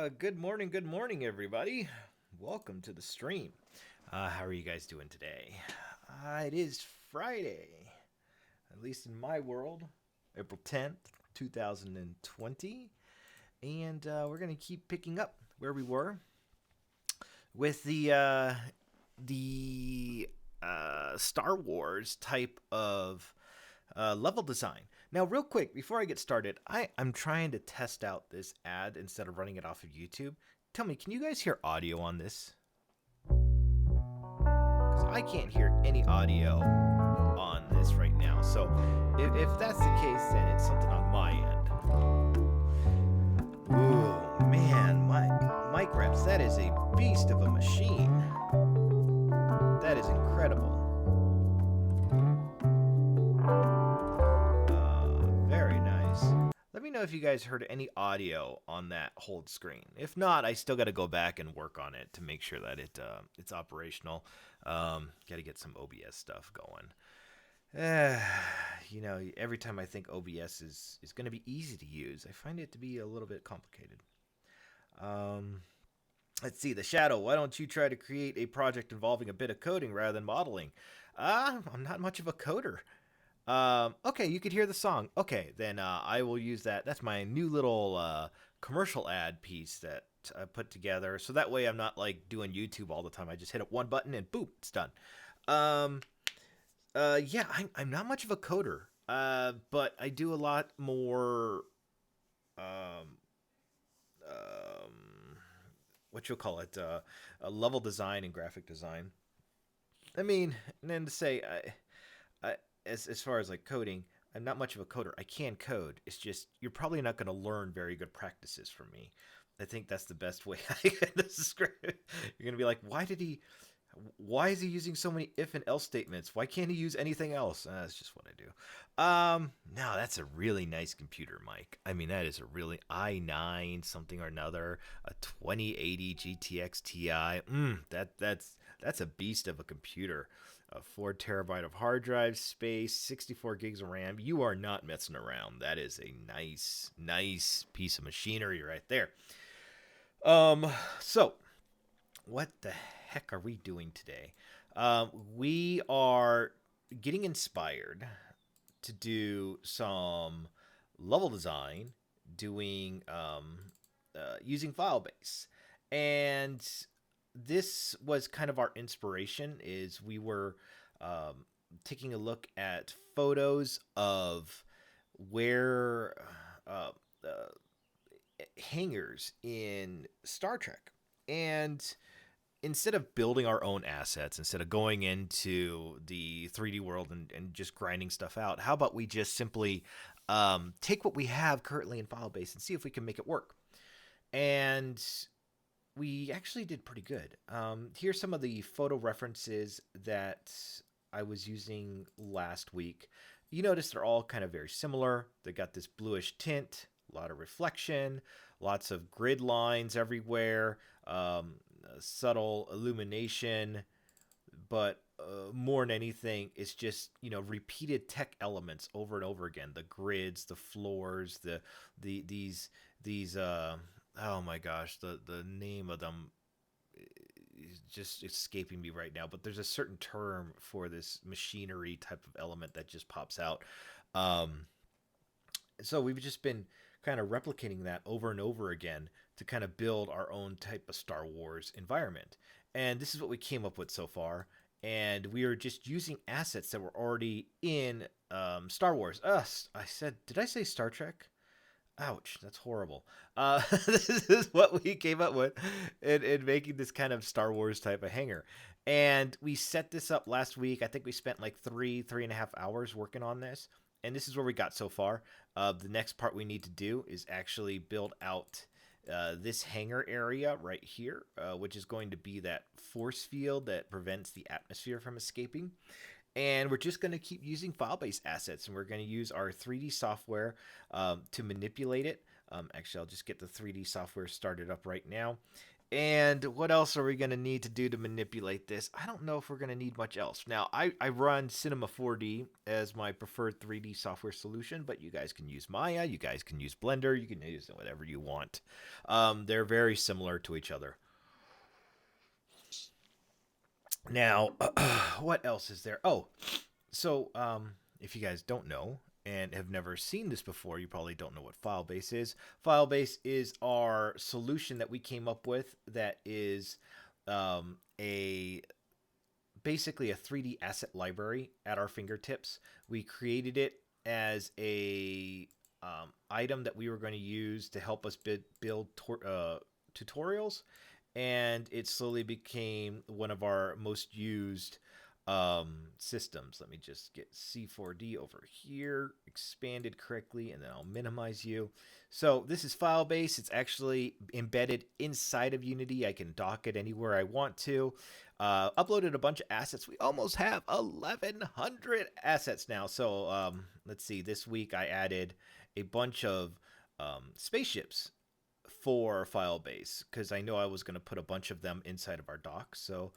Good morning, everybody. Welcome to the stream. How are you guys doing today? It is Friday, at least in my world, April 10th, 2020. And we're going to keep picking up where we were with the Star Wars type of level design. Now, real quick, before I get started, I'm trying to test out this ad instead of running it off of YouTube. Tell me, can you guys hear audio on this? Because I can't hear any audio on this right now. So if that's the case, then it's something on my end. Ooh, man, my mic reps, that is a beast of a machine. That is incredible. Very nice. Let me know if you guys heard any audio on that hold screen. If not, I still got to go back and work on it to make sure that it's operational. Got to get some OBS stuff going. Every time I think OBS is going to be easy to use, I find it to be a little bit complicated. Let's see, the Shadow. Why don't you try to create a project involving a bit of coding rather than modeling? I'm not much of a coder. Okay, you could hear the song. Okay, then I will use that. That's my new little commercial ad piece that I put together. So that way I'm not like doing YouTube all the time. I just hit up one button and boom, it's done. Yeah, I'm not much of a coder, but I do a lot more. What you'll call it, level design and graphic design. I mean, and then to say, as far as like coding, I'm not much of a coder. I can code. It's just you're probably not going to learn very good practices from me. I think that's the best way I can describe it. You're going to be like, why is he using so many if and else statements? Why can't he use anything else? That's just what I do. Now that's a really nice computer, Mike. I mean, that is a really i9 something or another, a 2080 GTX Ti. That's a beast of a computer. A 4 terabyte of hard drive space, 64 gigs of RAM. You are not messing around. That is a nice piece of machinery right there. So what the heck are we doing today? We are getting inspired to do some level design, doing using Filebase, and this was kind of our inspiration. Is we were taking a look at photos of where hangars in Star Trek, and instead of building our own assets, instead of going into the 3D world and just grinding stuff out, how about we just simply take what we have currently in Filebase and see if we can make it work? And we actually did pretty good. Here's some of the photo references that I was using last week. You notice they're all kind of very similar. They got this bluish tint, a lot of reflection, lots of grid lines everywhere, subtle illumination, but more than anything, it's just, repeated tech elements over and over again. The grids, the floors, these oh my gosh, the name of them is just escaping me right now, but there's a certain term for this machinery type of element that just pops out. So we've just been kind of replicating that over and over again to kind of build our own type of Star Wars environment. And this is what we came up with so far. And we are just using assets that were already in Star Wars. Did I say Star Trek? Ouch, that's horrible. This is what we came up with in making this kind of Star Wars type of hangar. And we set this up last week. I think we spent like three and a half hours working on this. And this is where we got so far. The next part we need to do is actually build out this hangar area right here, which is going to be that force field that prevents the atmosphere from escaping. And we're just going to keep using file-based assets, and we're going to use our 3D software to manipulate it. Actually, I'll just get the 3D software started up right now. And what else are we going to need to do to manipulate this? I don't know if we're going to need much else. Now, I run Cinema 4D as my preferred 3D software solution, but you guys can use Maya, you guys can use Blender, you can use whatever you want. They're very similar to each other. Now, what else is there? Oh, so if you guys don't know and have never seen this before, you probably don't know what Filebase is. Filebase is our solution that we came up with that is a basically a 3D asset library at our fingertips. We created it as a item that we were going to use to help us build tutorials, and it slowly became one of our most used systems. Let me just get C4D over here expanded correctly, and then I'll minimize you. So this is Filebase. It's actually embedded inside of Unity. I can dock it anywhere I want to. Uploaded a bunch of assets. We almost have 1,100 assets now. So let's see. This week I added a bunch of spaceships for Filebase because I know I was going to put a bunch of them inside of our dock. So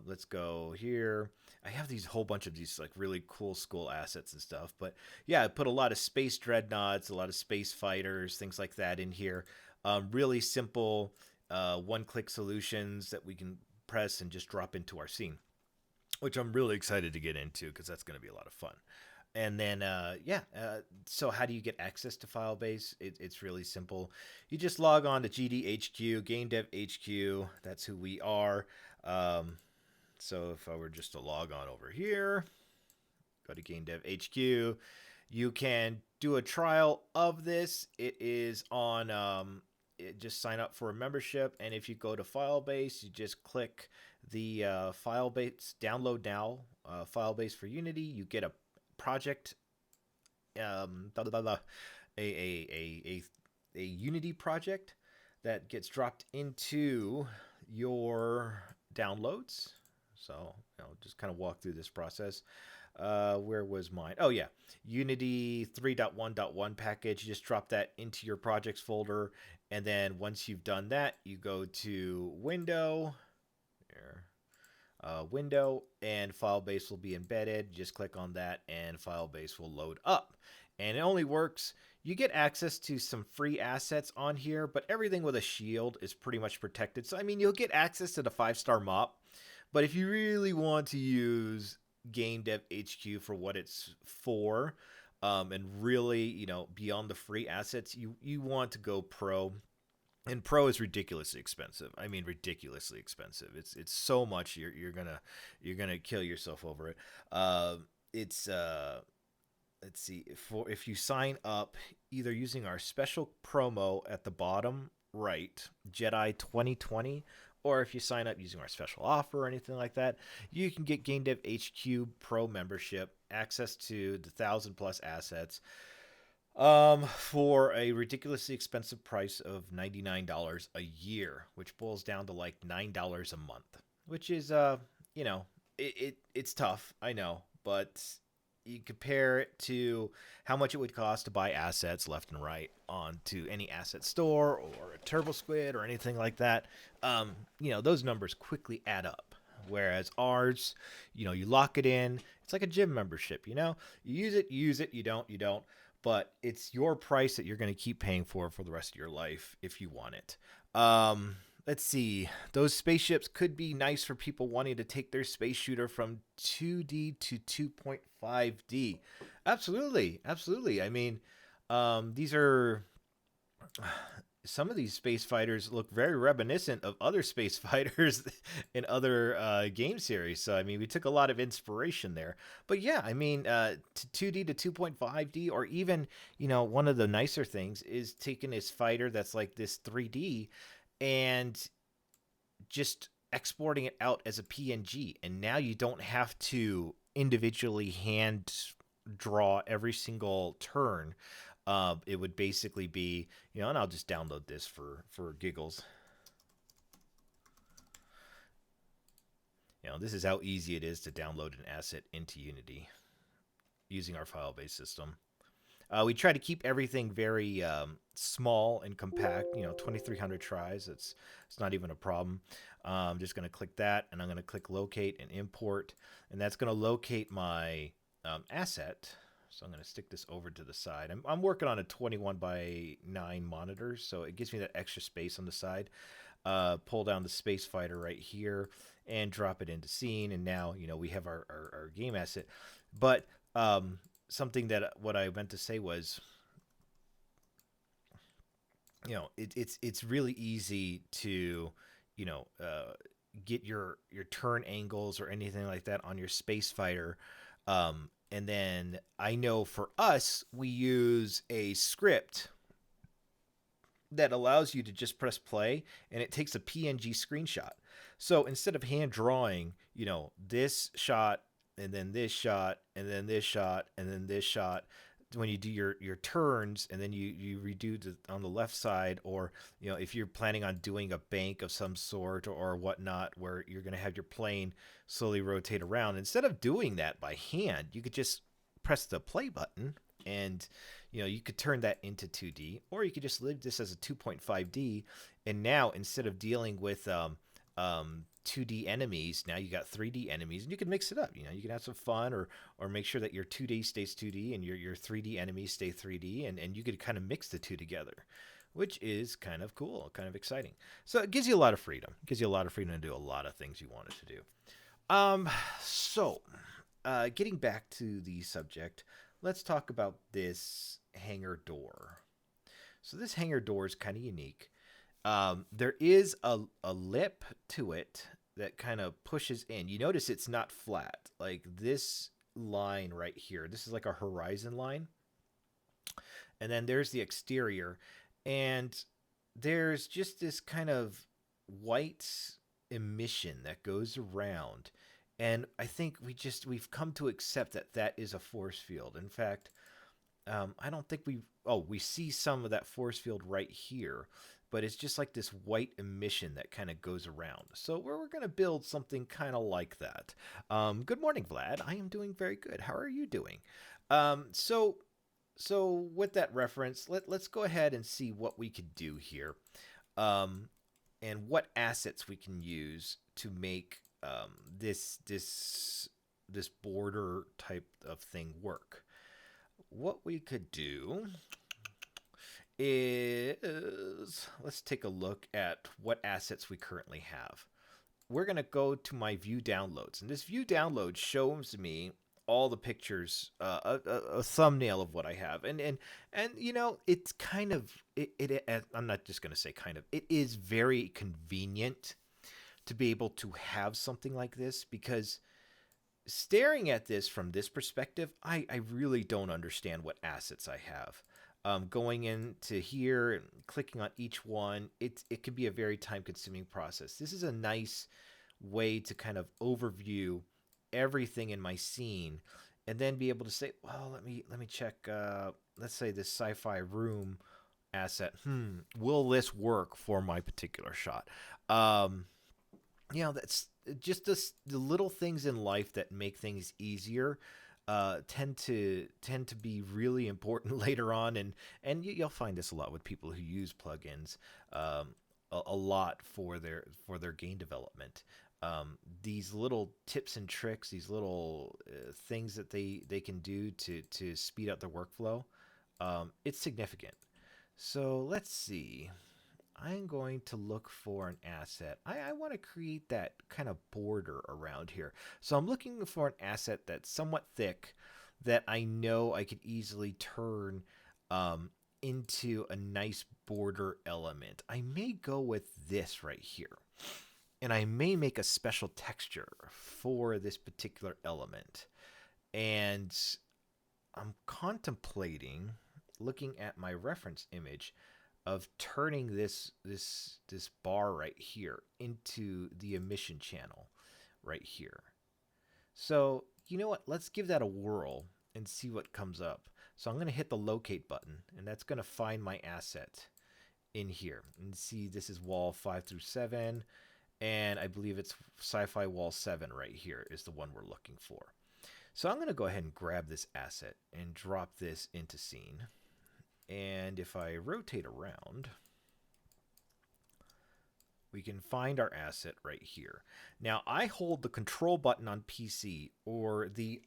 let's go here. I have these whole bunch of these like really cool school assets and stuff. But yeah, I put a lot of space dreadnoughts, a lot of space fighters, things like that in here. Really simple one-click solutions that we can press and just drop into our scene, which I'm really excited to get into because that's going to be a lot of fun. And then, so how do you get access to Filebase? It's really simple. You just log on to GDHQ, GameDevHQ. That's who we are. So if I were just to log on over here, go to GameDevHQ, you can do a trial of this. It is on, just sign up for a membership. And if you go to Filebase, you just click the Filebase, download now, Filebase for Unity. You get a project, a Unity project that gets dropped into your downloads. So just kind of walk through this process. Where was mine? Oh yeah, Unity 3.1.1 package. You just drop that into your projects folder, and then once you've done that, you go to Window. There. Window, and Filebase will be embedded. Just click on that and Filebase will load up. And it only works, you get access to some free assets on here, but everything with a shield is pretty much protected. So I mean, you'll get access to the 5-star mop, but if you really want to use GameDevHQ for what it's for, and really, beyond the free assets, you want to go pro. And pro is ridiculously expensive. I mean, ridiculously expensive. It's so much you're gonna kill yourself over it. It's let's see, if you sign up either using our special promo at the bottom right, Jedi 2020, or if you sign up using our special offer or anything like that, you can get GameDevHQ Pro membership, access to the 1,000+ assets, for a ridiculously expensive price of $99 a year, which boils down to like $9 a month, which is it's tough, I know, but you compare it to how much it would cost to buy assets left and right onto any asset store or a Turbo Squid or anything like that. Those numbers quickly add up. Whereas ours, you lock it in. It's like a gym membership, You use it, you don't. But it's your price that you're going to keep paying for the rest of your life if you want it. Let's see. Those spaceships could be nice for people wanting to take their space shooter from 2D to 2.5D. Absolutely. Absolutely. I mean, these are... Some of these space fighters look very reminiscent of other space fighters in other game series. So, I mean, we took a lot of inspiration there. But yeah, I mean, 2D to 2.5D, or even, one of the nicer things is taking this fighter that's like this 3D and just exporting it out as a PNG. And now you don't have to individually hand draw every single turn. It would basically be, and I'll just download this for giggles. This is how easy it is to download an asset into Unity using our file-based system. We try to keep everything very small and compact. 2,300 tries. It's not even a problem. I'm just going to click that, and I'm going to click locate and import, and that's going to locate my asset. So I'm going to stick this over to the side. I'm working on a 21 by 9 monitor, so it gives me that extra space on the side. Pull down the space fighter right here and drop it into scene, and now we have our game asset. But something that what I meant to say was, it's really easy to get your turn angles or anything like that on your space fighter. And then I know for us, we use a script that allows you to just press play, and it takes a PNG screenshot. So instead of hand drawing, this shot and then this shot and then this shot and then this shot, when you do your turns, and then you redo on the left side, or if you're planning on doing a bank of some sort or whatnot, where you're going to have your plane slowly rotate around, instead of doing that by hand, you could just press the play button, and you could turn that into 2D, or you could just leave this as a 2.5D, and now instead of dealing with 2D enemies, now you got 3D enemies, and you can mix it up. You can have some fun, or make sure that your 2D stays 2D and your 3D enemies stay 3D, and you could kind of mix the two together, which is kind of cool, kind of exciting. So it gives you a lot of freedom. It gives you a lot of freedom to do a lot of things you wanted to do. So getting back to the subject, let's talk about this hangar door. So this hangar door is kind of unique. There is a lip to it that kind of pushes in. You notice it's not flat. Like this line right here, this is like a horizon line. And then there's the exterior. And there's just this kind of white emission that goes around. And I think we've come to accept that is a force field. In fact, I don't think we see some of that force field right here, but it's just like this white emission that kind of goes around. So we're going to build something kind of like that. Good morning, Vlad. I am doing very good. How are you doing? So with that reference, let's go ahead and see what we could do here, and what assets we can use to make this border type of thing work. What we could do is, let's take a look at what assets we currently have. We're going to go to my view downloads, and this view download shows me all the pictures, a thumbnail of what I have, and it's kind of I'm not just going to say kind of, it is very convenient to be able to have something like this, because staring at this from this perspective, I really don't understand what assets I have. Going into here and clicking on each one, it can be a very time-consuming process. This is a nice way to kind of overview everything in my scene, and then be able to say, well, let me check. Let's say this sci-fi room asset. Will this work for my particular shot? That's just the little things in life that make things easier. Tend to be really important later on, and you'll find this a lot with people who use plugins a lot for their game development. These little tips and tricks, these little things that they can do to speed up their workflow, it's significant. So let's see. I'm going to look for an asset. I want to create that kind of border around here. So I'm looking for an asset that's somewhat thick, that I know I could easily turn into a nice border element. I may go with this right here, and I may make a special texture for this particular element. And I'm contemplating looking at my reference image of turning this bar right here into the emission channel right here. So you know what? Let's give that a whirl and see what comes up. So I'm going to hit the locate button, and that's going to find my asset in here. And see, this is wall 5 through 7, and I believe it's sci-fi wall 7 right here is the one we're looking for. So I'm going to go ahead and grab this asset and drop this into scene. And if I rotate around, we can find our asset right here. Now I hold the control button on PC or the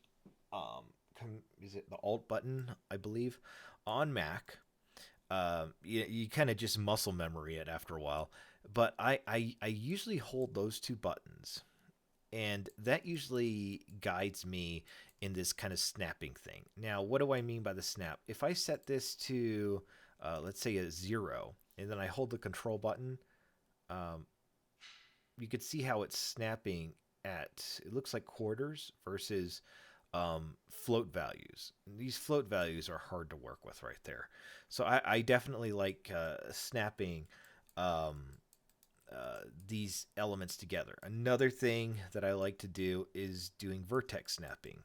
is it the Alt button, I believe, on Mac. You kind of just muscle memory it after a while, but I usually hold those two buttons, and that usually guides me in this kind of snapping thing. Now, what do I mean by the snap? If I set this to, let's say, a 0, and then I hold the control button, um, you could see how it's snapping at, it looks like quarters versus float values. And these float values are hard to work with right there. So I definitely like snapping these elements together. Another thing that I like to do is doing vertex snapping.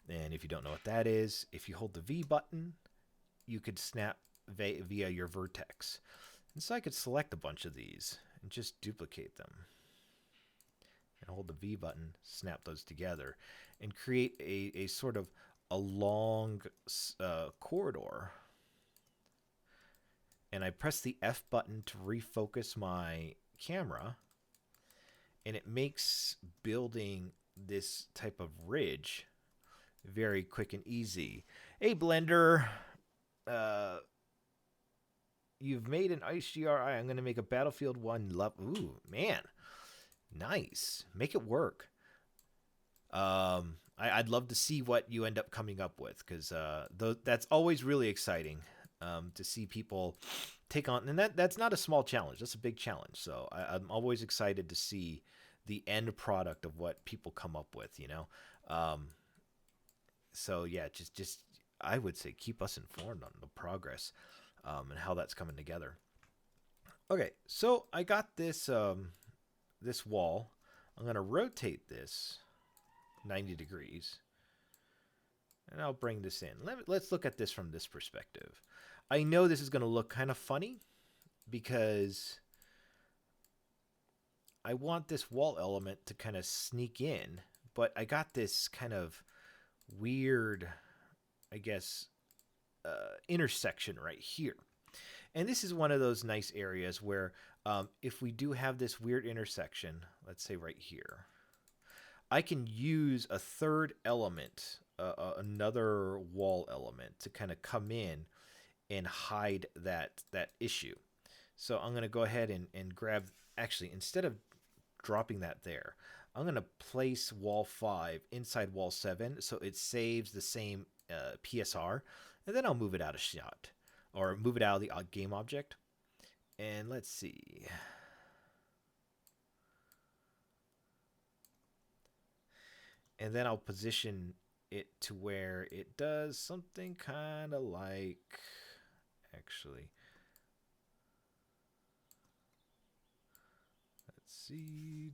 And if you don't know what that is, if you hold the V button, you could snap via your vertex. And so I could select a bunch of these and just duplicate them. And hold the V button, snap those together, and create a sort of a long corridor. And I press the F button to refocus my camera, and it makes building this type of ridge very quick and easy. Hey, Blender, you've made an HDRI. I'm going to make a Battlefield 1 level. Ooh, man. Nice. Make it work. I'd love to see what you end up coming up with, because that's always really exciting to see people take on. And that's not a small challenge. That's a big challenge. So I'm always excited to see the end product of what people come up with, you know? So yeah, just I would say keep us informed on the progress and how that's coming together. Okay, so I got this this wall. I'm going to rotate this 90 degrees, and I'll bring this in. Let's look at this from this perspective. I know this is going to look kind of funny because I want this wall element to kind of sneak in, but I got this kind of weird, I guess, intersection right here. And this is one of those nice areas where if we do have this weird intersection, let's say right here, I can use a third element, another wall element, to kind of come in and hide that issue. So I'm going to go ahead and grab, actually, instead of dropping that there, I'm going to place wall 5 inside wall 7 so it saves the same PSR, and then I'll move it out of shot, or move it out of the game object. And let's see. And then I'll position it to where it does something kind of like, actually, let's see,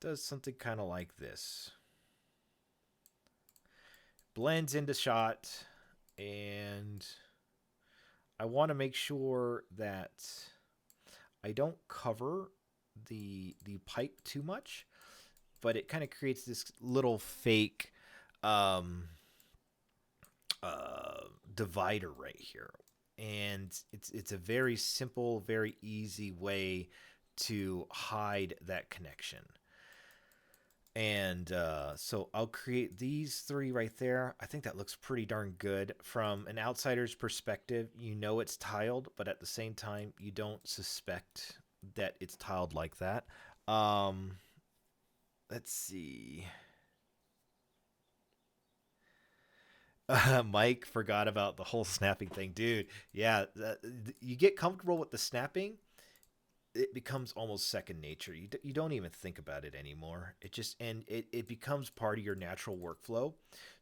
does something kind of like this. Blends into shot, and I want to make sure that I don't cover the pipe too much, but it kind of creates this little fake divider right here. And it's a very simple, very easy way to hide that connection. And so I'll create these 3 right there. I think that looks pretty darn good. From an outsider's perspective, you know it's tiled, but at the same time, you don't suspect that it's tiled like that. Let's see. Mike forgot about the whole snapping thing. Dude, yeah, you get comfortable with the snapping, it becomes almost second nature. You don't even think about it anymore. It just, and it becomes part of your natural workflow,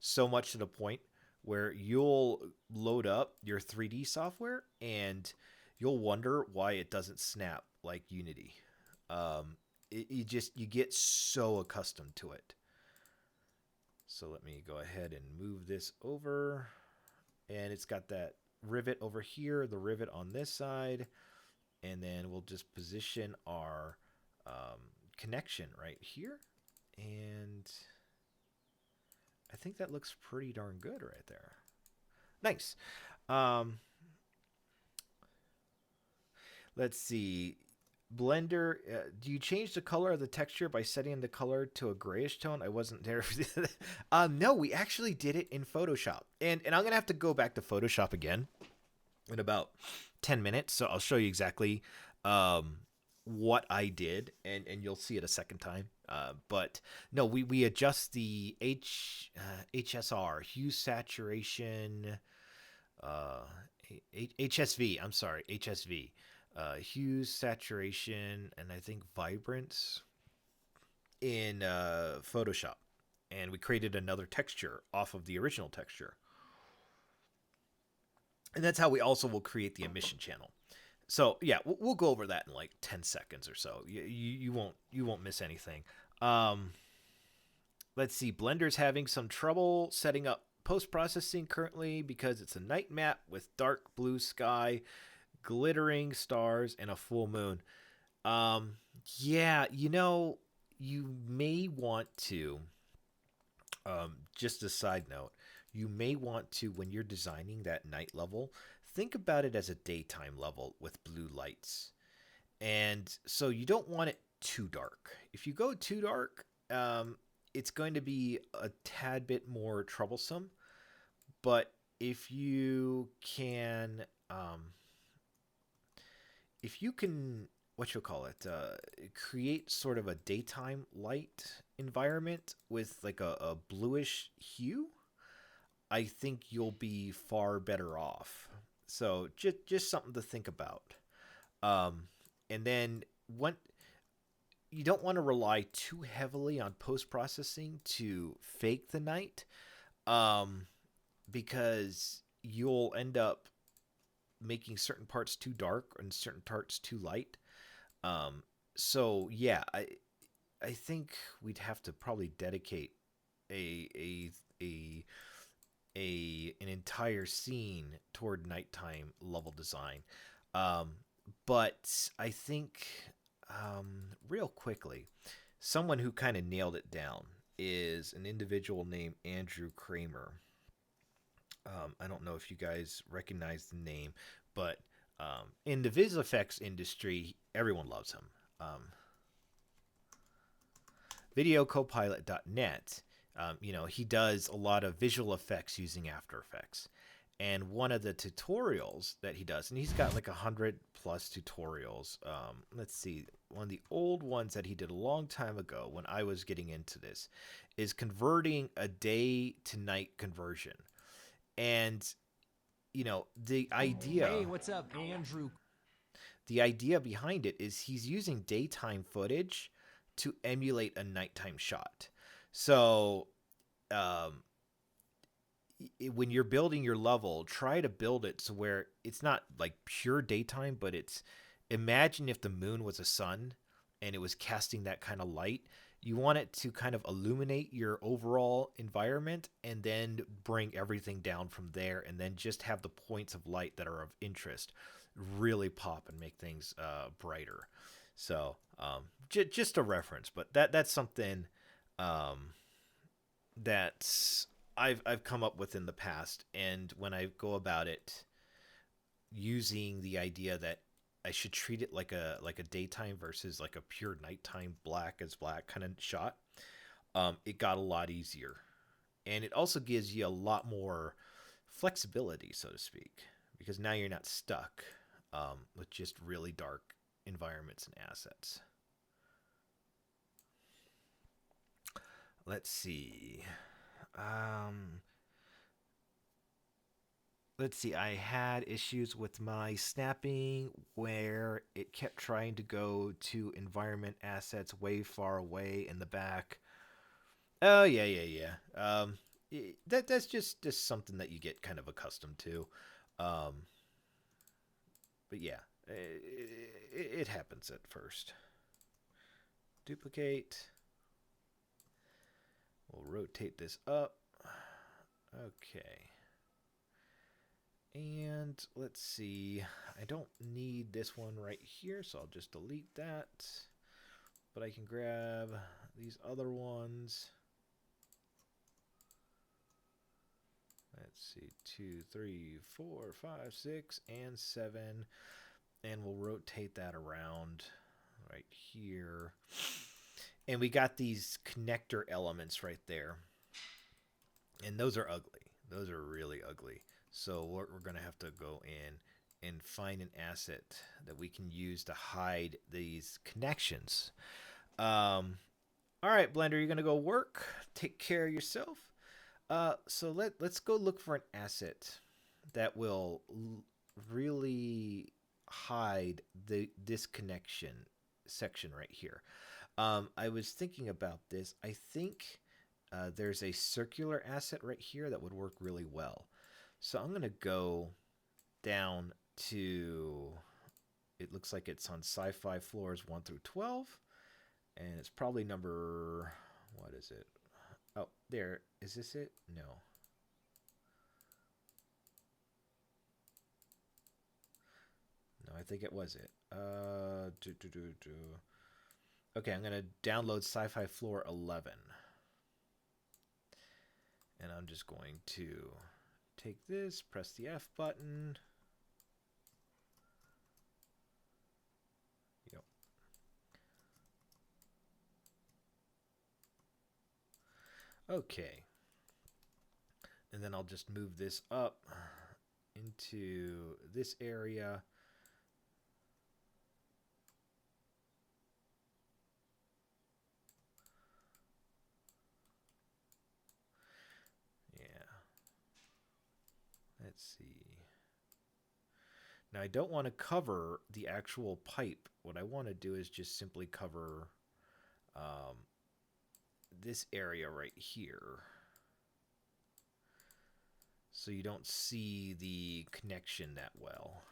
so much to the point where you'll load up your 3D software and you'll wonder why it doesn't snap like Unity. You get so accustomed to it. So let me go ahead and move this over, and it's got that rivet over here, the rivet on this side. And then we'll just position our connection right here. And I think that looks pretty darn good right there. Nice. Um, let's see. Blender, do you change the color of the texture by setting the color to a grayish tone? I wasn't there. No, we actually did it in Photoshop. And I'm going to have to go back to Photoshop again in about 10 minutes. So I'll show you exactly what I did, and you'll see it a second time. But no, we adjust the HSR, hue saturation, HSV. I'm sorry, HSV. Hue, saturation, and I think vibrance in Photoshop. And we created another texture off of the original texture. And that's how we also will create the emission channel. So yeah, we'll go over that in like 10 seconds or so. You won't miss anything. Let's see. Blender's having some trouble setting up post-processing currently because it's a night map with dark blue sky, glittering stars, and a full moon. Yeah, you may want to, just a side note, you may want to, when you're designing that night level, think about it as a daytime level with blue lights. And so you don't want it too dark. If you go too dark, it's going to be a tad bit more troublesome. But if you can, what you'll call it, create sort of a daytime light environment with like a bluish hue, I think you'll be far better off. So just something to think about. And then you don't want to rely too heavily on post processing to fake the night, because you'll end up making certain parts too dark and certain parts too light. So yeah, I think we'd have to probably dedicate a an entire scene toward nighttime level design. But I think, real quickly, someone who kind of nailed it down is an individual named Andrew Kramer. I don't know if you guys recognize the name, but in the vis effects industry, everyone loves him. VideoCopilot.net, he does a lot of visual effects using After Effects. And one of the tutorials that he does, and he's got like 100+ tutorials. Let's see, one of the old ones that he did a long time ago when I was getting into this is converting a day to night conversion. And the idea. Hey, what's up, Andrew? The idea behind it is he's using daytime footage to emulate a nighttime shot. So, when you're building your level, try to build it so where it's not like pure daytime, but imagine if the moon was a sun and it was casting that kind of light. You want it to kind of illuminate your overall environment and then bring everything down from there, and then just have the points of light that are of interest really pop and make things brighter. So just a reference, but that's something that I've come up with in the past, and when I go about it, using the idea that I should treat it like a daytime versus like a pure nighttime black as black kind of shot, it got a lot easier, and it also gives you a lot more flexibility, so to speak, because now you're not stuck with just really dark environments and assets. Let's see. Let's see. I had issues with my snapping where it kept trying to go to environment assets way far away in the back. Oh yeah. That's just something that you get kind of accustomed to. But yeah, it happens at first. Duplicate. We'll rotate this up. Okay. And let's see. I don't need this one right here, so I'll just delete that. But I can grab these other ones. Let's see, 2, 3, 4, 5, 6, and 7. And we'll rotate that around right here. And we got these connector elements right there. And those are ugly. Those are really ugly. So we're going to have to go in and find an asset that we can use to hide these connections. All right, Blender, you're going to go work. Take care of yourself. So let's go look for an asset that will really hide the disconnection section right here. I was thinking about this. I think there's a circular asset right here that would work really well. So I'm going to go down to, it looks like it's on sci-fi floors 1 through 12. And it's probably number, what is it? Oh, there. Is this it? No. No, I think it was it. Okay, I'm going to download sci-fi floor 11. And I'm just going to take this, press the F button. Yep. Okay. And then I'll just move this up into this area. Yeah. Let's see. Now I don't want to cover the actual pipe. What I want to do is just simply cover this area right here. So you don't see the connection that well.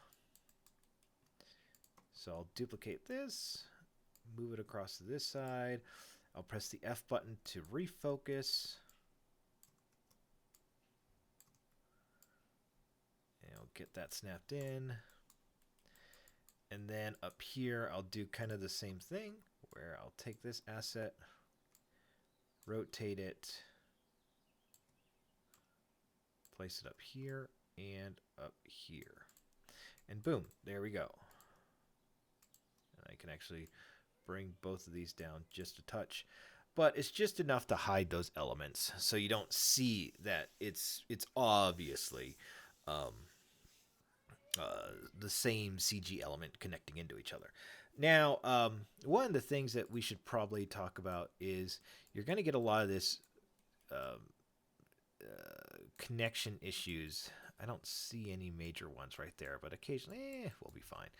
So I'll duplicate this, move it across to this side. I'll press the F button to refocus. And I'll get that snapped in. And then up here, I'll do kind of the same thing where I'll take this asset, rotate it, place it up here and up here. And boom, there we go. And I can actually bring both of these down just a touch. But it's just enough to hide those elements so you don't see that it's obviously the same CG element connecting into each other. Now, one of the things that we should probably talk about is you're going to get a lot of this connection issues. I don't see any major ones right there, but occasionally we'll be fine.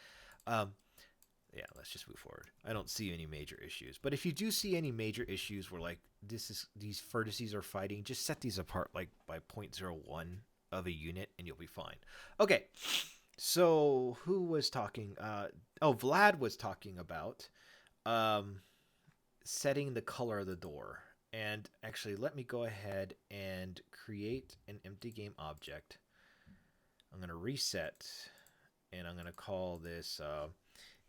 Yeah, let's just move forward. I don't see any major issues. But if you do see any major issues where like these vertices are fighting, just set these apart like by 0.01 of a unit and you'll be fine. Okay. So who was talking? Vlad was talking about setting the color of the door. And actually, let me go ahead and create an empty game object. I'm going to reset, and I'm going to call this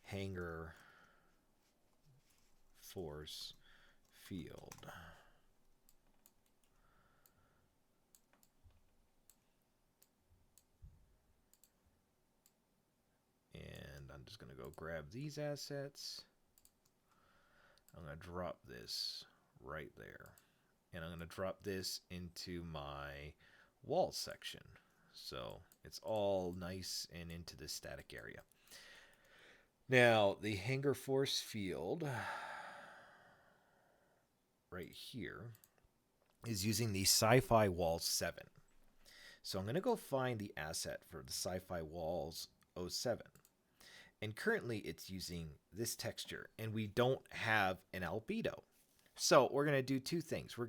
hangar force field. And I'm just going to go grab these assets. I'm going to drop this right there. And I'm going to drop this into my wall section. So it's all nice and into the static area. Now, the hangar force field right here is using the sci-fi walls 7. So I'm going to go find the asset for the sci-fi walls 07. And currently it's using this texture, and we don't have an albedo. So we're going to do two things. We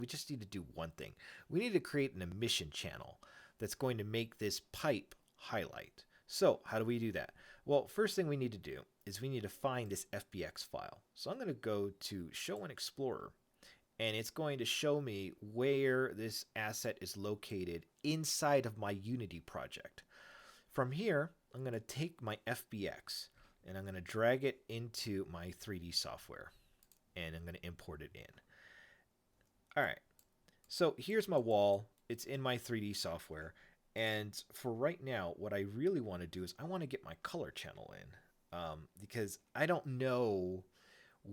just need to do one thing. We need to create an emission channel that's going to make this pipe highlight. So how do we do that? Well, first thing we need to do is we need to find this FBX file. So I'm going to go to Show in Explorer, and it's going to show me where this asset is located inside of my Unity project. From here, I'm going to take my FBX and I'm going to drag it into my 3D software, and I'm going to import it in. All right. So here's my wall. it's in my 3D software. And for right now, what I really want to do is I want to get my color channel in, because I don't know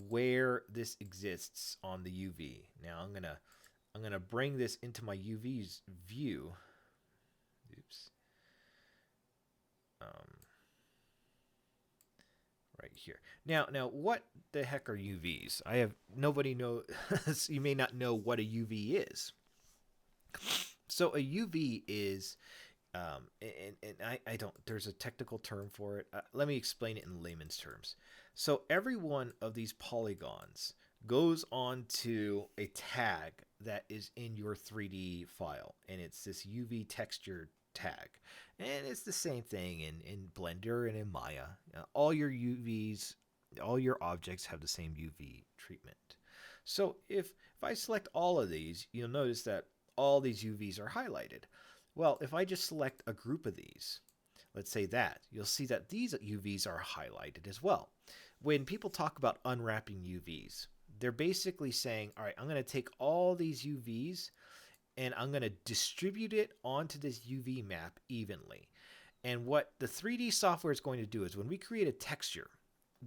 where this exists on the UV. Now I'm gonna bring this into my UV's view. Oops. Um, right here. Now, what the heck are UVs? I have nobody know. You may not know what a UV is. So a UV is, and I don't. There's a technical term for it. Let me explain it in layman's terms. So every one of these polygons goes onto a tag that is in your 3D file, and it's this UV texture tag. And it's the same thing in Blender and in Maya. All your UVs, all your objects have the same UV treatment. So if I select all of these, you'll notice that all these UVs are highlighted. Well, if I just select a group of these, let's say that, you'll see that these UVs are highlighted as well. When people talk about unwrapping UVs, they're basically saying, all right, I'm going to take all these UVs and I'm going to distribute it onto this UV map evenly. And what the 3D software is going to do is when we create a texture,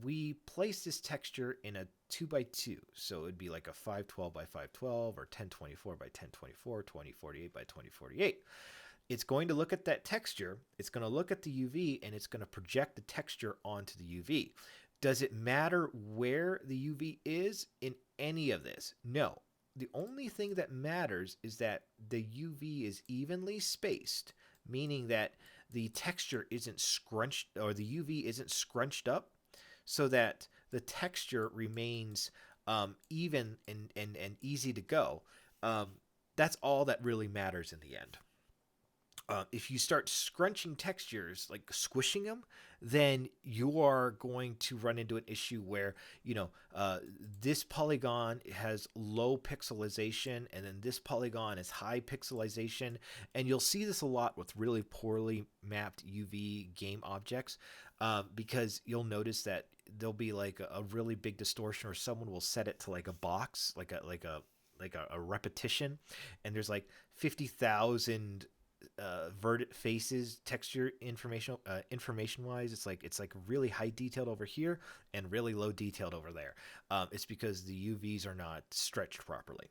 we place this texture in a 2x2. So it would be like a 512 by 512 or 1024 by 1024, 2048 by 2048. It's going to look at that texture, it's going to look at the UV, and it's going to project the texture onto the UV. Does it matter where the UV is in any of this? No. The only thing that matters is that the UV is evenly spaced, meaning that the texture isn't scrunched, or the UV isn't scrunched up, so that the texture remains even and easy to go. That's all that really matters in the end. If you start scrunching textures, like squishing them, then you are going to run into an issue where, this polygon has low pixelization and then this polygon is high pixelization. And you'll see this a lot with really poorly mapped UV game objects, because you'll notice that there'll be like a really big distortion, or someone will set it to like a box, like a repetition, and there's like 50,000 vert faces texture information wise. It's like really high detailed over here and really low detailed over there. It's because the UVs are not stretched properly.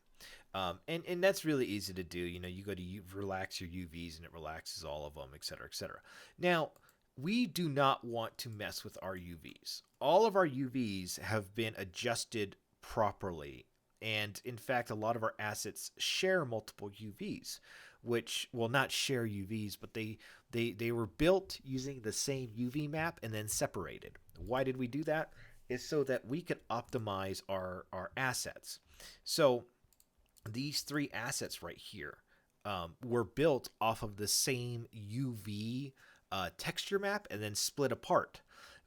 And that's really easy to do. You go to relax your UVs and it relaxes all of them, etc., etc. Now, we do not want to mess with our UVs. All of our UVs have been adjusted properly. And in fact, a lot of our assets share multiple UVs, which will not share UVs, but they were built using the same UV map and then separated. Why did we do that? Is so that we could optimize our assets. So these three assets right here were built off of the same UV texture map and then split apart.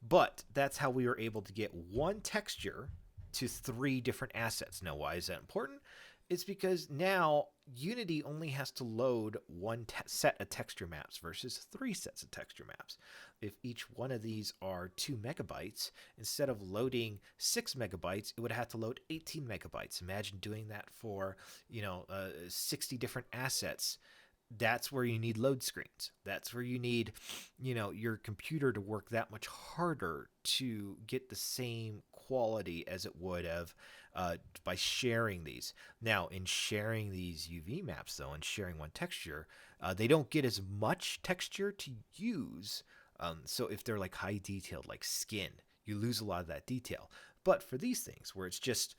But that's how we were able to get one texture to three different assets. Now, why is that important? It's because now Unity only has to load one set of texture maps versus three sets of texture maps. If each one of these are 2 megabytes, instead of loading 6 megabytes, it would have to load 18 megabytes. Imagine doing that for 60 different assets. That's where you need load screens. That's where you need, your computer to work that much harder to get the same quality as it would have by sharing these. Now, in sharing these UV maps, though, and sharing one texture, they don't get as much texture to use. So if they're like high detailed, like skin, you lose a lot of that detail. But for these things, where it's just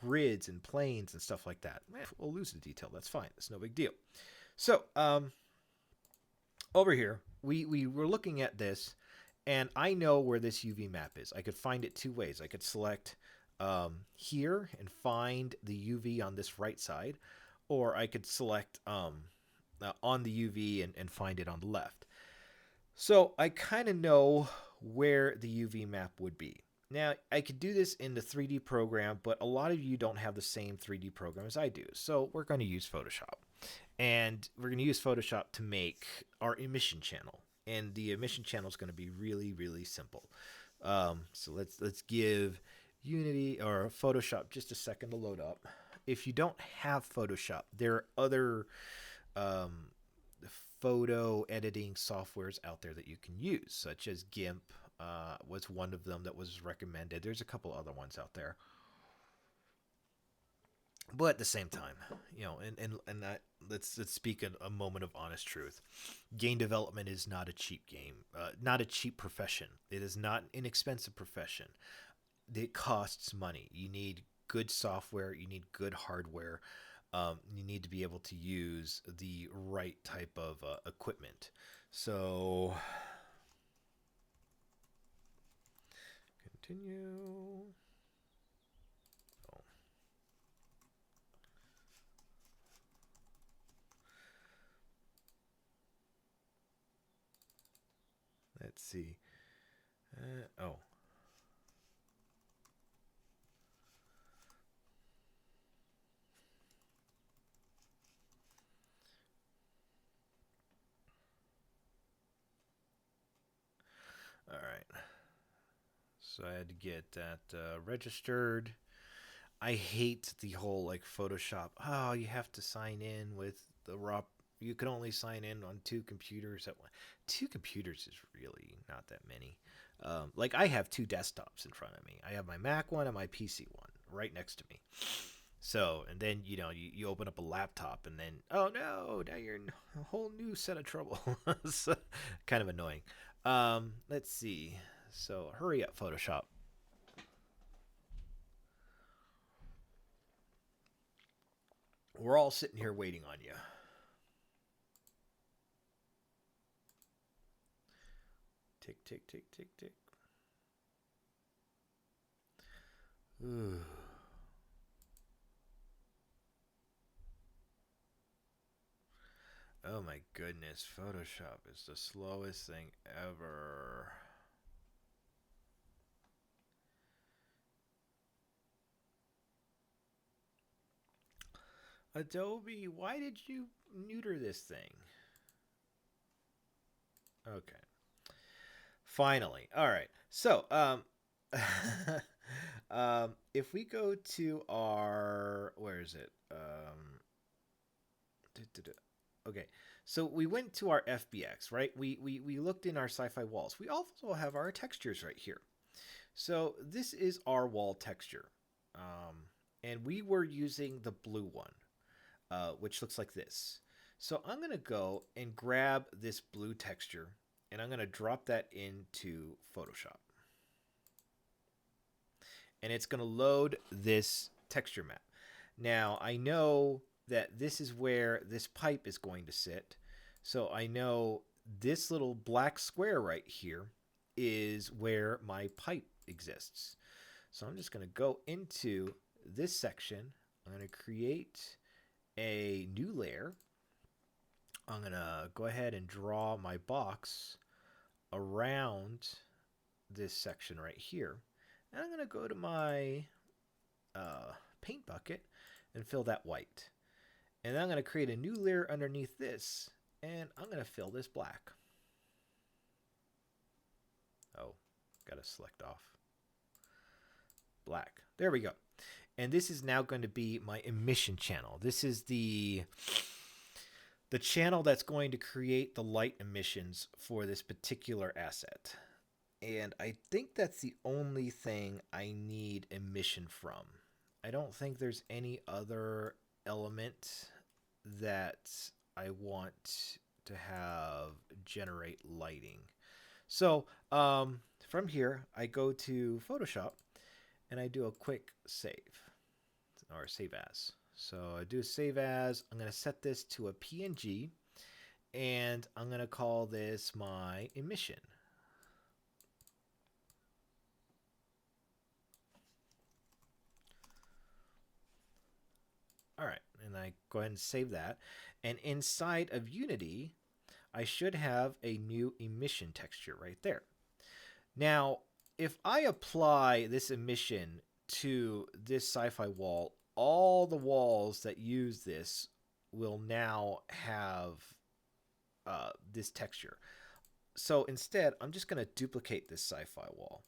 grids and planes and stuff like that, we'll lose the detail. That's fine. It's no big deal. So over here, we were looking at this, and I know where this UV map is. I could find it two ways. I could select here and find the UV on this right side, or I could select on the UV and find it on the left. So I kind of know where the UV map would be. Now, I could do this in the 3D program, but a lot of you don't have the same 3D program as I do. So we're going to use Photoshop. And we're going to use Photoshop to make our emission channel. And the emission channel is going to be really, really simple. So let's give Unity or Photoshop just a second to load up. if you don't have Photoshop, there are other um, photo editing softwares out there that you can use, such as GIMP was one of them that was recommended. There's a couple other ones out there. But at the same time, and that, let's speak a moment of honest truth. Game development is not a cheap game, not a cheap profession. It is not an inexpensive profession. It costs money. You need good software. You need good hardware. You need to be able to use the right type of equipment. So, continue. Oh, let's see. Oh, all right. So I had to get that registered. I hate the whole like Photoshop. Oh, you have to sign in with the raw. You can only sign in on two computers at one. Two computers is really not that many. Like I have two desktops in front of me. I have my Mac one and my PC one right next to me. So, and then you open up a laptop, and then oh no, now you're in a whole new set of trouble. So, kind of annoying. Let's see. So hurry up, Photoshop. We're all sitting here waiting on you. Tick, tick, tick, tick, tick. Ooh. Oh my goodness, Photoshop is the slowest thing ever. Adobe, why did you neuter this thing? Okay. Finally. All right. So, if we go to our, where is it? Okay. So we went to our FBX, right? We looked in our sci-fi walls. We also have our textures right here. So this is our wall texture. And we were using the blue one, which looks like this. So I'm going to go and grab this blue texture, and I'm going to drop that into Photoshop. And it's going to load this texture map. Now, I know that this is where this pipe is going to sit. So I know this little black square right here is where my pipe exists. So I'm just going to go into this section. I'm going to create a new layer. I'm going to go ahead and draw my box around this section right here. And I'm going to go to my paint bucket and fill that white. And then I'm going to create a new layer underneath this, and I'm going to fill this black. Oh, got to select off. Black. There we go. And this is now going to be my emission channel. This is the channel that's going to create the light emissions for this particular asset. And I think that's the only thing I need emission from. I don't think there's any other element that I want to have generate lighting. So from here, I go to Photoshop and I do a quick save or save as. So I do a save as. I'm going to set this to a PNG, and I'm going to call this my emission. All right, and I go ahead and save that. And inside of Unity, I should have a new emission texture right there. Now, if I apply this emission to this sci-fi wall, all the walls that use this will now have this texture. So instead, I'm just going to duplicate this sci-fi wall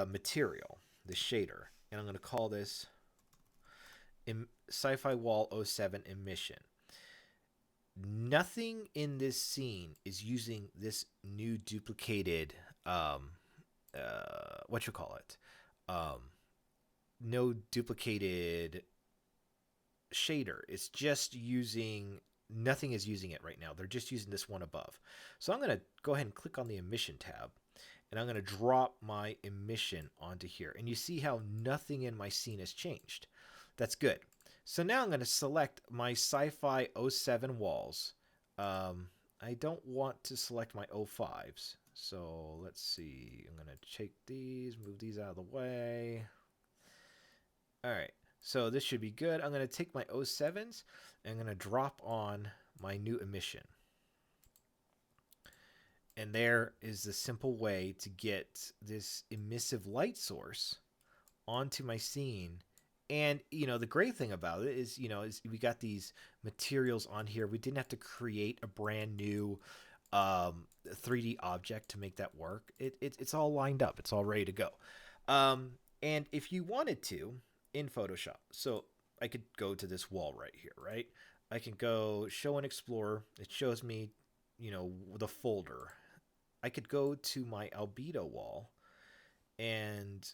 material, the shader, and I'm going to call this sci-fi wall '07 emission. Nothing in this scene is using this new duplicated what you call it, um, no duplicated shader. It's just using, nothing is using it right now. They're just using this one above. So I'm going to go ahead and click on the emission tab, and I'm going to drop my emission onto here. And you see how nothing in my scene has changed. That's good. So now I'm going to select my sci-fi '07 walls. I don't want to select my '05s. So let's see. I'm going to take these, move these out of the way. All right. So this should be good. I'm going to take my '07s and I'm going to drop on my new emission. And there is the simple way to get this emissive light source onto my scene. And, the great thing about it is, is we got these materials on here. We didn't have to create a brand new 3D object to make that work. It's all lined up. It's all ready to go. And if you wanted to, in Photoshop, so I could go to this wall right here, right? I can go show and explore. It shows me, the folder. I could go to my albedo wall and,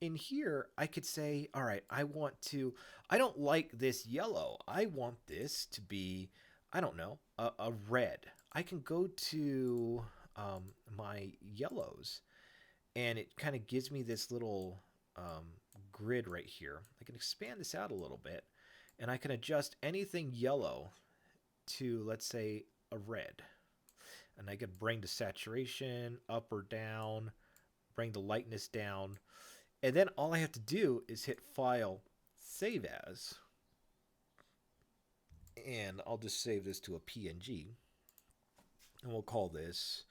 in here, I could say, all right, I don't like this yellow. I want this to be, I don't know, a red. I can go to my yellows, and it kind of gives me this little grid right here. I can expand this out a little bit, and I can adjust anything yellow to, let's say, a red. And I could bring the saturation up or down, bring the lightness down. And then all I have to do is hit File, Save As. And I'll just save this to a PNG. And we'll call this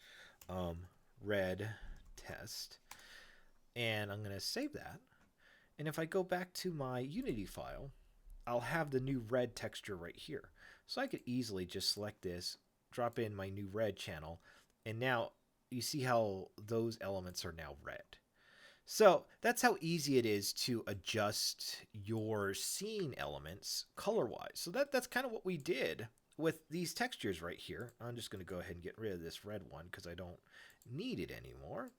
red test. And I'm going to save that. And if I go back to my Unity file, I'll have the new red texture right here. So I could easily just select this, drop in my new red channel, and now you see how those elements are now red. So that's how easy it is to adjust your scene elements color-wise. So that's kind of what we did with these textures right here. I'm just going to go ahead and get rid of this red one because I don't need it anymore.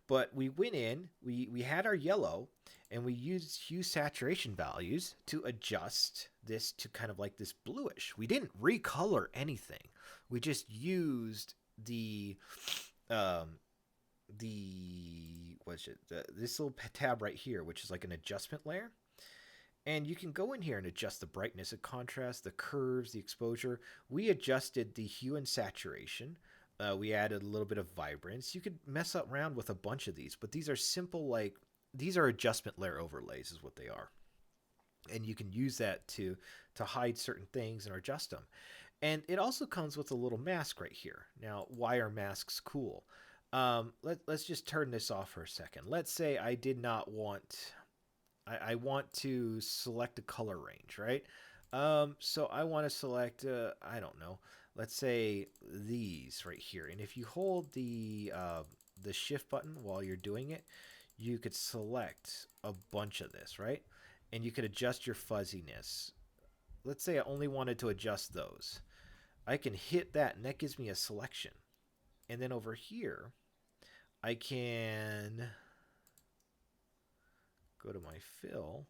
But we went in, we had our yellow, and we used hue saturation values to adjust this to kind of like this bluish. We didn't recolor anything. We just used this little tab right here, which is like an adjustment layer. And you can go in here and adjust the brightness and contrast, the curves, the exposure. We adjusted the hue and saturation. We added a little bit of vibrance. You could mess around with a bunch of these, but these are simple, these are adjustment layer overlays is what they are. And you can use that to hide certain things and adjust them. And it also comes with a little mask right here. Now, why are masks cool? Let's just turn this off for a second. Let's say I did not want, I want to select a color range, right? So I want to select, I don't know, let's say these right here. And if you hold the shift button while you're doing it, you could select a bunch of this, right? And you could adjust your fuzziness. Let's say I only wanted to adjust those. I can hit that, and that gives me a selection. And then over here, I can go to my fill.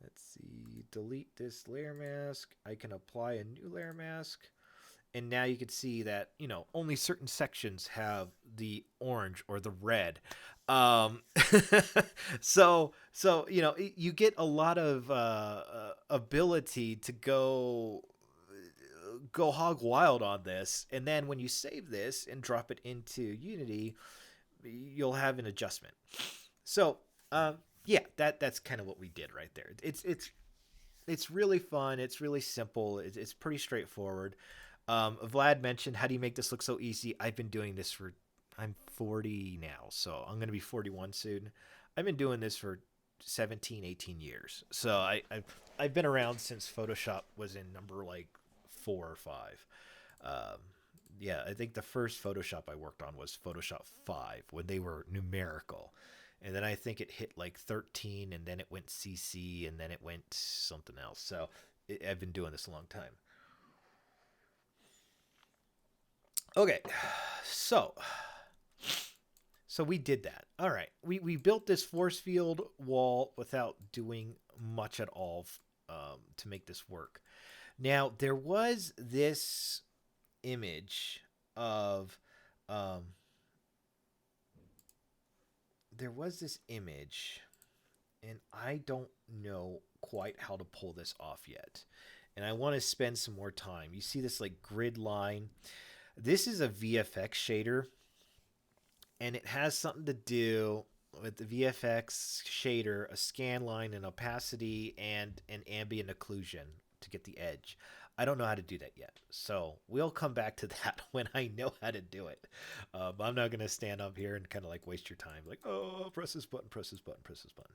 Let's see, delete this layer mask. I can apply a new layer mask. And now you can see that, only certain sections have the orange or the red. So you get a lot of ability to go hog wild on this. And then when you save this and drop it into Unity, you'll have an adjustment. So, yeah, that's kind of what we did right there. It's really fun. It's really simple. It's pretty straightforward. Vlad mentioned, how do you make this look so easy? I've been doing this I'm 40 now, so I'm going to be 41 soon. I've been doing this for 17, 18 years. So I've been around since Photoshop was in number 4 or 5. Yeah, I think the first Photoshop I worked on was Photoshop 5 when they were numerical. And then I think it hit like 13 and then it went CC and then it went something else. So I've been doing this a long time. Okay. So so we did that. All right. We built this force field wall without doing much at all to make this work. Now, there was this image of um, there was this image, and I don't know quite how to pull this off yet. And I want to spend some more time. You see this like grid line. This is a VFX shader, and it has something to do with the VFX shader, a scan line, an opacity, and an ambient occlusion to get the edge. I don't know how to do that yet, so we'll come back to that when I know how to do it. I'm not gonna stand up here and kind of like waste your time, like, oh, press this button, press this button, press this button.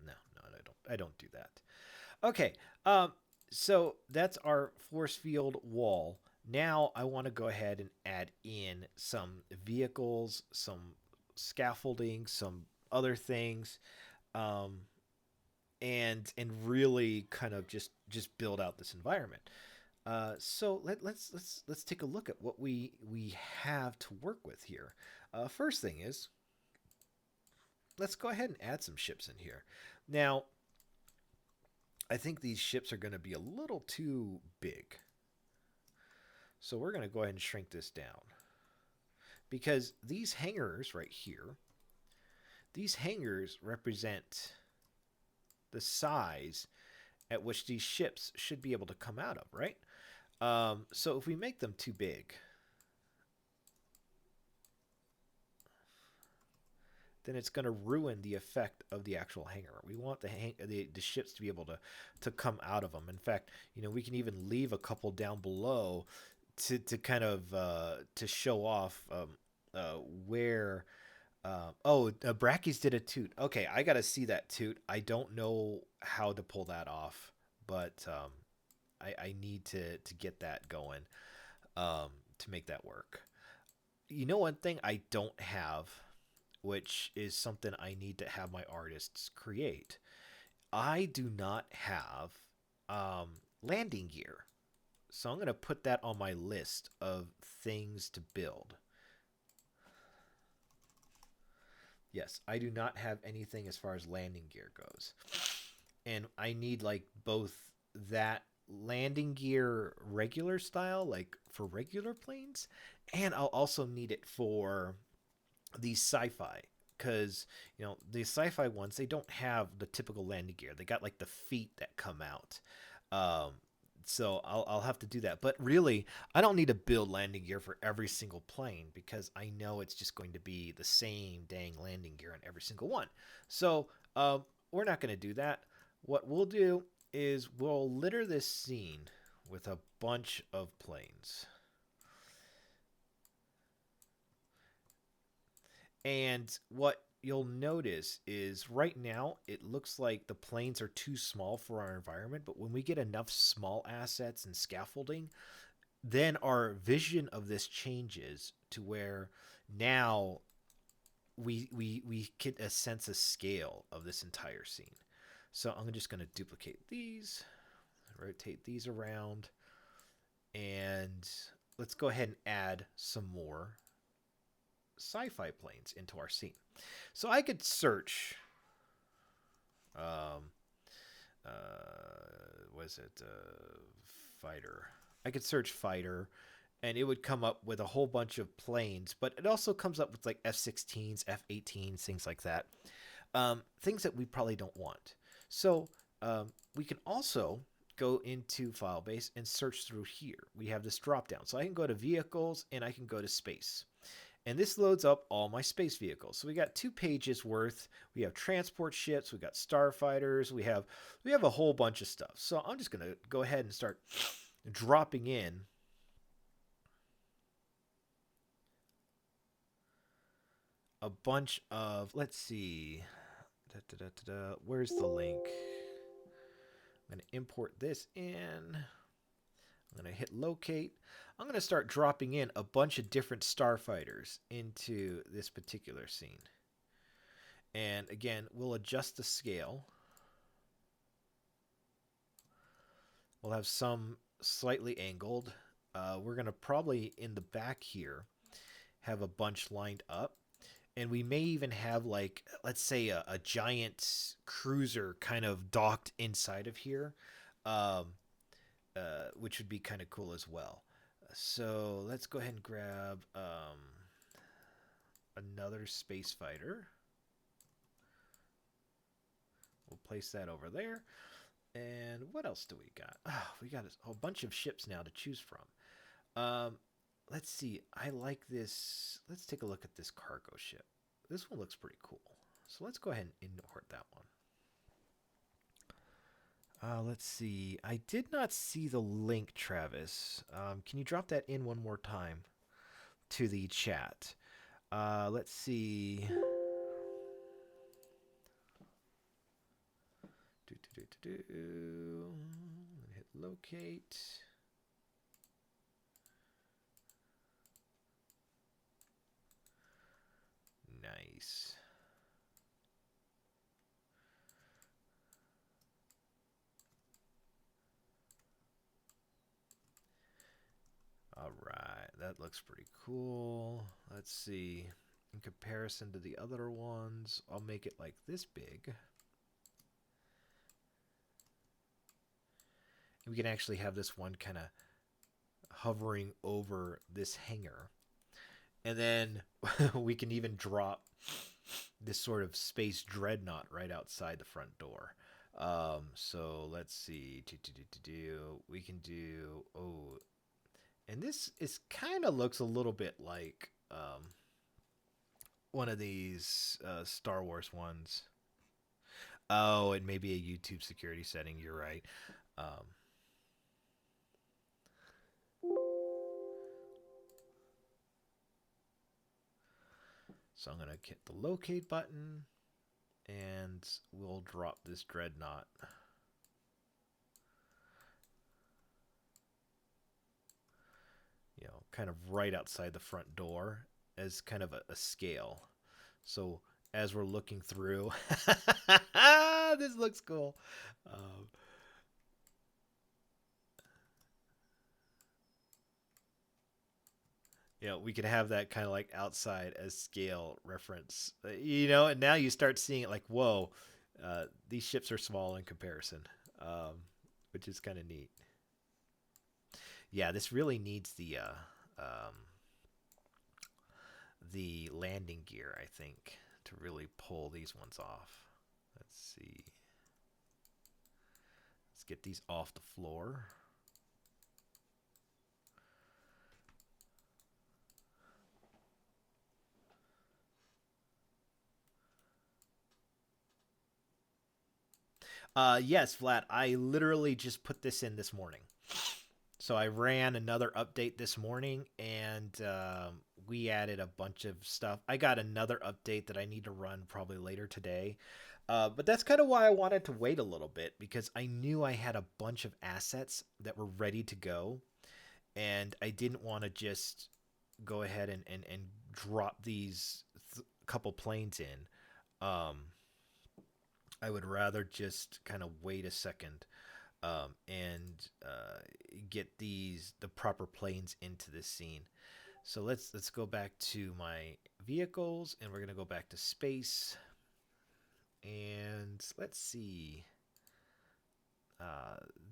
No, no, I don't. I don't do that. Okay, so that's our force field wall. Now I want to go ahead and add in some vehicles, some scaffolding, some other things, um, and really kind of just build out this environment. So let's take a look at what we have to work with here. First thing is, let's go ahead and add some ships in here. Now, I think these ships are going to be a little too big. So we're going to go ahead and shrink this down. Because these hangars right here, these hangars represent the size at which these ships should be able to come out of, right? So if we make them too big, then it's going to ruin the effect of the actual hangar. We want the ships to be able to come out of them. In fact, we can even leave a couple down below to kind of to show off where. Brackies did a toot. Okay, I got to see that toot. I don't know how to pull that off, but I need to get that going to make that work. One thing I don't have, which is something I need to have my artists create. I do not have landing gear. So I'm going to put that on my list of things to build. Yes, I do not have anything as far as landing gear goes. And I need like both that landing gear regular style, like for regular planes, and I'll also need it for these sci-fi, because the sci-fi ones, they don't have the typical landing gear. They got like the feet that come out. So I'll have to do that. But really, I don't need to build landing gear for every single plane, because I know it's just going to be the same dang landing gear on every single one. So we're not going to do that. What we'll do is we'll litter this scene with a bunch of planes. And what you'll notice is right now it looks like the planes are too small for our environment, but when we get enough small assets and scaffolding, then our vision of this changes to where now we get a sense of scale of this entire scene. So I'm just going to duplicate these, rotate these around, and let's go ahead and add some more sci-fi planes into our scene. So I could search was it fighter? I could search fighter and it would come up with a whole bunch of planes, but it also comes up with like F-16s, F-18s, things like that. Things that we probably don't want. So we can also go into Filebase and search through here. We have this drop down. So I can go to vehicles and I can go to space. And this loads up all my space vehicles. So we got 2 pages worth. We have transport ships. We got starfighters. We have a whole bunch of stuff. So I'm just going to go ahead and start dropping in a bunch of, let's see, where's the link? I'm going to import this in. I'm going to to hit locate. I'm going to start dropping in a bunch of different starfighters into this particular scene. And again, we'll adjust the scale. We'll have some slightly angled. We're going to probably, in the back here, have a bunch lined up. And we may even have, like, let's say a giant cruiser kind of docked inside of here, which would be kind of cool as well. So let's go ahead and grab another space fighter. We'll place that over there. And what else do we got? Oh, we got a whole bunch of ships now to choose from. Let's see. I like this. Let's take a look at this cargo ship. This one looks pretty cool. So let's go ahead and import that one. Let's see. I did not see the link, Travis. Can you drop that in one more time to the chat? Let's see. Hit locate. Nice. All right, that looks pretty cool. Let's see. In comparison to the other ones, I'll make it like this big. We can actually have this one kind of hovering over this hangar. And then we can even drop this sort of space dreadnought right outside the front door. So let's see. We can do... Oh, and this is kind of looks a little bit like one of these Star Wars ones. Oh, it may be a YouTube security setting. You're right. So I'm going to hit the locate button, and we'll drop this dreadnought. You know, kind of right outside the front door as kind of a scale. So as we're looking through, this looks cool. You know, we could have that kind of like outside as scale reference, you know, and now you start seeing it like, whoa, these ships are small in comparison, which is kind of neat. Yeah, this really needs the landing gear, I think, to really pull these ones off. Let's see. Let's get these off the floor. Yes, Vlad, I literally just put this in this morning. So I ran another update this morning, and we added a bunch of stuff. I got another update that I need to run probably later today. But that's kind of why I wanted to wait a little bit, because I knew I had a bunch of assets that were ready to go, and I didn't want to just go ahead and drop these couple planes in. I would rather just kind of wait a second and get the proper planes into this scene. So let's go back to my vehicles, and we're gonna go back to space, and let's see.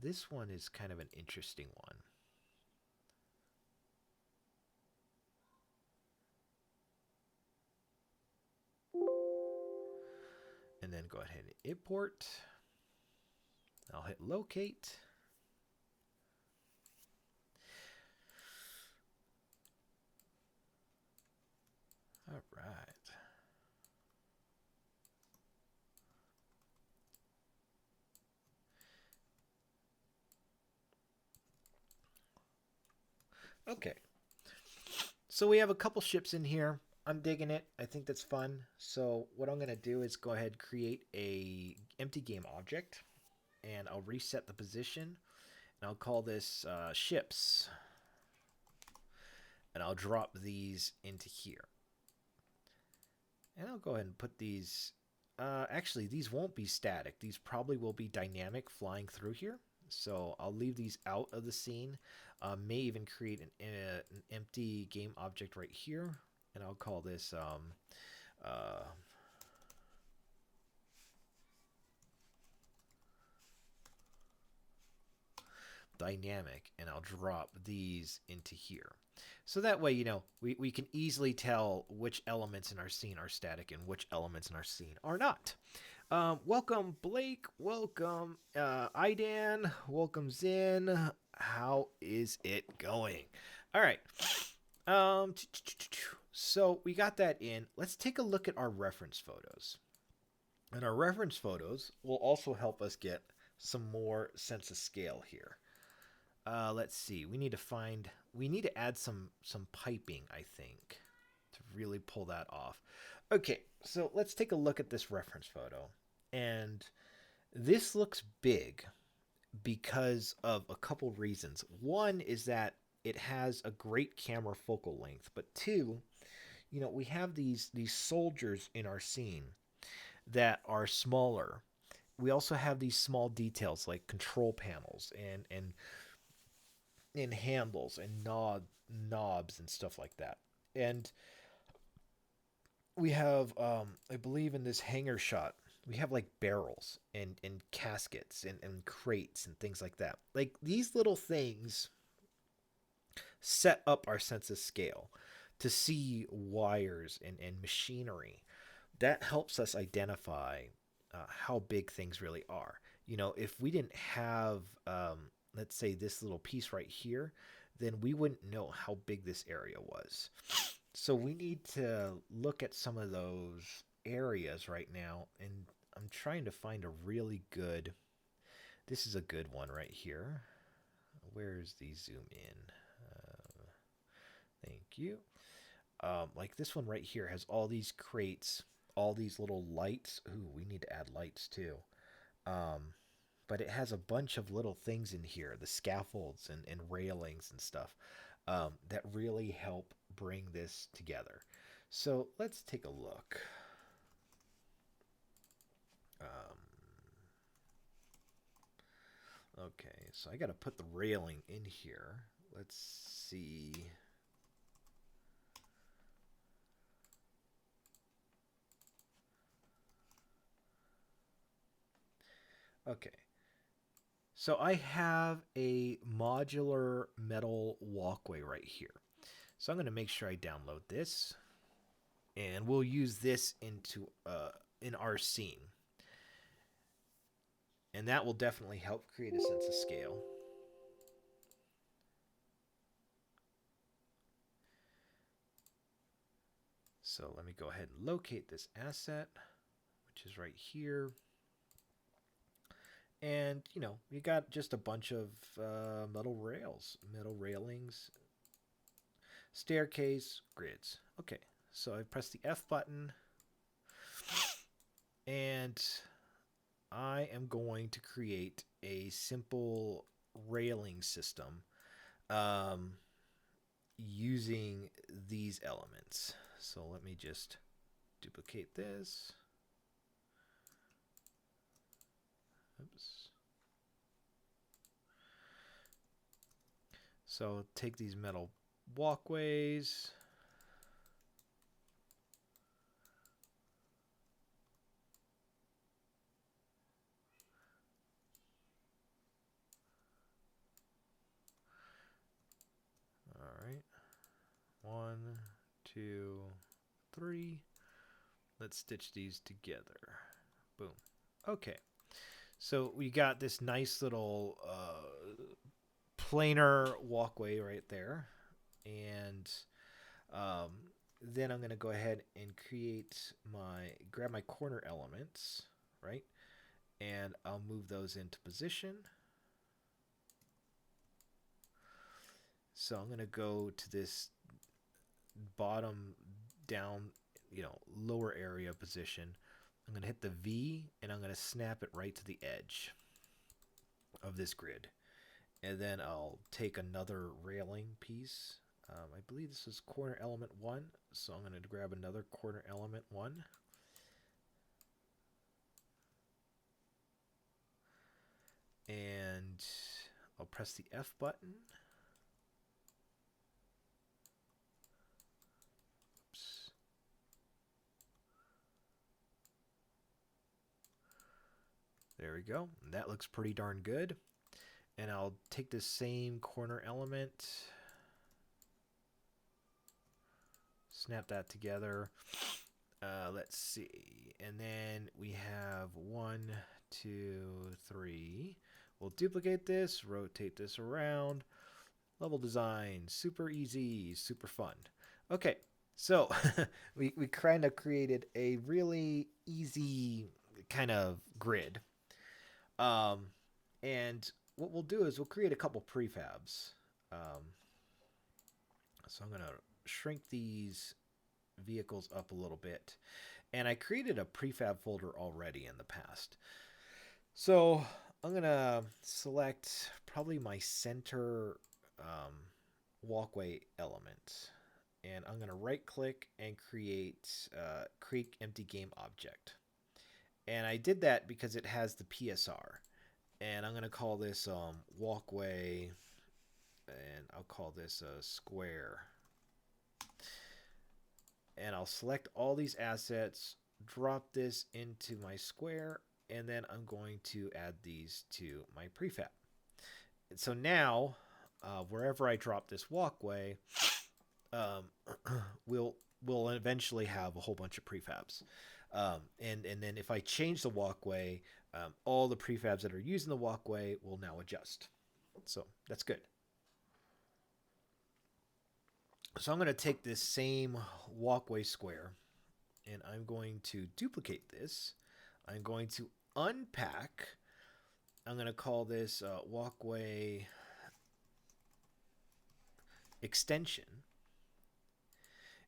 This one is kind of an interesting one. And then go ahead and import. I'll hit locate. All right. Okay. So we have a couple ships in here. I'm digging it. I think that's fun. So what I'm going to do is go ahead and create a empty game object, and I'll reset the position, And I'll call this ships. And I'll drop these into here. And I'll go ahead and put these... actually, these won't be static. These probably will be dynamic flying through here. So I'll leave these out of the scene. May even create an empty game object right here. And I'll call this... dynamic, and I'll drop these into here. So that way, you know, we can easily tell which elements in our scene are static and which elements in our scene are not. Welcome, Blake. Welcome, Idan. Welcome, Zin. How is it going? All right. So we got that in. Let's take a look at our reference photos. And our reference photos will also help us get some more sense of scale here. Let's see. We need to add some piping, I think, to really pull that off. Okay, so let's take a look at this reference photo. And this looks big because of a couple reasons. One is that it has a great camera focal length, but two, you know, we have these soldiers in our scene that are smaller. We also have these small details like control panels and handles and knobs and stuff like that. And we have, I believe in this hangar shot, we have like barrels and caskets and crates and things like that. Like these little things set up our sense of scale to see wires and machinery. That helps us identify how big things really are. You know, if we didn't have, let's say, this little piece right here, then we wouldn't know how big this area was. So we need to look at some of those areas right now, and I'm trying to find a really good... This is a good one right here. Where's the zoom in? Thank you. Like this one right here has all these crates, all these little lights. Ooh, we need to add lights too. But it has a bunch of little things in here, the scaffolds and railings and stuff, that really help bring this together. So let's take a look. Okay, so I got to put the railing in here. Let's see. Okay. So I have a modular metal walkway right here. So I'm going to make sure I download this, and we'll use this into in our scene. And that will definitely help create a sense of scale. So let me go ahead and locate this asset, which is right here. And, you know, we got just a bunch of metal rails, metal railings, staircase, grids. Okay, so I press the F button, and I am going to create a simple railing system using these elements. So let me just duplicate this. Oops. So take these metal walkways. All right. 1, 2, 3. Let's stitch these together. Boom. Okay. So we got this nice little planar walkway right there. And then I'm going to go ahead and grab my corner elements, right? And I'll move those into position. So I'm going to go to this bottom down, you know, lower area position. I'm going to hit the V, and I'm going to snap it right to the edge of this grid. And then I'll take another railing piece. I believe this is corner element 1, so I'm going to grab another corner element 1. And I'll press the F button. Oops. There we go. That looks pretty darn good. And I'll take this same corner element, snap that together. Let's see. And then we have 1, 2, 3. We'll duplicate this, rotate this around. Level design, super easy, super fun. Okay, so we kind of created a really easy kind of grid. And what we'll do is we'll create a couple prefabs. So I'm going to shrink these vehicles up a little bit. And I created a prefab folder already in the past. So I'm going to select probably my center walkway element. And I'm going to right click and create empty game object. And I did that because it has the PSR. And I'm going to call this walkway, and I'll call this a square. And I'll select all these assets, drop this into my square, and then I'm going to add these to my prefab. And so now, wherever I drop this walkway, we'll eventually have a whole bunch of prefabs. And then if I change the walkway, all the prefabs that are using the walkway will now adjust. So that's good. So I'm going to take this same walkway square and I'm going to duplicate this. I'm going to unpack. I'm going to call this walkway extension.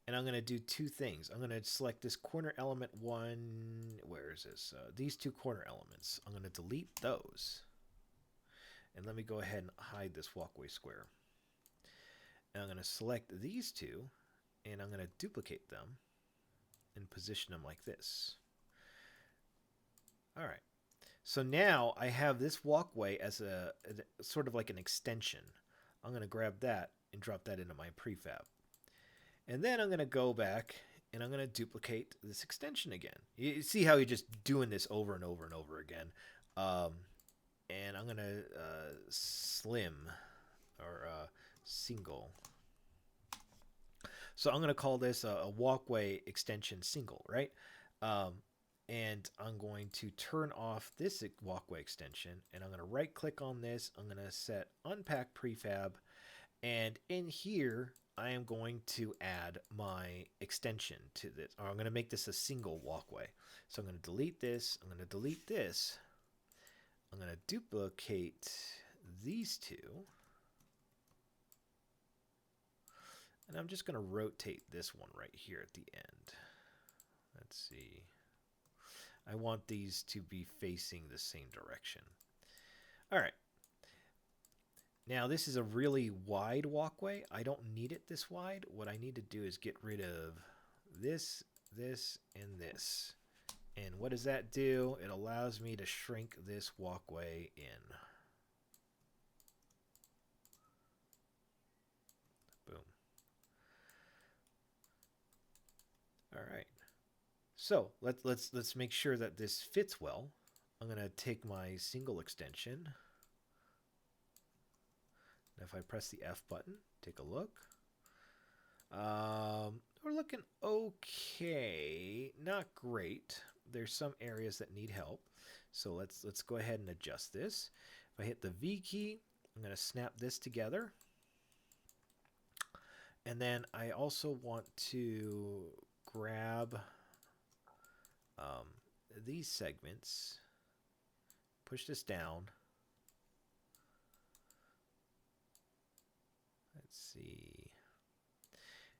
And I'm going to do two things. I'm going to select this corner element 1. Where is this? These two corner elements. I'm going to delete those. And let me go ahead and hide this walkway square. And I'm going to select these two. And I'm going to duplicate them. And position them like this. All right. So now I have this walkway as a sort of like an extension. I'm going to grab that and drop that into my prefab. And then I'm going to go back and I'm going to duplicate this extension again. You see how you're just doing this over and over and over again. And I'm going to slim or single. So I'm going to call this a walkway extension single, right? And I'm going to turn off this walkway extension. And I'm going to right click on this. I'm going to set unpack prefab. And in here, I am going to add my extension to this, or I'm going to make this a single walkway. So I'm going to delete this. I'm going to delete this. I'm going to duplicate these two. And I'm just going to rotate this one right here at the end. Let's see. I want these to be facing the same direction. All right. Now, this is a really wide walkway. I don't need it this wide. What I need to do is get rid of this, this, and this. And what does that do? It allows me to shrink this walkway in. Boom. All right. So let's make sure that this fits well. I'm going to take my single extension. If I press the F button, take a look. We're looking okay. Not great. There's some areas that need help. So let's go ahead and adjust this. If I hit the V key, I'm going to snap this together. And then I also want to grab these segments, push this down. Let's see.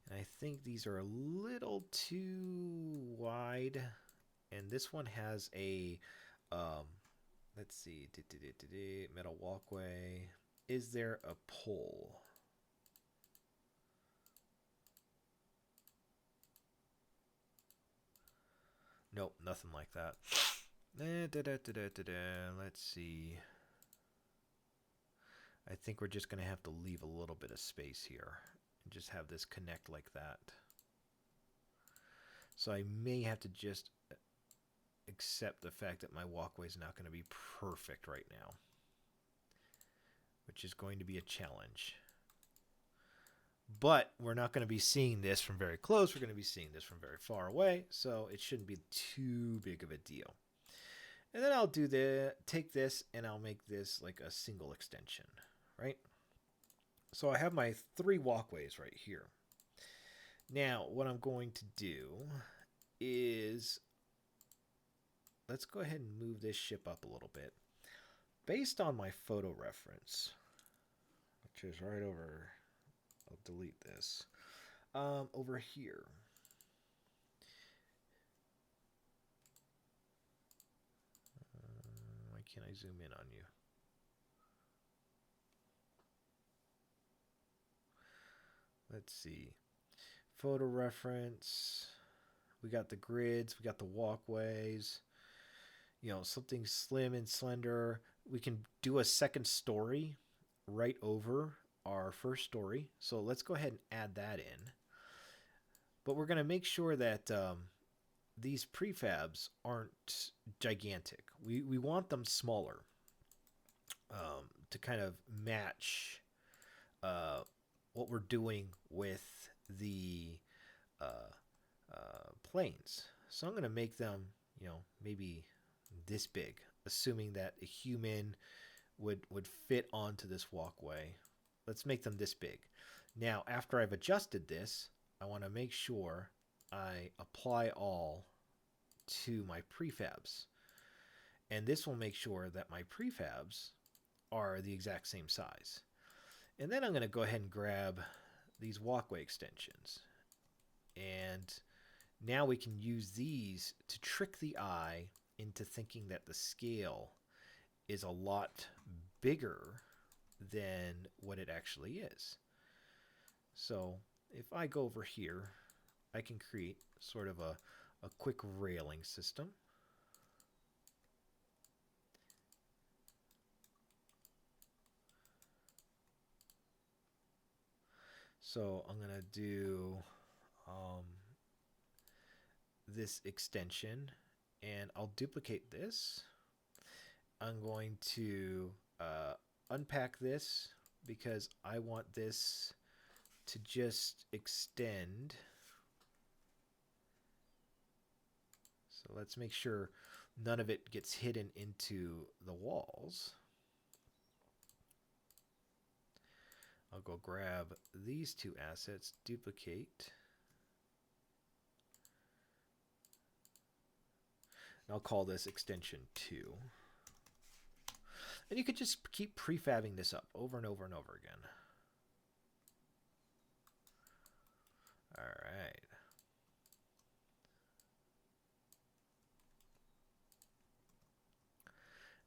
And I think these are a little too wide. And this one has a, let's see, metal walkway. is there a pole? Nope, nothing like that. Let's see. I think we're just going to have to leave a little bit of space here and just have this connect like that. So I may have to just accept the fact that my walkway is not going to be perfect right now, which is going to be a challenge. But we're not going to be seeing this from very close. We're going to be seeing this from very far away, so it shouldn't be too big of a deal. And then I'll take this and I'll make this like a single extension, right? So I have my 3 walkways right here. Now, what I'm going to do is, let's go ahead and move this ship up a little bit. Based on my photo reference, which is right over, I'll delete this, over here. Why can't I zoom in on you? Let's see. Photo reference. We got the grids. We got the walkways. You know, something slim and slender. We can do a second story right over our first story. So let's go ahead and add that in. But we're going to make sure that these prefabs aren't gigantic. We want them smaller to kind of match what we're doing with the planes. So I'm going to make them, you know, maybe this big, assuming that a human would fit onto this walkway. Let's make them this big. Now, after I've adjusted this, I want to make sure I apply all to my prefabs. And this will make sure that my prefabs are the exact same size. And then I'm going to go ahead and grab these walkway extensions. And now we can use these to trick the eye into thinking that the scale is a lot bigger than what it actually is. So if I go over here, I can create sort of a quick railing system. So I'm going to do this extension, and I'll duplicate this. I'm going to unpack this because I want this to just extend. So let's make sure none of it gets hidden into the walls. I'll go grab these 2 assets, duplicate. And I'll call this extension 2. And you could just keep prefabbing this up over and over and over again. All right.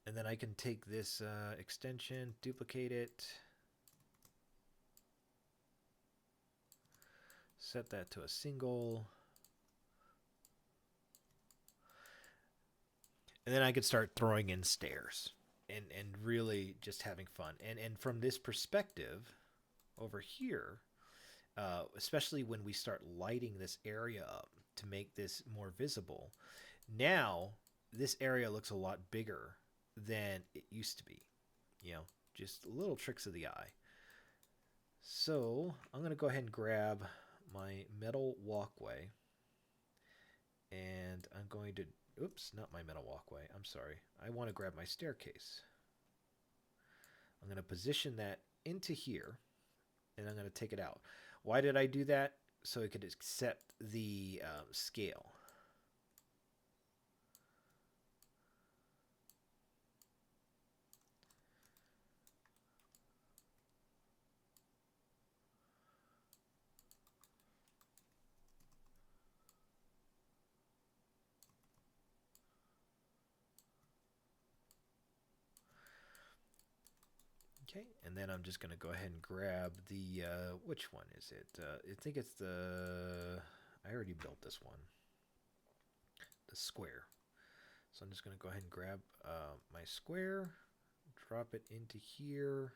And then I can take this extension, duplicate it, set that to a single. And then I could start throwing in stairs and really just having fun. And from this perspective over here, especially when we start lighting this area up to make this more visible, now this area looks a lot bigger than it used to be. You know, just little tricks of the eye. So I'm going to go ahead and grab my metal walkway, and I'm going to, oops, not my metal walkway, I'm sorry. I want to grab my staircase. I'm going to position that into here, and I'm going to take it out. Why did I do that? So it could accept the scale. Okay, and then I'm just going to go ahead and grab the, which one is it? I think it's the, I already built this one, the square. So I'm just going to go ahead and grab my square, drop it into here.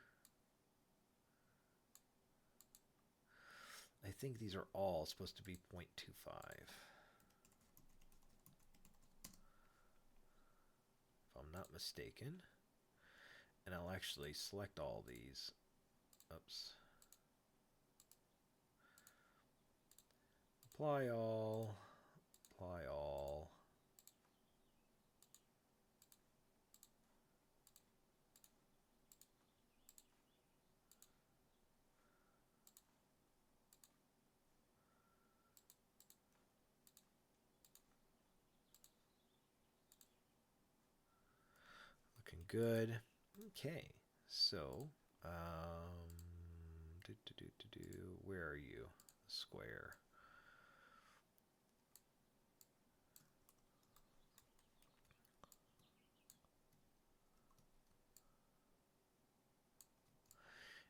I think these are all supposed to be 0.25. If I'm not mistaken. And I'll actually select all these. Oops. Apply all. Apply all. Looking good. Okay, so where are you? Square.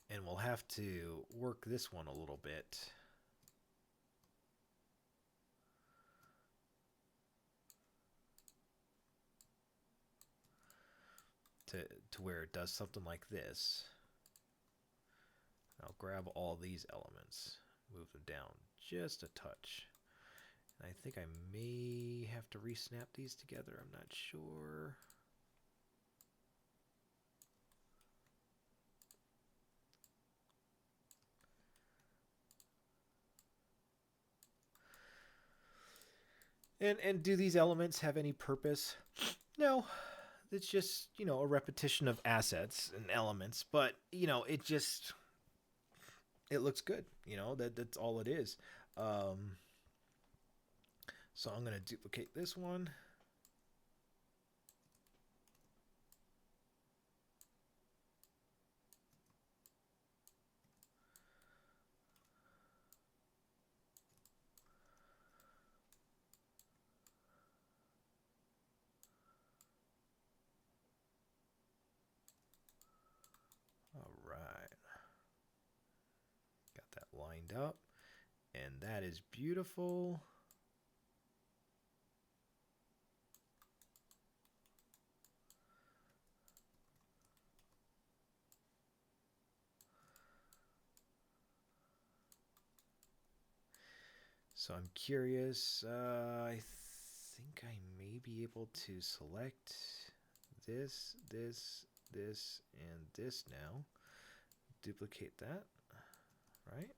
And we'll have to work this one a little bit. To where it does something like this. I'll grab all these elements, move them down just a touch. And I think I may have to re-snap these together. I'm not sure. And do these elements have any purpose? No. It's just, you know, a repetition of assets and elements, but, you know, it just, it looks good. You know, that's all it is. So I'm going to duplicate this one. All right. Got that lined up. And that is beautiful. So I'm curious. I think I may be able to select this, and this now. Duplicate that, right?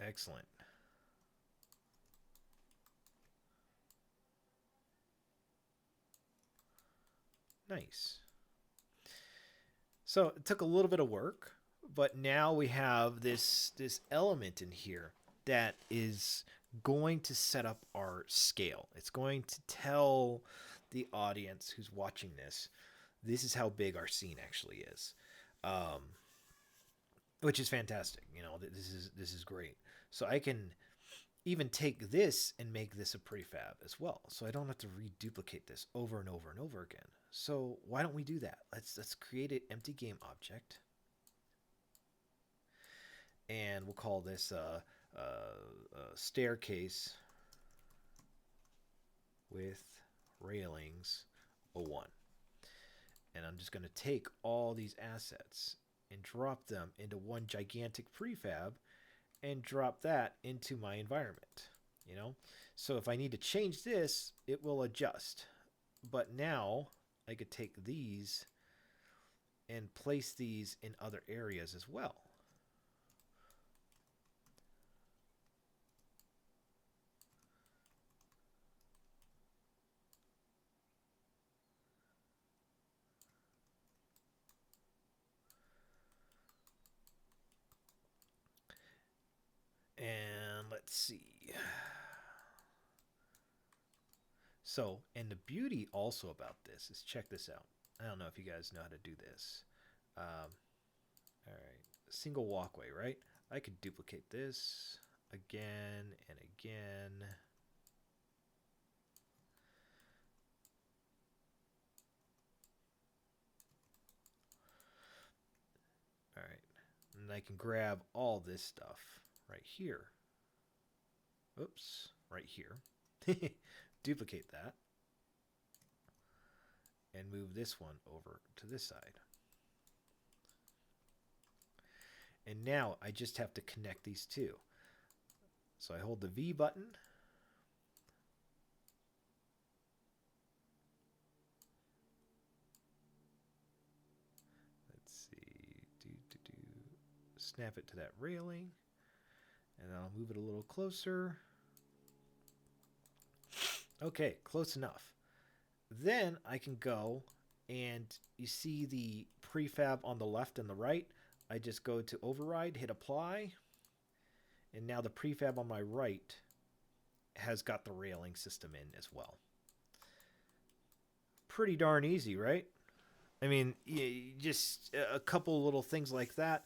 Excellent. Nice. So it took a little bit of work, but now we have this element in here that is going to set up our scale. It's going to tell the audience who's watching this is how big our scene actually is, which is fantastic. You know, this is great. So I can even take this and make this a prefab as well, so I don't have to reduplicate this over and over and over again. So why don't we do that? Let's create an empty game object, and we'll call this staircase with railings 01. And I'm just going to take all these assets and drop them into one gigantic prefab and drop that into my environment, you know? So if I need to change this, it will adjust. But now I could take these and place these in other areas as well. And let's see. So, and the beauty also about this is, check this out. I don't know if you guys know how to do this. All right, single walkway, right? I could duplicate this. again and again. All right, and I can grab all this stuff right here. Oops, right here. Duplicate that and move this one over to this side. And now I just have to connect these two. So I hold the V button. Let's see. Snap it to that railing. And I'll move it a little closer. Okay, close enough. Then I can go and you see the prefab on the left and the right. I just go to override, hit apply. And now the prefab on my right has got the railing system in as well. Pretty darn easy, right? I mean, just a couple little things like that,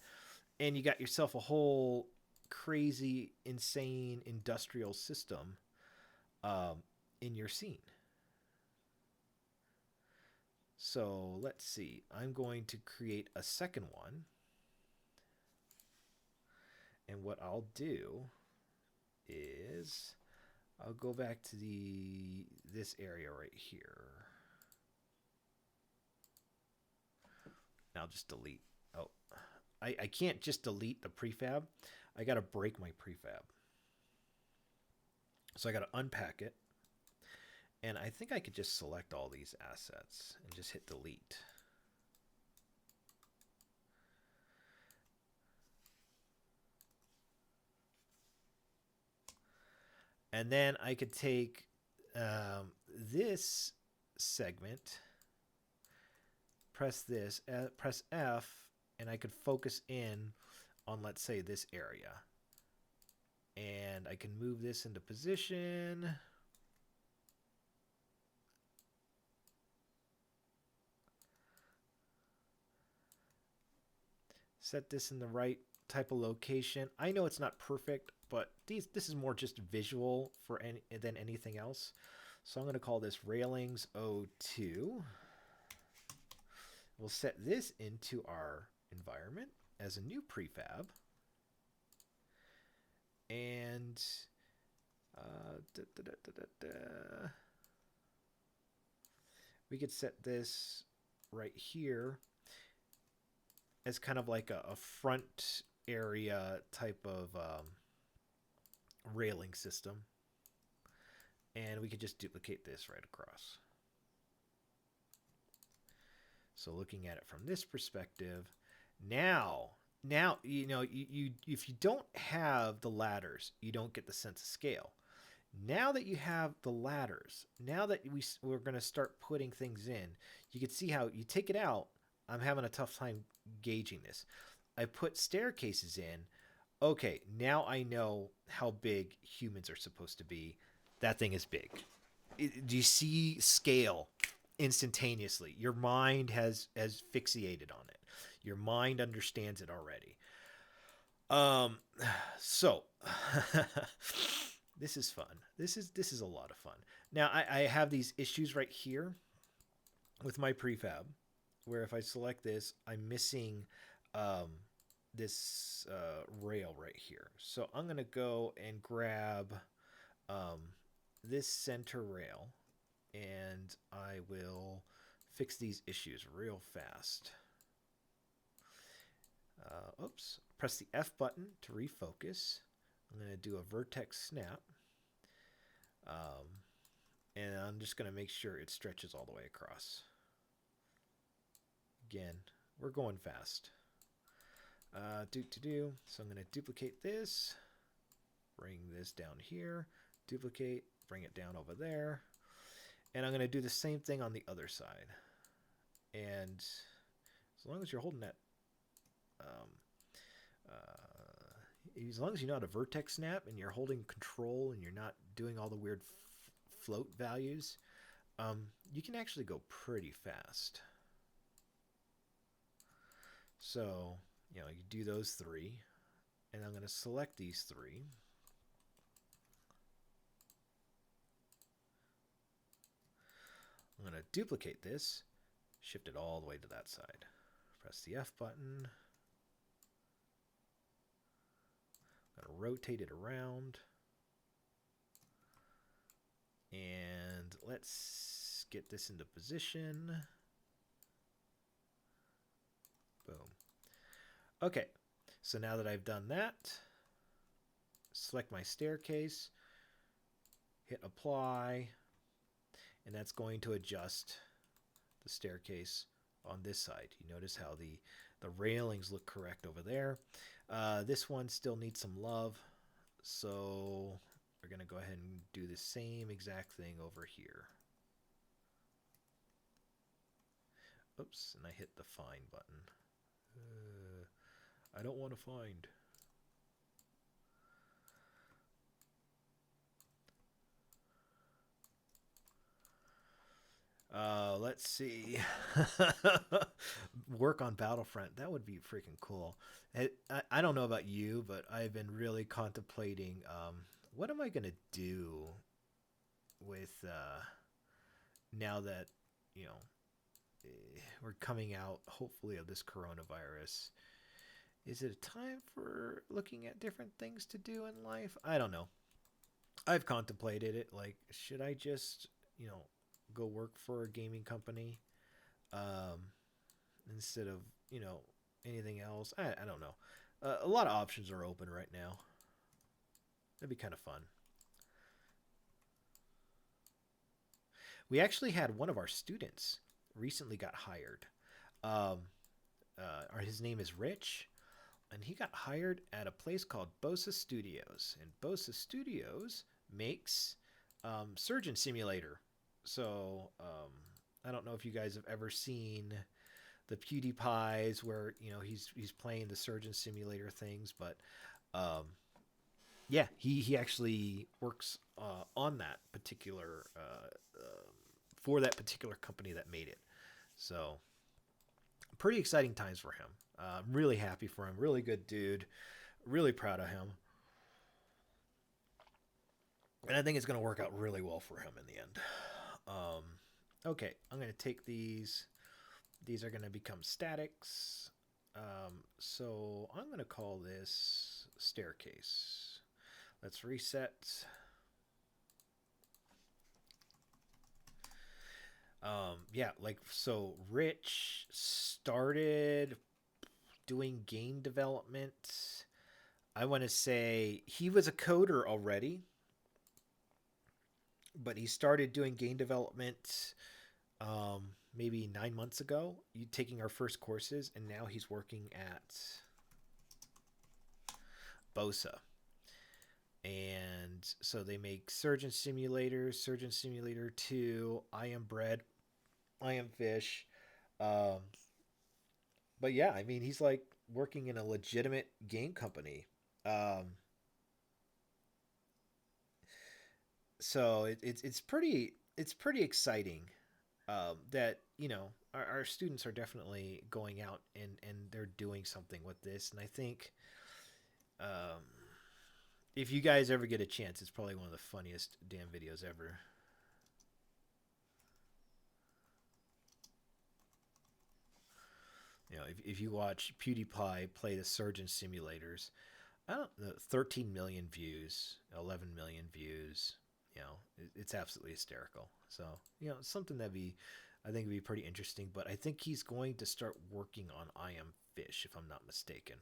and you got yourself a whole crazy, insane industrial system in your scene. So let's see. I'm going to create a second one. And what I'll do is I'll go back to this area right here. I'll just delete. Oh, I can't just delete the prefab. I got to break my prefab. So I got to unpack it. And I think I could just select all these assets and just hit delete. And then I could take this segment, press this, press F, and I could focus in on, let's say, this area. And I can move this into position. Set this in the right type of location. I know it's not perfect, but this is more just visual than anything else. So I'm going to call this railings 02. We'll set this into our environment as a new prefab. And we could set this right here as kind of like a front area type of railing system. And we could just duplicate this right across. So looking at it from this perspective, now you know, if you don't have the ladders, you don't get the sense of scale. Now that you have the ladders, now that we're going to start putting things in, you can see how you take it out. I'm having a tough time gauging this. I put staircases in. Okay, now I know how big humans are supposed to be. That thing is big. Do you see scale instantaneously? Your mind has fixated on it. Your mind understands it already. So this is fun. This is a lot of fun. Now I have these issues right here with my prefab, where if I select this, I'm missing this rail right here. So I'm gonna go and grab this center rail, and I will fix these issues real fast. Oops. Press the F button to refocus. I'm going to do a vertex snap. And I'm just going to make sure it stretches all the way across. Again, we're going fast. So I'm going to duplicate this. Bring this down here. Duplicate. Bring it down over there. And I'm going to do the same thing on the other side. And as long as you're holding that as long as you know how to vertex snap and you're holding control and you're not doing all the weird float values, you can actually go pretty fast. So, you know, you do those three, and I'm going to select these three. duplicate this, shift it all the way to that side. Press the F button. I'm going to rotate it around. And let's get this into position. Boom. Okay, so now that I've done that, select my staircase, hit apply, and that's going to adjust the staircase on this side. You notice how the railings look correct over there. This one still needs some love, so we're going to go ahead and do the same exact thing over here. Oops, and I hit the find button. I don't want to find. Let's see. Work on Battlefront. That would be freaking cool. I don't know about you, but I've been really contemplating what am I going to do with now that, you know, we're coming out, hopefully, of this coronavirus. Is it a time for looking at different things to do in life? I don't know. I've contemplated it. Like, should I just, you know, go work for a gaming company instead of, you know, anything else? I don't know. A lot of options are open right now. That'd be kind of fun. We actually had one of our students recently got hired. His name is Rich, and he got hired at a place called Bosa Studios. And Bosa Studios makes Surgeon Simulator. So I don't know if you guys have ever seen the PewDiePies where, you know, he's playing the Surgeon Simulator things, but yeah, he actually works on that particular for that particular company that made it. So pretty exciting times for him. I'm really happy for him. Really good dude. Really proud of him. And I think it's going to work out really well for him in the end. Okay, I'm going to take these. These are going to become statics. So I'm going to call this staircase. Let's reset. Yeah, like, so Rich started doing game development. I want to say he was a coder already, but he started doing game development maybe 9 months ago, taking our first courses, and now he's working at Bosa. And so they make Surgeon Simulator, Surgeon Simulator 2, I Am Bread, I Am Fish. But yeah, I mean, he's like working in a legitimate game company. So it's pretty exciting that, you know, our students are definitely going out and they're doing something with this. And I think if you guys ever get a chance, it's probably one of the funniest damn videos ever. You know, if you watch PewDiePie play the Surgeon Simulators, I don't know, 13 million views, 11 million views. You know, it's absolutely hysterical. So, you know, something I think would be pretty interesting. But I think he's going to start working on I Am Fish, if I'm not mistaken.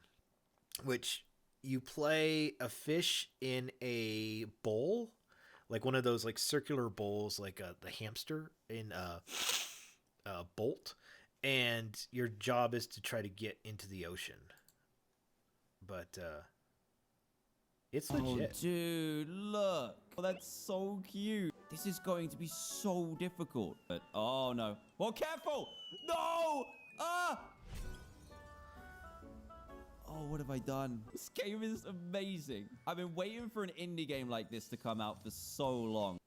Which, you play a fish in a bowl, like one of those like circular bowls, like the hamster in Bolt, and your job is to try to get into the ocean. But it's legit. Oh, dude, look. Oh, that's so cute. This is going to be so difficult. But, oh, no. Well, careful. No! Ah! Oh, what have I done? This game is amazing. I've been waiting for an indie game like this to come out for so long.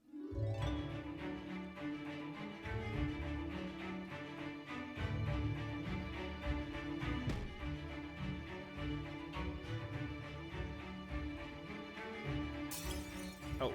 Oh.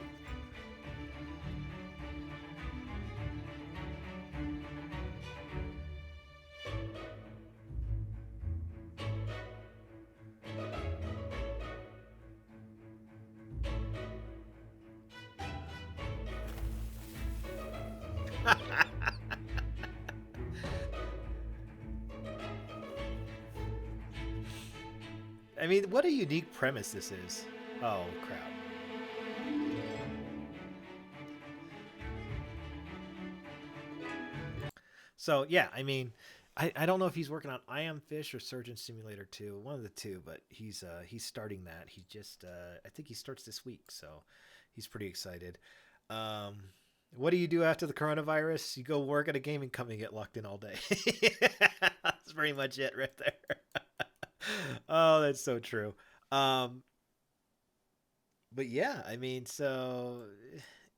I mean, what a unique premise this is. Oh, crap. So, yeah, I mean, I don't know if he's working on I Am Fish or Surgeon Simulator 2, one of the two, but he's starting that. He just I think he starts this week, so he's pretty excited. Um, what do you do after the coronavirus? You go work at a gaming company, get locked in all day. That's pretty much it right there. Oh, that's so true. Um, but yeah, I mean, so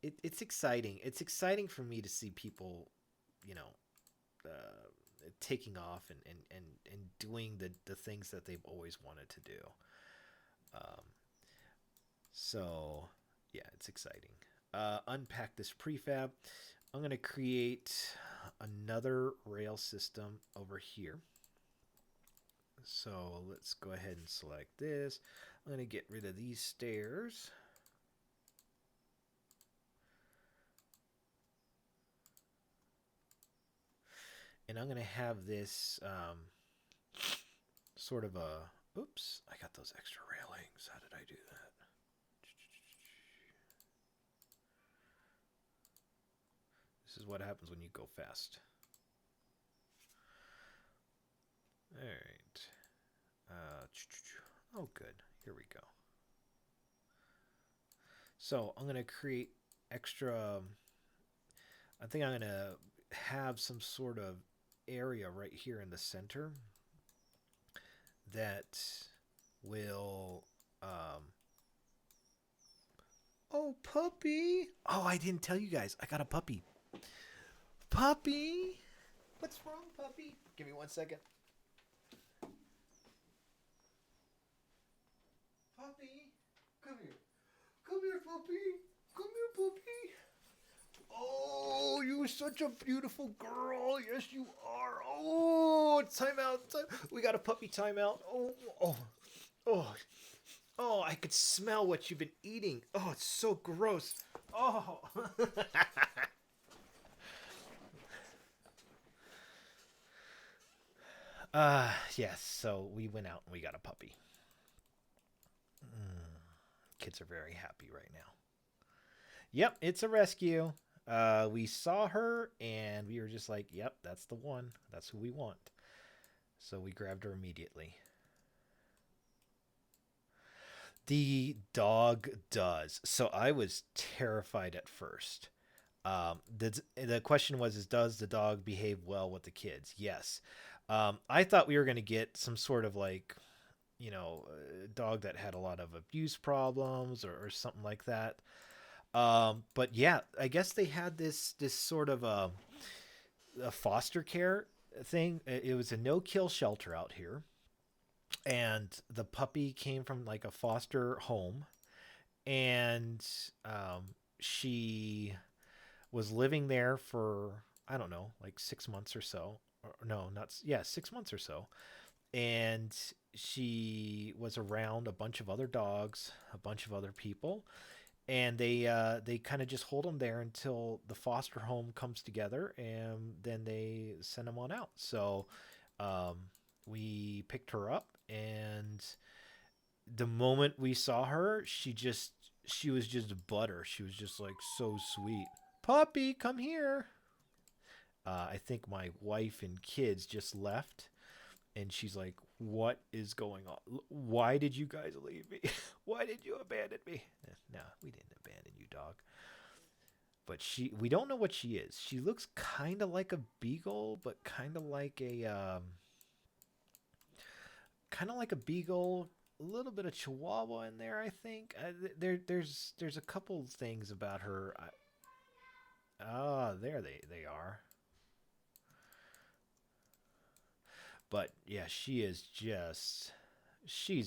it's exciting. It's exciting for me to see people, you know, taking off and doing the things that they've always wanted to do. Um, so yeah, it's exciting. Unpack this prefab. I'm going to create another rail system over here. So let's go ahead and select this. I'm going to get rid of these stairs. And I'm going to have this sort of a... Oops, I got those extra railings. How did I do that? This is what happens when you go fast. All right. Oh, good. Here we go. So I'm going to create extra... I think I'm going to have some sort of area right here in the center that will... Oh, puppy! Oh, I didn't tell you guys. I got a puppy. Puppy! What's wrong, puppy? Give me 1 second. Puppy! Come here. Come here, puppy. Come here, puppy. Oh, you're such a beautiful girl. Yes, you are. Oh, timeout. We got a puppy timeout. Oh, oh, oh, oh, I could smell what you've been eating. Oh, it's so gross. Oh. Yes, so we went out and we got a puppy. Kids are very happy right now. Yep, it's a rescue. We saw her and we were just like, yep, that's the one. That's who we want. So we grabbed her immediately. The dog does. So I was terrified at first. The question was, is does the dog behave well with the kids? Yes. I thought we were going to get some sort of like, dog that had a lot of abuse problems or something like that. But yeah, I guess they had this sort of a foster care thing. It was a no kill shelter out here, and the puppy came from like a foster home, and she was living there for I don't know, like 6 months or so. Or, no, not yeah, 6 months or so, and she was around a bunch of other dogs, a bunch of other people, and they kind of just hold them there until the foster home comes together, and then they send them on out. So um, we picked her up, and the moment we saw her, she was just butter. She was just like so sweet. Puppy, come here. I think my wife and kids just left, and she's like, "What is going on? Why did you guys leave me? Why did you abandon me?" No, we didn't abandon you, dog. But we don't know what she is. She looks kind of like a beagle, but kind of like a beagle. A little bit of Chihuahua in there, I think. There's a couple things about her. There they are. But yeah, she's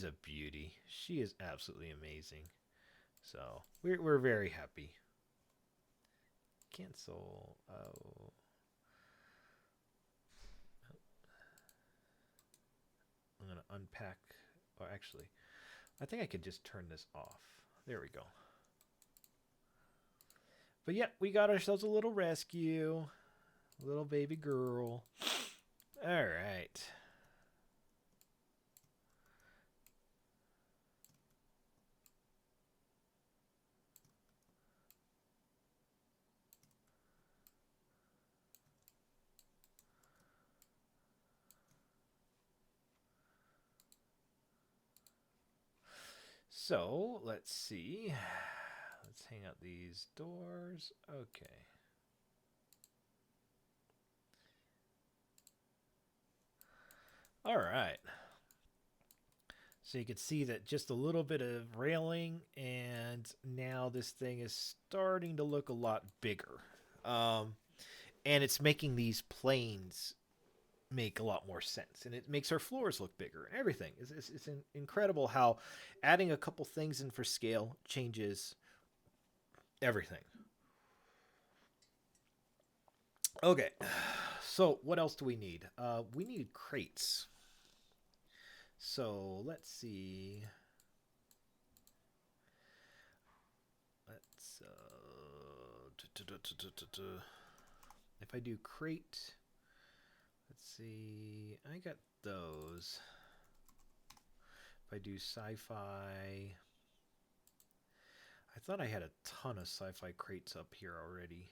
a beauty. She is absolutely amazing. So we're very happy. Cancel. Oh, I'm gonna unpack. Or actually, I think I could just turn this off. There we go. But yeah, we got ourselves a little rescue, little baby girl. All right. So let's see. Let's hang out these doors. Okay. All right. So you can see that just a little bit of railing, and now this thing is starting to look a lot bigger. Um, and it's making these planes make a lot more sense, and it makes our floors look bigger and everything. It's incredible how adding a couple things in for scale changes everything. Okay, so what else do we need? We need crates. So let's see. Let's if I do crate, let's see. I got those. If I do sci-fi, I thought I had a ton of sci-fi crates up here already.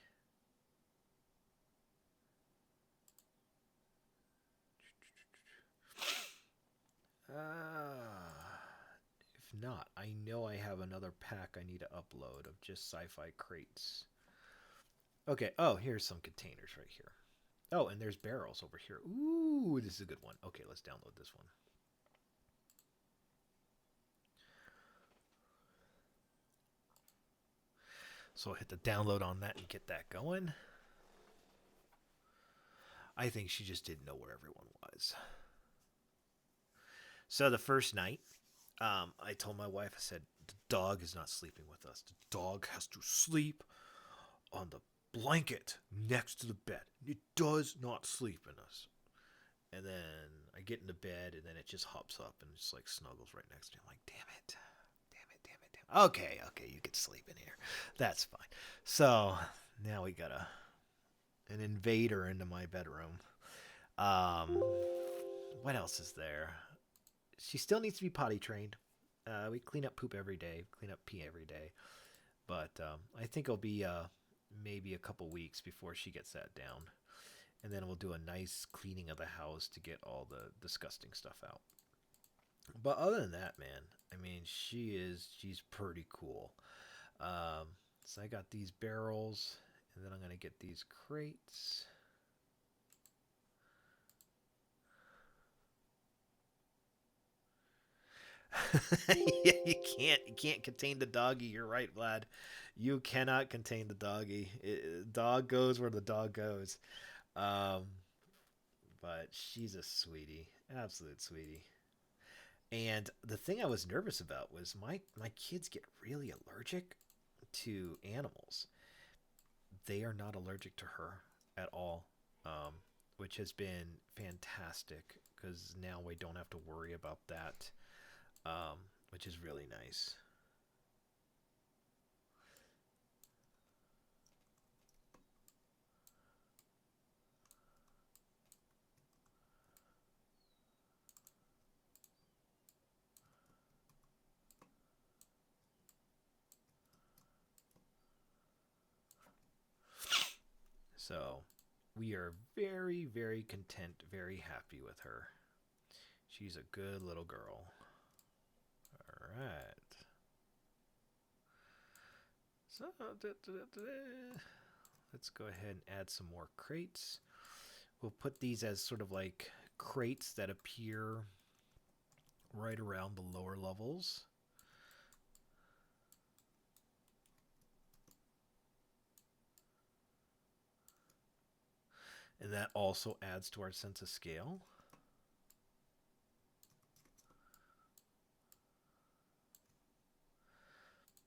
If not, I know I have another pack I need to upload of just sci-fi crates. Okay, oh, here's some containers right here. Oh, and there's barrels over here. Ooh, this is a good one. Okay, let's download this one. So I'll hit the download on that and get that going. I think she just didn't know where everyone was. So the first night, I told my wife, I said, the dog is not sleeping with us. The dog has to sleep on the blanket next to the bed. It does not sleep in us. And then I get into bed, and then it just hops up and just like snuggles right next to me. I'm like, damn it. Damn it, damn it, damn it. Okay, you can sleep in here. That's fine. So now we got an invader into my bedroom. Um, what else is there? She still needs to be potty trained. We clean up poop every day, clean up pee every day. But I think it'll be maybe a couple weeks before she gets that down. And then we'll do a nice cleaning of the house to get all the disgusting stuff out. But other than that, man, I mean, she's pretty cool. So I got these barrels, and then I'm gonna get these crates. You can't contain the doggy. You're right, Vlad. You cannot contain the doggy. Dog goes where the dog goes. Um, but she's a sweetie, absolute sweetie. And the thing I was nervous about was my kids get really allergic to animals. They are not allergic to her at all, which has been fantastic because now we don't have to worry about that, which is really nice. So we are very, very content, very happy with her. She's a good little girl. All right. So let's go ahead and add some more crates. We'll put these as sort of like crates that appear right around the lower levels. And that also adds to our sense of scale.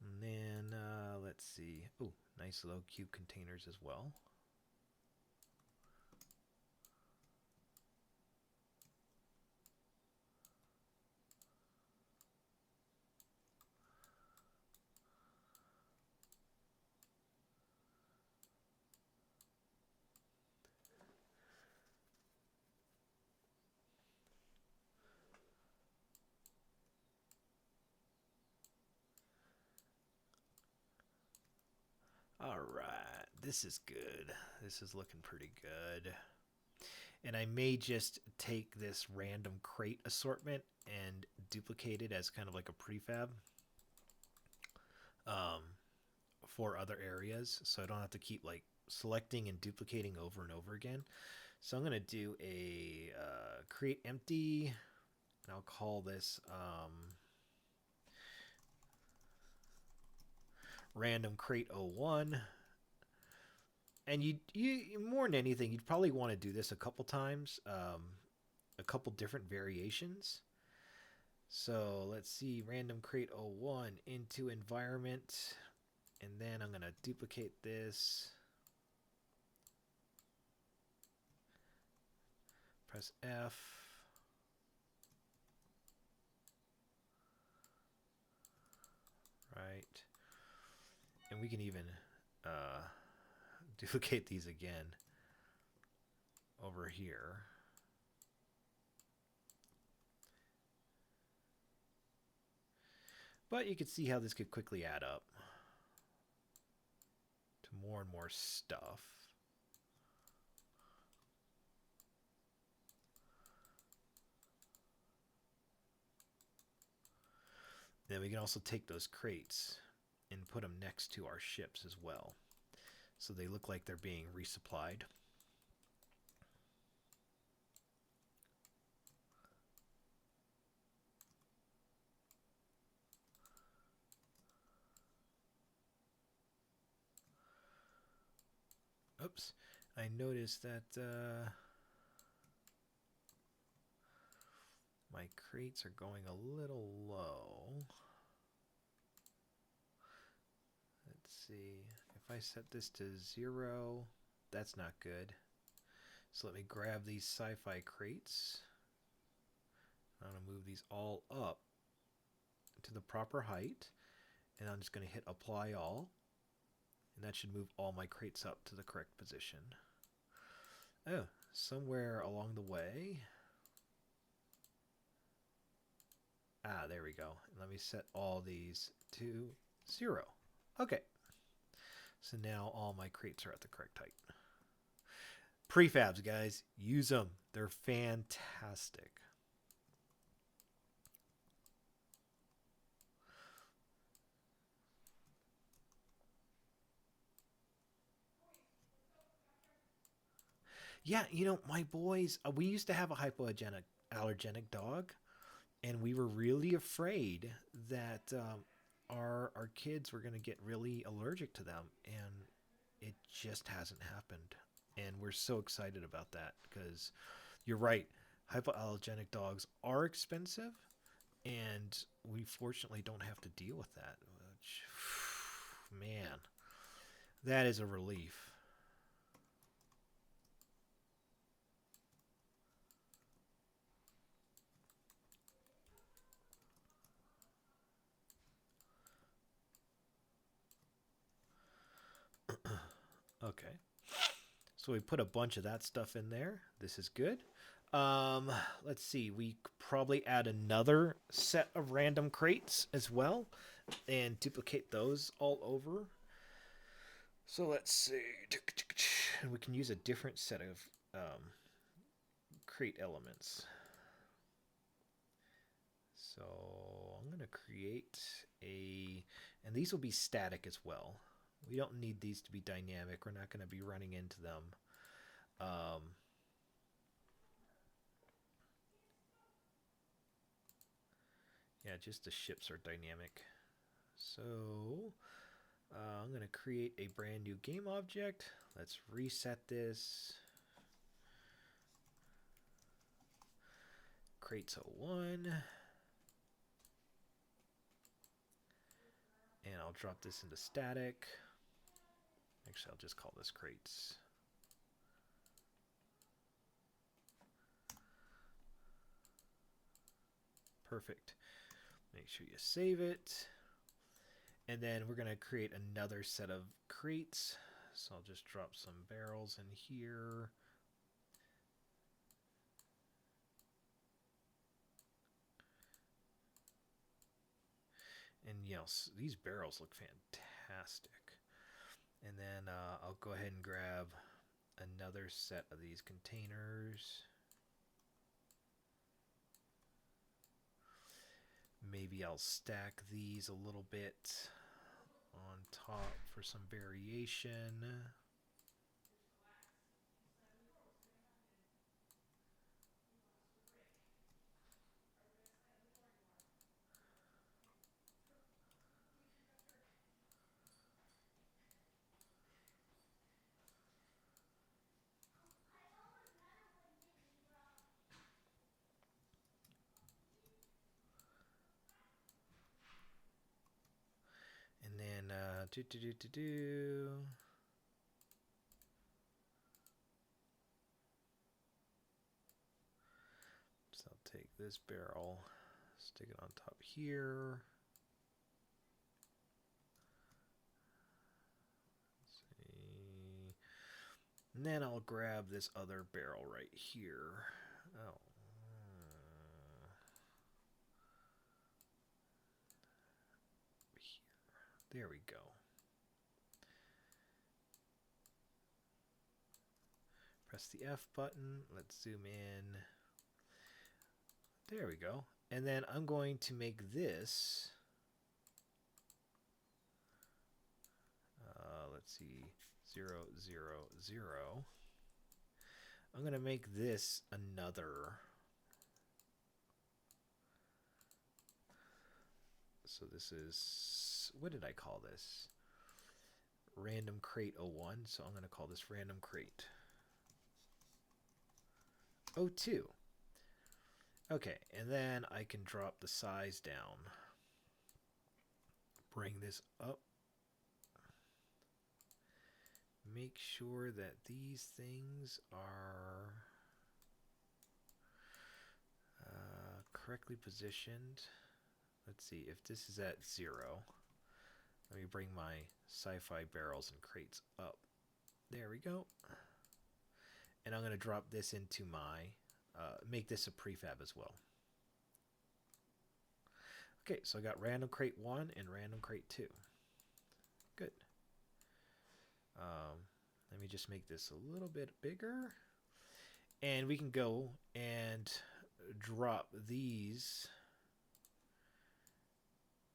And then let's see. Oh, nice little cube containers as well. All right, this is good. This is looking pretty good. And I may just take this random crate assortment and duplicate it as kind of like a prefab um, for other areas, so I don't have to keep like selecting and duplicating over and over again. So I'm going to do a create empty, and I'll call this random crate 01. And you more than anything, you'd probably want to do this a couple times, a couple different variations. So let's see, random crate 01 into environment, and then I'm going to duplicate this. Press F. Right. And we can even duplicate these again over here. But you can see how this could quickly add up to more and more stuff. Then we can also take those crates and put them next to our ships as well, so they look like they're being resupplied. Oops, I noticed that my crates are going a little low. Let's see, if I set this to 0, that's not good. So let me grab these sci-fi crates. I'm going to move these all up to the proper height, and I'm just going to hit apply all, and that should move all my crates up to the correct position. Oh, somewhere along the way. There we go. And let me set all these to 0. Okay. So now all my crates are at the correct height. Prefabs, guys. Use them. They're fantastic. Yeah, you know, my boys, we used to have a hypoallergenic dog, and we were really afraid that our kids were going to get really allergic to them, and it just hasn't happened. And we're so excited about that because you're right, hypoallergenic dogs are expensive, and we fortunately don't have to deal with that. Which, man, that is a relief. Okay. So we put a bunch of that stuff in there. This is good. Let's see. We probably add another set of random crates as well and duplicate those all over. So let's see. We can use a different set of crate elements. So I'm going to create and these will be static as well. We don't need these to be dynamic. We're not going to be running into them. Yeah, just the ships are dynamic. So I'm going to create a brand new game object. Let's reset this. Crates 01. And I'll drop this into static. Actually, I'll just call this crates. Perfect. Make sure you save it. And then we're going to create another set of crates. So I'll just drop some barrels in here. And yes, these barrels look fantastic. And then I'll go ahead and grab another set of these containers. Maybe I'll stack these a little bit on top for some variation. And then So I'll take this barrel, stick it on top here. Let's see. And then I'll grab this other barrel right here. Oh. Here. There we go. Press the F button. Let's zoom in. There we go. And then I'm going to make this. Let's see. 0, 0, 0. I'm going to make this another. So this is, what did I call this? Random crate 01. So I'm going to call this random crate 02. Okay, and then I can drop the size down. Bring this up. Make sure that these things are correctly positioned. Let's see, if this is at 0, let me bring my sci-fi barrels and crates up. There we go. And I'm going to drop this into my, make this a prefab as well. Okay, so I got random crate 1 and random crate 2. Good. Let me just make this a little bit bigger. And we can go and drop these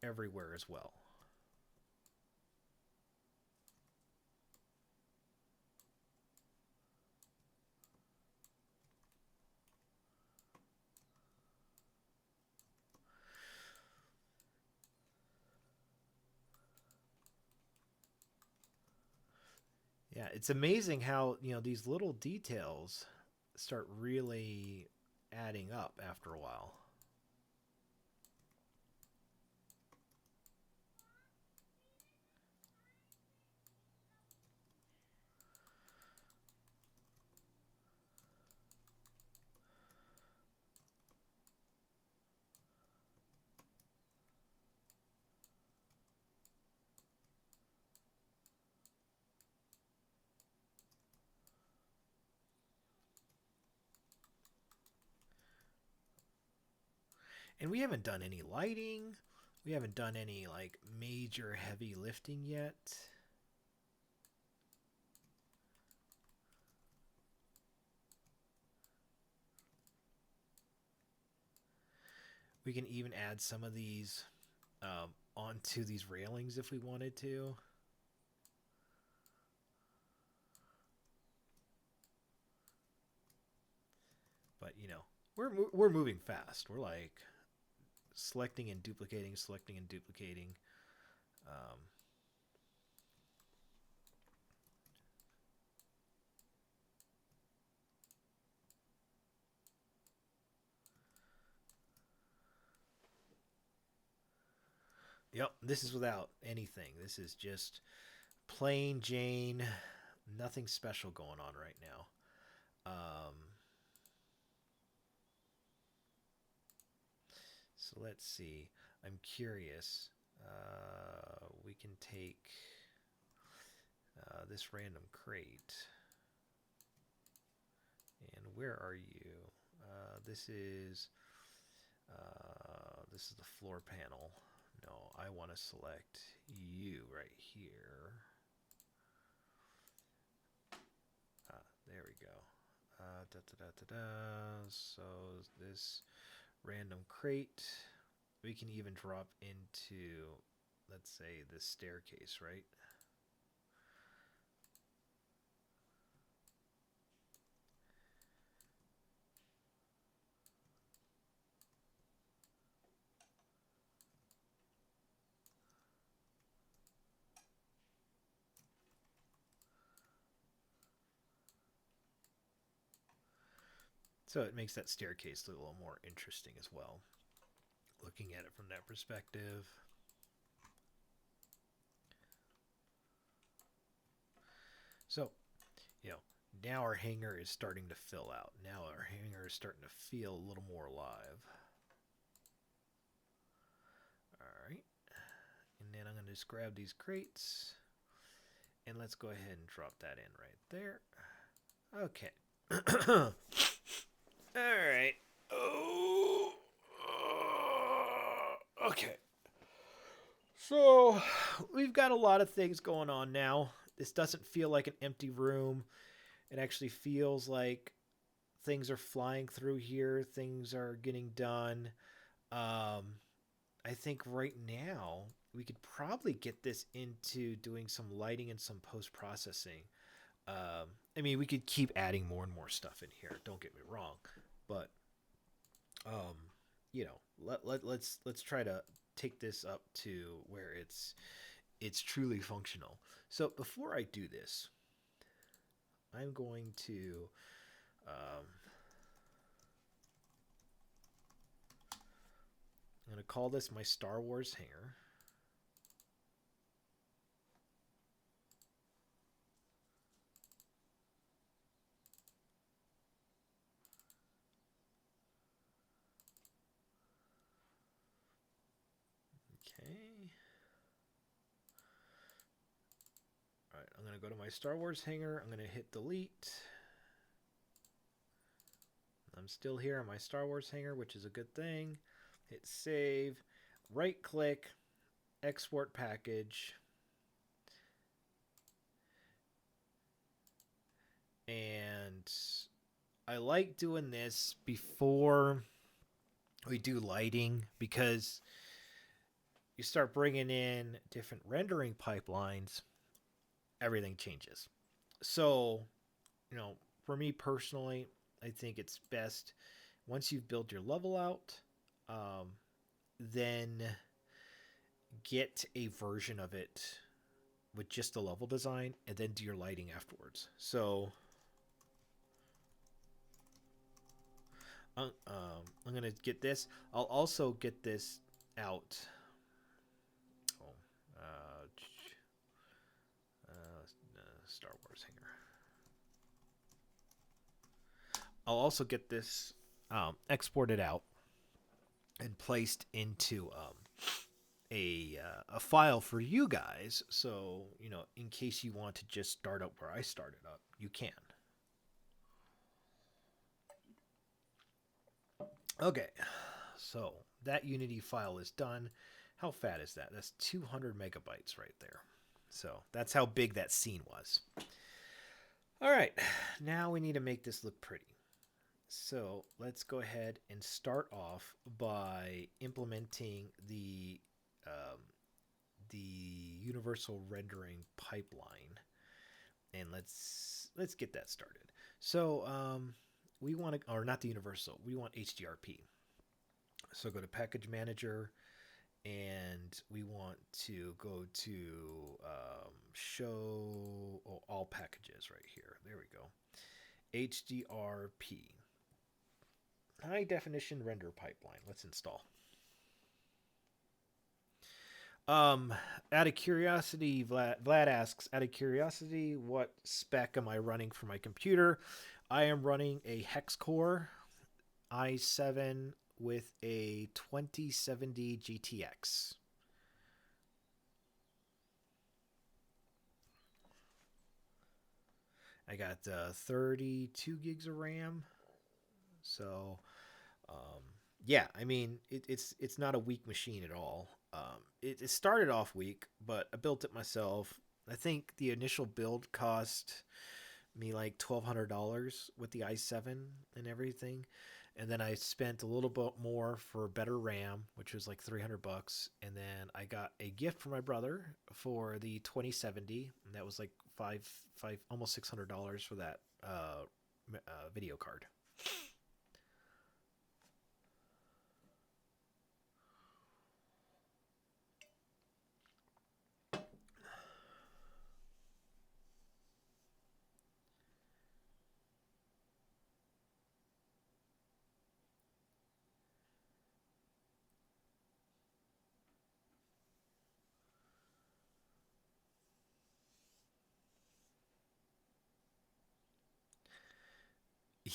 everywhere as well. Yeah, it's amazing how, these little details start really adding up after a while. And we haven't done any lighting. We haven't done any like major heavy lifting yet. We can even add some of these onto these railings if we wanted to. But we're moving fast. We're like selecting and duplicating, selecting and duplicating. Yep, this is without anything. This is just plain Jane, nothing special going on right now. So let's see. I'm curious. We can take this random crate. And where are you? This is the floor panel. No, I want to select you right here. go. So this random crate, we can even drop into, let's say, this staircase, right? So it makes that staircase look a little more interesting as well, looking at it from that perspective. So, now our hangar is starting to fill out. Now our hangar is starting to feel a little more alive. All right. And then I'm going to just grab these crates. And let's go ahead and drop that in right there. Okay. All right. Oh. Okay. So we've got a lot of things going on now. This doesn't feel like an empty room. It actually feels like things are flying through here. Things are getting done. I think right now we could probably get this into doing some lighting and some post-processing. I mean, we could keep adding more and more stuff in here. Don't get me wrong, but let's try to take this up to where it's truly functional. So before I do this, I'm going to I'm going to call this my Star Wars hangar. Okay. All right, I'm going to go to my Star Wars hangar. I'm going to hit delete. I'm still here on my Star Wars hangar, which is a good thing. Hit save. Right click. Export package. And I like doing this before we do lighting because you start bringing in different rendering pipelines, everything changes. So, for me personally, I think it's best once you've built your level out, then get a version of it with just the level design and then do your lighting afterwards. So I'm going to get this. I'll also get this out. Star Wars hangar. I'll also get this exported out and placed into a file for you guys. So, in case you want to just start up where I started up, you can. Okay, so that Unity file is done. How fat is that? That's 200 megabytes right there. So that's how big that scene was. All right, now we need to make this look pretty. So let's go ahead and start off by implementing the universal rendering pipeline, and let's get that started. So we want to, or not the universal, we want HDRP. So go to Package Manager, and we want to go to show all packages right here. There we go. HDRP. High definition render pipeline. Let's install. Out of curiosity, Vlad asks, out of curiosity, what spec am I running for my computer? I am running a hex core i7 with a 2070 GTX. I got 32 gigs of RAM. So, yeah, I mean, it's not a weak machine at all. It started off weak, but I built it myself. I think the initial build cost me like $1,200 with the i7 and everything. And then I spent a little bit more for better RAM, which was like $300. And then I got a gift from my brother for the 2070, and that was like almost $600 for that video card.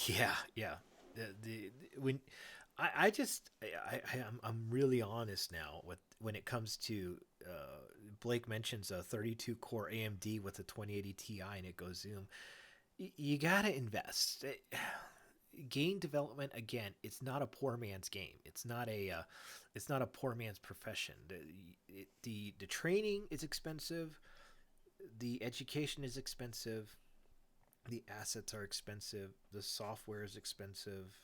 Yeah, yeah. When I just I'm really honest now with when it comes to Blake mentions a 32 core AMD with a 2080 Ti and it goes Zoom. You gotta invest. Game development again, it's not a poor man's game. It's not a poor man's profession. The training is expensive. The education is expensive. The assets are expensive. The software is expensive.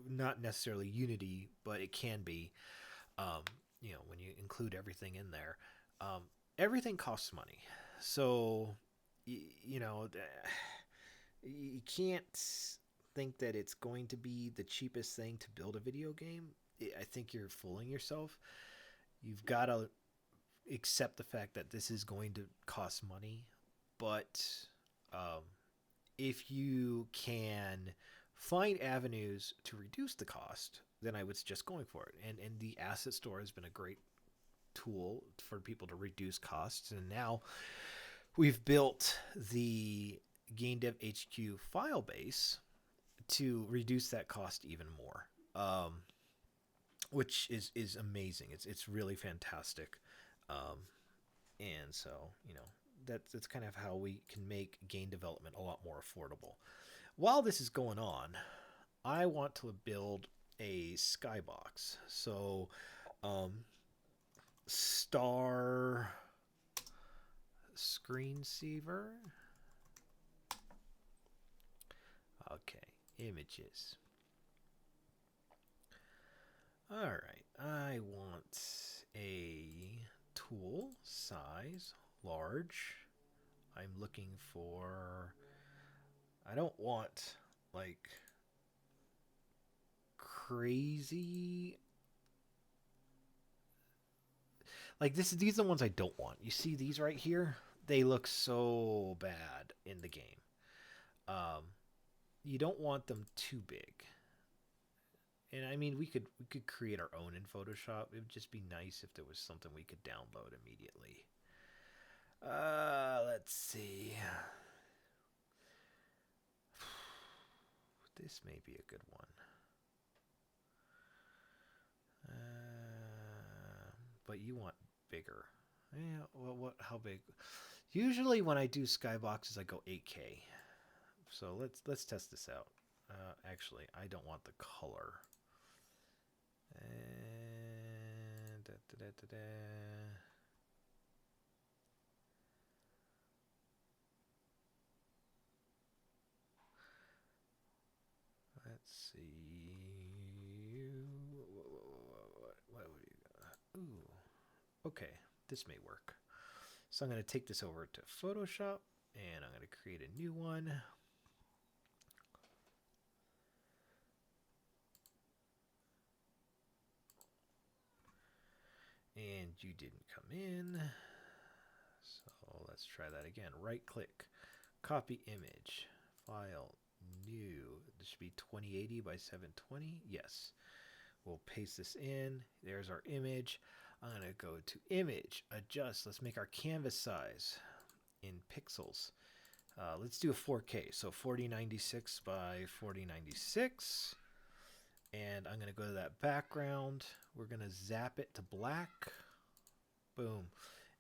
Not necessarily Unity, but it can be. Um, when you include everything in there, everything costs money. So, you know, you can't think that it's going to be the cheapest thing to build a video game. I think you're fooling yourself. You've got to accept the fact that this is going to cost money, but um, if you can find avenues to reduce the cost, then I would suggest going for it. And the asset store has been a great tool for people to reduce costs. And now we've built the GameDevHQ Filebase to reduce that cost even more, which is amazing. It's really fantastic, and so that's kind of how we can make game development a lot more affordable. While this is going on, I want to build a skybox. So, star screensaver. Okay, images. All right, I want a tool size large. I'm looking for. I don't want like crazy. Like this, these are the ones I don't want. You see these right here? They look so bad in the game. Um, you don't want them too big. And I mean, we could create our own in Photoshop. It would just be nice if there was something we could download immediately. Let's see. This may be a good one. But you want bigger. Yeah. Well, what? How big? Usually, when I do skyboxes, I go 8K. So let's test this out. Actually, I don't want the color. And da, da, da, da, da. Let's see. What would you got? Ooh. Okay, this may work. So I'm going to take this over to Photoshop and I'm going to create a new one. And you didn't come in. So let's try that again. Right click, copy image, file, new. This should be 2080 by 720. Yes. We'll paste this in. There's our image. I'm going to go to image, adjust. Let's make our canvas size in pixels. Let's do a 4K. So 4096 by 4096. And I'm going to go to that background. We're going to zap it to black. Boom.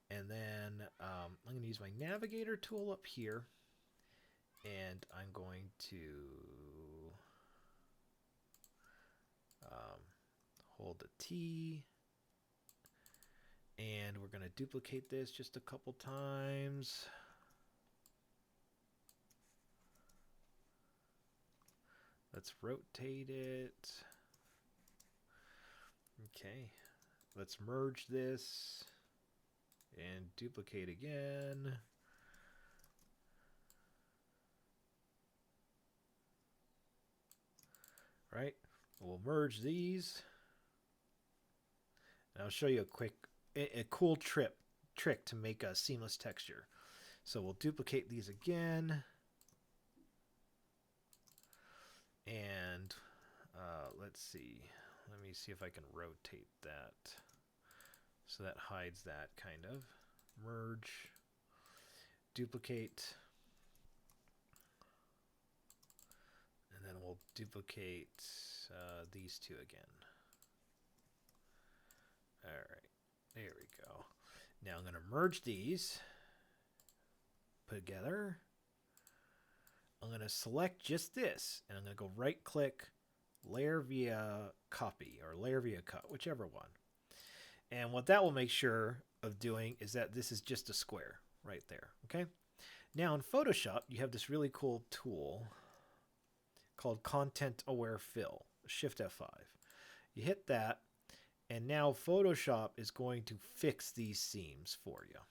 And then I'm going to use my navigator tool up here. And I'm going to hold the T. And we're going to duplicate this just a couple times. let's rotate it. Okay, let's merge this and duplicate again. Right, we'll merge these. And I'll show you a cool trick to make a seamless texture. So we'll duplicate these again. And let's see. Let me see if I can rotate that. So that hides that kind of. Merge. Duplicate. And then we'll duplicate these two again. All right. There we go. Now I'm going to merge these. Put together. I'm going to select just this, and I'm going to go right-click, layer via copy, or layer via cut, whichever one. And what that will make sure of doing is that this is just a square right there, okay? Now in Photoshop, you have this really cool tool called Content Aware Fill, Shift F5. You hit that, and now Photoshop is going to fix these seams for you.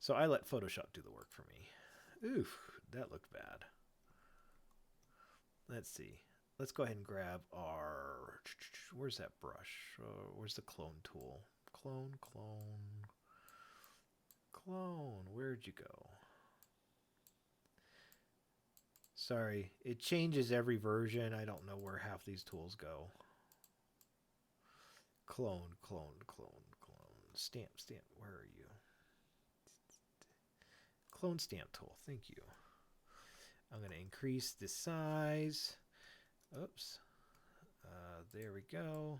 So I let Photoshop do the work for me. Oof, that looked bad. Let's see. Let's go ahead and grab our... Where's that brush? Where's the clone tool? Clone. Where'd you go? Sorry, it changes every version. I don't know where half these tools go. Clone. Stamp. Where are you? Clone stamp tool. Thank you. I'm going to increase the size. Oops. There we go.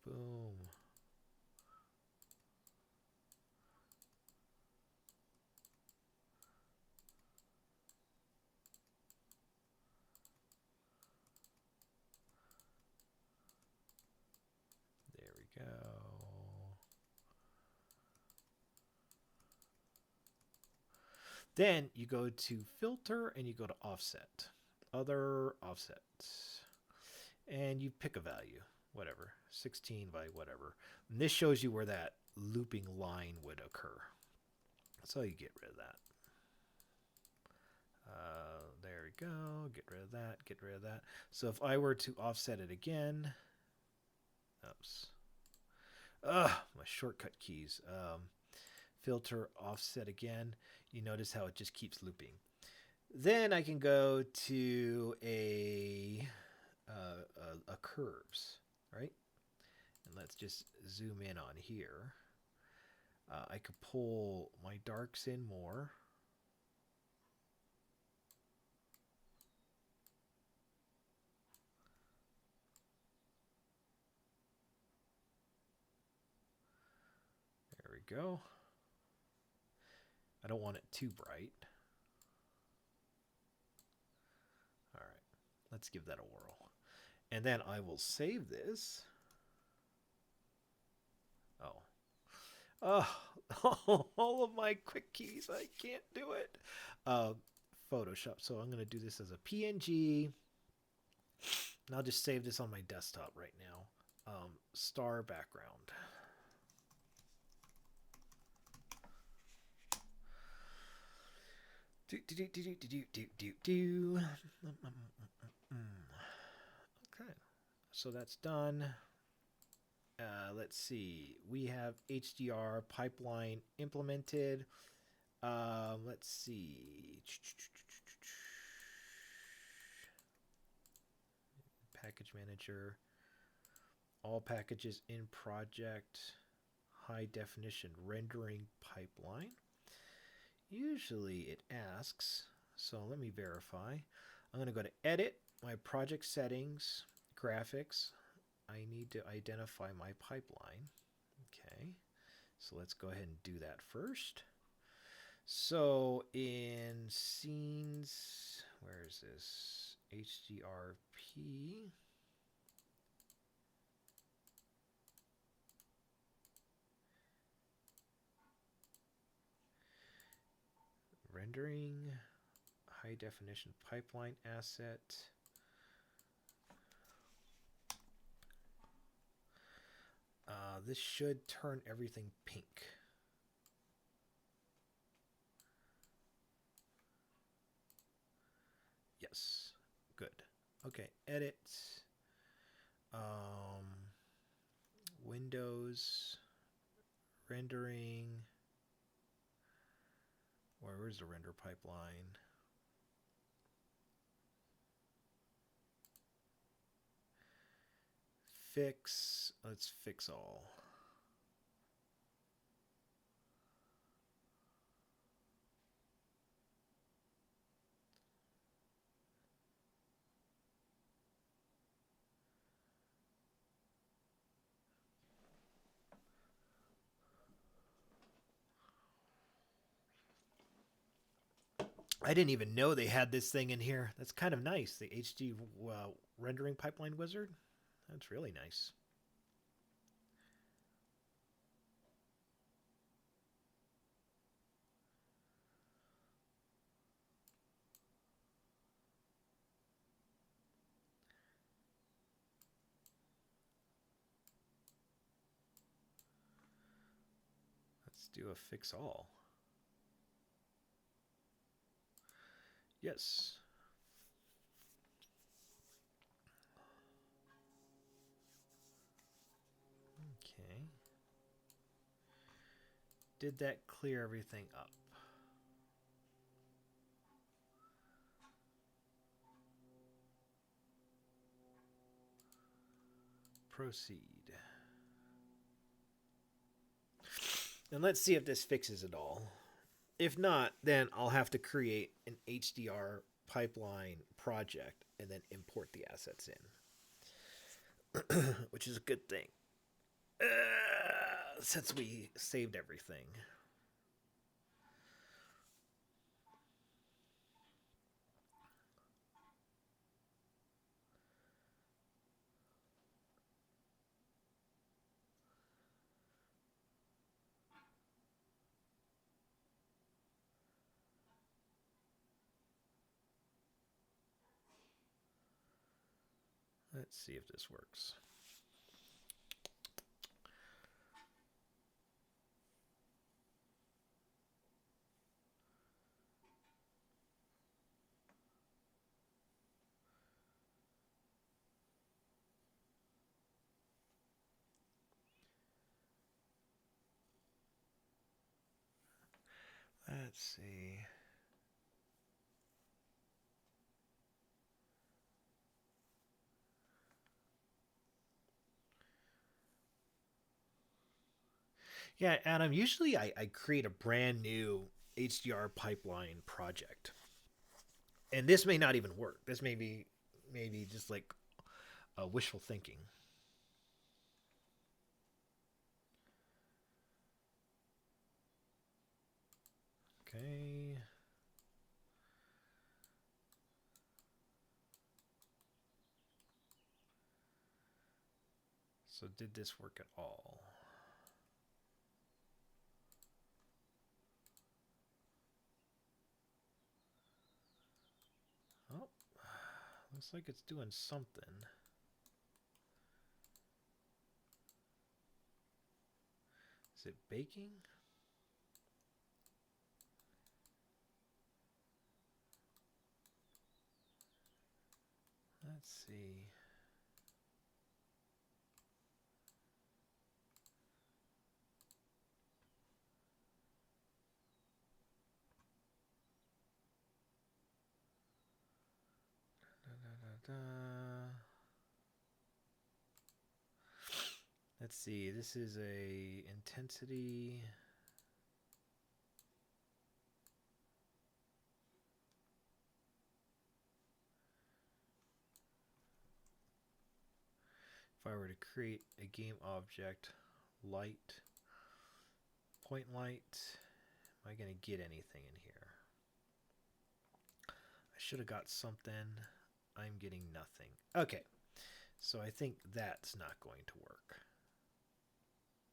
Boom. There we go. Then you go to filter and you go to offset. Other offset. And you pick a value, whatever, 16 by whatever. And this shows you where that looping line would occur. So you get rid of that. There we go. Get rid of that. So if I were to offset it again, oops. My shortcut keys. Filter, offset again. You notice how it just keeps looping. Then I can go to a curves, right? And let's just zoom in on here. I could pull my darks in more. There we go. I don't want it too bright. All right, let's give that a whirl. And then I will save this. Oh, all of my quick keys, I can't do it. Photoshop, so I'm going to do this as a PNG. And I'll just save this on my desktop right now. Star background. Okay, so that's done. Let's see. We have HDR pipeline implemented. Let's see. Package manager. All packages in project. High definition rendering pipeline. Usually it asks, so let me verify. I'm going to go to edit, my project settings, graphics. I need to identify my pipeline. Okay, so let's go ahead and do that first. So in scenes, where is this? HDRP. rendering, high definition pipeline asset. This should turn everything pink. Yes, good. Okay, edit. Windows, rendering. Where's the render pipeline? Fix. Let's fix all. I didn't even know they had this thing in here. That's kind of nice. The HD rendering pipeline wizard. That's really nice. Let's do a fix all. Yes. Okay. Did that clear everything up? Proceed. And let's see if this fixes it all. If not, then I'll have to create an HDR pipeline project and then import the assets in, which is a good thing. Since we saved everything. Let's see if this works. Let's see. Yeah, Adam, usually I create a brand new HDR pipeline project. And this may not even work. This may be just like wishful thinking. Okay. So did this work at all? Oh, looks like it's doing something. Is it baking? Let's see. Da, da, da, da. Let's see. This is a intensity. If I were to create a game object, light, point light, am I going to get anything in here? I should have got something. I'm getting nothing. Okay, so I think that's not going to work,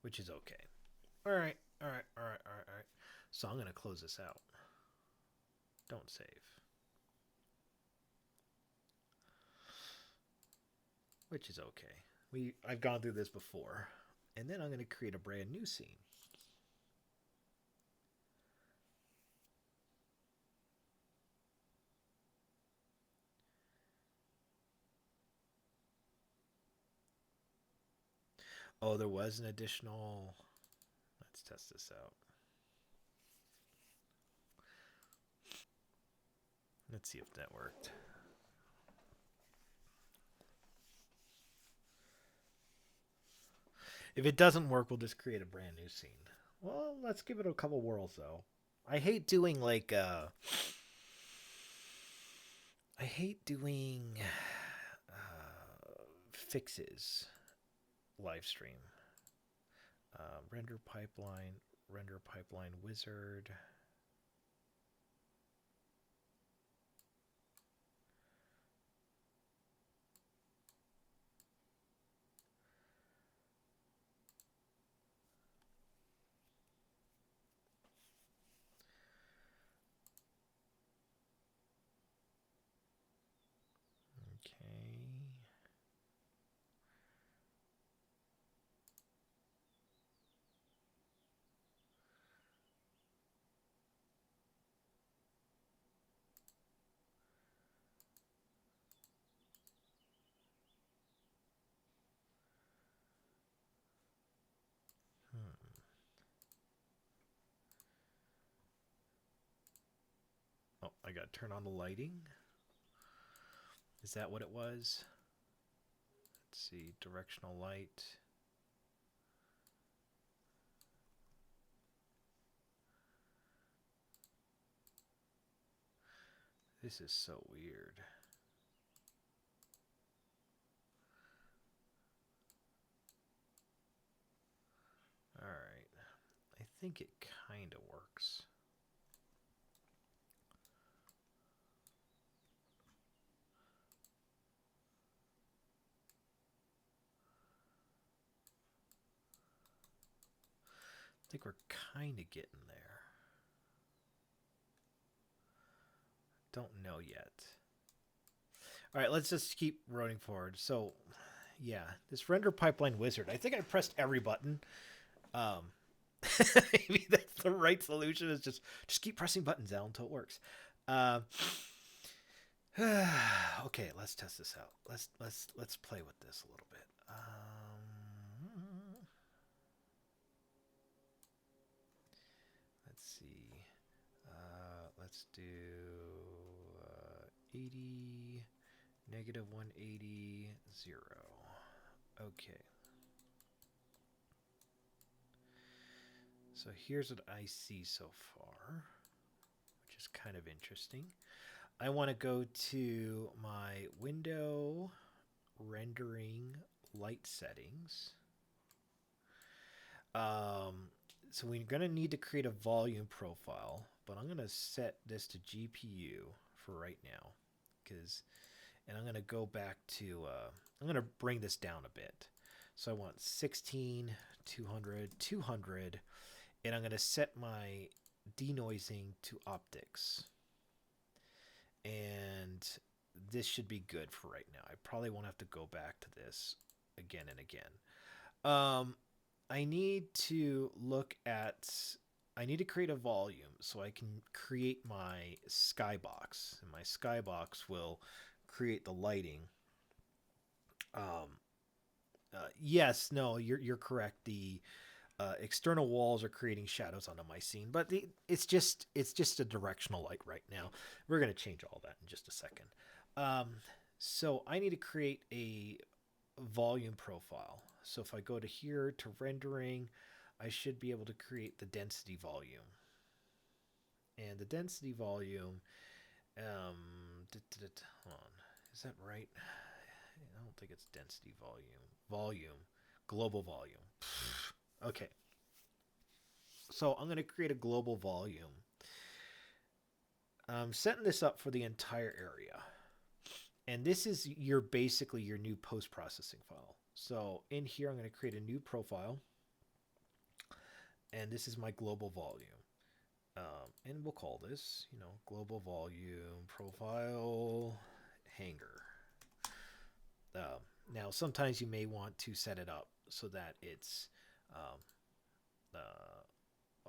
which is okay. All right. So I'm going to close this out. Don't save. Which is okay. I've gone through this before. And then I'm going to create a brand new scene. Oh, there was an additional... Let's test this out. Let's see if that worked. If it doesn't work, we'll just create a brand new scene. Well, let's give it a couple whirls, though. I hate doing, like, I hate doing fixes live stream. Render pipeline wizard. Okay. Oh, I got to turn on the lighting. Is that what it was? Let's see, directional light. This is so weird. All right. I think it kind of works. I think we're kind of getting there. Don't know yet. All right, let's just keep running forward. So, yeah, this render pipeline wizard. I think I pressed every button. Maybe that's the right solution. Is just keep pressing buttons out until it works. Okay, let's test this out. Let's play with this a little bit. Let's see. Let's do 80, negative 180, 0. Okay. So here's what I see so far, which is kind of interesting. I want to go to my window rendering light settings. So we're going to need to create a volume profile, but I'm going to set this to GPU for right now, and I'm going to go back to, I'm going to bring this down a bit. So I want 16, 200, 200, and I'm going to set my denoising to optics. And this should be good for right now. I probably won't have to go back to this again and again. I need to create a volume so I can create my skybox, and my skybox will create the lighting. Yes, no, you're correct. The external walls are creating shadows onto my scene, but it's just a directional light right now. We're going to change all that in just a second. So I need to create a volume profile. So if I go to here to rendering, I should be able to create the density volume. And the density volume, hold on, is that right? I don't think it's density volume, global volume. Okay. So I'm going to create a global volume. I'm setting this up for the entire area. And this is basically your new post-processing file. So in here, I'm going to create a new profile. And this is my global volume. And we'll call this, global volume profile hangar. Now, sometimes you may want to set it up so that it's um,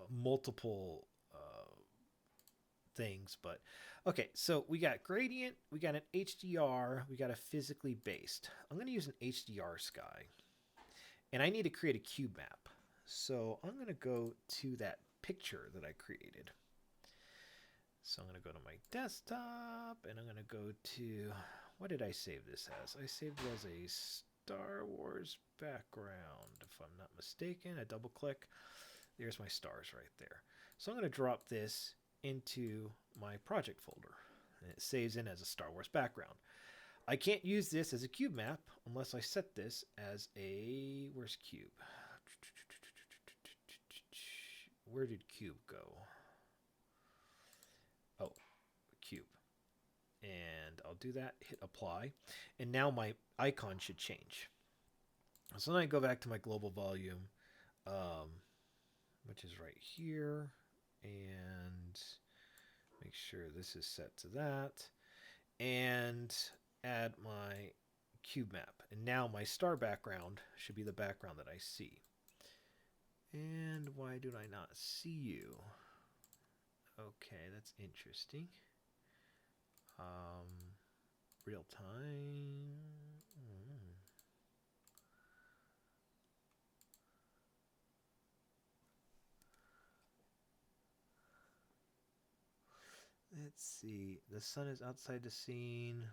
multiple things, but okay, so we got gradient, we got an HDR, we got a physically based. I'm going to use an HDR sky, and I need to create a cube map. So I'm going to go to that picture that I created. So I'm going to go to my desktop, and I'm going to go to, what did I save this as? I saved it as a Star Wars background, if I'm not mistaken. I double click. There's my stars right there. So I'm going to drop this into my project folder, and it saves in as a Star Wars background. I can't use this as a cube map unless I set this as a, where's cube? Where did cube go? Oh, cube. And I'll do that, hit apply, and now my icon should change. So then I go back to my global volume, which is right here, and make sure this is set to that, and add my cube map. And now my star background should be the background that I see. And why do I not see you? Okay, that's interesting. Real time. Let's see. The sun is outside the scene.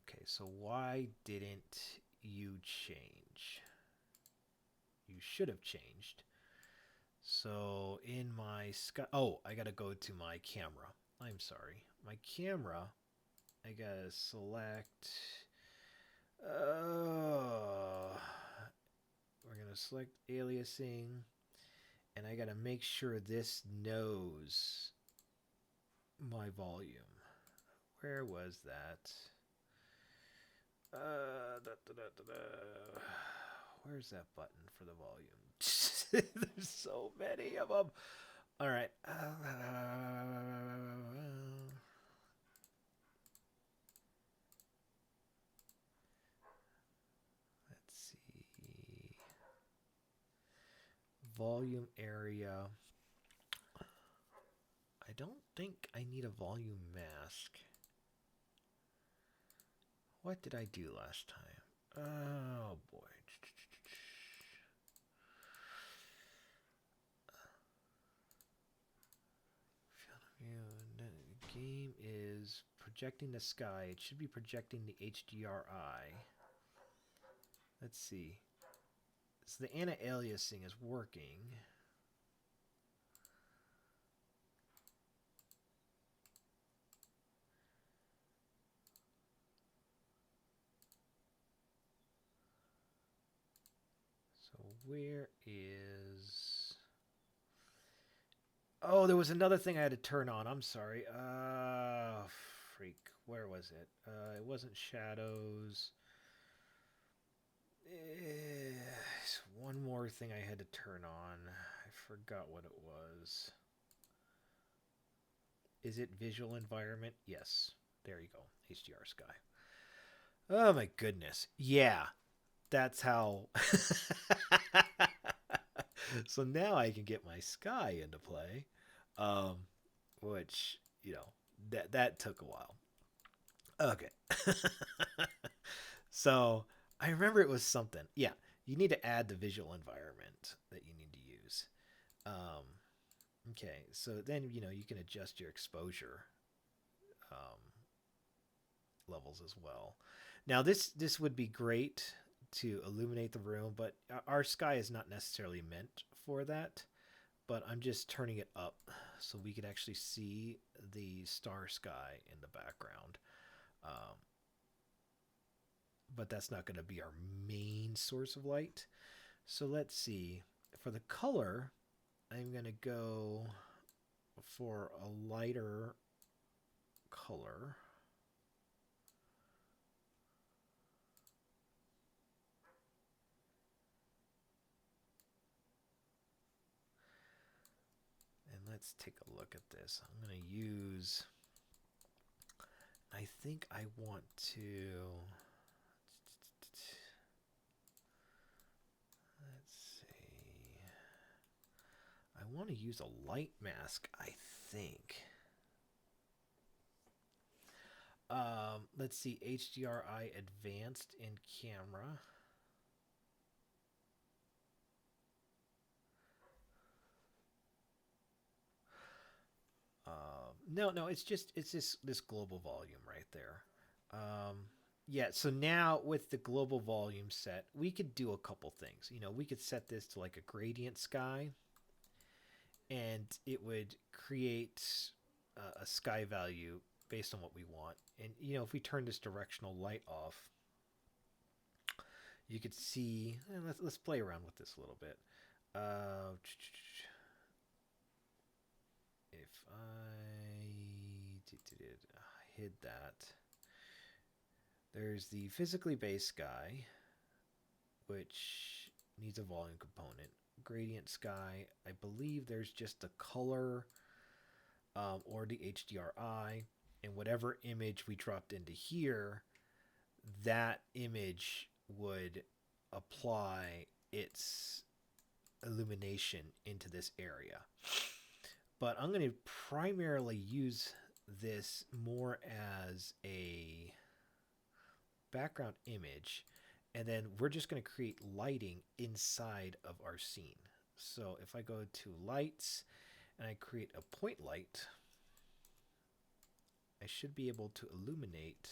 Okay, so why didn't you change? You should have changed. So in my sky, oh, I gotta go to my camera. I'm sorry. My camera, I gotta select. We're gonna select aliasing, and I gotta make sure this knows my volume. Where was that? Where's that button for the volume? There's so many of them. All right. Let's see. Volume area. I don't think I need a volume mask. What did I do last time? Oh boy. The game is projecting the sky. It should be projecting the HDRI. Let's see. So the anti-aliasing is working. So where is... Oh, there was another thing I had to turn on. I'm sorry. Freak. Where was it? It wasn't shadows. One more thing I had to turn on. I forgot what it was. Is it visual environment? Yes. There you go. HDR sky. Oh my goodness. Yeah. That's how. So now I can get my sky into play, which that took a while. Okay. So I remember it was something. Yeah, you need to add the visual environment that you need to use. Um, okay, so then you can adjust your exposure um, levels as well. Now this would be great to illuminate the room, but our sky is not necessarily meant for that. But I'm just turning it up so we could actually see the star sky in the background. Um, but that's not going to be our main source of light. So let's see. For the color, I'm going to go for a lighter color. let's take a look at this. I'm going to use, I think I want to, let's see. I want to use a light mask, I think. Let's see, HDRI advanced in camera. No, it's this global volume right there. Yeah, so now with the global volume set, we could do a couple things. You know, we could set this to like a gradient sky, and it would create a sky value based on what we want. And you know, if we turn this directional light off, you could see. Let's play around with this a little bit. If I hid that, there's the physically based sky, which needs a volume component. Gradient sky, I believe there's just a color or the HDRI, and whatever image we dropped into here, that image would apply its illumination into this area. But I'm going to primarily use this more as a background image, and then we're just going to create lighting inside of our scene. So if I go to lights and I create a point light, I should be able to illuminate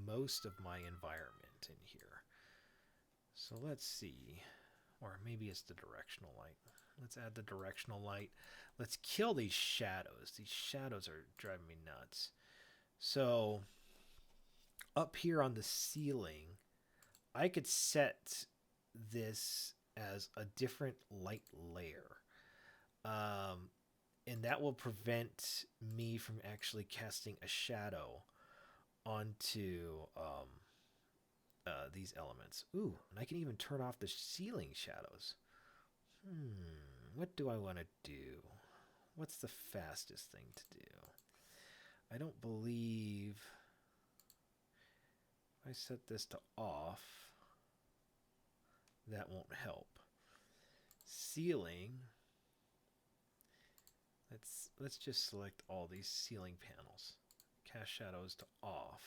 most of my environment in here. So let's see, or maybe it's the directional light. Let's add the directional light. Let's kill these shadows. These shadows are driving me nuts. So up here on the ceiling, I could set this as a different light layer. And that will prevent me from actually casting a shadow onto these elements. Ooh, and I can even turn off the ceiling shadows. What do I want to do? What's the fastest thing to do? I don't believe if I set this to off, that won't help. Ceiling. Let's just select all these ceiling panels. Cast shadows to off.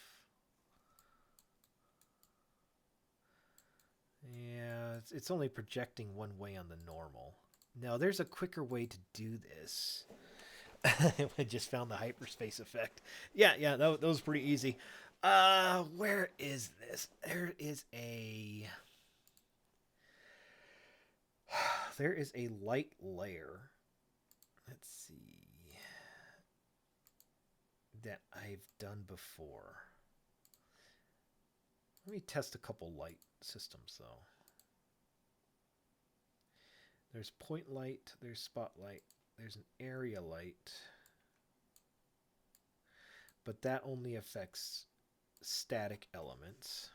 Yeah, it's only projecting one way on the normal. Now, there's a quicker way to do this. I just found the hyperspace effect. Yeah, that was pretty easy. Where is this? There is a light layer. Let's see. That I've done before. Let me test a couple light systems though. There's point light, there's spotlight, there's an area light. But that only affects static elements.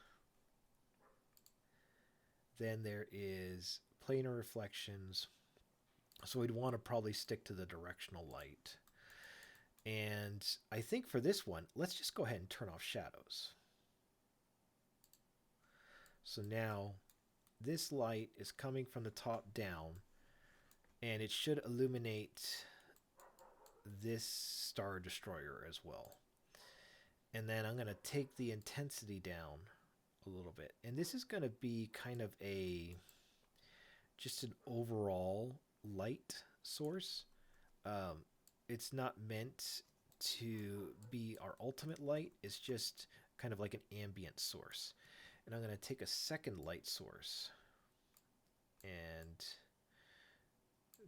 Then there is planar reflections. So we'd want to probably stick to the directional light. And I think for this one, let's just go ahead and turn off shadows. So now this light is coming from the top down, and it should illuminate this Star Destroyer as well. And then I'm going to take the intensity down a little bit. And this is going to be kind of just an overall light source. It's not meant to be our ultimate light. It's just kind of like an ambient source. And I'm going to take a second light source and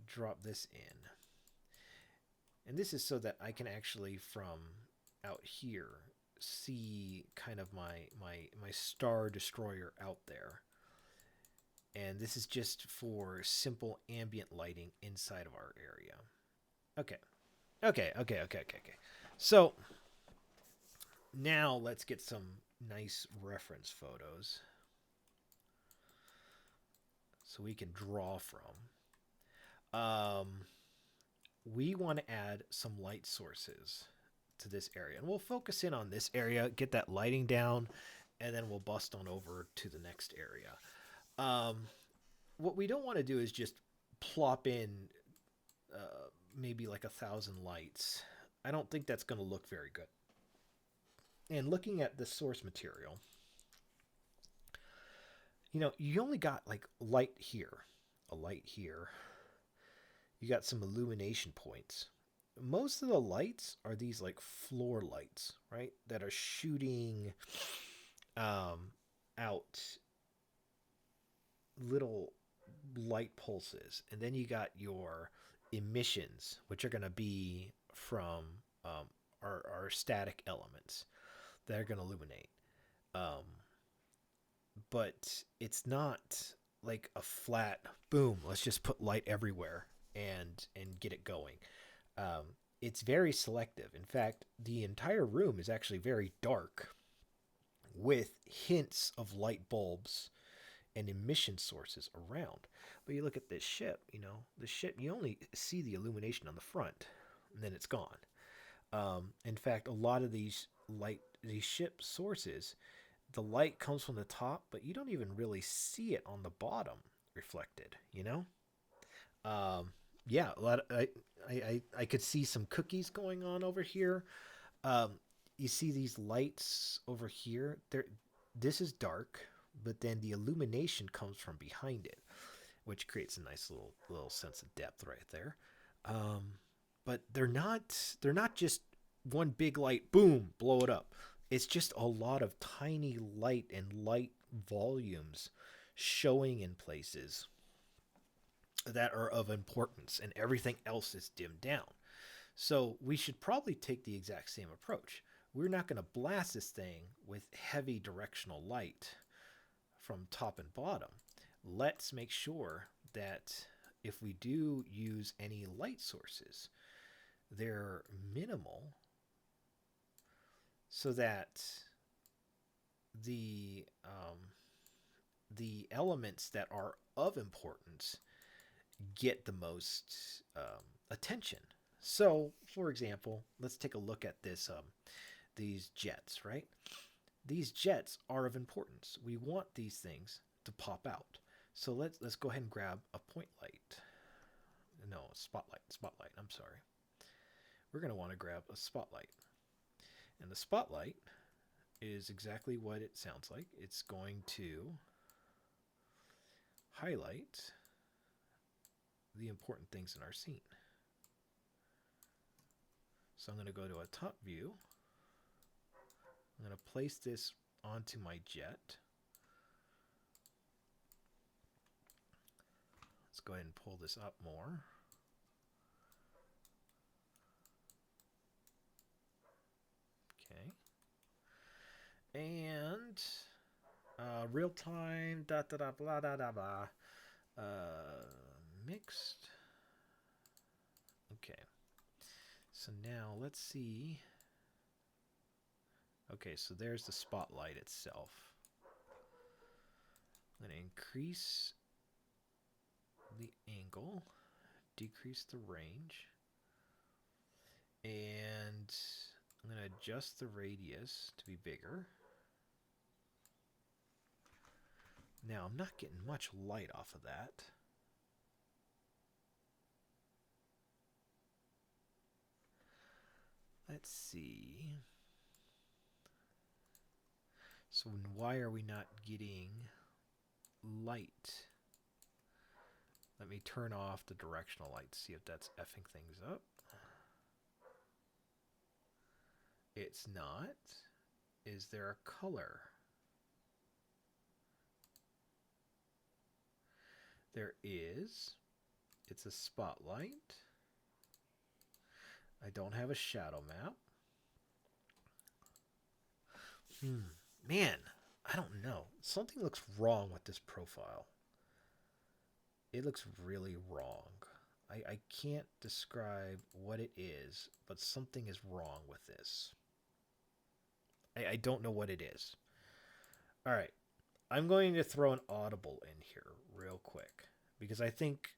drop this in. And this is so that I can actually, from out here, see kind of my Star Destroyer out there. And this is just for simple ambient lighting inside of our area. Okay. So now let's get some nice reference photos so we can draw from. We want to add some light sources to this area. And we'll focus in on this area, get that lighting down, and then we'll bust on over to the next area. What we don't want to do is just plop in maybe like 1,000 lights. I don't think that's going to look very good. And looking at the source material, you only got like light here, a light here. You got some illumination points. Most of the lights are these like floor lights, right? That are shooting out little light pulses. And then you got your emissions, which are going to be from our static elements that are going to illuminate. Um, but it's not like a flat boom. Let's just put light everywhere and get it going. Um, it's very selective. In fact, the entire room is actually very dark with hints of light bulbs and emission sources around. But you look at this ship, the ship, you only see the illumination on the front and then it's gone. In fact, a lot of these ship sources, the light comes from the top, but you don't even really see it on the bottom reflected, Yeah, a lot of, I could see some cookies going on over here. You see these lights over here. This is dark, but then the illumination comes from behind it, which creates a nice little sense of depth right there. But they're not just one big light, boom, blow it up. It's just a lot of tiny light and light volumes showing in places that are of importance, and everything else is dimmed down. So we should probably take the exact same approach. We're not going to blast this thing with heavy directional light from top and bottom. Let's make sure that if we do use any light sources, they're minimal so that the elements that are of importance get the most attention. So, for example, let's take a look at these jets, right? These jets are of importance. We want these things to pop out. So let's go ahead and grab a point light. No, spotlight. I'm sorry. We're going to want to grab a spotlight. And the spotlight is exactly what it sounds like. It's going to highlight the important things in our scene. So I'm going to go to a top view. I'm going to place this onto my jet. Let's go ahead and pull this up more. Okay. And real time, blah, blah, blah. Mixed. Okay. So now let's see. Okay, so there's the spotlight itself. I'm going to increase the angle, decrease the range, and I'm going to adjust the radius to be bigger. Now, I'm not getting much light off of that. Let's see. So why are we not getting light? Let me turn off the directional light, see if that's effing things up. It's not. Is there a color? There is. It's a spotlight. I don't have a shadow map. Man, I don't know. Something looks wrong with this profile. It looks really wrong. I can't describe what it is, but something is wrong with this. I don't know what it is. All right. I'm going to throw an audible in here real quick because I think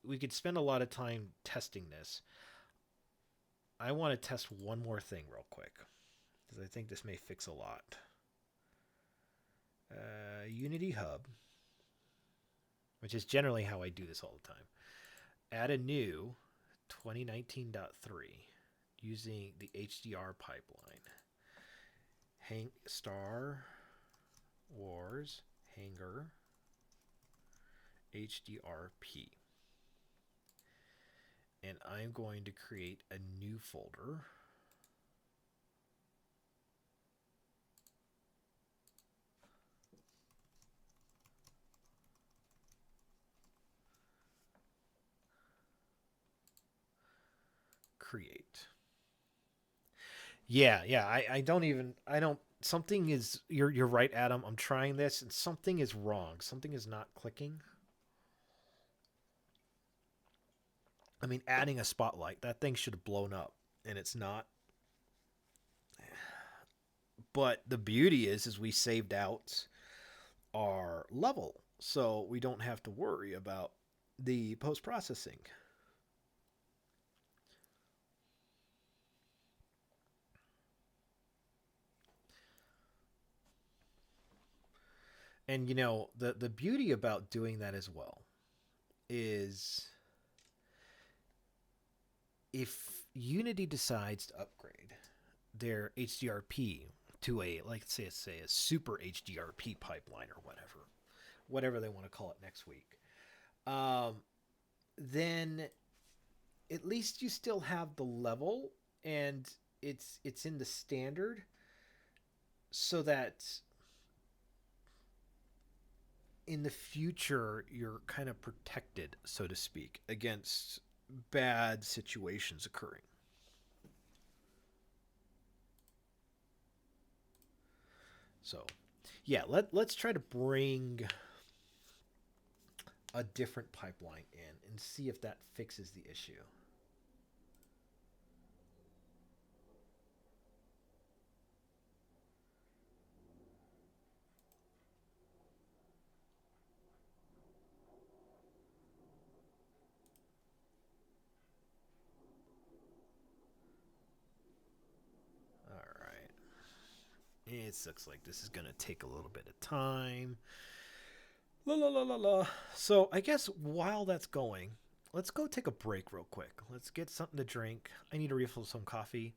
we could spend a lot of time testing this. I want to test one more thing real quick, because I think this may fix a lot. Unity Hub, which is generally how I do this all the time. Add a new 2019.3 using the HDR pipeline. Star Wars Hangar HDRP. And I'm going to create a new folder. Create. Yeah, I don't, something is, you're right, Adam. I'm trying this and something is wrong. Something is not clicking. I mean, adding a spotlight, that thing should have blown up, and it's not. But the beauty is we saved out our level, so we don't have to worry about the post-processing. And, you know, the beauty about doing that as well is if Unity decides to upgrade their HDRP to a, like, say a super HDRP pipeline or whatever they want to call it next week, then at least you still have the level and it's in the standard, so that in the future you're kind of protected, so to speak, against bad situations occurring. So, yeah, let's try to bring a different pipeline in and see if that fixes the issue. It looks like this is going to take a little bit of time. So I guess while that's going, let's go take a break real quick. Let's get something to drink. I need to refill some coffee.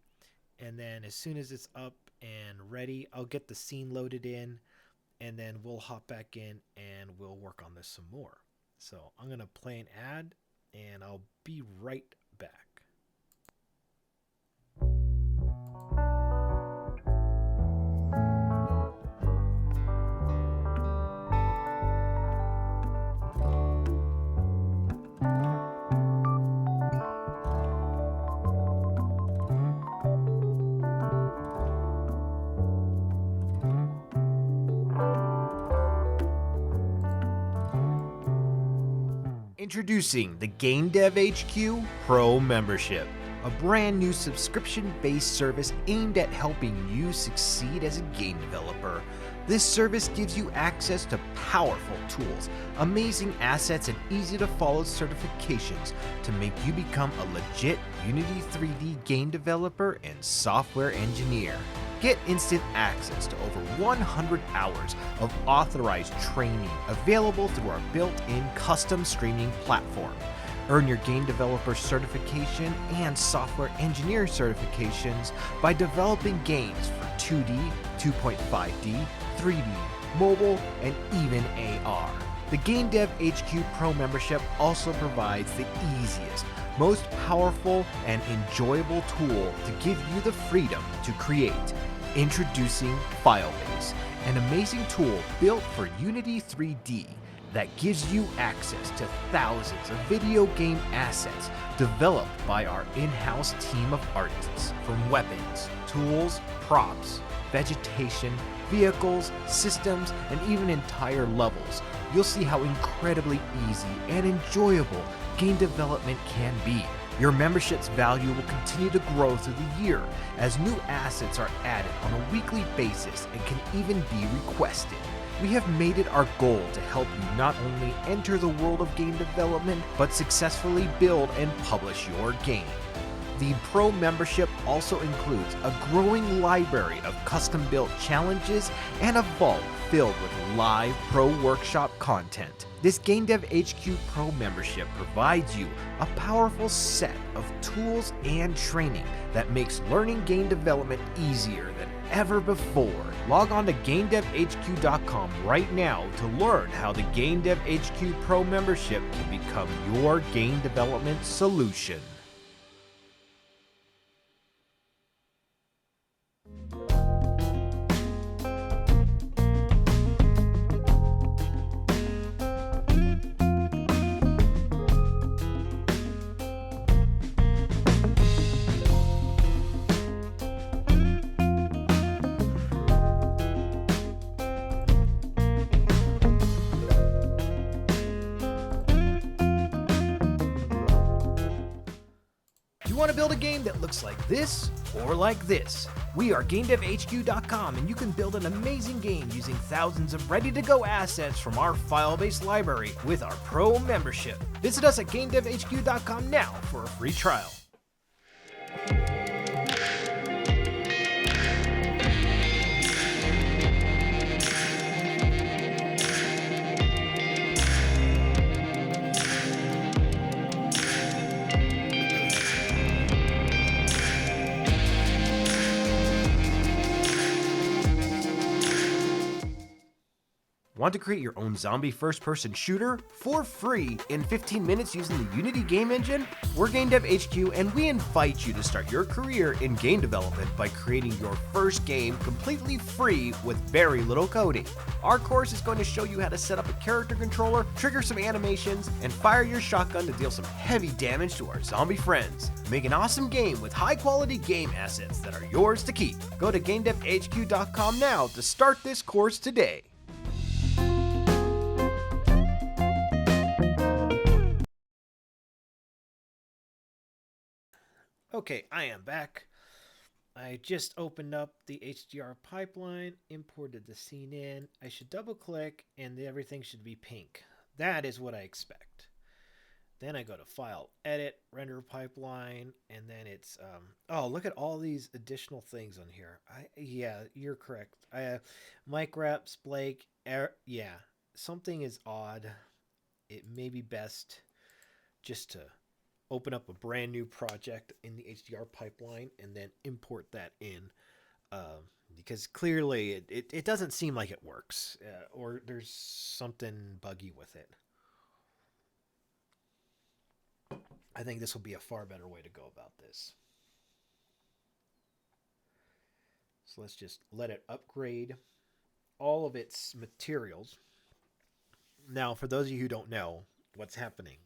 And then as soon as it's up and ready, I'll get the scene loaded in. And then we'll hop back in and we'll work on this some more. So I'm going to play an ad and I'll be right back. Introducing the GameDevHQ Pro Membership, a brand new subscription-based service aimed at helping you succeed as a game developer. This service gives you access to powerful tools, amazing assets, and easy-to-follow certifications to make you become a legit Unity 3D game developer and software engineer. Get instant access to over 100 hours of authorized training available through our built-in custom streaming platform. Earn your game developer certification and software engineer certifications by developing games for 2D, 2.5D, 3D, mobile, and even AR. The GameDevHQ Pro membership also provides the easiest, most powerful, and enjoyable tool to give you the freedom to create. Introducing Filebase, an amazing tool built for Unity 3D that gives you access to thousands of video game assets developed by our in-house team of artists, from weapons, tools, props, vegetation, vehicles, systems, and even entire levels. You'll see how incredibly easy and enjoyable game development can be. Your membership's value will continue to grow through the year as new assets are added on a weekly basis and can even be requested. We have made it our goal to help you not only enter the world of game development, but successfully build and publish your game. The Pro membership also includes a growing library of custom-built challenges and a vault filled with live Pro Workshop content. This GameDevHQ Pro membership provides you a powerful set of tools and training that makes learning game development easier than ever before. Log on to GameDevHQ.com right now to learn how the GameDevHQ Pro membership can become your game development solution. Want to build a game that looks like this or like this? We are GameDevHQ.com, and you can build an amazing game using thousands of ready-to-go assets from our file-based library with our Pro membership. Visit us at GameDevHQ.com now for a free trial. Want to create your own zombie first-person shooter for free in 15 minutes using the Unity game engine? We're GameDevHQ, and we invite you to start your career in game development by creating your first game completely free with very little coding. Our course is going to show you how to set up a character controller, trigger some animations, and fire your shotgun to deal some heavy damage to our zombie friends. Make an awesome game with high-quality game assets that are yours to keep. Go to GameDevHQ.com now to start this course today. Okay, I am back. I just opened up the HDR pipeline, imported the scene in. I should double click and everything should be pink. That is what I expect. Then I go to File, Edit, Render Pipeline, and then it's, oh, look at all these additional things on here. Yeah, you're correct. Mic reps, Blake, yeah, something is odd. It may be best just to open up a brand new project in the HDR pipeline and then import that in, because clearly it doesn't seem like it works, or there's something buggy with it. I think this will be a far better way to go about this. So let's just let it upgrade all of its materials. Now, for those of you who don't know what's happening,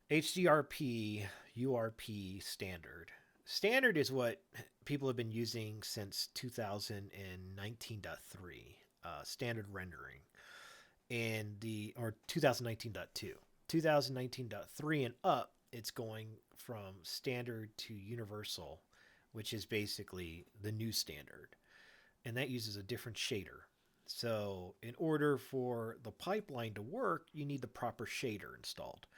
HDRP, URP standard. Standard is what people have been using since 2019.3, standard rendering, or 2019.2. 2019.3 and up, it's going from standard to universal, which is basically the new standard. And that uses a different shader. So in order for the pipeline to work, you need the proper shader installed.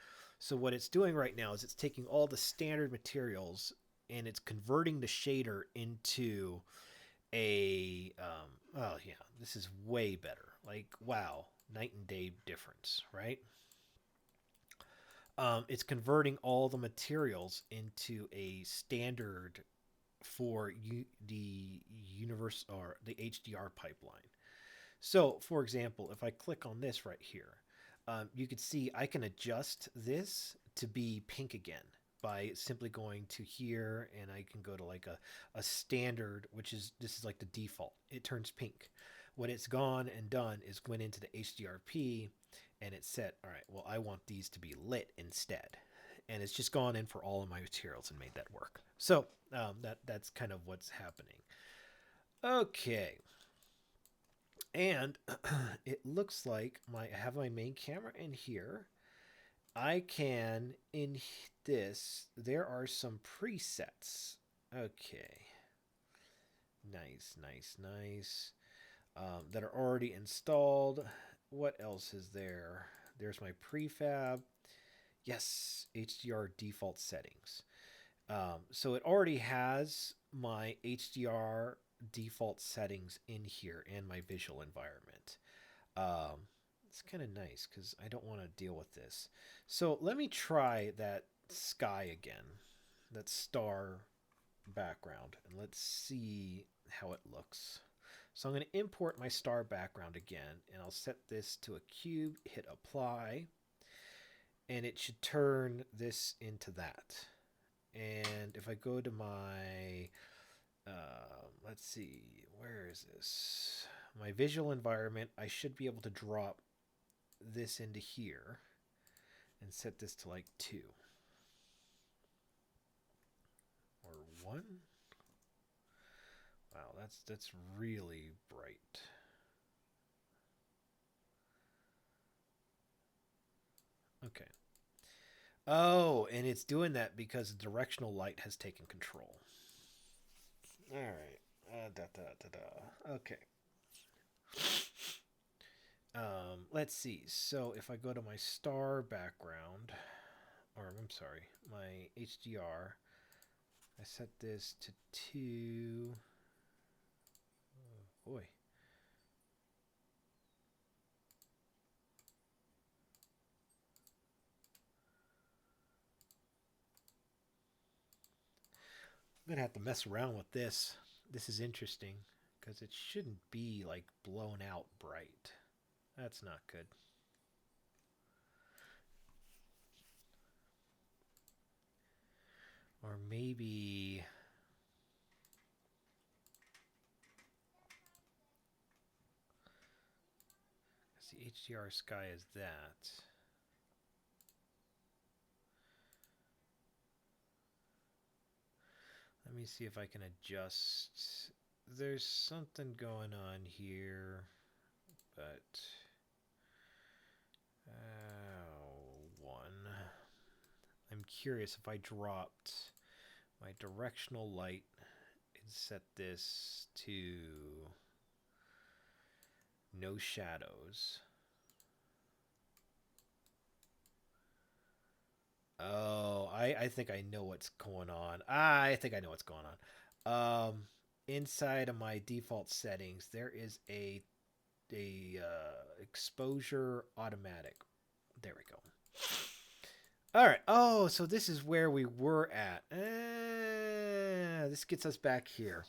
So what it's doing right now is it's taking all the standard materials and it's converting the shader into a, oh yeah, this is way better. Like, wow, night and day difference, right? It's converting all the materials into a standard for the universe or the HDR pipeline. So, for example, if I click on this right here, you can see I can adjust this to be pink again by simply going to here, and I can go to like a standard, which is, this is like the default. It turns pink. What it's gone and done is went into the HDRP and it said, all right, well, I want these to be lit instead. And it's just gone in for all of my materials and made that work. So that's kind of what's happening. Okay. And it looks like I have my main camera in here, I can, in this, there are some presets. Okay. Nice, nice, nice. That are already installed. What else is there? There's my prefab. Yes, HDR default settings. So it already has my HDR default settings in here and my visual environment. Um, it's kind of nice because I don't want to deal with this. So let me try that sky again, that star background, and let's see how it looks. So I'm going to import my star background again, and I'll set this to a cube, hit apply, and it should turn this into that. And if I go to my, let's see, where is this? My visual environment, I should be able to drop this into here and set this to like 2 or 1. Wow, that's really bright. Okay. Oh, and it's doing that because the directional light has taken control. All right. Da, da, da, da. Okay. Let's see. So if I go to my star background, or I'm sorry, my HDR, I set this to 2. Oh, boy. I'm gonna have to mess around with this. This is interesting because it shouldn't be like blown out bright. That's not good. Or maybe the HDR sky is that. Let me see if I can adjust. There's something going on here, but one. I'm curious if I dropped my directional light and set this to no shadows. Oh, I think I know what's going on. I think I know what's going on. Inside of my default settings, there is a exposure automatic. There we go. All right. Oh, so this is where we were at. This gets us back here.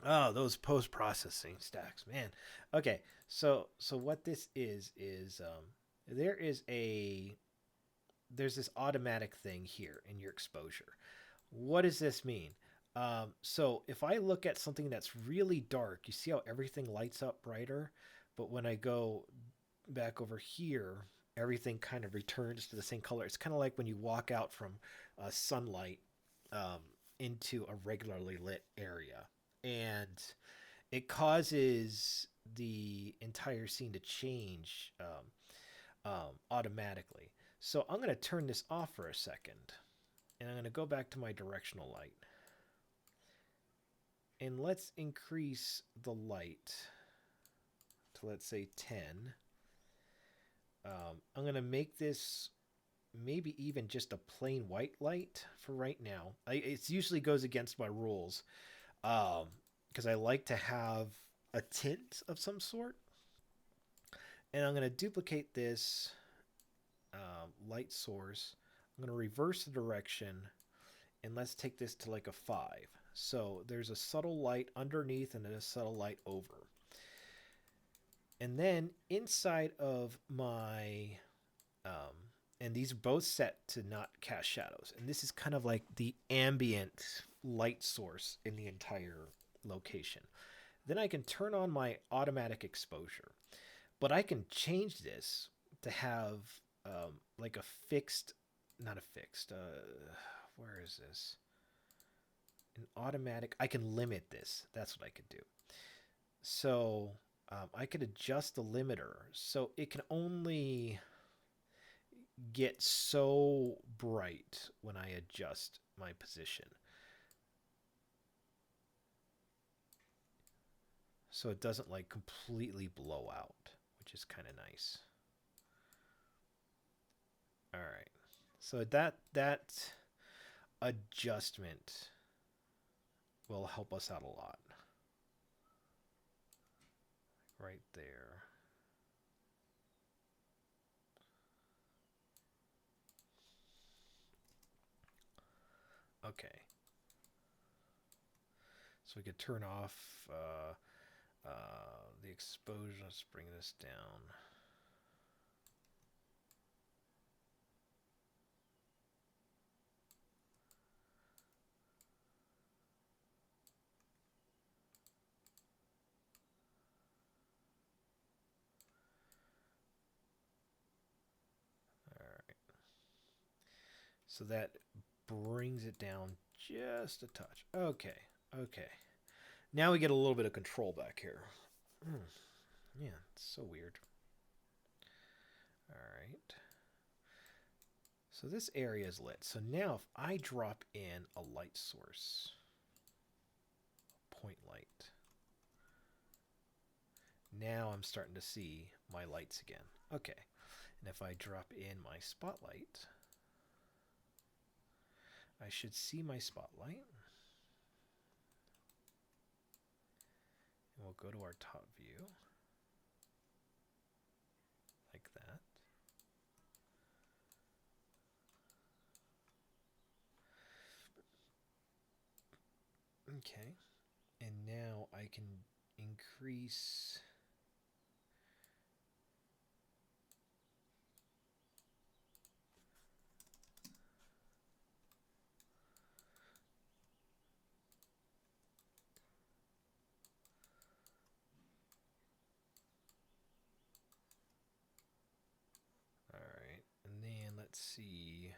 Oh, those post processing stacks, man. Okay, so what this is there is a there's this automatic thing here in your exposure. What does this mean? So if I look at something that's really dark, you see how everything lights up brighter, but when I go back over here, everything kind of returns to the same color. It's kind of like when you walk out from sunlight um, into a regularly lit area, and it causes the entire scene to change automatically. So I'm going to turn this off for a second, and I'm going to go back to my directional light. And let's increase the light to, let's say, 10. I'm going to make this maybe even just a plain white light for right now. It usually goes against my rules because I like to have a tint of some sort. And I'm going to duplicate this light source. I'm going to reverse the direction, and let's take this to like a 5. So there's a subtle light underneath and then a subtle light over. And then inside of my, and these are both set to not cast shadows. And this is kind of like the ambient light source in the entire location. Then I can turn on my automatic exposure. But I can change this to have like a fixed, not a fixed, where is this? An automatic, I can limit this. That's what I could do. So I could adjust the limiter. So it can only get so bright when I adjust my position. So it doesn't like completely blow out, which is kind of nice. All right. So that adjustment will help us out a lot. Right there. Okay. So we could turn off the exposure. Let's bring this down. All right. So that brings it down just a touch. Okay. Okay. Now we get a little bit of control back here. Yeah, it's so weird. All right. So this area is lit. So now if I drop in a light source, point light, now I'm starting to see my lights again. Okay. And if I drop in my spotlight, I should see my spotlight. And we'll go to our top view. Like that. Okay. And now I can increase all right. And then let's see.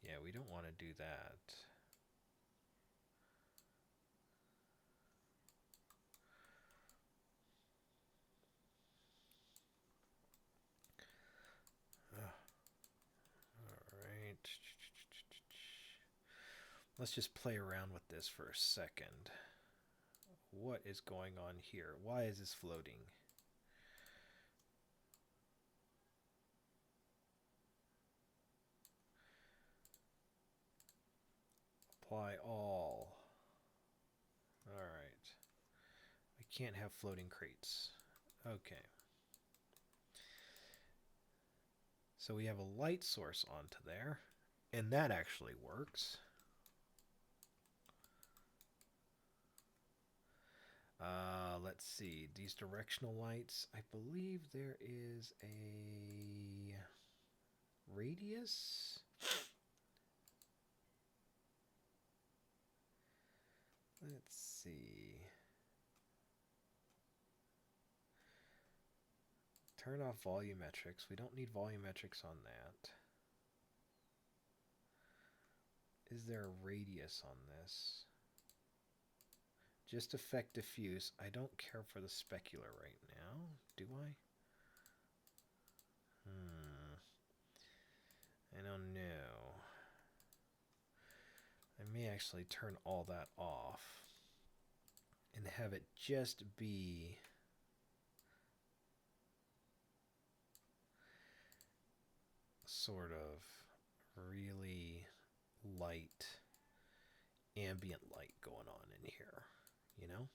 Yeah, we don't want to do that. All right. Let's just play around with this for a second. What is going on here? Why is this floating? Apply all. All right. I can't have floating crates. Okay. So we have a light source onto there, and that actually works. Let's see, these directional lights, I believe there is a radius. Let's see. Turn off volumetrics. We don't need volumetrics on that. Is there a radius on this? Just affect diffuse. I don't care for the specular right now. Do I? I don't know. I may actually turn all that off and have it just be sort of really light ambient light going on in here, you know?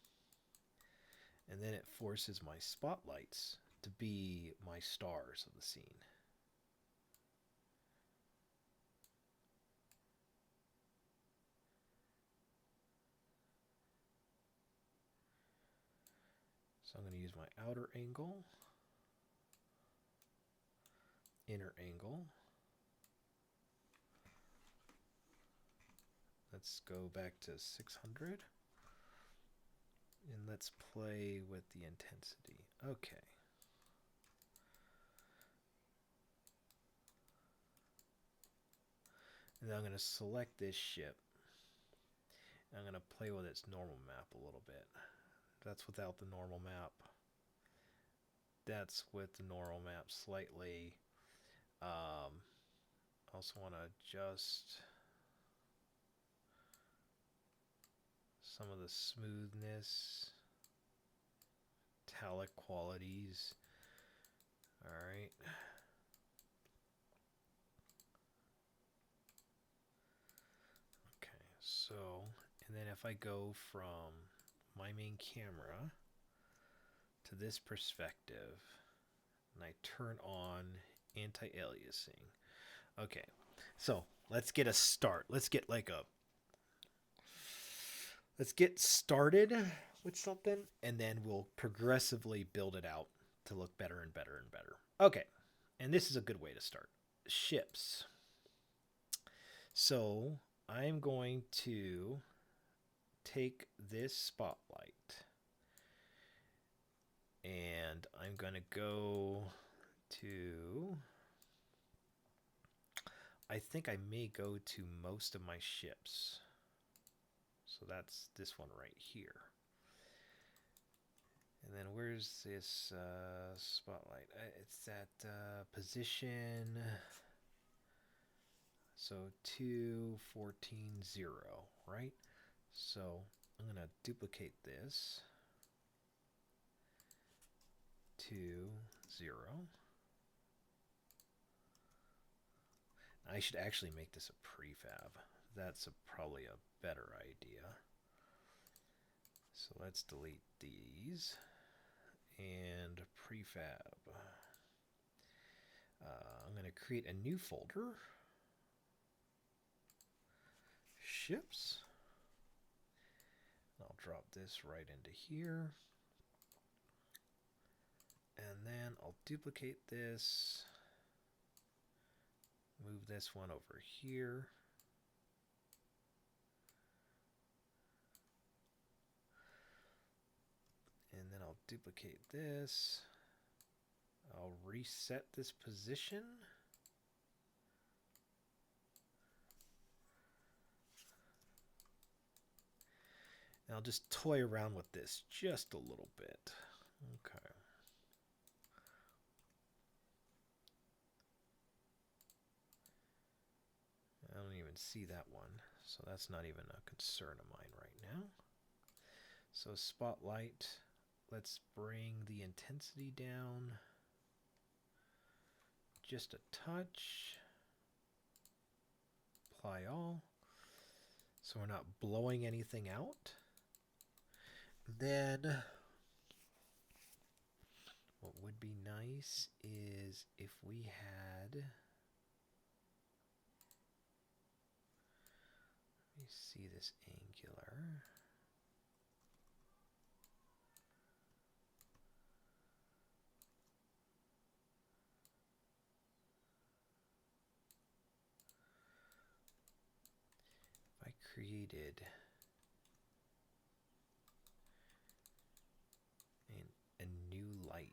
And then it forces my spotlights to be my stars of the scene. So I'm going to use my outer angle, inner angle. Let's go back to 600. And let's play with the intensity. Okay. And then I'm going to select this ship. I'm going to play with its normal map a little bit. That's without the normal map. that's with the normal map slightly. Also want to adjust some of the smoothness, metallic qualities. All right. Okay, so, and then if I go from my main camera to this perspective, and I turn on anti-aliasing. Okay, so let's get a start. Let's get started with something, and then we'll progressively build it out to look better and better and better. Okay, and this is a good way to start. Ships. So I'm going to take this spotlight and I'm going to go to, I think I may go to most of my ships. So that's this one right here. And then where's this spotlight? It's at position, so 214.0, right? So I'm going to duplicate this to 0. I should actually make this a prefab. That's probably a better idea. So let's delete these and prefab. I'm going to create a new folder. Ships. I'll drop this right into here. And then I'll duplicate this. Move this one over here. And then I'll duplicate this. I'll reset this position. And I'll just toy around with this just a little bit. Okay. I don't even see that one, so that's not even a concern of mine right now. So spotlight, let's bring the intensity down just a touch. Apply all, so we're not blowing anything out. Then what would be nice is if we had, let me see this angular. If I created a new light.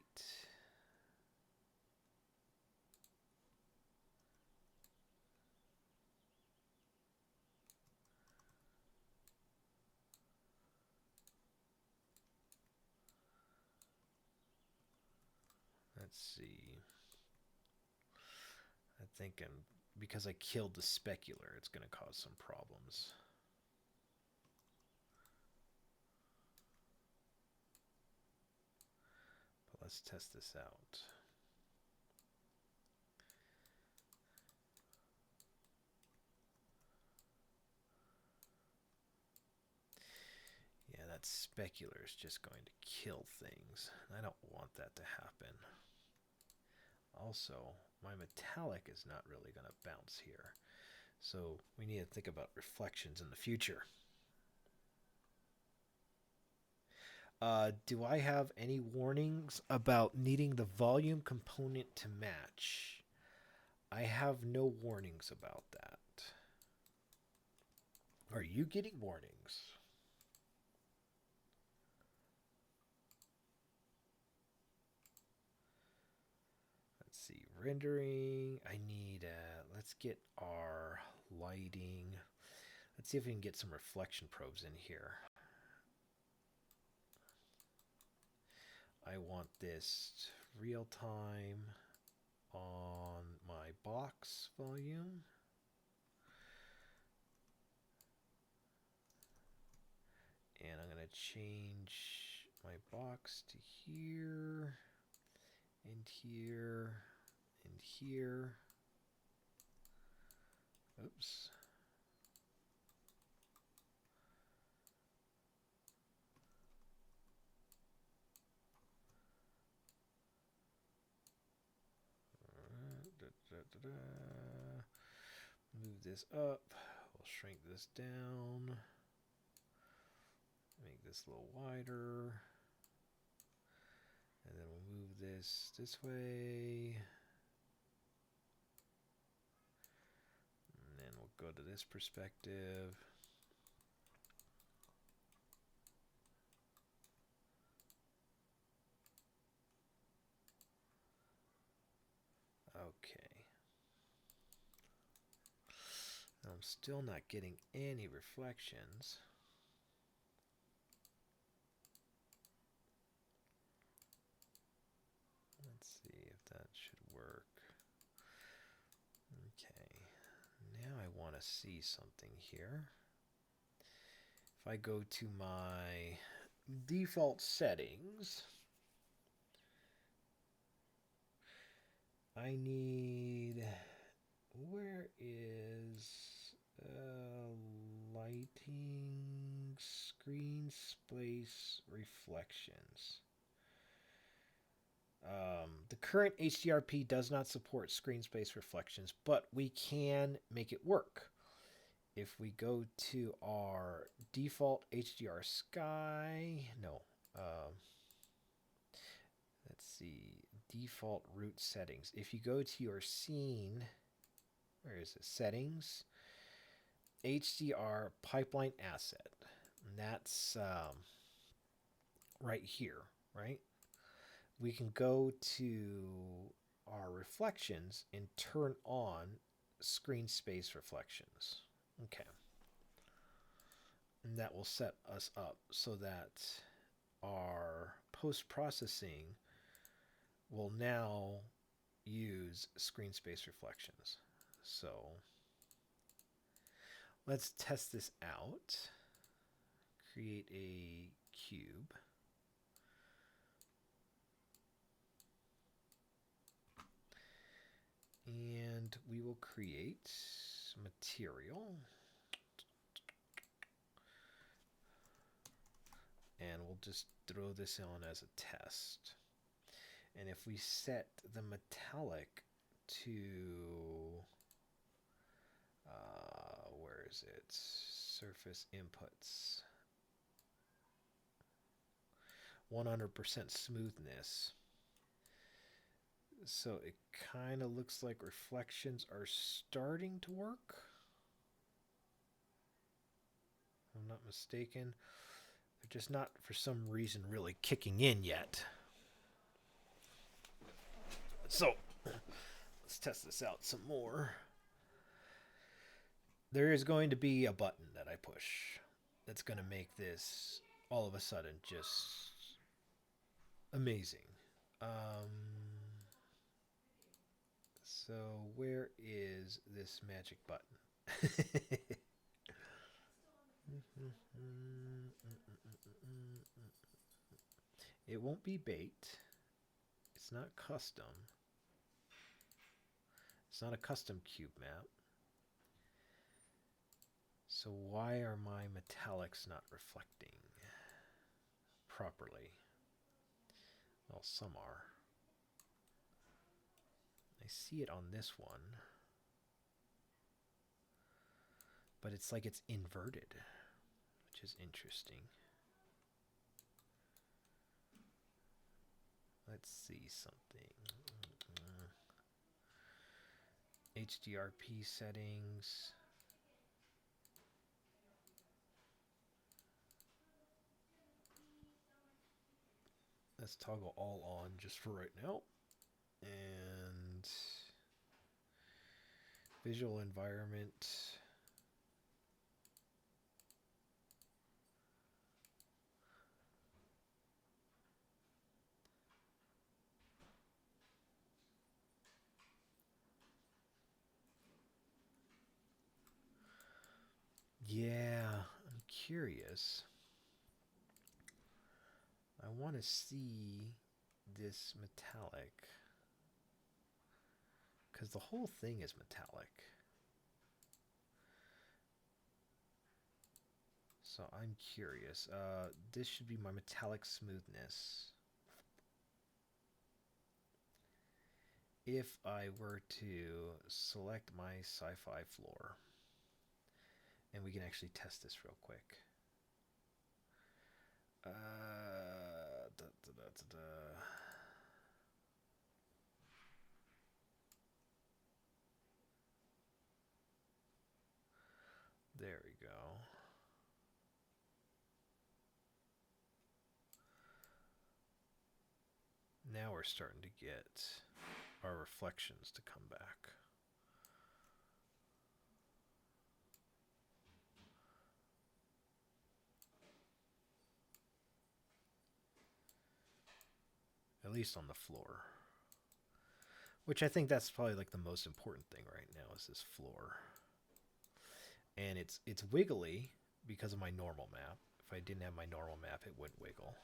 Let's see. I think because I killed the specular, it's going to cause some problems. But let's test this out. Yeah, that specular is just going to kill things. I don't want that to happen. Also, my metallic is not really going to bounce here. So we need to think about reflections in the future. Do I have any warnings about needing the volume component to match? I have no warnings about that. Are you getting warnings? Let's see, rendering. I need, let's get our lighting. Let's see if we can get some reflection probes in here. I want this real time on my box volume. And I'm going to change my box to here, and here, and here. Oops. Move this up. We'll shrink this down. Make this a little wider. And then we'll move this way. And then we'll go to this perspective. Okay. I'm still not getting any reflections. Let's see if that should work. Okay. Now I want to see something here. If I go to my default settings, I need, where is lighting, screen space, reflections. The current HDRP does not support screen space reflections, but we can make it work. If we go to our default HDR sky, let's see, default root settings. If you go to your scene, where is it? Settings, HDR pipeline asset. And that's right here, right? We can go to our reflections and turn on screen space reflections. Okay. And that will set us up so that our post-processing will now use screen space reflections. So let's test this out. Create a cube. And we will create material. And we'll just throw this on as a test. And if we set the metallic to, where is it? Surface inputs. 100% smoothness. So it kind of looks like reflections are starting to work. If I'm not mistaken. They're just not, for some reason, really kicking in yet. So let's test this out some more. There is going to be a button that I push that's going to make this all of a sudden just amazing. So where is this magic button? It won't be baked. It's not custom. It's not a custom cube map. So why are my metallics not reflecting properly? Well, some are. I see it on this one. But it's like it's inverted, which is interesting. Let's see something. HDRP settings. Let's toggle all on just for right now. And visual environment. Yeah, I'm curious. I want to see this metallic. Because the whole thing is metallic. So I'm curious. This should be my metallic smoothness. If I were to select my sci-fi floor, and we can actually test this real quick. Da, da, da, da, da. There we go. Now we're starting to get our reflections to come back. At least on the floor. Which I think that's probably like the most important thing right now is this floor. And it's wiggly because of my normal map. If I didn't have my normal map, it would wiggle.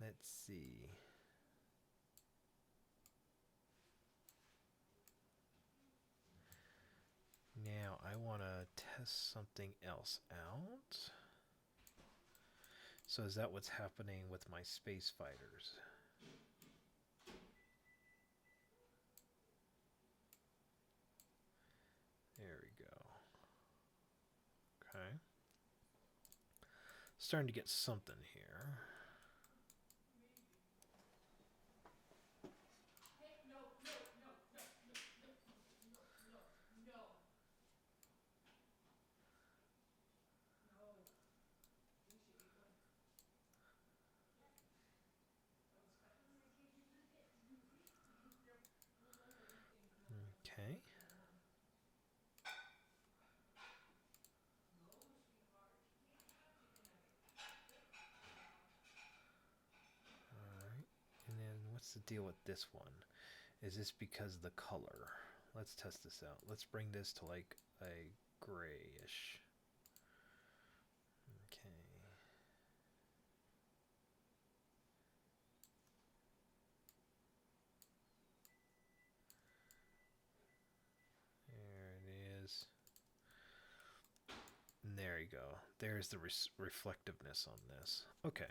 Let's see. Now I want to test something else out. So is that what's happening with my space fighters? There we go. Okay. Starting to get something here. Okay. Alright. And then what's the deal with this one? Is this because of the color? Let's test this out. Let's bring this to like a grayish. Okay. There it is. And there you go. There's the reflectiveness on this. Okay.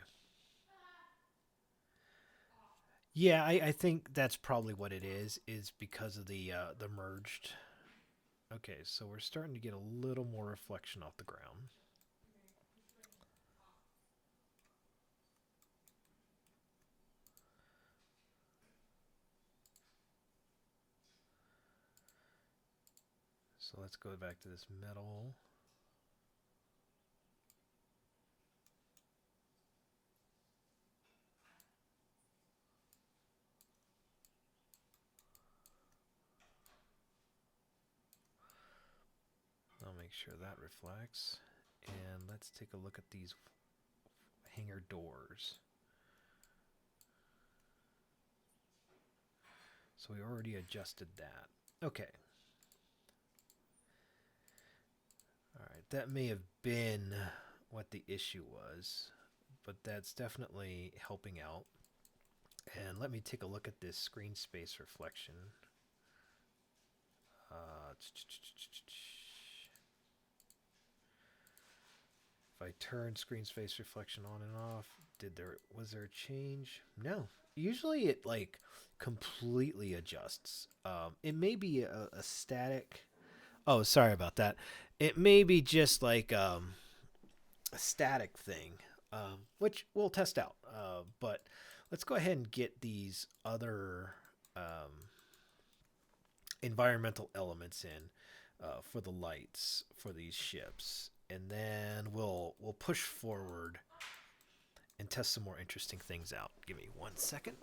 Yeah, I think that's probably what it is because of the merged. Okay, so we're starting to get a little more reflection off the ground. So let's go back to this metal. I'll make sure that reflects. And let's take a look at these hangar doors. So we already adjusted that. Okay. Alright, that may have been what the issue was, but that's definitely helping out. And let me take a look at this screen space reflection. If I turn screen space reflection on and off, was there a change? No. Usually it like completely adjusts. It may be a static. Oh, sorry about that. It may be just like a static thing, which we'll test out. But let's go ahead and get these other environmental elements in for the lights for these ships, and then we'll push forward and test some more interesting things out. Give me 1 second.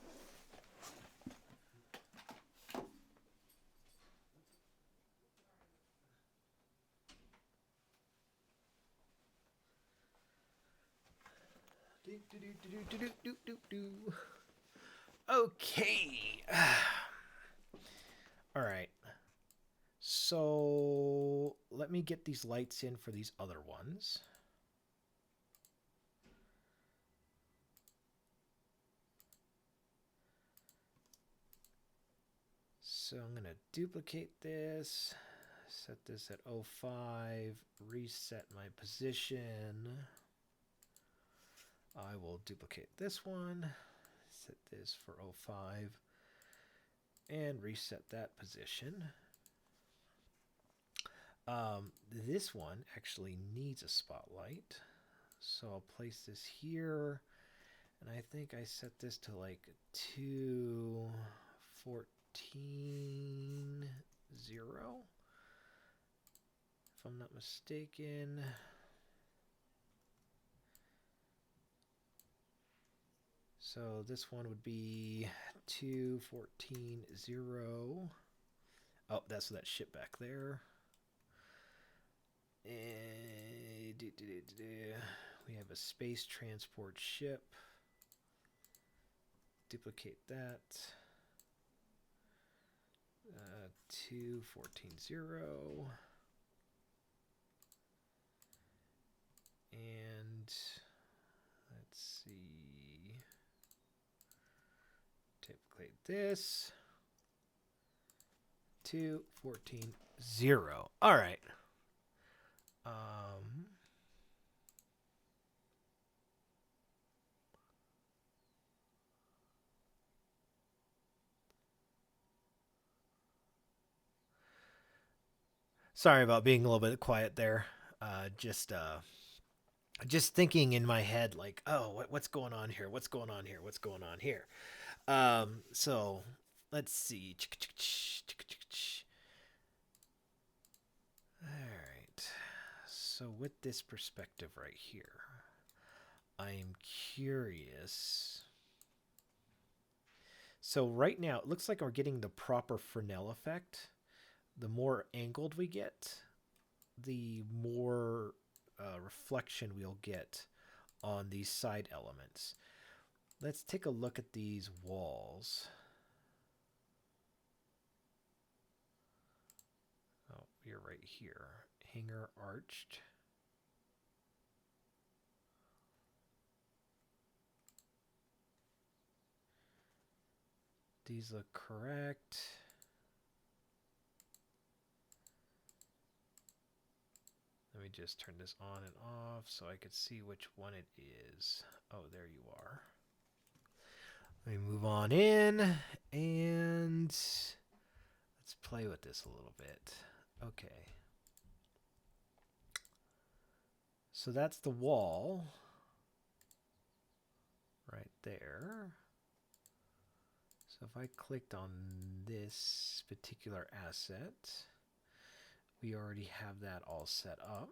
Okay. All right. So let me get these lights in for these other ones. So I'm going to duplicate this, set this at 05, reset my position. I will duplicate this one, set this for 05, and reset that position. This one actually needs a spotlight, so I'll place this here, and I think I set this to like 214.0, if I'm not mistaken. So this one would be 214.0. Oh, that's that ship back there. And we have a space transport ship. Duplicate that. 214.0. And let's see. Duplicate this. 214.0. All right. Sorry about being a little bit quiet there. Just thinking in my head, like, oh, what's going on here? What's going on here? What's going on here? So let's see. All right. So with this perspective right here, I'm curious. So right now, it looks like we're getting the proper Fresnel effect. The more angled we get, the more reflection we'll get on these side elements. Let's take a look at these walls. Oh, we're right here. Hangar arched. These look correct. Let me just turn this on and off so I could see which one it is. Oh, there you are. Let me move on in and let's play with this a little bit. Okay. So that's the wall right there. So if I clicked on this particular asset, we already have that all set up.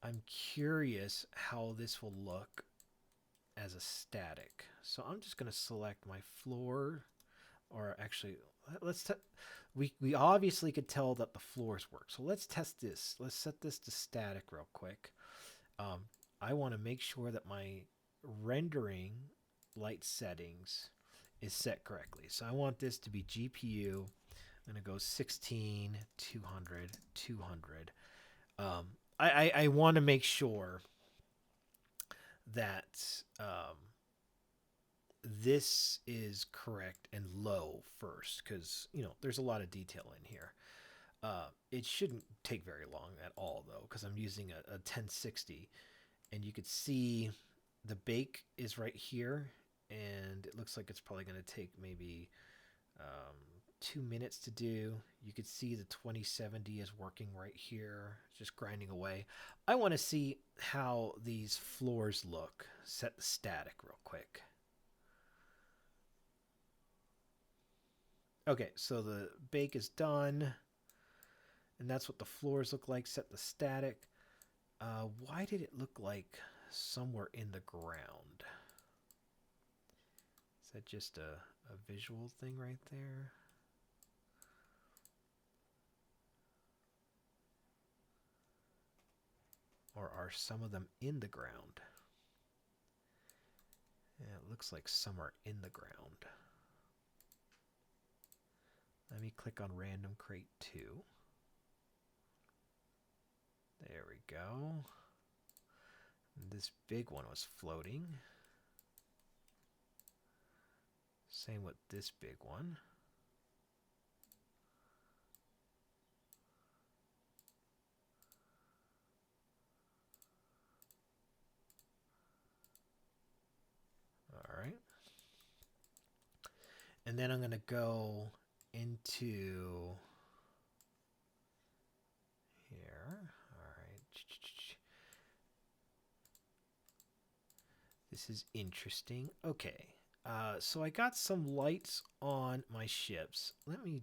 I'm curious how this will look as a static. So I'm just going to select my floor, or actually, we obviously could tell that the floors work. So let's test this. Let's set this to static real quick. I want to make sure that my rendering light settings is set correctly. So I want this to be GPU. I'm going to go 16, 200, 200. I want to make sure that this is correct and low first, because there's a lot of detail in here. It shouldn't take very long at all, though, because I'm using a 1060, and you could see the bake is right here, and it looks like it's probably going to take maybe 2 minutes to do. You could see the 2070 is working right here, just grinding away. I want to see how these floors look. Set the static real quick. Okay, so the bake is done, and that's what the floors look like. Set the static. Why did it look like somewhere in the ground? Is that just a visual thing right there? Or are some of them in the ground? Yeah, it looks like some are in the ground. Let me click on Random Crate 2. There we go. This big one was floating. Same with this big one. All right. And then I'm going to go into here. All right. This is interesting. Okay. So I got some lights on my ships. Let me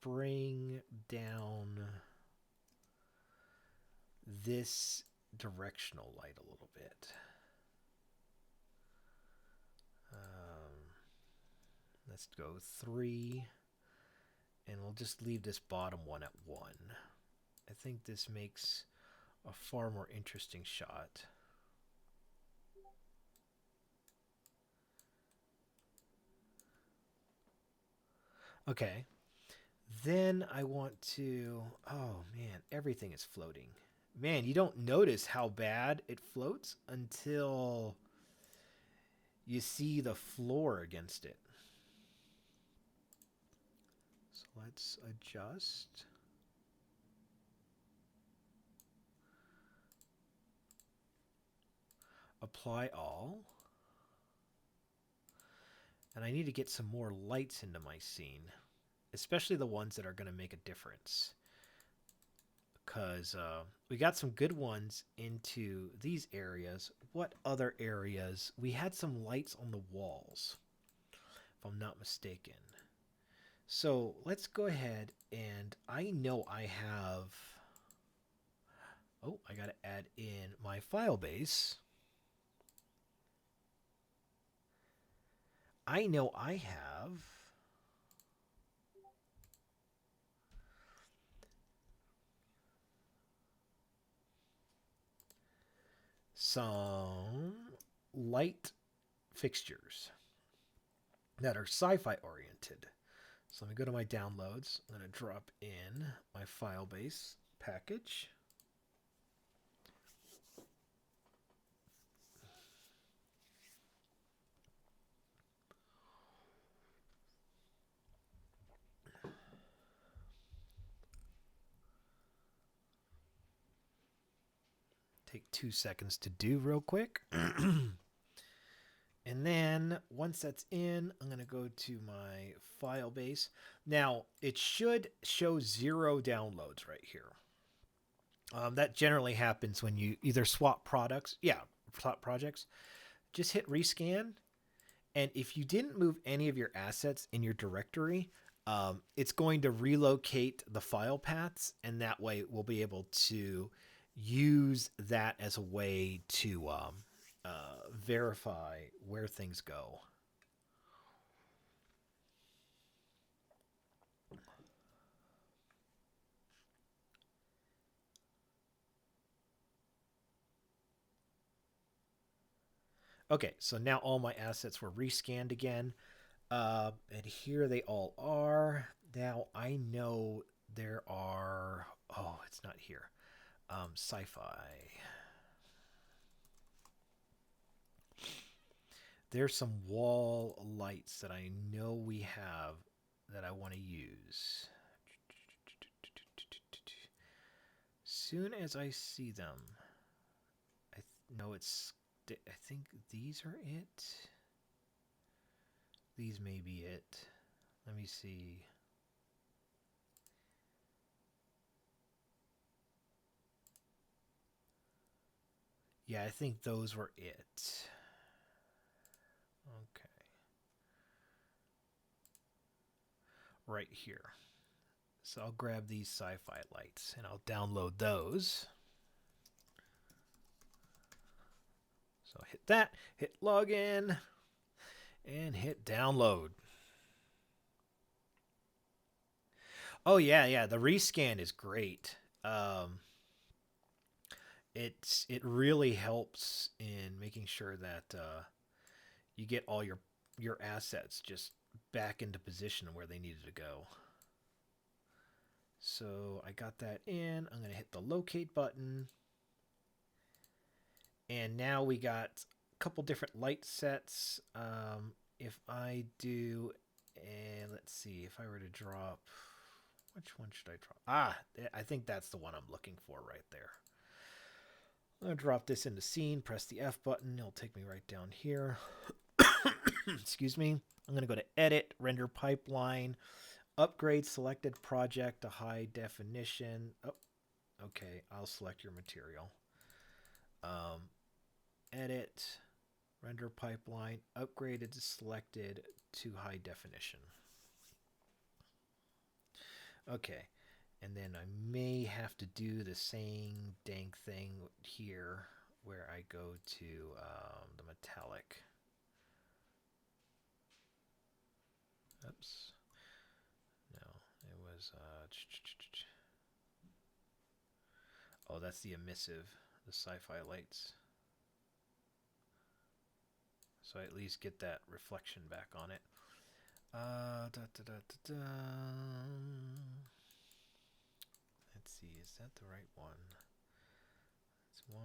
bring down this directional light a little bit. Let's go 3, and we'll just leave this bottom one at 1. I think this makes a far more interesting shot. Okay. Then I want to... Oh, man, everything is floating. Man, you don't notice how bad it floats until you see the floor against it. So let's adjust. Apply all. And I need to get some more lights into my scene, especially the ones that are going to make a difference. Because we got some good ones into these areas. What other areas? We had some lights on the walls, if I'm not mistaken. So let's go ahead, and I know I have... Oh, I got to add in my file base. I know I have... some light fixtures that are sci-fi oriented. So let me go to my downloads. I'm going to drop in my file base package. Take 2 seconds to do real quick. And then once that's in, I'm going to go to my file base. Now, it should show 0 downloads right here. That generally happens when you either swap products. Yeah, swap projects. Just hit rescan. And if you didn't move any of your assets in your directory, it's going to relocate the file paths. And that way we'll be able to use that as a way to verify where things go. Okay, so now all my assets were rescanned again. And here they all are. Now I know there are... Oh, it's not here. Sci-fi. There's some wall lights that I know we have that I want to use. Soon as I see them, I think these are it. These may be it. Let me see. Yeah, I think those were it. Okay. Right here. So I'll grab these sci-fi lights and I'll download those. So hit that, hit login, and hit download. Oh yeah, the rescan is great. It really helps in making sure that you get all your assets just back into position where they needed to go. So I got that in. I'm going to hit the locate button. And now we got a couple different light sets. If I do, and let's see, if I were to drop, which one should I drop? Ah, I think that's the one I'm looking for right there. I'm going to drop this into scene, press the F button. It'll take me right down here. Excuse me. I'm going to go to edit, render pipeline, upgrade selected project to high definition. Oh, okay. I'll select your material. Edit, render pipeline, upgraded selected to high definition. Okay. And then I may have to do the same dang thing here where I go to the metallic. Oops. No, it was... oh, that's the emissive, the sci-fi lights. So I at least get that reflection back on it. Let's see, is that the right one? It's one.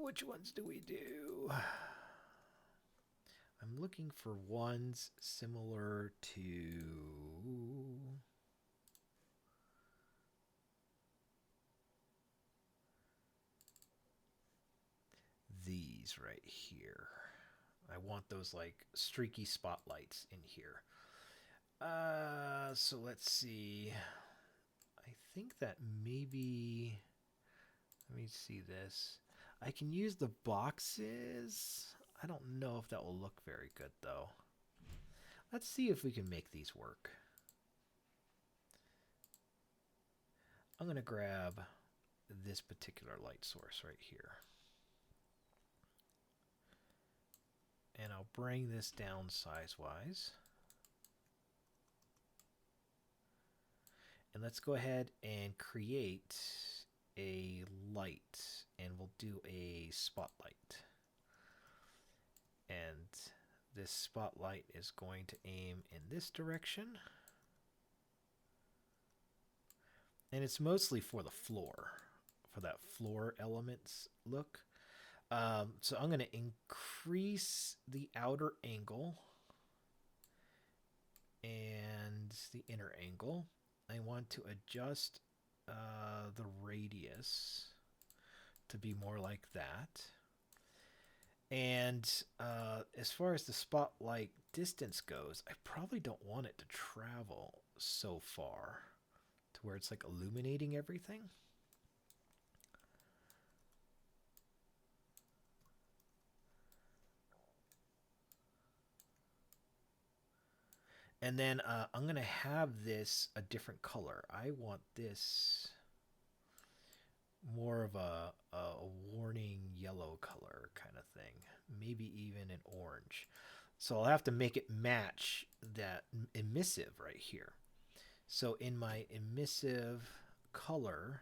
Which ones do we do? I'm looking for ones similar to these right here. I want those like streaky spotlights in here. So let's see. I think that maybe, let me see this. I can use the boxes. I don't know if that will look very good though. Let's see if we can make these work. I'm going to grab this particular light source right here. And I'll bring this down size-wise. And let's go ahead and create a light. And we'll do a spotlight. And this spotlight is going to aim in this direction. And it's mostly for the floor, for that floor elements look. So I'm going to increase the outer angle and the inner angle. I want to adjust the radius to be more like that. And as far as the spotlight distance goes, I probably don't want it to travel so far to where it's like illuminating everything. And then I'm going to have this a different color. I want this more of a warning yellow color kind of thing. Maybe even an orange. So I'll have to make it match that emissive right here. So in my emissive color,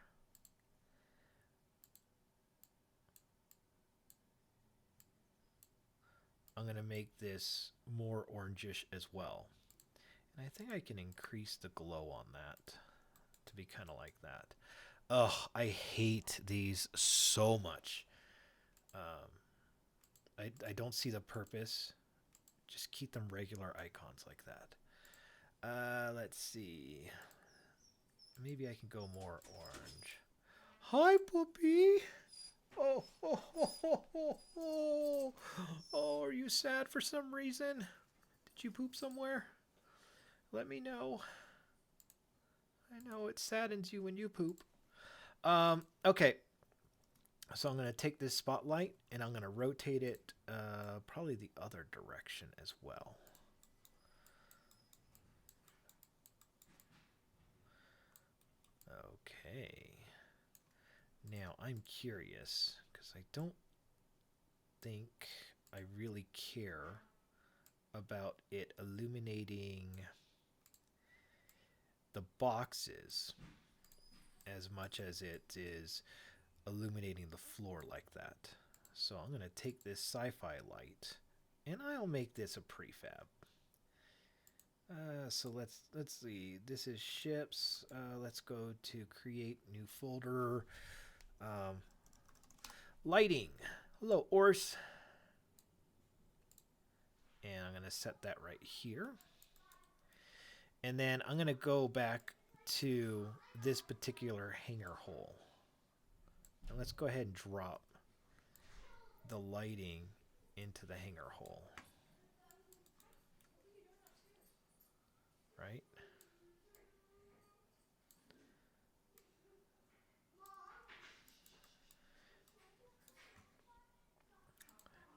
I'm going to make this more orangish as well. And I think I can increase the glow on that to be kind of like that. Ugh, I hate these so much. I don't see the purpose. Just keep them regular icons like that. Let's see. Maybe I can go more orange. Hi, puppy. Oh, oh, are you sad for some reason? Did you poop somewhere? Let me know. I know it saddens you when you poop. Okay. So I'm going to take this spotlight and I'm going to rotate it probably the other direction as well. Okay. Now I'm curious because I don't think I really care about it illuminating the boxes as much as it is illuminating the floor like that. So I'm going to take this sci-fi light and I'll make this a prefab. So let's see. This is ships. Let's go to create new folder. Um, lighting. Hello, Ors. And I'm going to set that right here. And then I'm going to go back to this particular hangar hole. And let's go ahead and drop the lighting into the hangar hole. Right?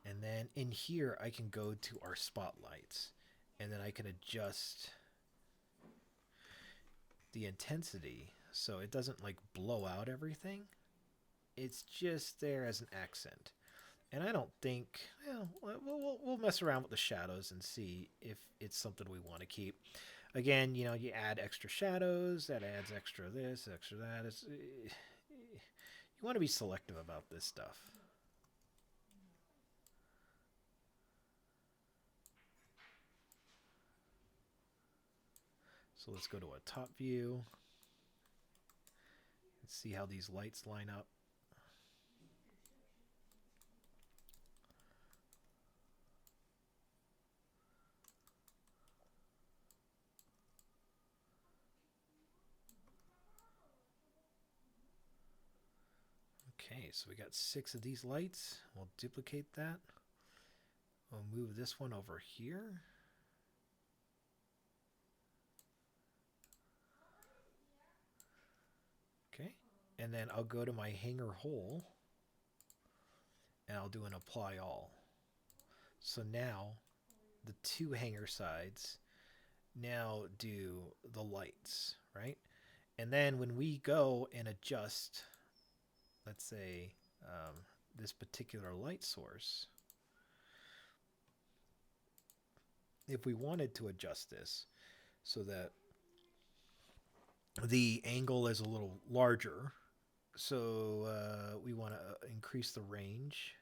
And then in here, I can go to our spotlights. And then I can adjust the intensity so it doesn't like blow out everything. It's just there as an accent. And I don't think, we'll mess around with the shadows and see if it's something we want to keep. Again, you add extra shadows, that adds extra this, extra that. You want to be selective about this stuff. So let's go to a top view. Let's see how these lights line up. Okay, so we got 6 of these lights. We'll duplicate that. We'll move this one over here. Okay, and then I'll go to my hangar hole and I'll do an apply all. So now the 2 hangar sides now do the lights, right? And then when we go and adjust, let's say, this particular light source, if we wanted to adjust this so that the angle is a little larger, so we want to increase the range.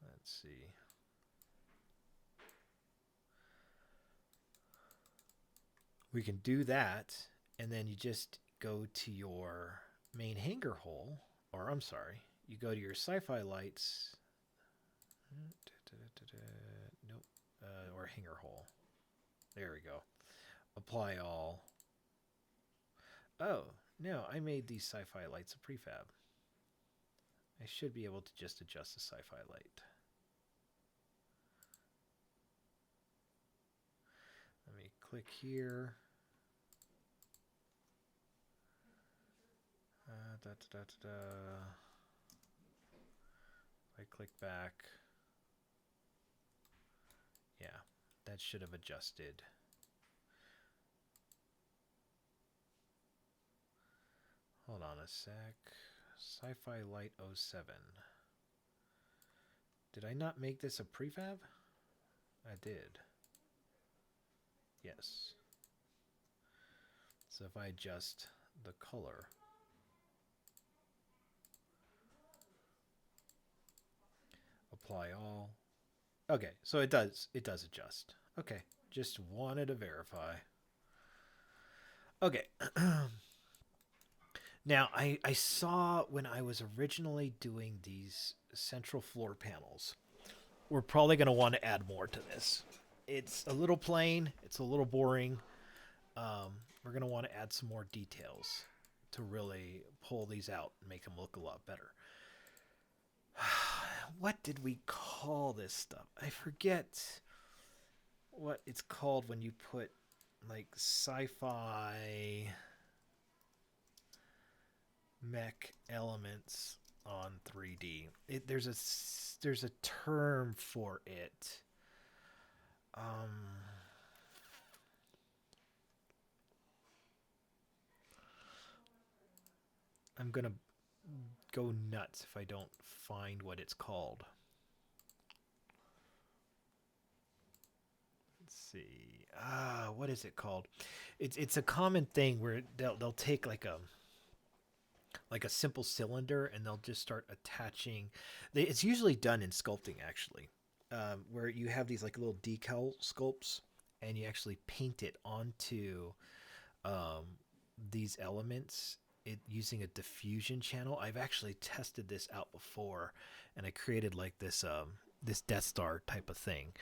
Let's see. We can do that, and then you just go to your main hangar hole, or I'm sorry, you go to your sci-fi lights. Nope. Or hangar hole. There we go. Apply all. Oh, no, I made these sci-fi lights a prefab. I should be able to just adjust the sci-fi light. Let me click here. I click back. Yeah, that should have adjusted. Hold on a sec. Sci-Fi Light 07. Did I not make this a prefab? I did. Yes. So if I adjust the color, apply all. Okay, so it does adjust. Okay, just wanted to verify. Okay. Now, I saw when I was originally doing these central floor panels, we're probably going to want to add more to this. It's a little plain. It's a little boring. We're going to want to add some more details to really pull these out and make them look a lot better. What did we call this stuff? I forget what it's called when you put like sci-fi mech elements on 3D. There's a term for it. I'm gonna go nuts if I don't find what it's called. Let's see. What is it called? It's a common thing where they'll take like a simple cylinder and they'll just start attaching. It's usually done in sculpting actually. where you have these like little decal sculpts, and you actually paint it onto um, these elements using a diffusion channel. I've actually tested this out before, and I created like this Death Star type of thing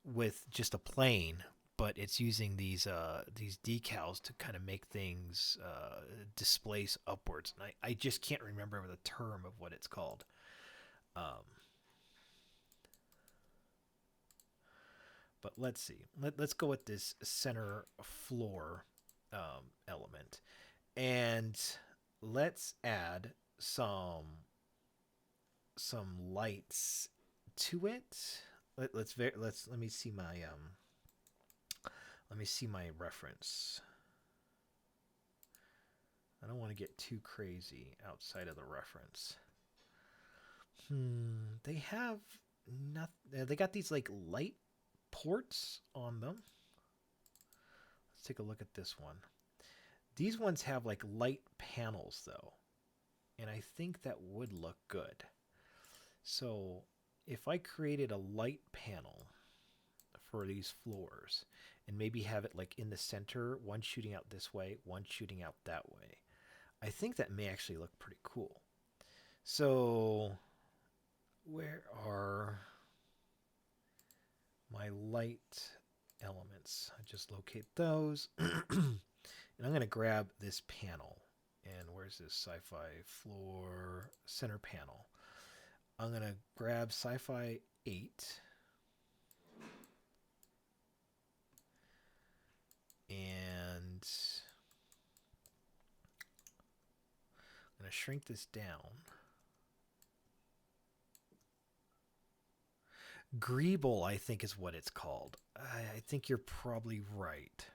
with just a plane, but it's using these decals to kind of make things displace upwards. And I just can't remember the term of what it's called. Um, but let's see. Let's go with this center floor element, and let's add some lights to it. Let me see my reference. I don't want to get too crazy outside of the reference. They have nothing. They got these like light ports on them. Let's take a look at this one. These ones have like light panels though, and I think that would look good. So if I created a light panel for these floors and maybe have it like in the center, one shooting out this way, one shooting out that way, I think that may actually look pretty cool. So where are my light elements? I just locate those. And I'm going to grab this panel. And where's this sci-fi floor center panel? I'm going to grab sci-fi 8. And I'm going to shrink this down. Greeble, I think, is what it's called. I think you're probably right.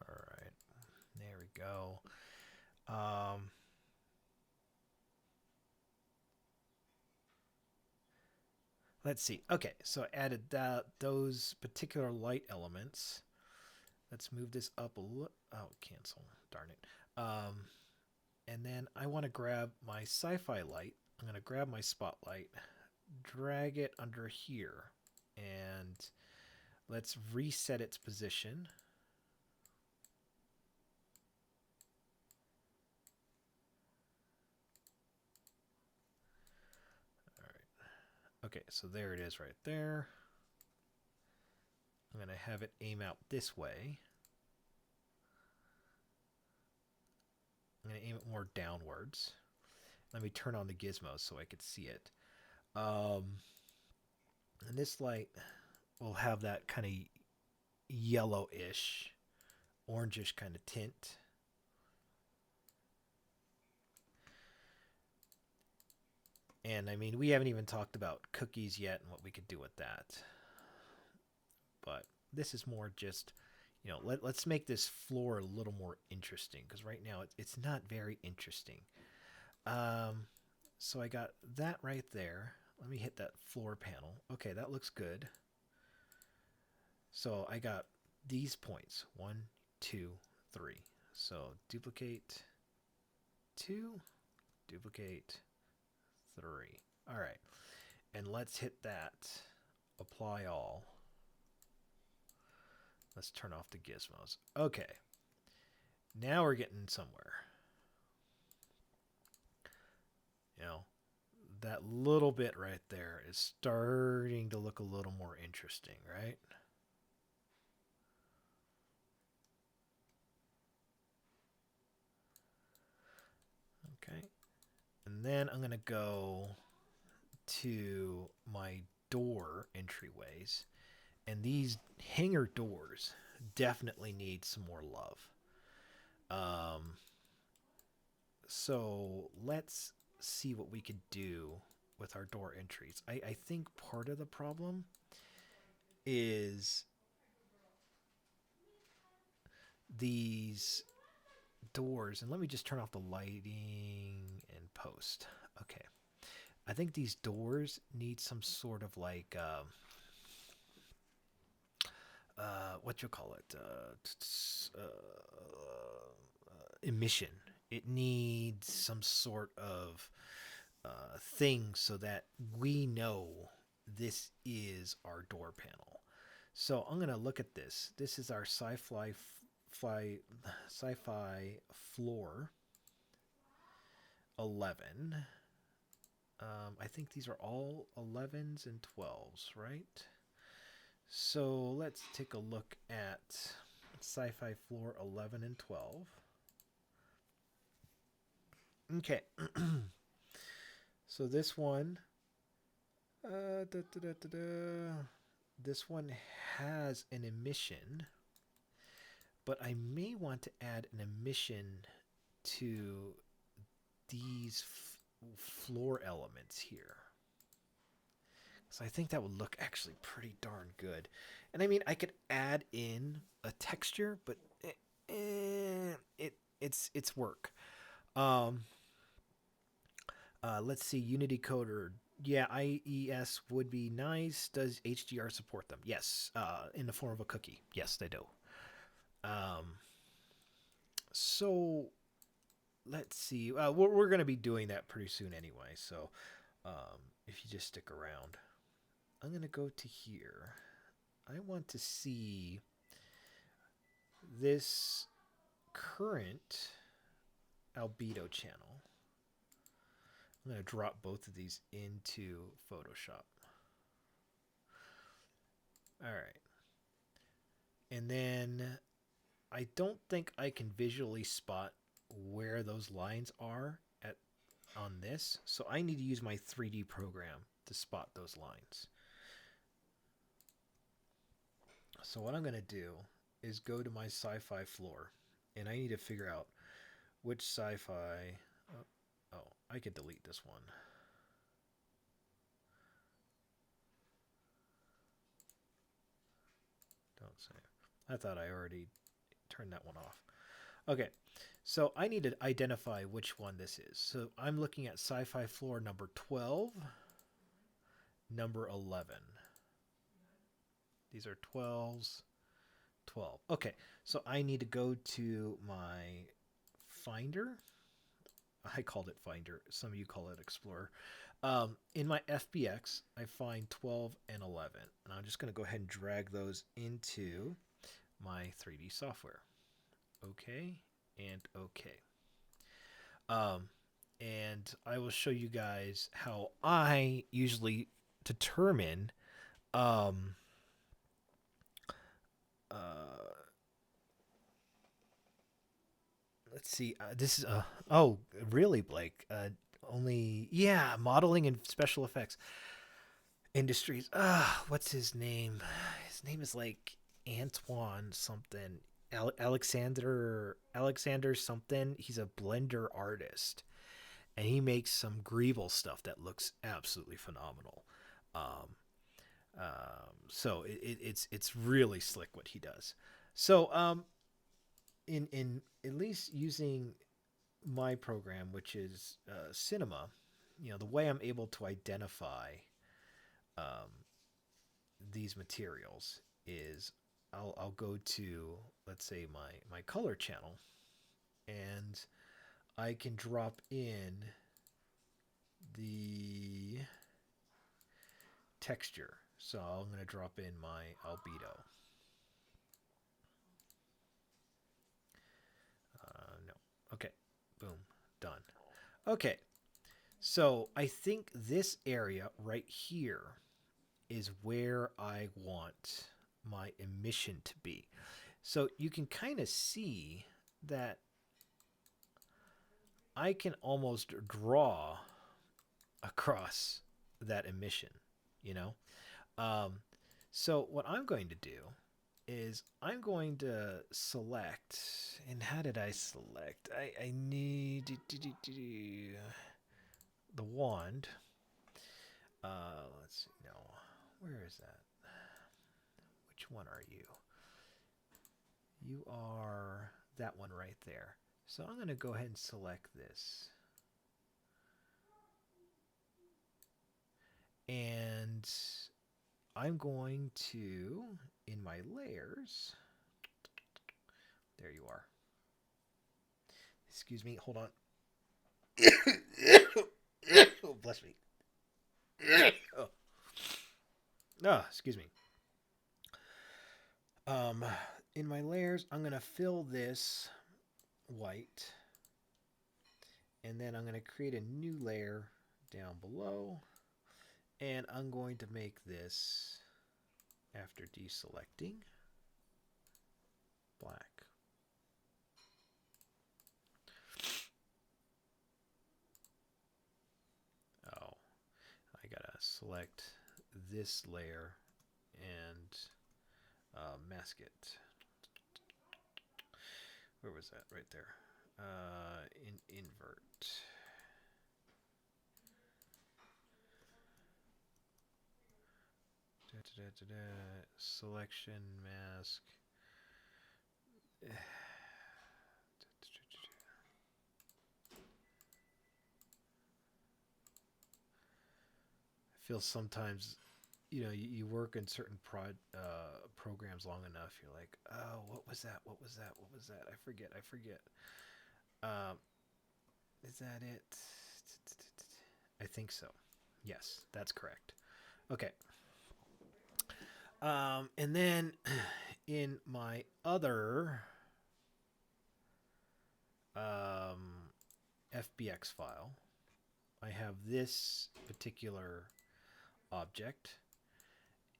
All right. There we go. Let's see. Okay, so I added those particular light elements. Let's move this up a little. Oh, cancel. Darn it. And then I want to grab my sci-fi light. I'm going to grab my spotlight, drag it under here, and let's reset its position. All right. Okay, so there it is right there. I'm going to have it aim out this way. I'm going to aim it more downwards. Let me turn on the gizmos so I could see it. And this light will have that kind of yellowish, orangish kind of tint. And I mean, we haven't even talked about cookies yet and what we could do with that. But this is more just, let's make this floor a little more interesting, because right now it's not very interesting. So I got that right there. Let me hit that floor panel. Okay, that looks good. So I got these points. 1, 2, 3. So duplicate 2, duplicate 3. All right. And let's hit that. Apply all. Let's turn off the gizmos. Okay. Now we're getting somewhere. That little bit right there is starting to look a little more interesting, right? Okay. And then I'm going to go to my door entryways. And these hangar doors definitely need some more love. So let's see what we could do with our door entries. I think part of the problem is these doors, and let me just turn off the lighting and post. Okay. I think these doors need some sort of like what you call it, emission. It needs some sort of thing so that we know this is our door panel. So I'm gonna look at this. This is our sci-fi floor 11. I think these are all 11s and 12s, right? So let's take a look at sci-fi floor 11 and 12. Okay. So this one, this one has an emission, but I may want to add an emission to these floor elements here. So I think that would look actually pretty darn good. And I mean, I could add in a texture, but it's work. Let's see, Unity Coder. Yeah, IES would be nice. Does HDR support them? Yes, in the form of a cookie. Yes, they do. So let's see. We're going to be doing that pretty soon anyway. So if you just stick around, I'm going to go to here. I want to see this current albedo channel. I'm going to drop both of these into Photoshop. All right. And then I don't think I can visually spot where those lines are on this. So I need to use my 3D program to spot those lines. So what I'm going to do is go to my sci-fi floor, and I need to figure out which sci-fi... Oh, I could delete this one. Don't save. I thought I already turned that one off. Okay, so I need to identify which one this is. So I'm looking at sci-fi floor number 12, number 11. These are 12s, 12. Okay, so I need to go to my Finder. I called it Finder. Some of you call it Explorer. In my FBX, I find 12 and 11. And I'm just going to go ahead and drag those into my 3D software. Okay, and okay. And I will show you guys how I usually determine let's see. This is oh, really, Blake? Only modeling and special effects industries. What's his name? His name is like Antoine something. Alexander something. He's a Blender artist, and he makes some Greeble stuff that looks absolutely phenomenal. So it's really slick what he does. So in at least using my program, which is Cinema, the way I'm able to identify these materials is I'll go to, let's say, my color channel, and I can drop in the texture. So I'm going to drop in my albedo. No. Okay. Boom. Done. Okay. So I think this area right here is where I want my emission to be. So you can kind of see that I can almost draw across that emission, So what I'm going to do is I'm going to select, and how did I select? I need the wand, Let's see. No, where is that? Which one are you? You are that one right there. So I'm going to go ahead and select this. And I'm going to, in my layers, there you are. Excuse me, hold on. Oh, bless me. Oh. Oh, excuse me. In my layers, I'm going to fill this white. And then I'm going to create a new layer down below. And I'm going to make this, after deselecting, black. Oh, I gotta select this layer and mask it. Where was that? Right there. In invert. Selection mask. I feel sometimes, you work in certain programs long enough, you're like, oh, what was that? What was that? What was that? I forget. Is that it? I think so. Yes, that's correct. Okay. And then in my other FBX file, I have this particular object.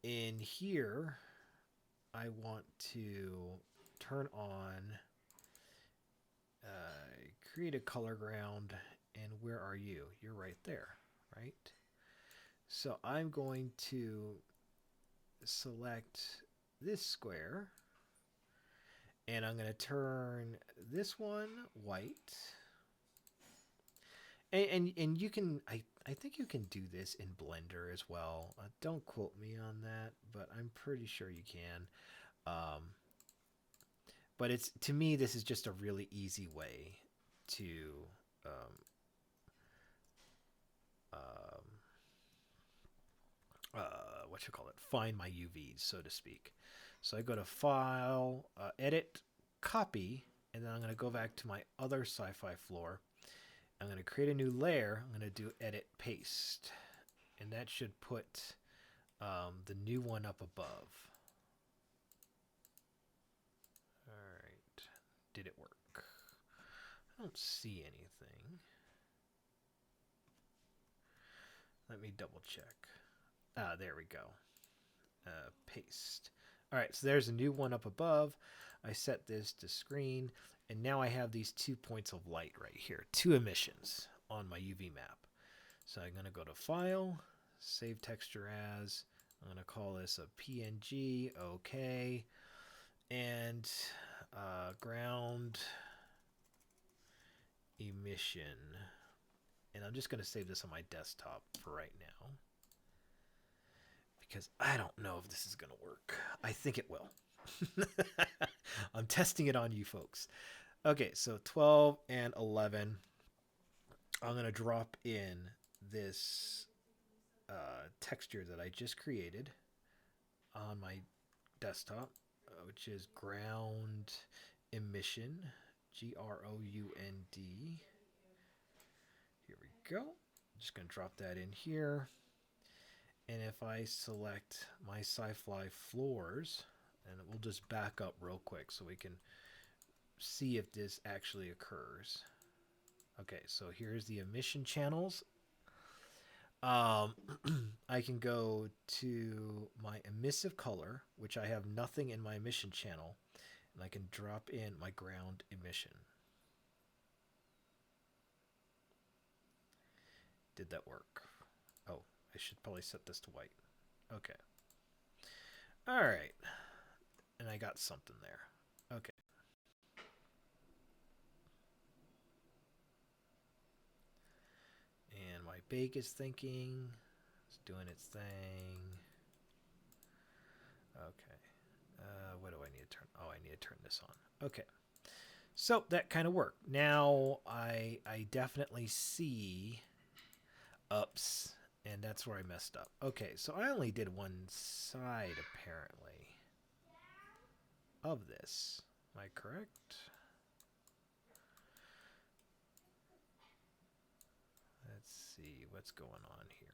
In here, I want to turn on, create a color ground, and where are you? You're right there, right? So I'm going to select this square, and I'm going to turn this one white. And you can, I think you can do this in Blender as well. Don't quote me on that, but I'm pretty sure you can. But it's, to me, this is just a really easy way to find my UVs, so to speak. So I go to File, Edit, Copy, and then I'm going to go back to my other sci-fi floor. I'm going to create a new layer. I'm going to do Edit, Paste, and that should put the new one up above. All right, did it work? I don't see anything. Let me double check. Ah, there we go. Paste. All right, so there's a new one up above. I set this to screen, and now I have these 2 points of light right here, 2 emissions on my UV map. So I'm going to go to File, Save Texture As. I'm going to call this a PNG, okay, and ground emission. And I'm just going to save this on my desktop for right now, because I don't know if this is going to work. I think it will. I'm testing it on you folks. Okay, so 12 and 11. I'm going to drop in this texture that I just created on my desktop, which is ground emission, GROUND. Here we go. I'm just going to drop that in here. And if I select my sci-fi floors, and we'll just back up real quick so we can see if this actually occurs. Okay, so here's the emission channels. I can go to my emissive color, which I have nothing in my emission channel, and I can drop in my ground emission. Did that work? Oh, I should probably set this to white. Okay. All right. And I got something there. Okay. And my bake is thinking. Let's doing its thing. Okay. What do I need to turn? Oh, I need to turn this on. Okay. So that kind of worked. Now I definitely see ups, and that's where I messed up. Okay, so I only did one side apparently of this. Am I correct? Let's see what's going on here.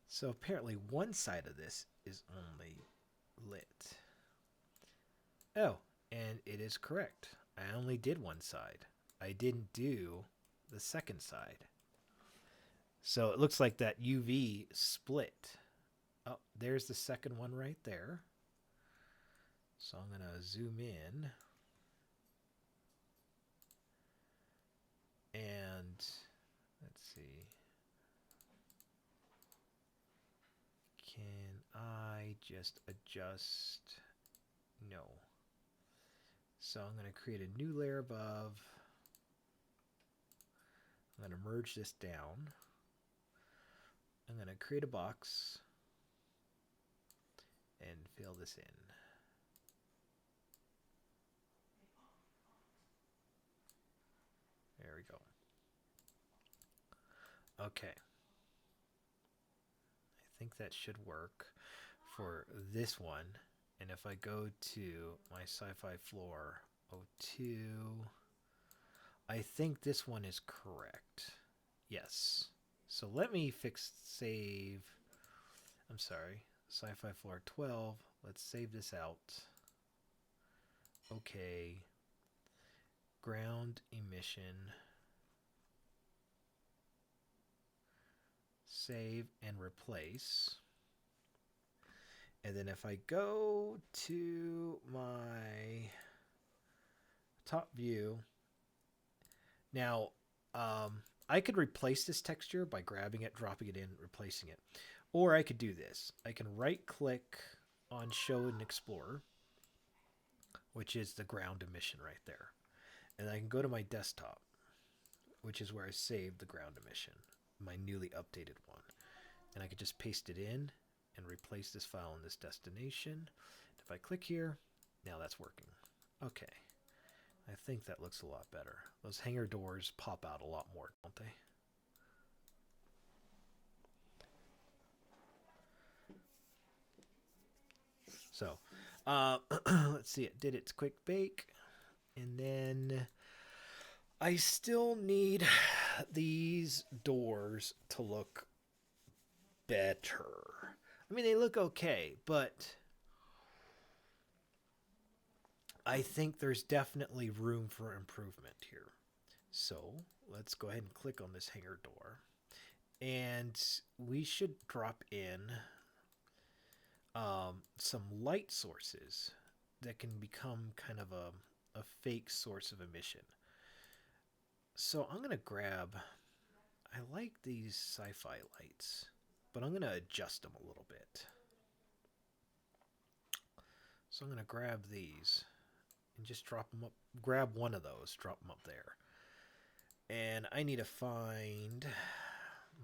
So apparently one side of this is only lit. Oh, and it is correct. I only did one side. I didn't do the second side. So it looks like that UV split. Oh, there's the second one right there. So I'm going to zoom in. And let's see. Can I just adjust? No. So I'm going to create a new layer above. I'm going to merge this down. I'm going to create a box and fill this in. There we go. Okay. I think that should work for this one. And if I go to my sci-fi floor 02, I think this one is correct. Yes. So let me save. I'm sorry. Sci-fi floor 12. Let's save this out. Okay. Ground emission. Save and replace. And then if I go to my top view, now I could replace this texture by grabbing it, dropping it in, replacing it. Or I could do this. I can right click on show and explore, which is the ground emission right there. And I can go to my desktop, which is where I saved the ground emission, my newly updated one. And I could just paste it in and replace this file in this destination. If I click here, now that's working. Okay. I think that looks a lot better. Those hangar doors pop out a lot more, don't they? So, let's see. It did its quick bake. And then I still need these doors to look better. I mean, they look okay, but I think there's definitely room for improvement here. So let's go ahead and click on this hangar door. And we should drop in some light sources that can become kind of a fake source of emission. So I'm going to grab, I like these sci-fi lights, but I'm going to adjust them a little bit. So I'm going to grab these and just drop them up, grab one of those, drop them up there. And I need to find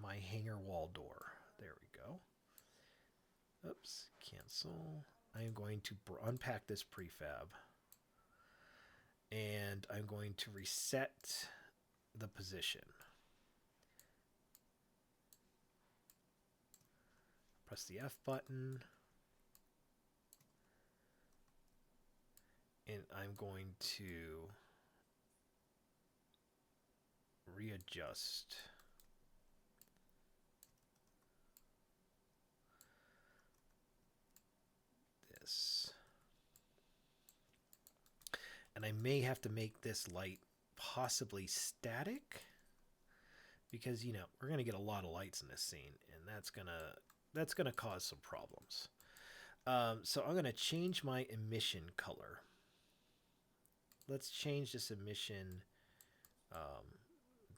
my hangar wall door. There we go. Oops, cancel. I'm going to unpack this prefab. And I'm going to reset the position. Press the F button. And I'm going to readjust this. And I may have to make this light possibly static because, you know, we're going to get a lot of lights in this scene, and that's gonna cause some problems. So I'm going to change my emission color. Let's change this emission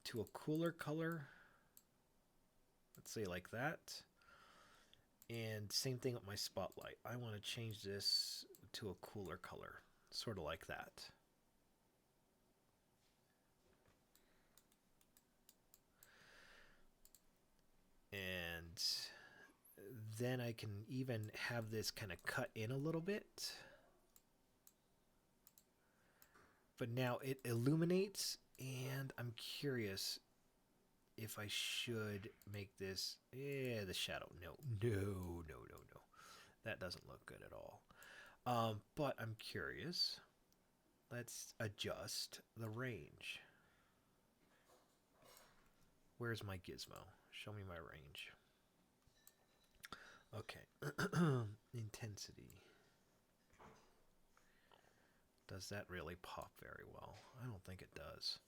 to a cooler color. Let's say like that. And same thing with my spotlight. I want to change this to a cooler color, sort of like that. And then I can even have this kind of cut in a little bit. But now it illuminates, and I'm curious if I should make this... the shadow. No. That doesn't look good at all. But I'm curious. Let's adjust the range. Where's my gizmo? Show me my range. Okay. Intensity. Does that really pop very well? I don't think it does.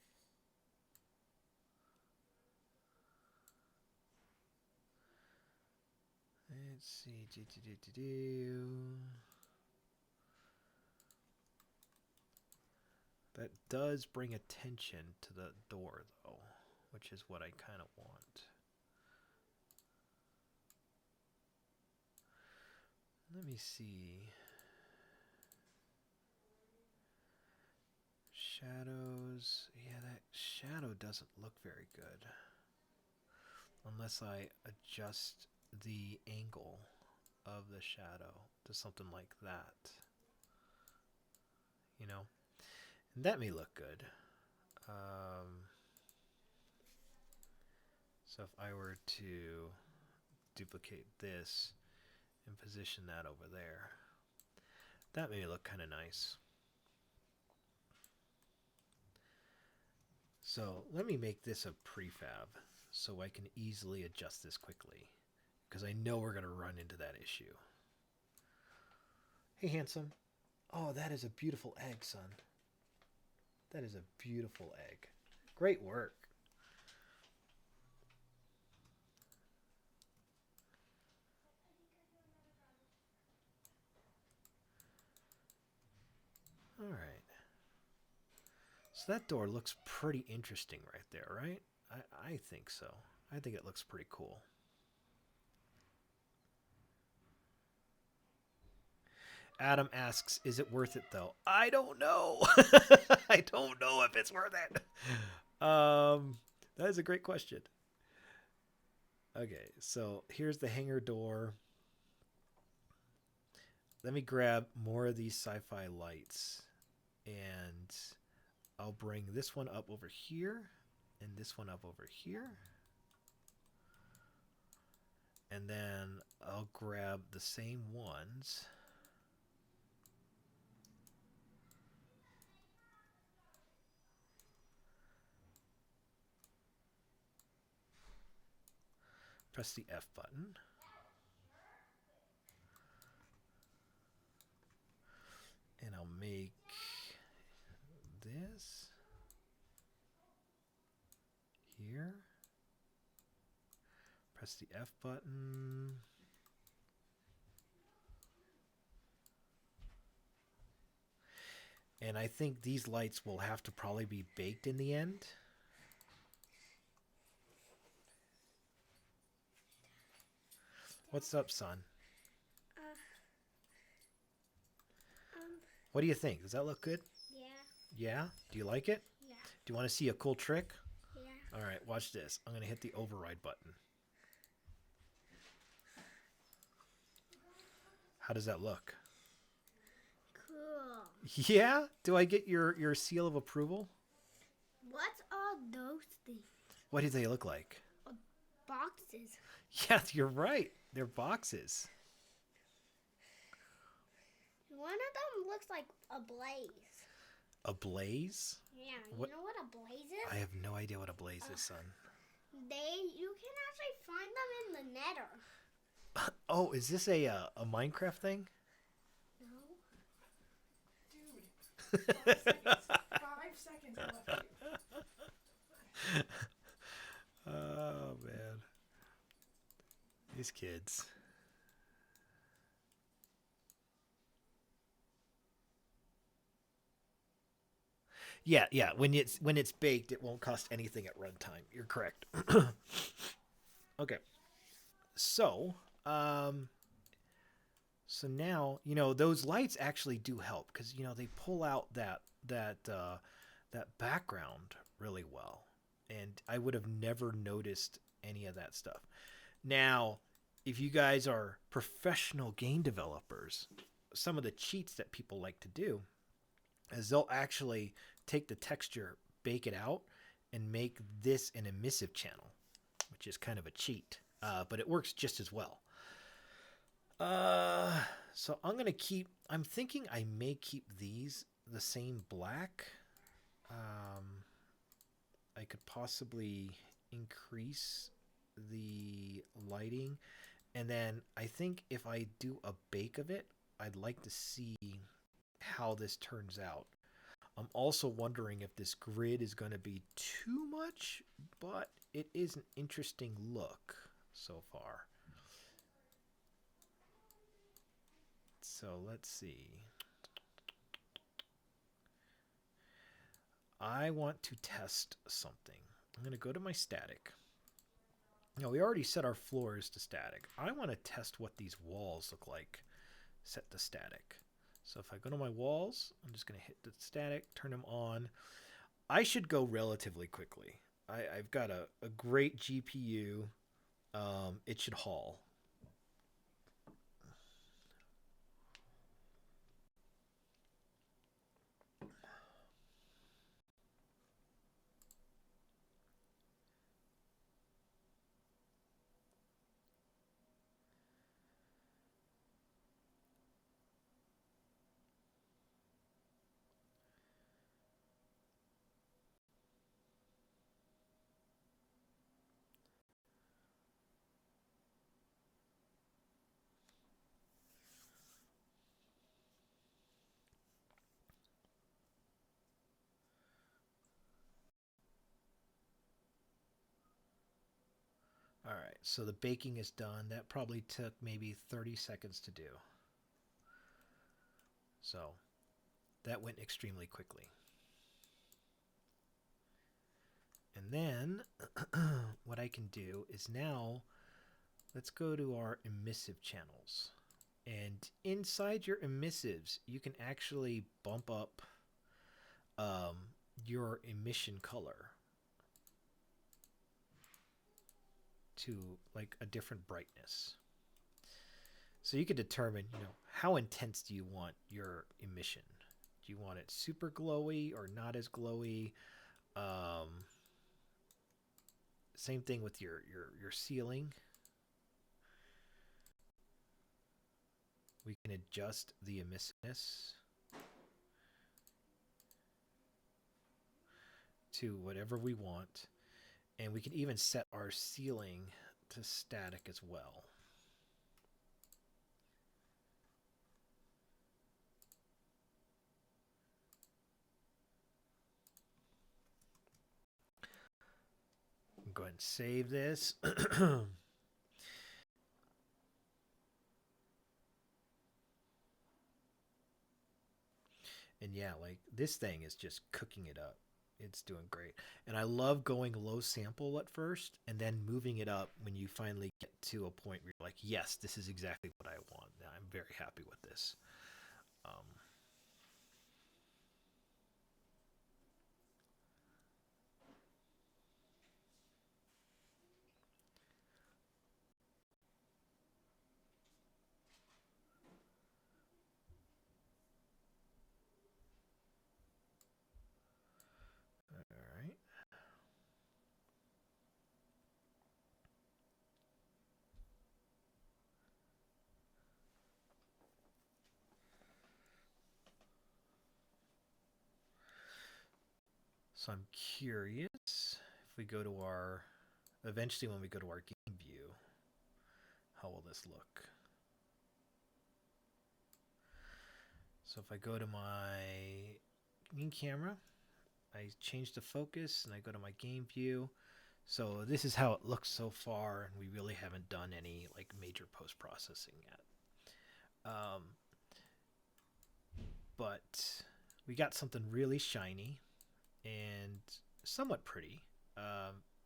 Let's see. That does bring attention to the door, though, which is what I kind of want. Let me see. Shadows. Yeah, that shadow doesn't look very good. Unless I adjust the angle of the shadow to something like that. You know? And that may look good. So if I were to duplicate this and position that over there, that may look kind of nice. So let me make this a prefab so I can easily adjust this quickly, because I know we're going to run into that issue. Hey, handsome. Oh, that is a beautiful egg, son. That is a beautiful egg. Great work. All right. So that door looks pretty interesting right there, right? I think so. I think it looks pretty cool. Adam asks, is it worth it though? I don't know. I don't know if it's worth it. That is a great question. Okay, so here's the hangar door. Let me grab more of these sci-fi lights, and I'll bring this one up over here and this one up over here. And then I'll grab the same ones. Press the F button. And I'll make this here. Press the F button. And I think these lights will have to probably be baked in the end. What's up, son? What do you think? Does that look good? Yeah. Yeah? Do you like it? Yeah. Do you want to see a cool trick? Yeah. All right, watch this. I'm going to hit the override button. How does that look? Cool. Yeah? Do I get your seal of approval? What's all those things? What do they look like? Boxes. Yeah, you're right. They're boxes. One of them looks like a blaze. A blaze? Yeah, What? you know what a blaze is? I have no idea what a blaze is, son. You can actually find them in the nether. Oh, is this a Minecraft thing? No. Dude, 5 seconds left. Oh, man. These kids. Yeah. When it's baked, it won't cost anything at runtime. You're correct. Okay. So now, those lights actually do help, because they pull out that background really well, and I would have never noticed any of that stuff. Now, if you guys are professional game developers, some of the cheats that people like to do is they'll actually take the texture, bake it out, and make this an emissive channel, which is kind of a cheat, but it works just as well. So I'm thinking I may keep these the same black. I could possibly increase the lighting, and then I think if I do a bake of it, I'd like to see how this turns out. I'm also wondering if this grid is going to be too much, but it is an interesting look so far. So let's see. I want to test something. I'm going to go to my static. Now, we already set our floors to static. I want to test what these walls look like set to static. So if I go to my walls, I'm just going to hit the static, turn them on. I should go relatively quickly. I've got a great GPU. It should haul. All right, so the baking is done. That probably took maybe 30 seconds to do. So that went extremely quickly. And then what I can do is now let's go to our emissive channels. And inside your emissives, you can actually bump up your emission color to like a different brightness. So you can determine, how intense do you want your emission? Do you want it super glowy or not as glowy? Same thing with your ceiling. We can adjust the emissiveness to whatever we want. And we can even set our ceiling to static as well. Go ahead and save this. And yeah, like this thing is just cooking it up. It's doing great. And I love going low sample at first and then moving it up when you finally get to a point where you're like, yes, this is exactly what I want. I'm very happy with this. All right. So I'm curious if we go to eventually when we go to our game view, how will this look? So if I go to my main camera, I change the focus and I go to my game view. So this is how it looks so far, and we really haven't done any like major post-processing yet. But we got something really shiny and somewhat pretty.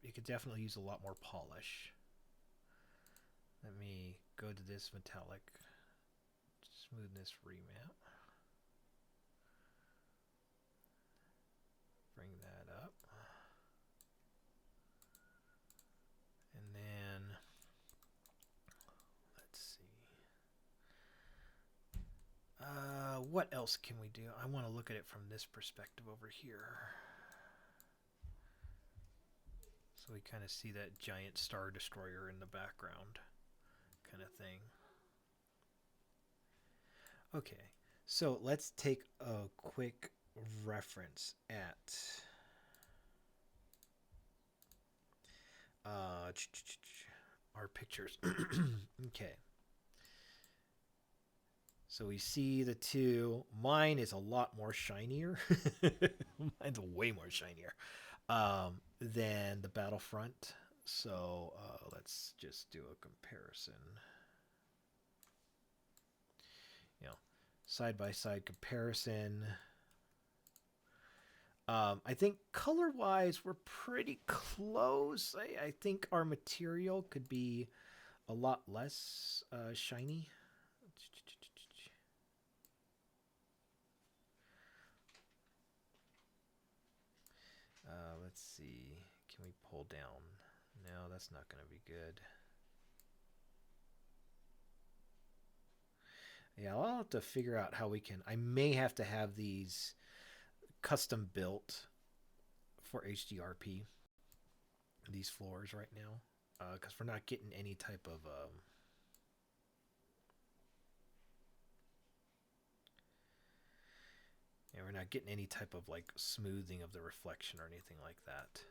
It could definitely use a lot more polish. Let me go to this metallic smoothness remap. Bring that up. And then what else can we do? I want to look at it from this perspective over here. So we kind of see that giant Star Destroyer in the background kind of thing. Okay, so let's take a quick reference at our pictures. Okay. So we see the two. Mine is a lot more shinier. Mine's way more shinier than the Battlefront. So let's just do a comparison. You know, side by side comparison. I think color-wise, we're pretty close. I think our material could be a lot less shiny. Let's see. Can we pull down? No, that's not going to be good. Yeah, I'll have to figure out how we can. I may have to have these custom built for HDRP. These floors right now, because we're not getting any type of and we're not getting any type of like smoothing of the reflection or anything like that.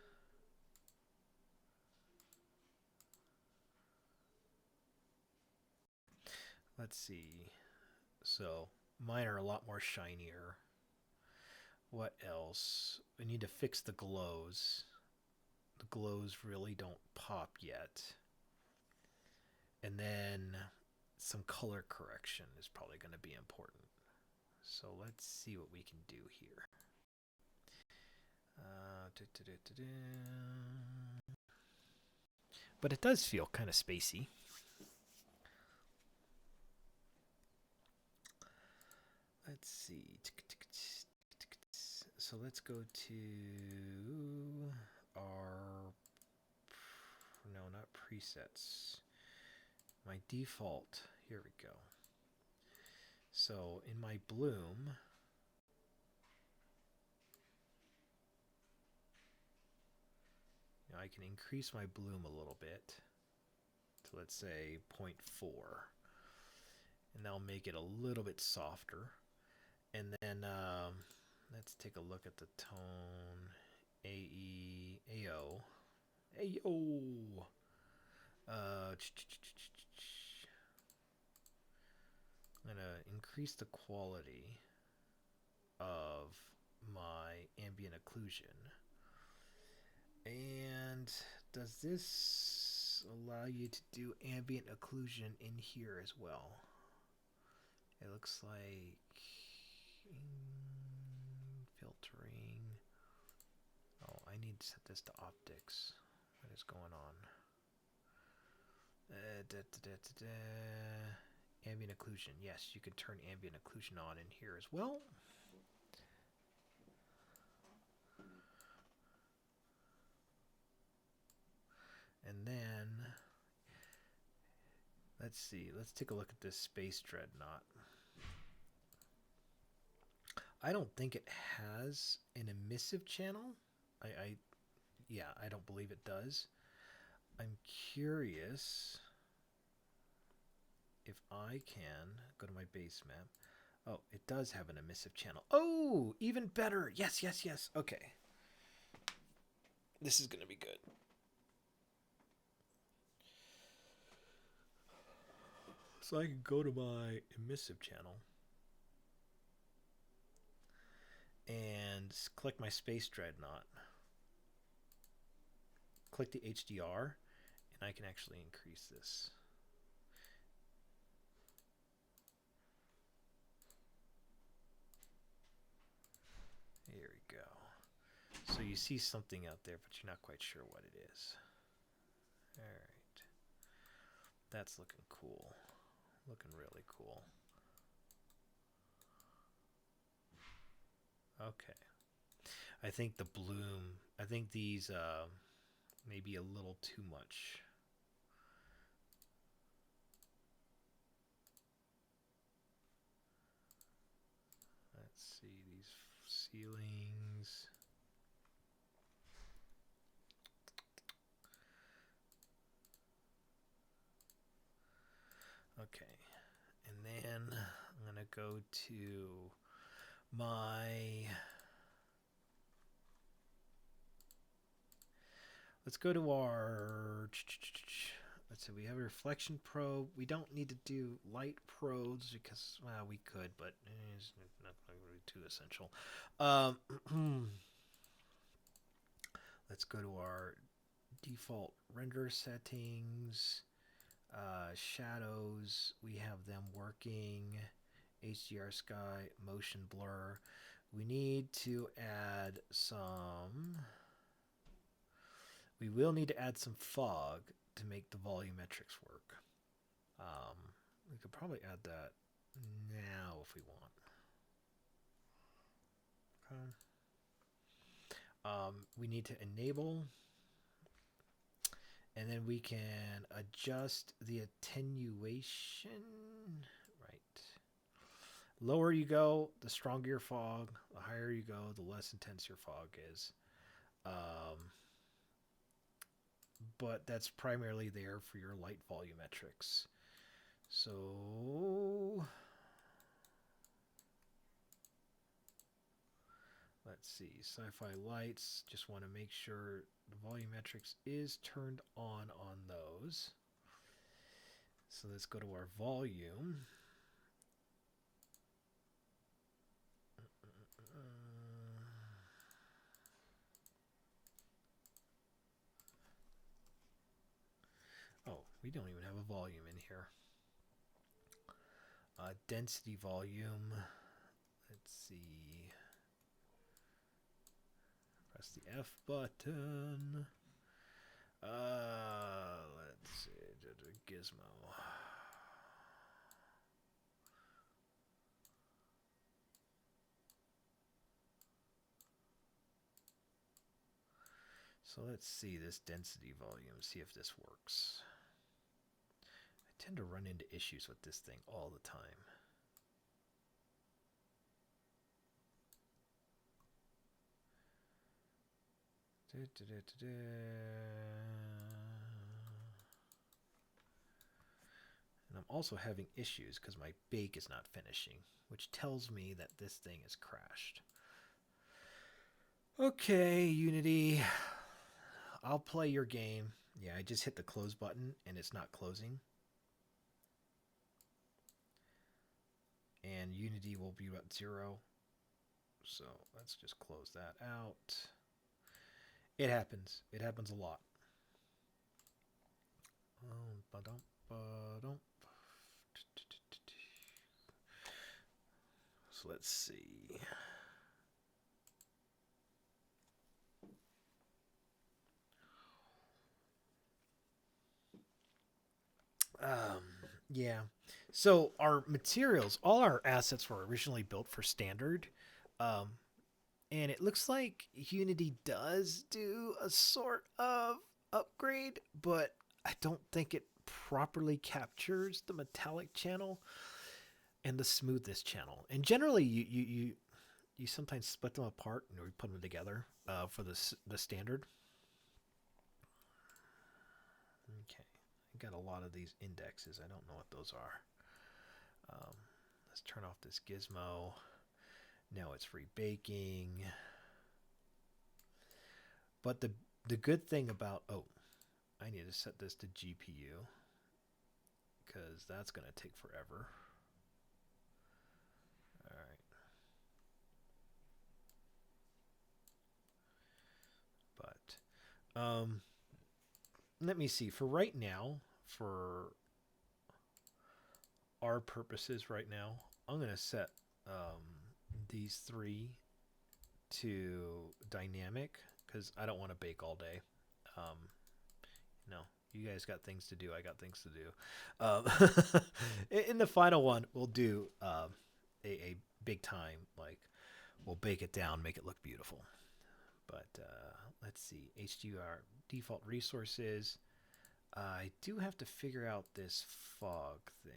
Let's see. So mine are a lot more shinier. What else? We need to fix the glows. The glows really don't pop yet. And then some color correction is probably going to be important. So let's see what we can do here. But it does feel kind of spacey. Let's see. So let's go to our, no, not presets. My default, here we go. So in my bloom, now I can increase my bloom a little bit to, let's say, 0.4. And that'll make it a little bit softer. And then let's take a look at the tone. AO. I'm going to increase the quality of my ambient occlusion. And does this allow you to do ambient occlusion in here as well? It looks like filtering. Oh, I need to set this to optics. What is going on? Ambient occlusion. Yes, you can turn ambient occlusion on in here as well. And then, let's see. Let's take a look at this Space Dreadnought. I don't think it has an emissive channel. Yeah, I don't believe it does. I'm curious if I can go to my base map. Oh, it does have an emissive channel. Oh, even better. Yes, yes, yes. Okay. This is going to be good. So I can go to my emissive channel and click my Space Dreadnought. Click the HDR, and I can actually increase this. Here we go. So you see something out there, but you're not quite sure what it is. All right. That's looking cool. Looking really cool. Okay. I think the bloom, I think these may be a little too much. Let's see these ceilings. Okay, and then I'm gonna go to my. Let's go to our. Let's see. We have a reflection probe. We don't need to do light probes because, well, we could, but it's not really too essential. Let's go to our default render settings. Shadows, we have them working. HDR sky, motion blur. We need to add some. We will need to add some fog to make the volumetrics work. We could probably add that now if we want. Okay. We need to enable, and then we can adjust the attenuation. Right. Lower you go, the stronger your fog. The higher you go, the less intense your fog is. But that's primarily there for your light volumetrics. So let's see, sci-fi lights, just want to make sure the volumetrics is turned on those. So let's go to our volume. Oh, we don't even have a volume in here. Density volume. Let's see. Press the F button. Let's see. Gizmo. So let's see this density volume, see if this works. I tend to run into issues with this thing all the time. And I'm also having issues because my bake is not finishing, which tells me that this thing is crashed. Okay, Unity. I'll play your game. Yeah, I just hit the close button and it's not closing. And Unity will be at 0. So let's just close that out. It happens. It happens a lot. So let's see. Yeah. So our materials, all our assets were originally built for standard. And it looks like Unity does do a sort of upgrade, but I don't think it properly captures the metallic channel and the smoothness channel. And generally, you sometimes split them apart and we put them together for the standard. Okay, I got a lot of these indexes. I don't know what those are. Let's turn off this gizmo. Now it's rebaking. But the good thing about, I need to set this to GPU because that's going to take forever. All right. But let me see. For right now, for our purposes right now, I'm going to set these 3 to dynamic because I don't want to bake all day. No, you guys got things to do. I got things to do. In the final one, we'll do a big time, like we'll bake it down, make it look beautiful. But let's see, HDR default resources. I do have to figure out this fog thing.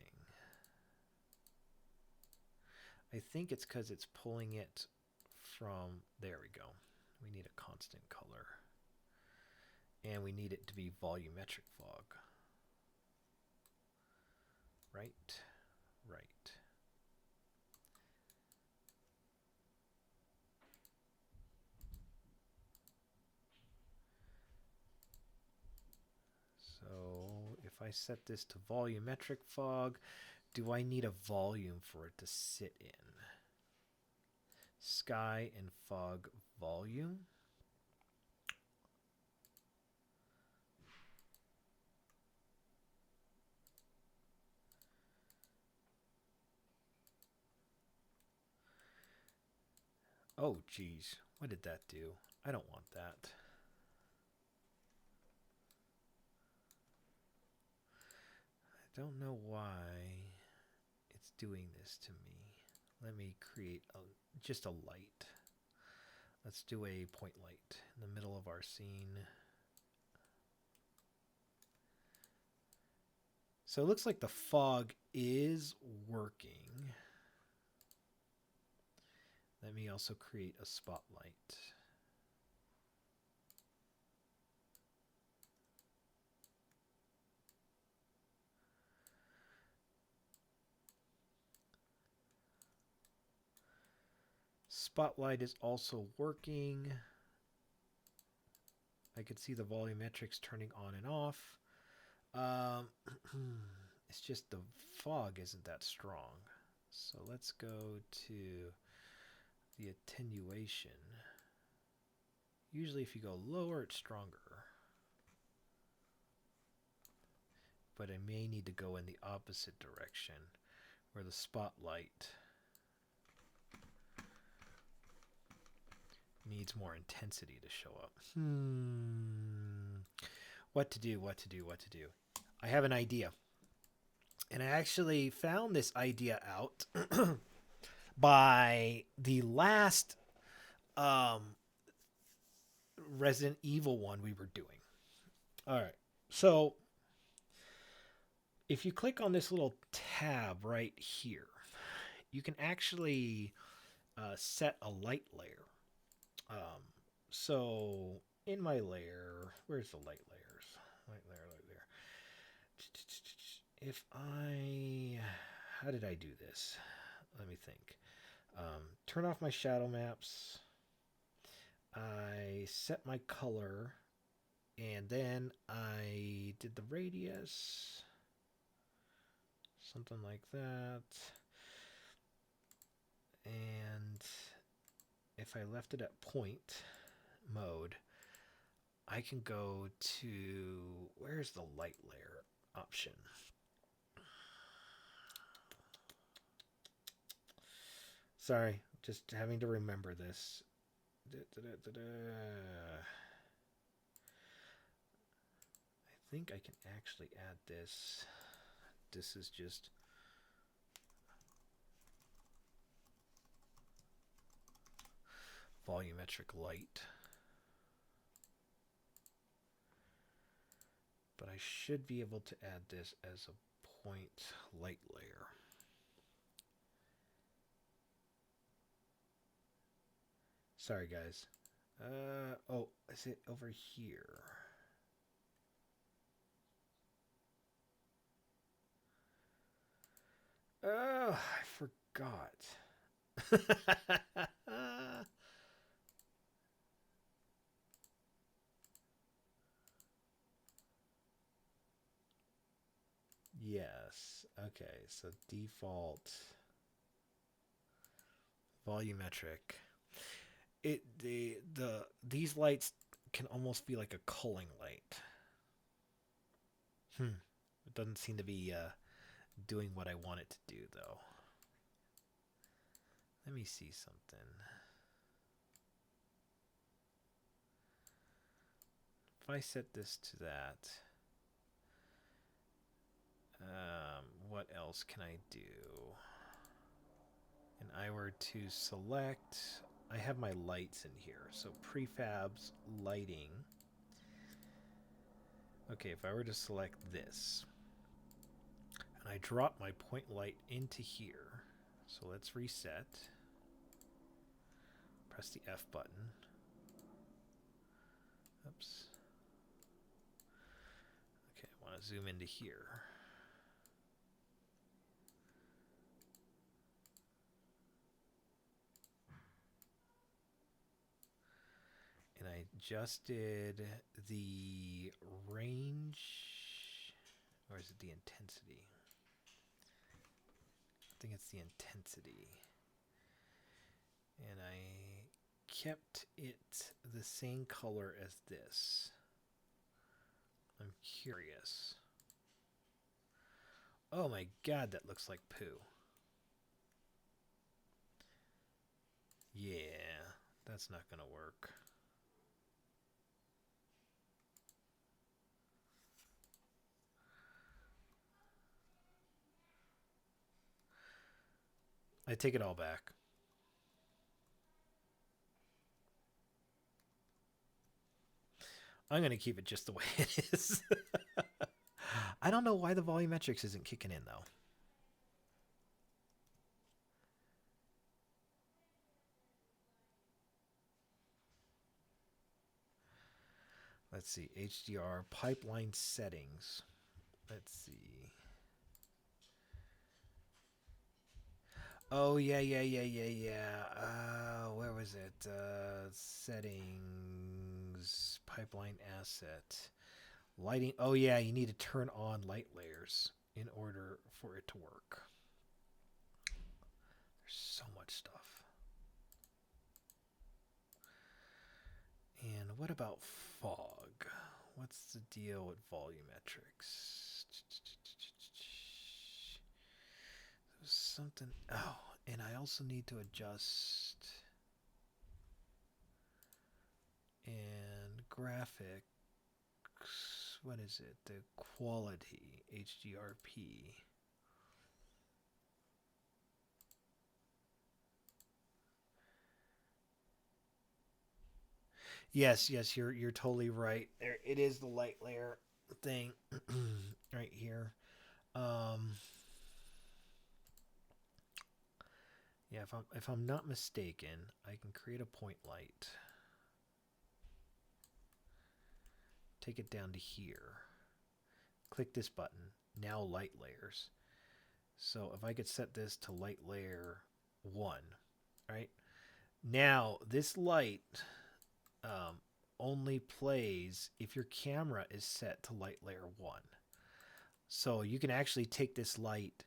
I think it's because it's pulling it from, there we go. We need a constant color. And we need it to be volumetric fog. Right, right. So if I set this to volumetric fog, do I need a volume for it to sit in? Sky and fog volume. Oh, geez. What did that do? I don't want that. I don't know why it's doing this to me. Let me create just a light. Let's do a point light in the middle of our scene. So it looks like the fog is working. Let me also create a spotlight. Spotlight is also working. I could see the volumetrics turning on and off. It's just the fog isn't that strong. So let's go to the attenuation. Usually if you go lower, it's stronger. But I may need to go in the opposite direction, where the spotlight needs more intensity to show up. What to do, what to do, what to do. I have an idea. And I actually found this idea out by the last Resident Evil one we were doing. All right. So if you click on this little tab right here, you can actually set a light layer. So in my layer, where's the light layers? Light layer, light layer. If how did I do this? Let me think. Turn off my shadow maps. I set my color, and then I did the radius. Something like that. And if I left it at point mode, I can go to, where's the light layer option? Sorry, just having to remember this. I think I can actually add this. This is just volumetric light. But I should be able to add this as a point light layer. Sorry, guys. Oh, is it over here? Oh, I forgot. Yes. Okay, so default volumetric. These lights can almost be like a culling light. It doesn't seem to be doing what I want it to do, though. Let me see something. If I set this to that, what else can I do? And I were to select, I have my lights in here. So prefabs, lighting. Okay, if I were to select this, and I drop my point light into here. So let's reset. Press the F button. Oops. Okay, I want to zoom into here. And I adjusted the range, or is it the intensity? I think it's the intensity. And I kept it the same color as this. I'm curious. Oh my god, that looks like poo. Yeah, that's not gonna work. I take it all back. I'm going to keep it just the way it is. I don't know why the volumetrics isn't kicking in, though. Let's see. HDR pipeline settings. Let's see. Oh, yeah. Where was it? Settings. Pipeline asset. Lighting. Oh, yeah. You need to turn on light layers in order for it to work. There's so much stuff. And what about fog? What's the deal with volumetrics? There's something. Oh, and I also need to adjust. And graphics. What is it? The quality. HDRP. Yes, you're totally right. There, it is the light layer thing right here. Yeah, if I'm not mistaken, I can create a point light. Take it down to here. Click this button. Now light layers. So if I could set this to light layer 1, right? Now this light only plays if your camera is set to light layer 1. So you can actually take this light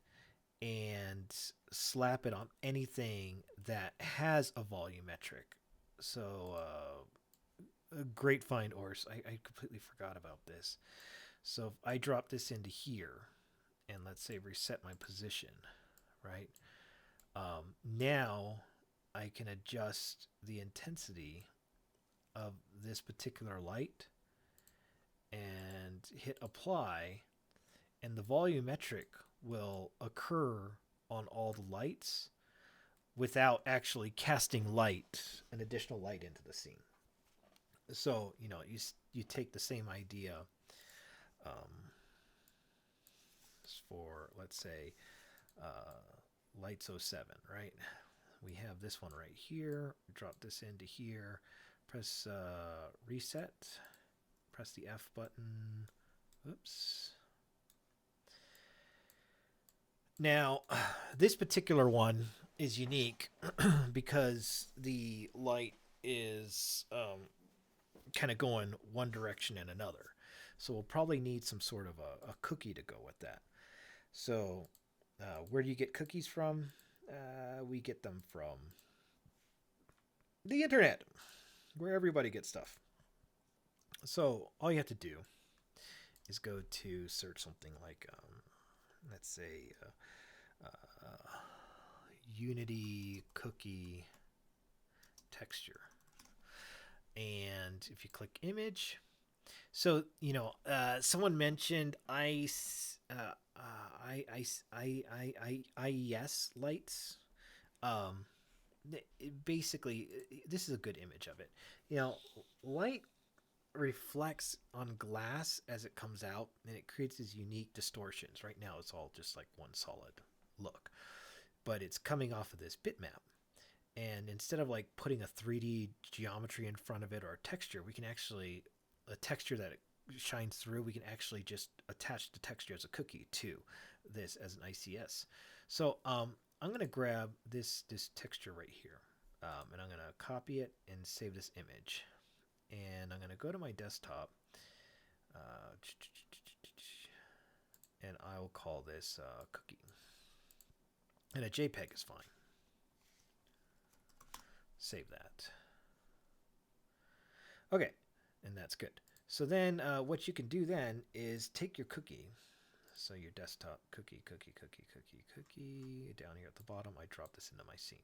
and slap it on anything that has a volumetric. So a great find, Ors. I completely forgot about this. So if I drop this into here and let's say reset my position, right? Now I can adjust the intensity of this particular light and hit apply, and the volumetric will occur on all the lights without actually casting an additional light into the scene. So, you take the same idea for, let's say, lights 07, right? We have this one right here. Drop this into here. Press reset. Press the F button. Oops. Now, this particular one is unique because the light is kind of going one direction and another. So we'll probably need some sort of a cookie to go with that. So where do you get cookies from? We get them from the internet, where everybody gets stuff. So all you have to do is go to search something like, let's say, Unity cookie texture. And if you click image, so someone mentioned IES lights. Basically, this is a good image of it. Light reflects on glass as it comes out, and it creates these unique distortions. Right now, it's all just like one solid look. but it's coming off of this bitmap. And instead of like putting a 3D geometry in front of it or a texture, we can actually, a texture that shines through, we can actually just attach the texture as a cookie to this as an ICS. So I'm going to grab this texture right here, and I'm going to copy it and save this image. And I'm going to go to my desktop, and I will call this cookie. And a JPEG is fine. Save that. Okay, and that's good. So then what you can do then is take your cookie. So your desktop cookie, down here at the bottom, I drop this into my scene.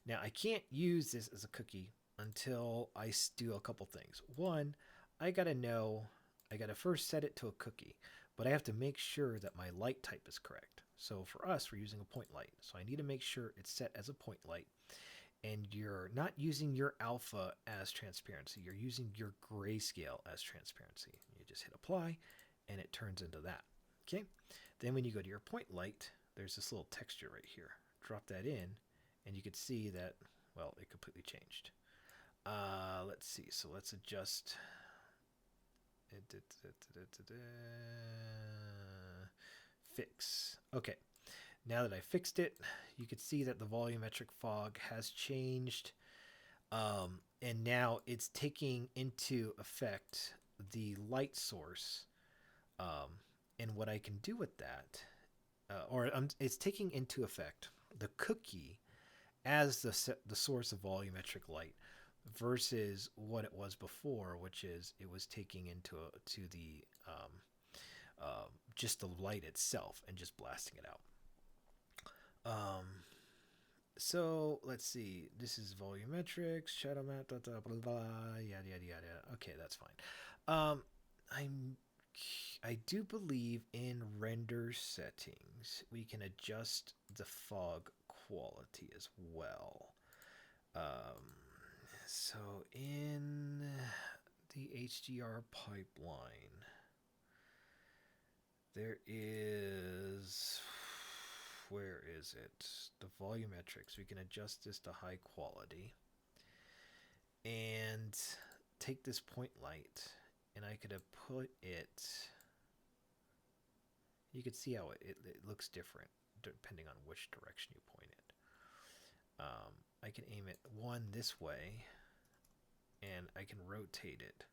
Now I can't use this as a cookie until I do a couple things. One, I gotta first set it to a cookie, but I have to make sure that my light type is correct. So for us, we're using a point light. So I need to make sure it's set as a point light. And you're not using your alpha as transparency. You're using your grayscale as transparency. You just hit apply, and it turns into that. Okay? Then when you go to your point light, there's this little texture right here. Drop that in, and you can see that, well, it completely changed. Let's see. So let's adjust. Fix. Okay. Now that I fixed it, you can see that the volumetric fog has changed. And now it's taking into effect the light source. And what I can do with that, it's taking into effect the cookie as the source of volumetric light versus what it was before, which is it was taking into the just the light itself and just blasting it out. So let's see. This is volumetrics, shadow map, blah, blah, blah, blah, yada yada yada. Okay, that's fine. I do believe in render settings we can adjust the fog quality as well. So in the HDR pipeline, there is, where is it? The volumetrics. We can adjust this to high quality and take this point light, and I could have put it, you can see how it looks different depending on which direction you point it. I can aim it one this way, and I can rotate it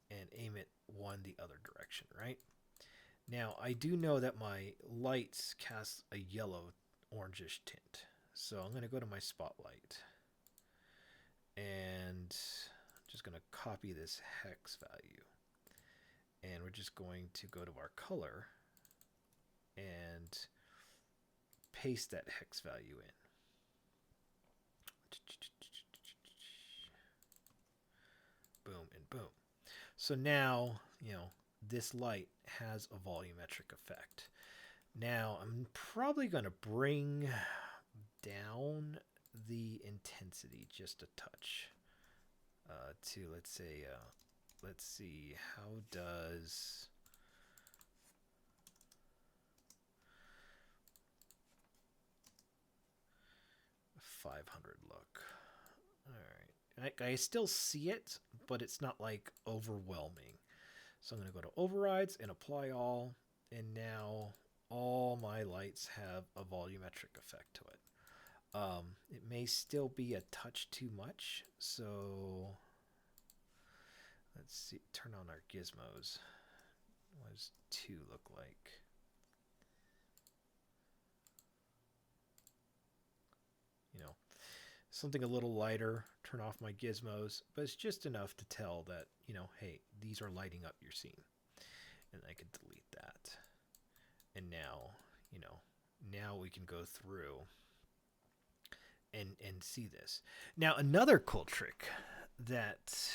and aim it one the other direction, right? Now, I do know that my lights cast a yellow orangish tint. So I'm going to go to my spotlight, and I'm just going to copy this hex value. And we're just going to go to our color and paste that hex value in. Boom and boom. So now, this light has a volumetric effect. Now, I'm probably going to bring down the intensity just a touch to, let's say, let's see, how does 500 look? All right. I still see it, but it's not like overwhelming. So I'm going to go to overrides and apply all, and now all my lights have a volumetric effect to it. It may still be a touch too much, so let's see, turn on our gizmos. What does 2 look like? Something a little lighter, turn off my gizmos, but it's just enough to tell that, hey, these are lighting up your scene. And I can delete that. And now, now we can go through and see this. Now, another cool trick that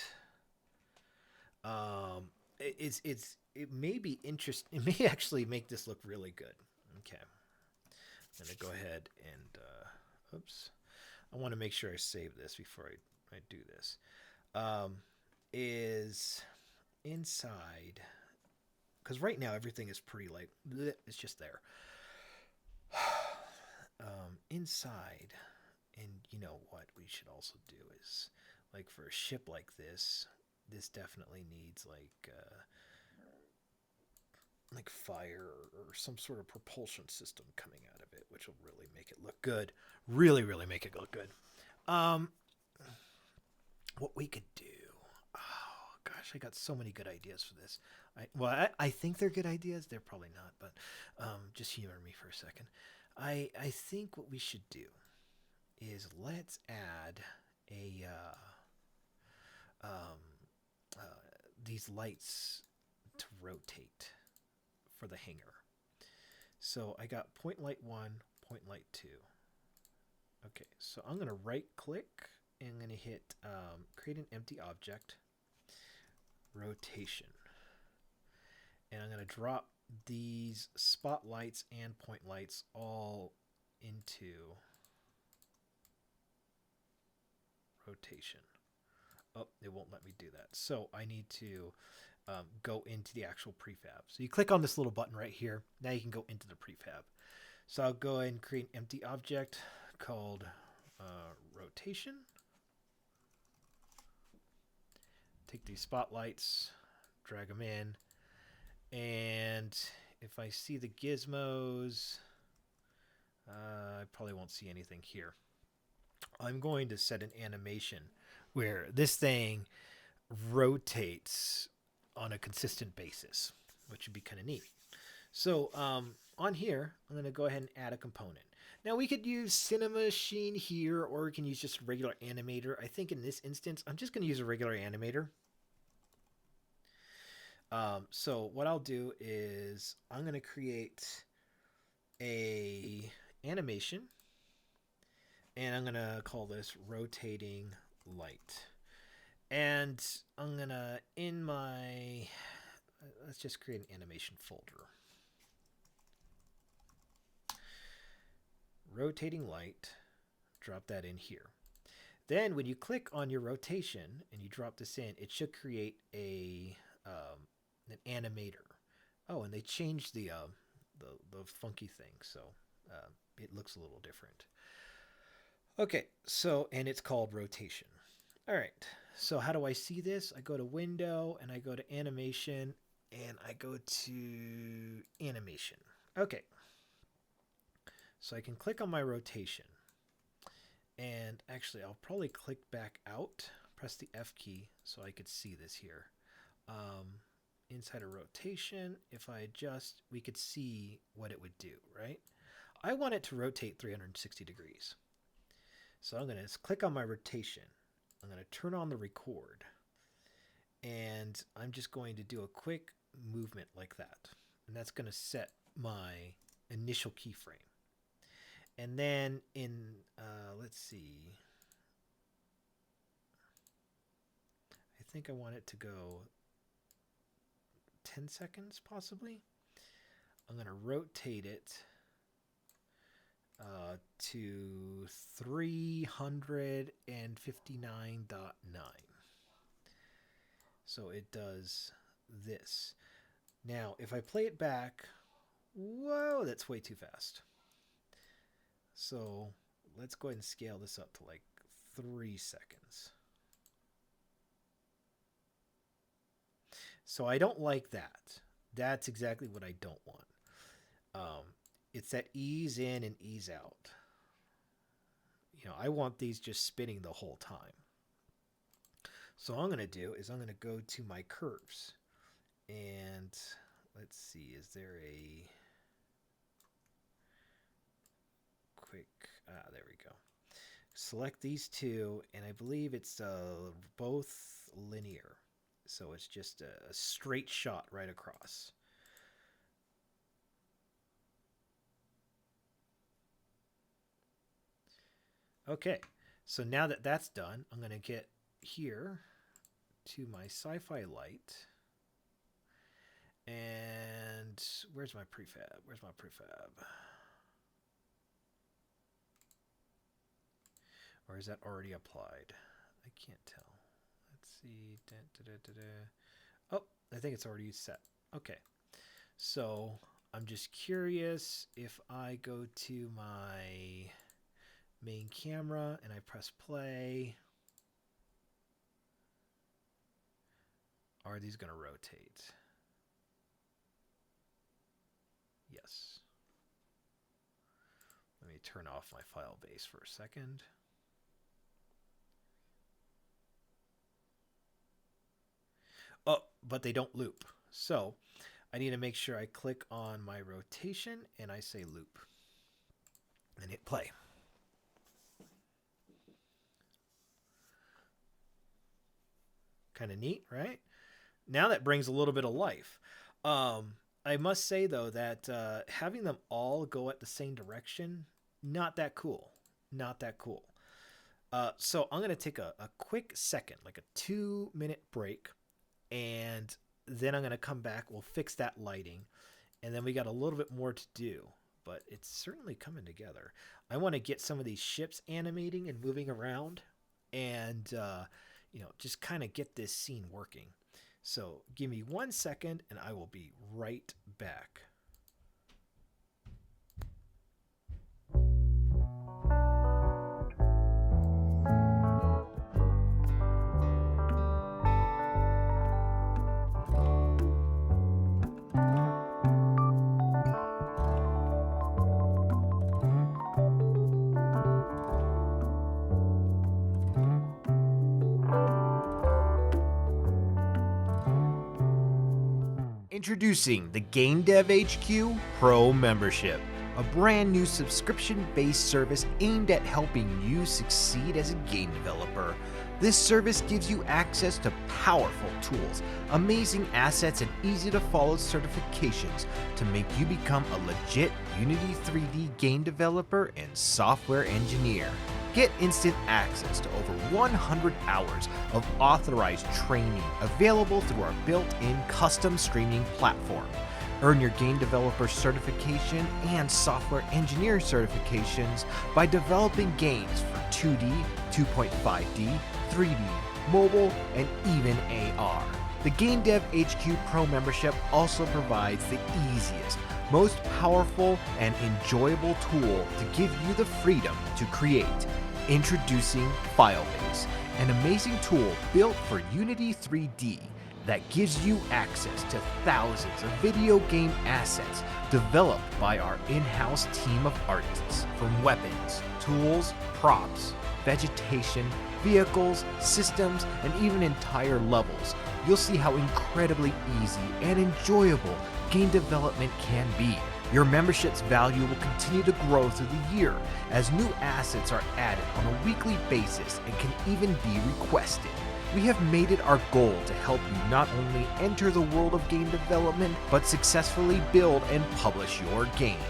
it may be interesting. It may actually make this look really good. Okay. I'm going to go ahead and, oops. I want to make sure I save this before I do this. Is inside, because right now everything is pretty like, it's just there. inside, and you know what we should also do is, like for a ship like this definitely needs like fire or some sort of propulsion system coming out of it, which will really make it look good. Really, really make it look good. Um, what we could do. Oh gosh, I got so many good ideas for this. I think they're good ideas. They're probably not, but just humor me for a second. I think what we should do is let's add a um, uh, these lights to rotate for the hangar. So I got point light 1, point light 2. Okay, so I'm going to right click and I'm going to hit create an empty object, rotation. And I'm going to drop these spotlights and point lights all into rotation. Oh, it won't let me do that. So I need to go into the actual prefab. So you click on this little button right here. Now you can go into the prefab. So I'll go ahead and create an empty object called rotation. Take these spotlights, drag them in, and if I see the gizmos, I probably won't see anything here. I'm going to set an animation where this thing rotates on a consistent basis, which would be kind of neat. So on here, I'm going to go ahead and add a component. Now we could use Cinema Machine here, or we can use just a regular animator. I think in this instance, I'm just going to use a regular animator. So what I'll do is I'm going to create a animation, and I'm going to call this rotating light. And I'm going to, in my, let's just create an animation folder. Rotating light, drop that in here. Then when you click on your rotation and you drop this in, it should create an animator. Oh, and they changed the funky thing, so it looks a little different. Okay, so, and it's called rotation. All right, so how do I see this? I go to Window, and I go to Animation, and I go to Animation. Okay, so I can click on my rotation. And actually, I'll probably click back out, press the F key, so I could see this here. Inside a rotation, if I adjust, we could see what it would do, right? I want it to rotate 360 degrees. So I'm going to click on my rotation. I'm going to turn on the record. And I'm just going to do a quick movement like that. And that's going to set my initial keyframe. And then in, let's see, I think I want it to go 10 seconds possibly. I'm going to rotate it to 359.9. So it does this. Now, if I play it back, whoa, that's way too fast. So let's go ahead and scale this up to like 3 seconds. So I don't like that. That's exactly what I don't want. It's that ease in and ease out. You know, I want these just spinning the whole time. So all I'm going to do is I'm going to go to my curves. And let's see, is there a quick, there we go. Select these two, and I believe it's both linear. So it's just a straight shot right across. Okay, so now that that's done, I'm going to get here to my sci-fi light. And where's my prefab? Where's my prefab? Or is that already applied? I can't tell. Let's see. Oh, I think it's already set. Okay. So I'm just curious if I go to my main camera and I press play, are these going to rotate? Yes. Let me turn off my file base for a second. Oh, but they don't loop. So I need to make sure I click on my rotation and I say loop and hit play. Kind of neat, right? Now that brings a little bit of life. I must say, though, that having them all go at the same direction, not that cool. Not that cool. So I'm going to take a quick second, like a 2-minute break, and then I'm going to come back. We'll fix that lighting, and then we got a little bit more to do, but it's certainly coming together. I want to get some of these ships animating and moving around and, just kind of get this scene working. So give me 1 second and I will be right back. Introducing the GameDevHQ Pro Membership, a brand new subscription-based service aimed at helping you succeed as a game developer. This service gives you access to powerful tools, amazing assets, and easy-to-follow certifications to make you become a legit Unity 3D game developer and software engineer. Get instant access to over 100 hours of authorized training available through our built-in custom streaming platform. Earn your game developer certification and software engineer certifications by developing games for 2D, 2.5D, 3D, mobile, and even AR. The GameDevHQ Pro membership also provides the easiest, most powerful, and enjoyable tool to give you the freedom to create. Introducing Filebase, an amazing tool built for Unity 3D that gives you access to thousands of video game assets developed by our in-house team of artists, from weapons, tools, props, vegetation, vehicles, systems, and even entire levels. You'll see how incredibly easy and enjoyable game development can be. Your membership's value will continue to grow through the year as new assets are added on a weekly basis and can even be requested. We have made it our goal to help you not only enter the world of game development, but successfully build and publish your game.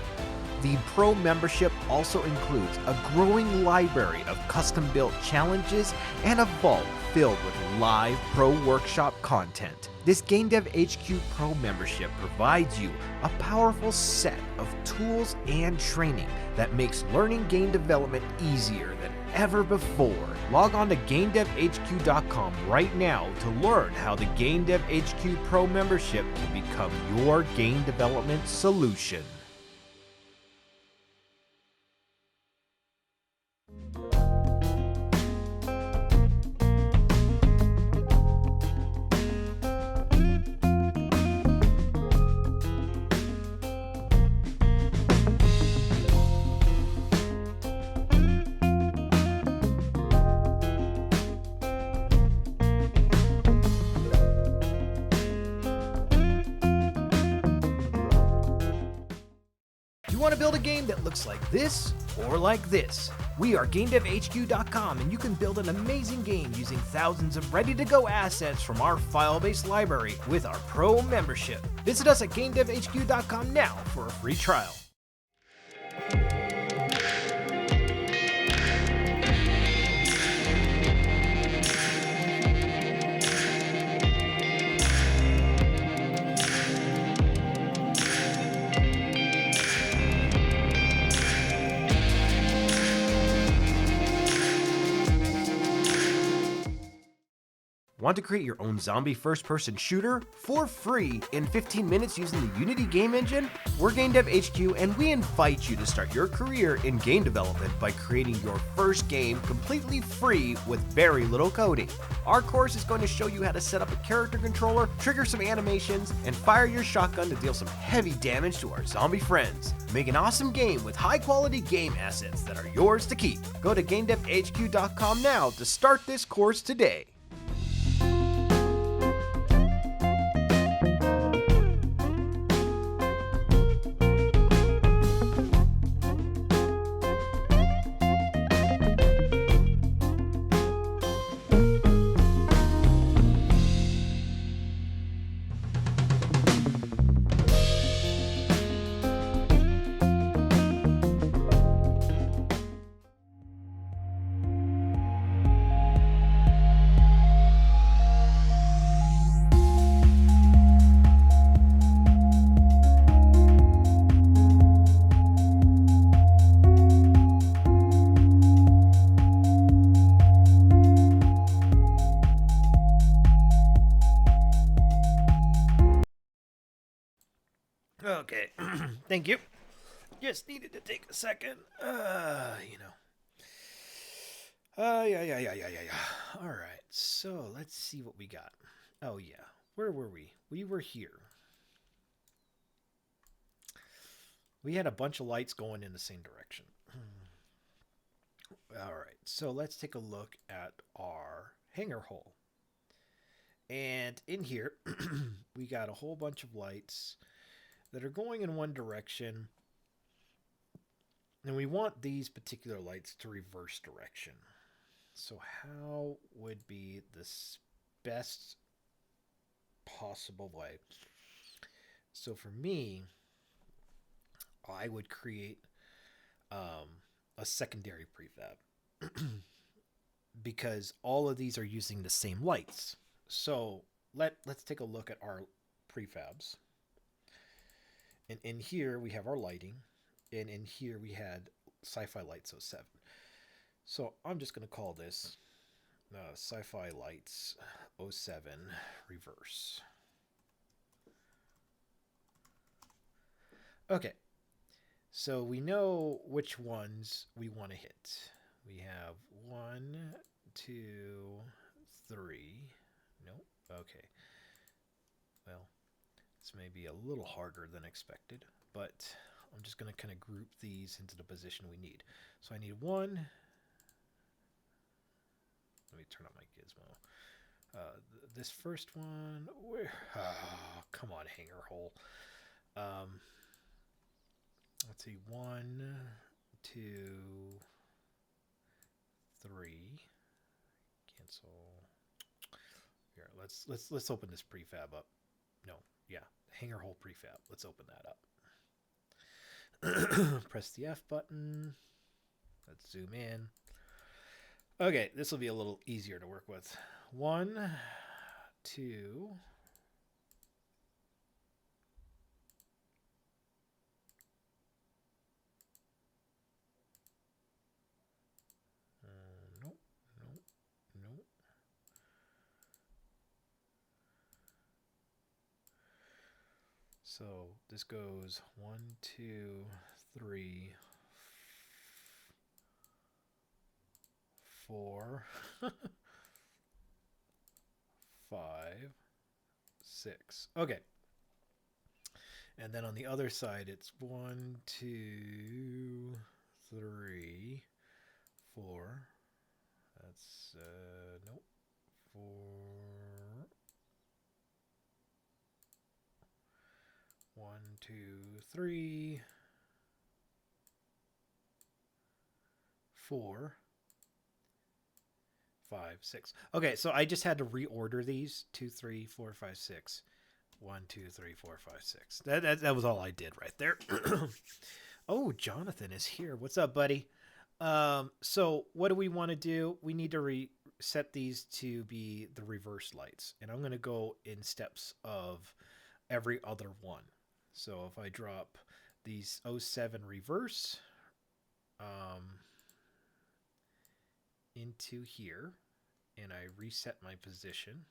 The Pro membership also includes a growing library of custom-built challenges and a vault filled with live Pro Workshop content. This GameDevHQ Pro membership provides you a powerful set of tools and training that makes learning game development easier than ever before. Log on to GameDevHQ.com right now to learn how the GameDevHQ Pro membership can become your game development solution. Want to build a game that looks like this or like this? We are GameDevHQ.com, and you can build an amazing game using thousands of ready-to-go assets from our file-based library with our Pro membership. Visit us at GameDevHQ.com now for a free trial. Want to create your own zombie first-person shooter for free in 15 minutes using the Unity game engine? We're GameDevHQ, and we invite you to start your career in game development by creating your first game completely free with very little coding. Our course is going to show you how to set up a character controller, trigger some animations, and fire your shotgun to deal some heavy damage to our zombie friends. Make an awesome game with high-quality game assets that are yours to keep. Go to GameDevHQ.com now to start this course today. Okay, thank you. Just needed to take a second. Yeah. All right, so let's see what we got. Oh, yeah. Where were we? We were here. We had a bunch of lights going in the same direction. All right, so let's take a look at our hangar hole. And in here, we got a whole bunch of lights that are going in one direction, and we want these particular lights to reverse direction. So how would be the best possible way? So for me, I would create a secondary prefab because all of these are using the same lights. So let's take a look at our prefabs. And in here we have our lighting, and in here we had Sci-Fi Lights 07. So I'm just going to call this Sci-Fi Lights 07 Reverse. Okay, so we know which ones we want to hit. We have 1, 2, 3. Nope. Okay. Well, this may be a little harder than expected, but I'm just going to kind of group these into the position we need. So I need 1. Let me turn on my gizmo. This first one, oh, come on, hangar hole. Let's see, 1, 2, 3. Cancel. Here, let's open this prefab up. No, yeah, hangar hole prefab. Let's open that up. Press the F button. Let's zoom in. Okay, this will be a little easier to work with. 1, 2. Nope. So this goes 1, 2, 3, 4, 5, 6. Okay. And then on the other side, it's 1, 2, 3, 4. That's, nope. 4. 1, 2, 3, 4, 5, 6. Okay, so I just had to reorder these. 2, 3, 4, 5, 6. 1, 2, 3, 4, 5, 6. That was all I did right there. Oh, Jonathan is here. What's up, buddy? So what do we want to do? We need to reset these to be the reverse lights, and I'm going to go in steps of every other one. So if I drop these 07 reverse into here, and I reset my position.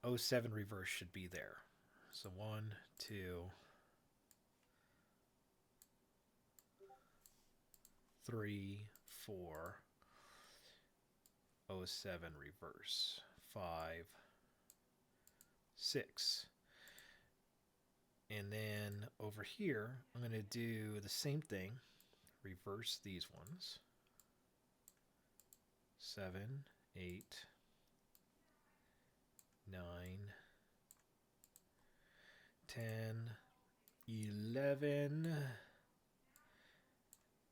'07 reverse should be there. So 1, 2, 3, 4, '07 reverse, 5, 6. And then over here, I'm going to do the same thing. Reverse these ones. 7, 8, 9, 10, 11,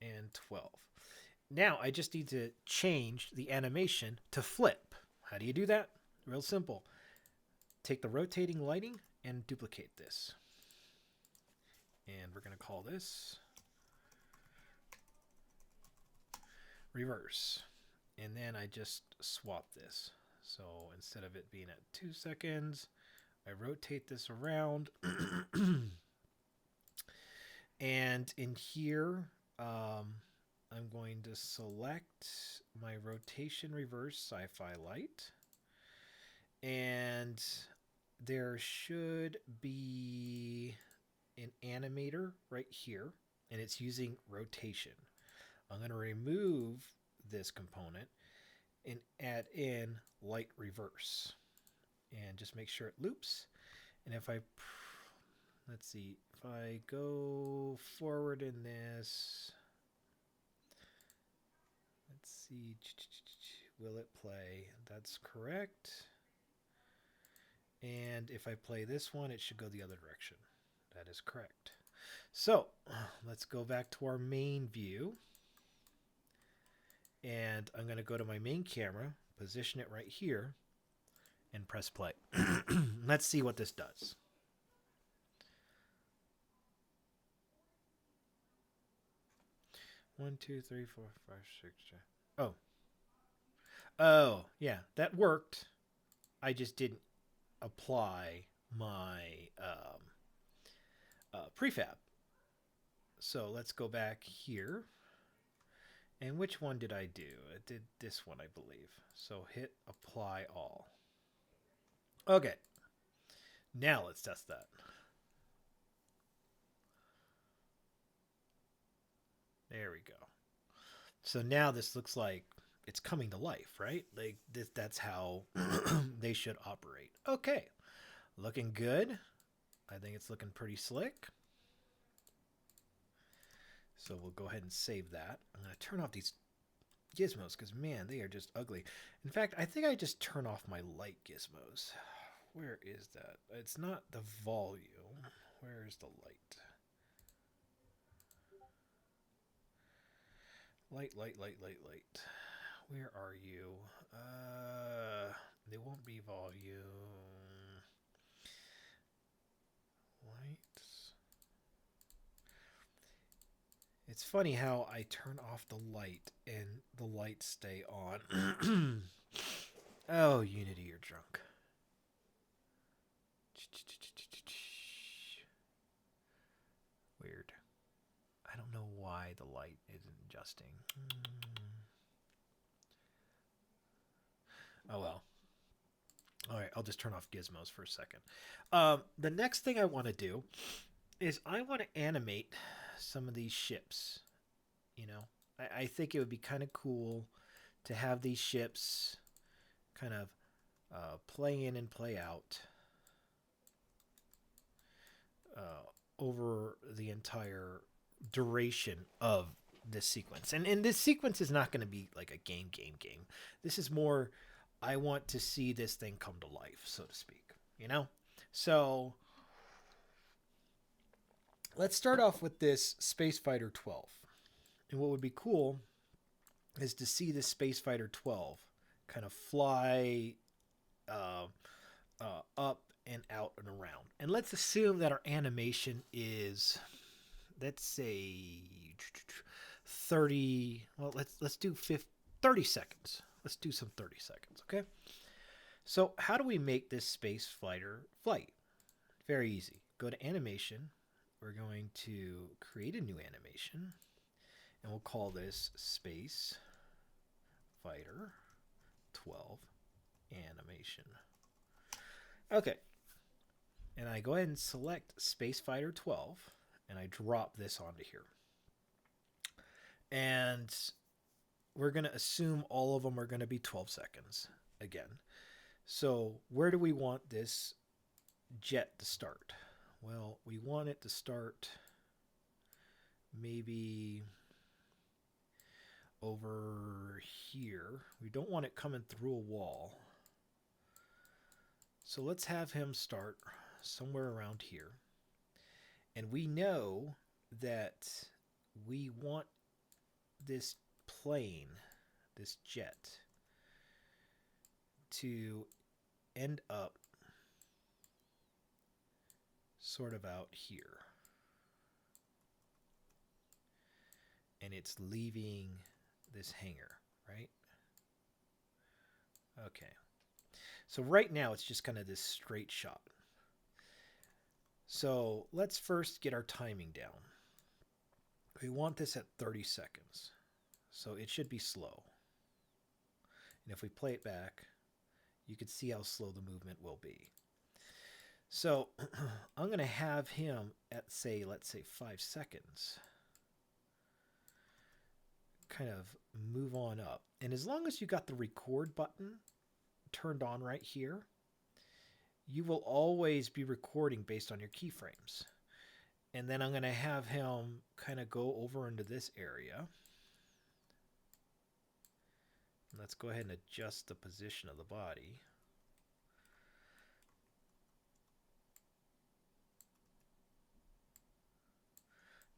and 12. Now I just need to change the animation to flip. How do you do that? Real simple. Take the rotating lighting and duplicate this. And we're going to call this reverse. And then I just swap this. So instead of it being at 2 seconds, I rotate this around. And in here, I'm going to select my rotation reverse sci-fi light. And there should be an animator right here, and it's using rotation. I'm going to remove this component and add in light reverse and just make sure it loops. And if I, let's see, if I go forward in this, let's see, will it play? That's correct. And if I play this one, it should go the other direction. That is correct. So let's go back to our main view. And I'm going to go to my main camera, position it right here, and press play. Let's see what this does. One, two, three, four, five, six, seven. Oh, yeah, that worked. I just didn't apply my prefab. So let's go back here. And which one did I do? I did this one, I believe. So hit apply all. Okay. Now let's test that. There we go. So now this looks like it's coming to life, right? Like that's how they should operate. Okay. Looking good. I think it's looking pretty slick. So we'll go ahead and save that. I'm going to turn off these gizmos because, man, they are just ugly. In fact, I think I just turn off my light gizmos. Where is that? It's not the volume. Where is the light? Light. Where are you? They won't be volume. Lights. It's funny how I turn off the light and the lights stay on. Oh, Unity, you're drunk. Weird. I don't know why the light isn't adjusting. Oh well. All right, I'll just turn off gizmos for a second. The next thing I want to do is I want to animate some of these ships. You know, I think it would be kind of cool to have these ships kind of play in and play out over the entire duration of this sequence. And this sequence is not going to be like a game. This is more, I want to see this thing come to life, so to speak, you know? So let's start off with this Space Fighter 12. And what would be cool is to see this Space Fighter 12 kind of fly up and out and around. And let's assume that our animation is, let's say 30, well, let's do 30 seconds. Let's do some 30 seconds, okay? So how do we make this space fighter flight? Very easy. Go to animation. We're going to create a new animation. And we'll call this Space Fighter 12 Animation. Okay. And I go ahead and select Space Fighter 12, and I drop this onto here. And we're going to assume all of them are going to be 12 seconds again. So where do we want this jet to start? Well, we want it to start maybe over here. We don't want it coming through a wall. So let's have him start somewhere around here. And we know that we want this plane, this jet, to end up sort of out here. And it's leaving this hangar, right? Okay. So right now it's just kind of this straight shot. So let's first get our timing down. We want this at 30 seconds. So it should be slow. And if we play it back, you can see how slow the movement will be. So I'm going to have him at, say, let's say 5 seconds. Kind of move on up. And as long as you got the record button turned on right here, you will always be recording based on your keyframes. And then I'm going to have him kind of go over into this area. Let's go ahead and adjust the position of the body.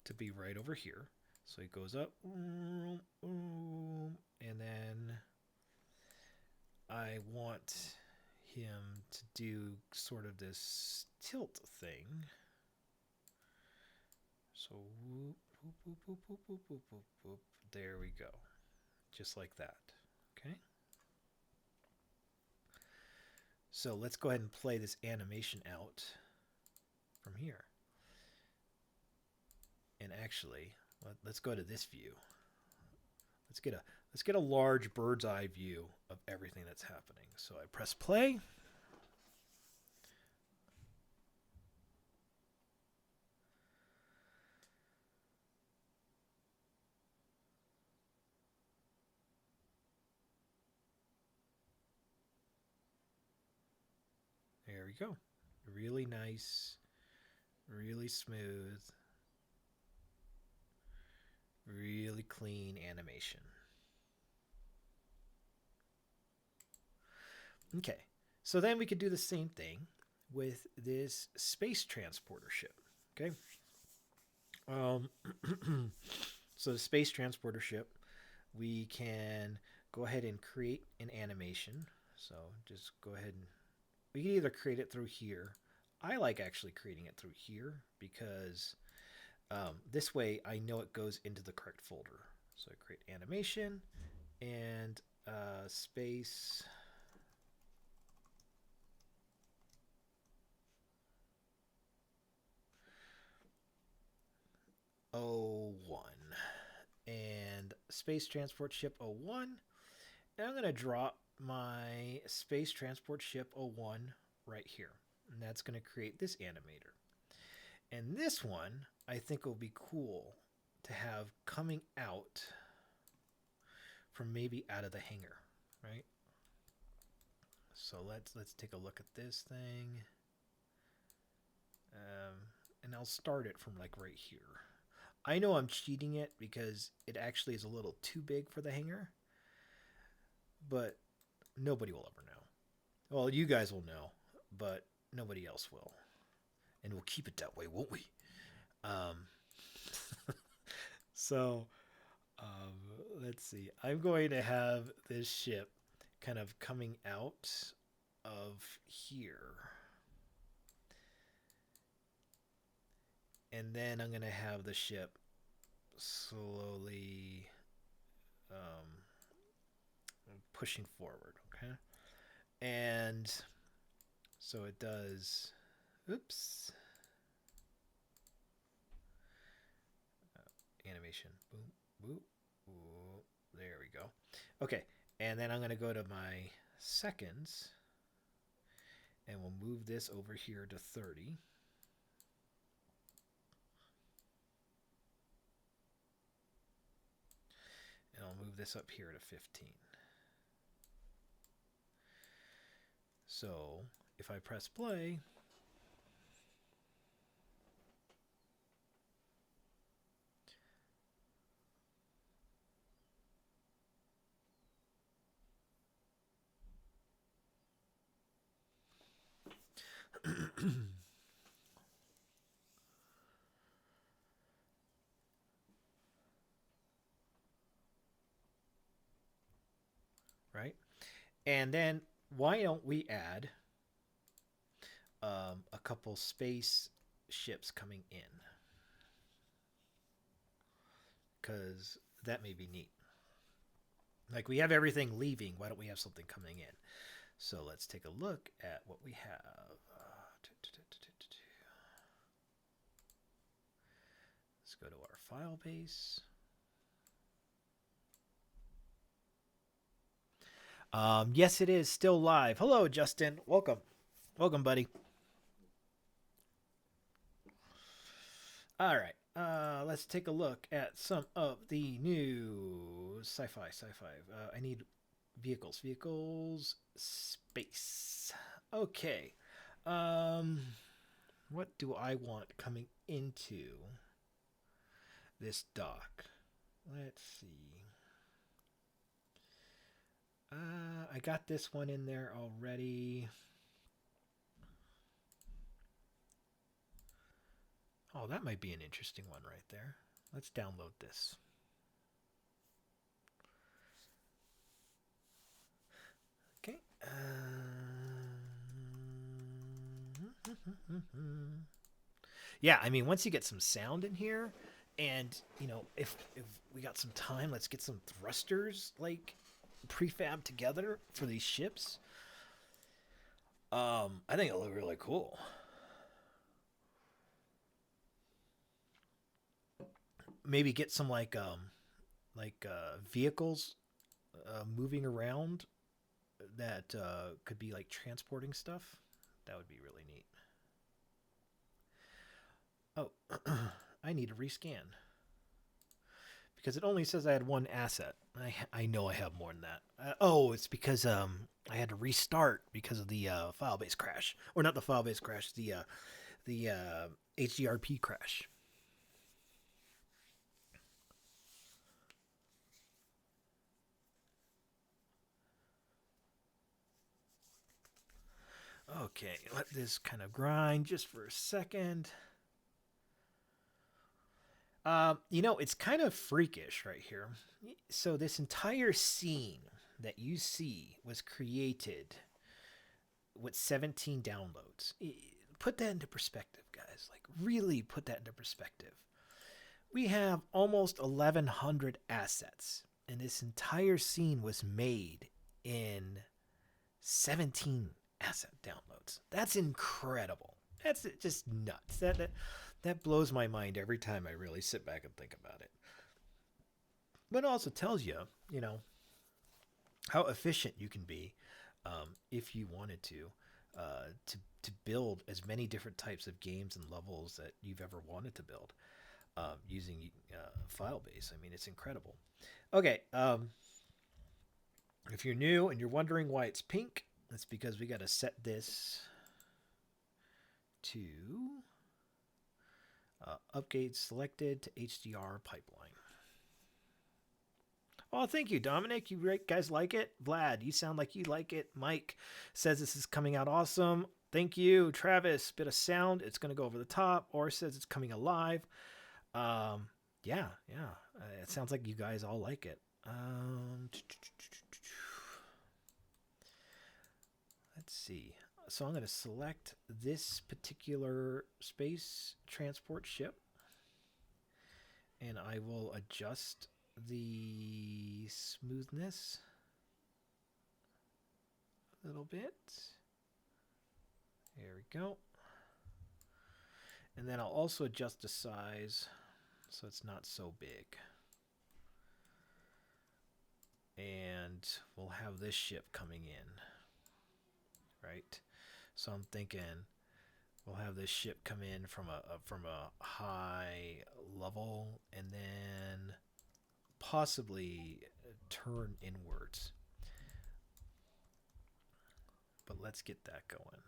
To be right over here. So he goes up, and then I want him to do sort of this tilt thing. So whoop, whoop, whoop, whoop, whoop, whoop, whoop, whoop, whoop. There we go. Just like that. Okay. So let's go ahead and play this animation out from here. And actually, let's go to this view. Let's get a large bird's eye view of everything that's happening. So I press play. There we go. Really nice, really smooth, really clean animation. Okay, so then we could do the same thing with this space transporter ship. Okay. So the space transporter ship, we can go ahead and create an animation. So just go ahead and we can either create it through here. I like actually creating it through here because this way I know it goes into the correct folder. So I create animation and space. O1 and space transport ship O1, and I'm going to drop my space transport ship O1 right here, and that's going to create this animator. And this one I think will be cool to have coming out from maybe out of the hangar, right? So let's take a look at this thing, and I'll start it from like right here. I know I'm cheating it because it actually is a little too big for the hangar, but nobody will ever know. Well, you guys will know, but nobody else will. And we'll keep it that way, won't we? So, let's see. I'm going to have this ship kind of coming out of here. And then I'm going to have the ship slowly pushing forward, okay? And so it does, oops. Animation, boom, Ooh, ooh, there we go. Okay, and then I'm going to go to my seconds, and we'll move this over here to 30. And I'll move this up here to 15. So if I press play, right? And then why don't we add a couple space ships coming in? Because that may be neat. Like we have everything leaving. Why don't we have something coming in? So let's take a look at what we have. Let's go to our file base. Yes, it is still live. Hello, Justin. Welcome. Welcome, buddy. All right. Let's take a look at some of the new sci-fi. I need vehicles. Space. Okay. What do I want coming into this dock? Let's see. I got this one in there already. Oh, that might be an interesting one right there. Let's download this. Okay. Yeah, I mean, once you get some sound in here, and you know, if we got some time, let's get some thrusters like prefab together for these ships. I think it'll look really cool. Maybe get some vehicles moving around that could be like transporting stuff. That would be really neat. Oh, I need to rescan because it only says I had one asset. I know I have more than that. Oh, it's because I had to restart because of the file-based crash, or not the file-based crash, the HDRP crash. Okay, let this kind of grind just for a second. You know, it's kind of freakish right here. So this entire scene that you see was created with 17 downloads. Put that into perspective, guys. Like, really put that into perspective. We have almost 1,100 assets, and this entire scene was made in 17 asset downloads. That's incredible. That's just nuts. That blows my mind every time I really sit back and think about it. But it also tells you, you know, how efficient you can be if you wanted to build as many different types of games and levels that you've ever wanted to build using Filebase. I mean, it's incredible. Okay, if you're new and you're wondering why it's pink, that's because we got to set this to upgrade selected to HDR pipeline. Oh, thank you, Dominic. You guys like it? Vlad, you sound like you like it. Mike says this is coming out awesome. Thank you. Travis, bit of sound. It's going to go over the top. Or says it's coming alive. Yeah. It sounds like you guys all like it. Let's see. So I'm going to select this particular space transport ship. And I will adjust the smoothness a little bit. There we go. And then I'll also adjust the size so it's not so big. and we'll have this ship coming in, right? So I'm thinking we'll have this ship come in from a high level and then possibly turn inwards. But let's get that going.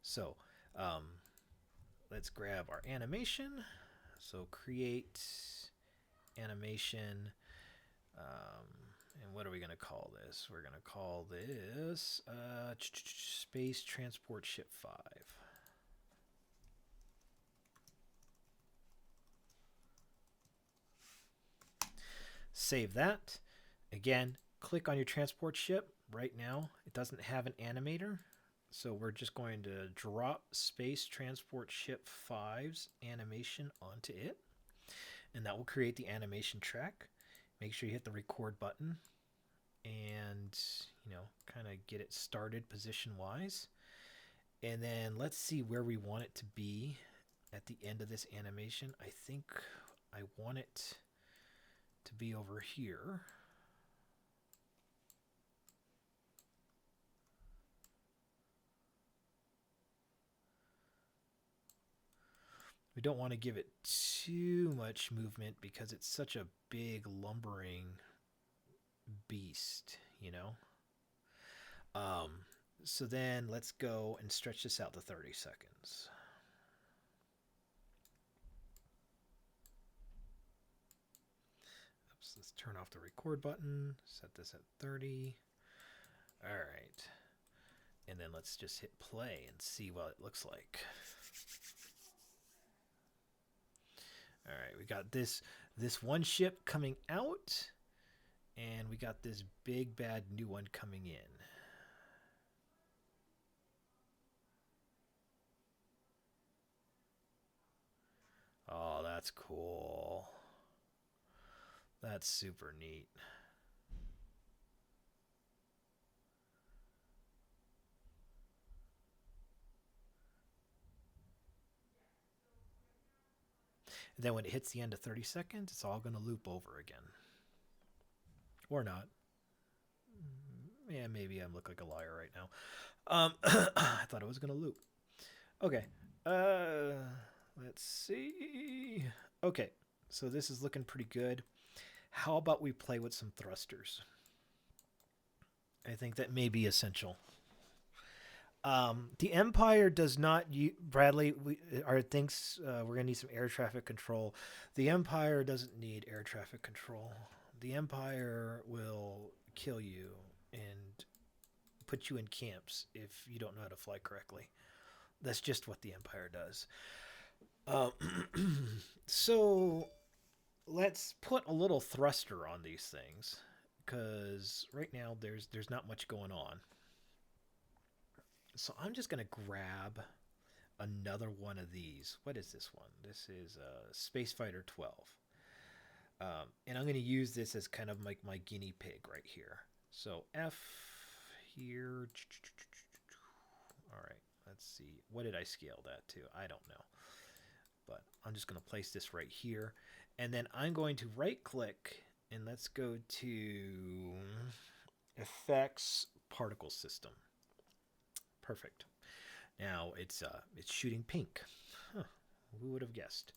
So let's grab our animation. So create animation. And what are we going to call this? We're going to call this Space Transport Ship 5. Save that. Again, click on your transport ship. Right now, it doesn't have an animator. So we're just going to drop Space Transport Ship 5's animation onto it. And that will create the animation track. Make sure you hit the record button and, you know, kind of get it started position-wise. And then let's see where we want it to be at the end of this animation. I think I want it to be over here. We don't want to give it too much movement because it's such a big lumbering beast, you know? So then let's go and stretch this out to 30 seconds. Oops, let's turn off the record button, set this at 30. All right. And then let's just hit play and see what it looks like. All right, we got this one ship coming out, and we got this big bad new one coming in. Oh, that's cool. That's super neat. And then when it hits the end of 30 seconds, it's all going to loop over again. Or not. Yeah, maybe I look like a liar right now. I thought it was going to loop. Okay. Let's see. Okay, so this is looking pretty good. How about we play with some thrusters? I think that may be essential. The Empire does not. Bradley, thinks we're gonna need some air traffic control. The Empire doesn't need air traffic control. The Empire will kill you and put you in camps if you don't know how to fly correctly. That's just what the Empire does. So let's put a little thruster on these things because right now there's not much going on. So I'm just going to grab another one of these. What is this one? This is Space Fighter 12. And I'm going to use this as kind of like my guinea pig right here. So F here. All right, let's see. What did I scale that to? I don't know. But I'm just going to place this right here. And then I'm going to right click and let's go to Effects Particle System. Perfect. Now it's shooting pink. Huh, who would have guessed?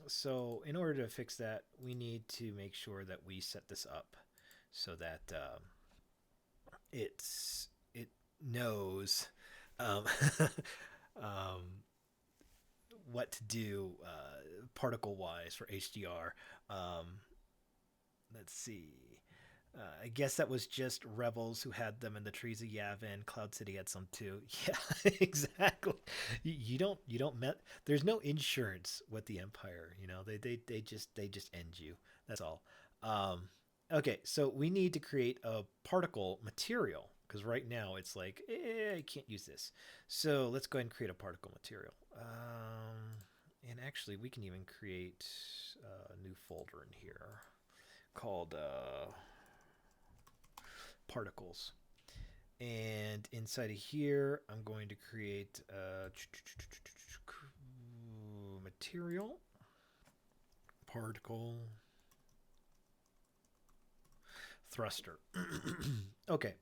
So in order to fix that, we need to make sure that we set this up so that it knows what to do particle wise for HDR. Let's see. I guess that was just rebels who had them in the trees of Yavin. Cloud City had some too. Yeah, exactly. You don't met. There's no insurance with the Empire. You know, they just end you. That's all. Okay, so we need to create a particle material because right now it's like I can't use this. So let's go ahead and create a particle material. And actually, we can even create a new folder in here called particles. And inside of here, I'm going to create material particle thruster. Okay.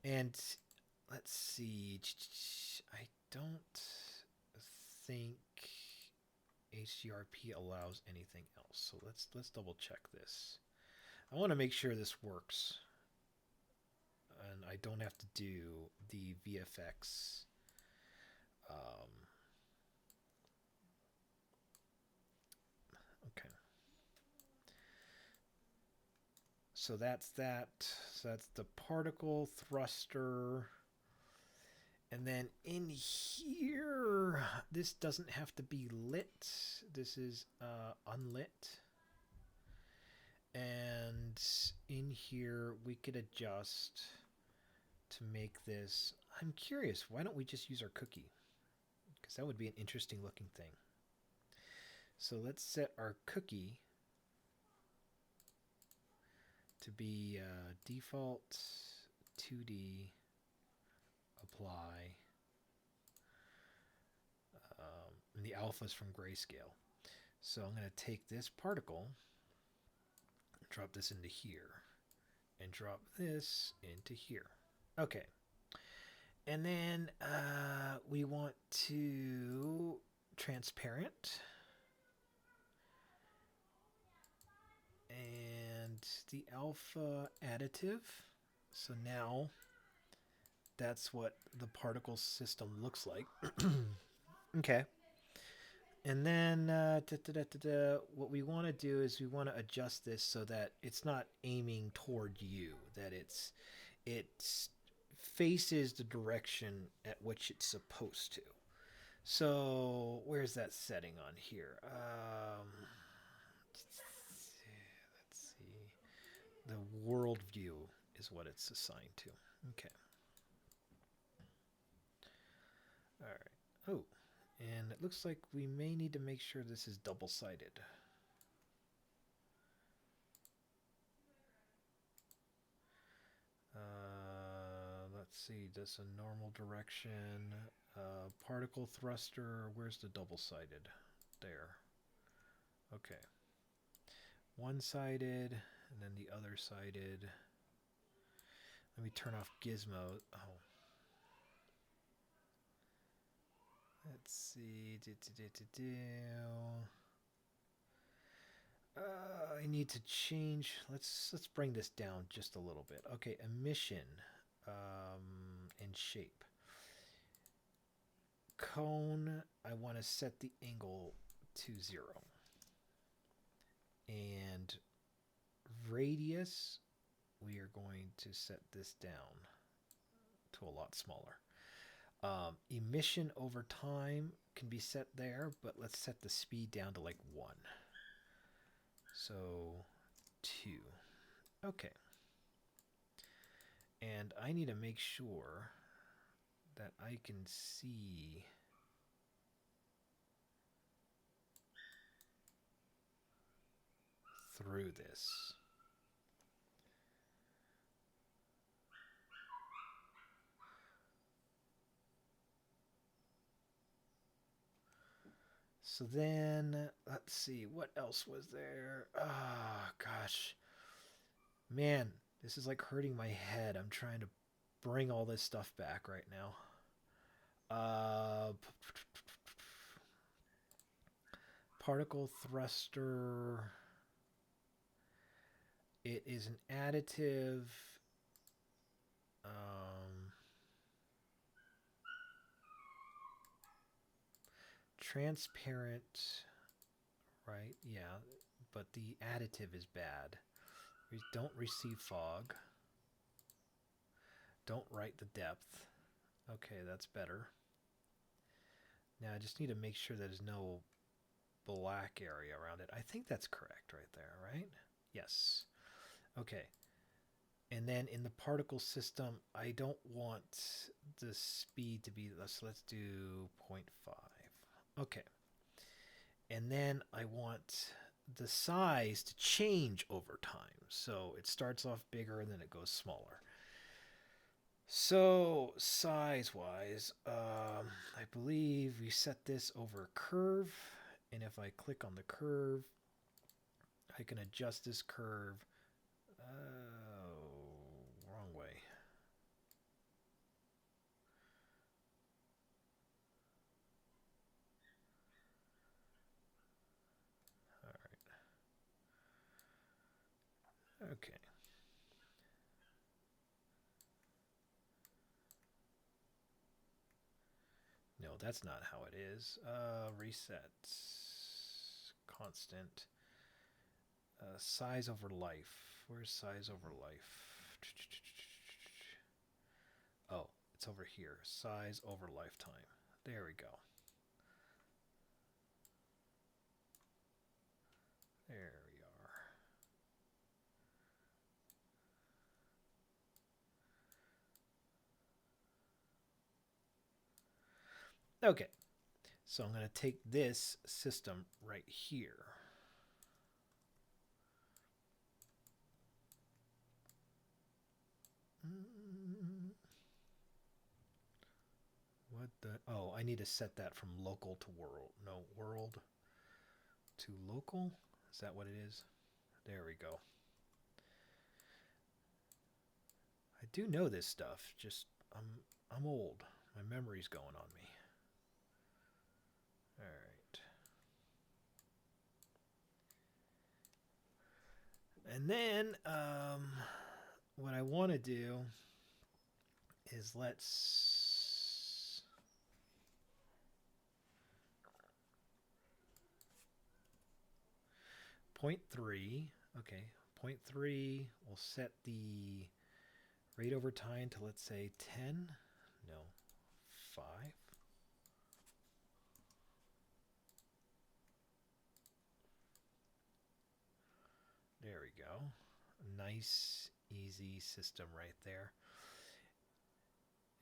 And let's see. I don't think HDRP allows anything else. So let's double check this. I want to make sure this works. And I don't have to do the VFX. Okay. So that's that. So that's the particle thruster. And then in here, this doesn't have to be lit. This is unlit. And in here, we could adjust to make this. I'm curious, why don't we just use our cookie? Because that would be an interesting looking thing. So let's set our cookie to be default 2D apply. And the alpha is from grayscale. So I'm going to take this particle, drop this into here, and drop this into here. Okay. And then we want to transparent. And the alpha additive. So now that's what the particle system looks like. Okay. And then what we want to do is we want to adjust this so that it's not aiming toward you, that it faces the direction at which it's supposed to. So where's that setting on here? Let's see. The world view is what it's assigned to. Okay. All right. Oh, and it looks like we may need to make sure this is double-sided. Let's see, this a normal direction. Particle thruster, where's the double-sided? There. Okay. One-sided, and then the other-sided. Let me turn off gizmo. Oh. Let's see. I need to change. Let's bring this down just a little bit. Okay, emission and shape. Cone, I want to set the angle to 0. And radius, we are going to set this down to a lot smaller. Emission over time can be set there, but let's set the speed down to like 1. So 2. Okay. And I need to make sure that I can see through this. So then, let's see, what else was there? Oh, gosh. Man, this is like hurting my head. I'm trying to bring all this stuff back right now. Particle thruster. It is an additive. Transparent, right? Yeah, but the additive is bad. We don't receive fog. Don't write the depth. Okay, that's better. Now I just need to make sure there's no black area around it. I think that's correct right there, right? Yes. Okay. And then in the particle system, I don't want the speed to be, so let's do 0.5. Okay. And then I want the size to change over time. So it starts off bigger and then it goes smaller. So size-wise, I believe we set this over a curve. And if I click on the curve, I can adjust this curve. Oh, wrong way. All right. Okay. No, that's not how it is. Reset. Constant. Size over life. Where's size over life? Oh, it's over here. Size over lifetime. There we go. There we are. Okay. So I'm going to take this system right here. What the? Oh, I need to set that from local to world. No, world to local. Is that what it is? There we go. I do know this stuff. Just I'm old. My memory's going on me. All right. And then what I want to do is let's point 3. Okay, point 3. We'll set the rate over time to, let's say, 10. No, 5. There we go. Nice, easy system right there.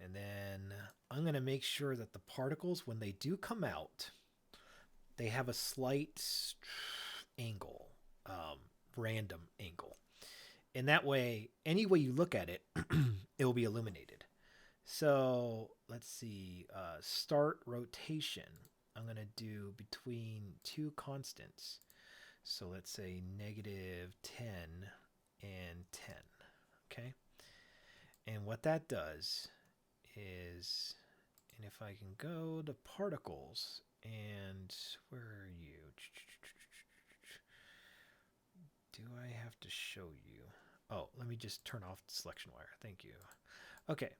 And then I'm going to make sure that the particles, when they do come out, they have a slight angle, random angle. And that way, any way you look at it, it will be illuminated. So let's see, start rotation. I'm going to do between two constants. So let's say negative 10 and 10. Okay. And what that does is, and if I can go to particles, and where are you? Do I have to show you? Oh, let me just turn off the selection wire. Thank you. Okay.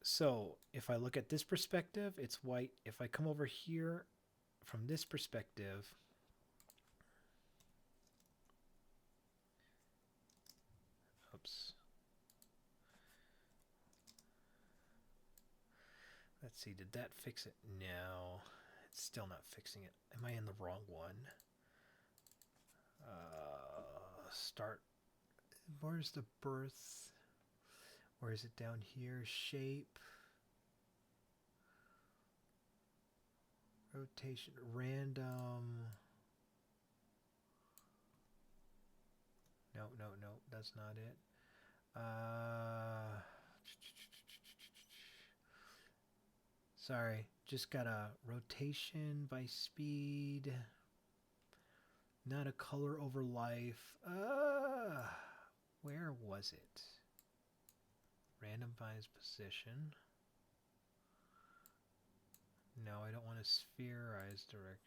So if I look at this perspective, it's white. If I come over here from this perspective, oops. Let's see, did that fix it? No, it's still not fixing it. Am I in the wrong one? Start. Where's the birth? Where is it down here? Shape. Rotation. Random. No, no, no, that's not it. Sorry, just got a rotation by speed. Not a color over life. Where was it? Randomize position. No, I don't want to spherize direct.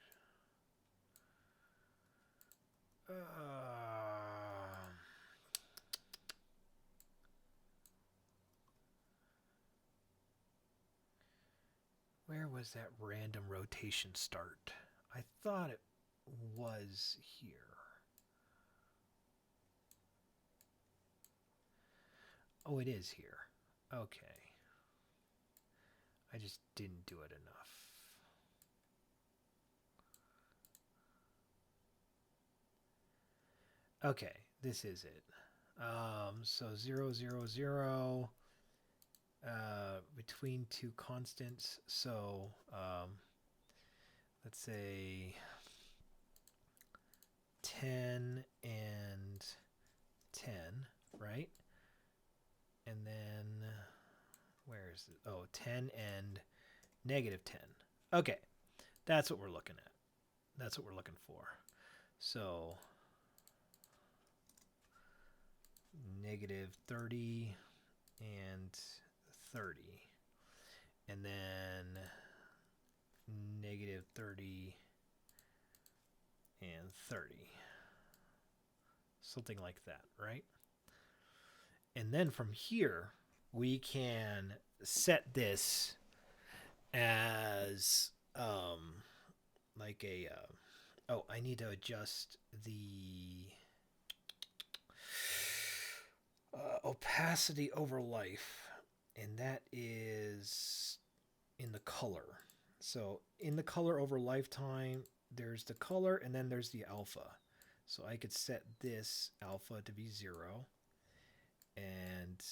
Where was that random rotation start? I thought it was here. Oh, it is here. Okay. I just didn't do it enough. Okay, this is it. So 0, 0, 0 between two constants. So let's say 10 and 10, right? And then where is it? Oh, 10 and negative 10. Okay, that's what we're looking at. That's what we're looking for. So -30 and 30. And then -30 and 30. Something like that, right? And then from here, we can set this as like a oh, I need to adjust the opacity over life, and that is in the color. So in the color over lifetime, there's the color and then there's the alpha. So I could set this alpha to be 0 and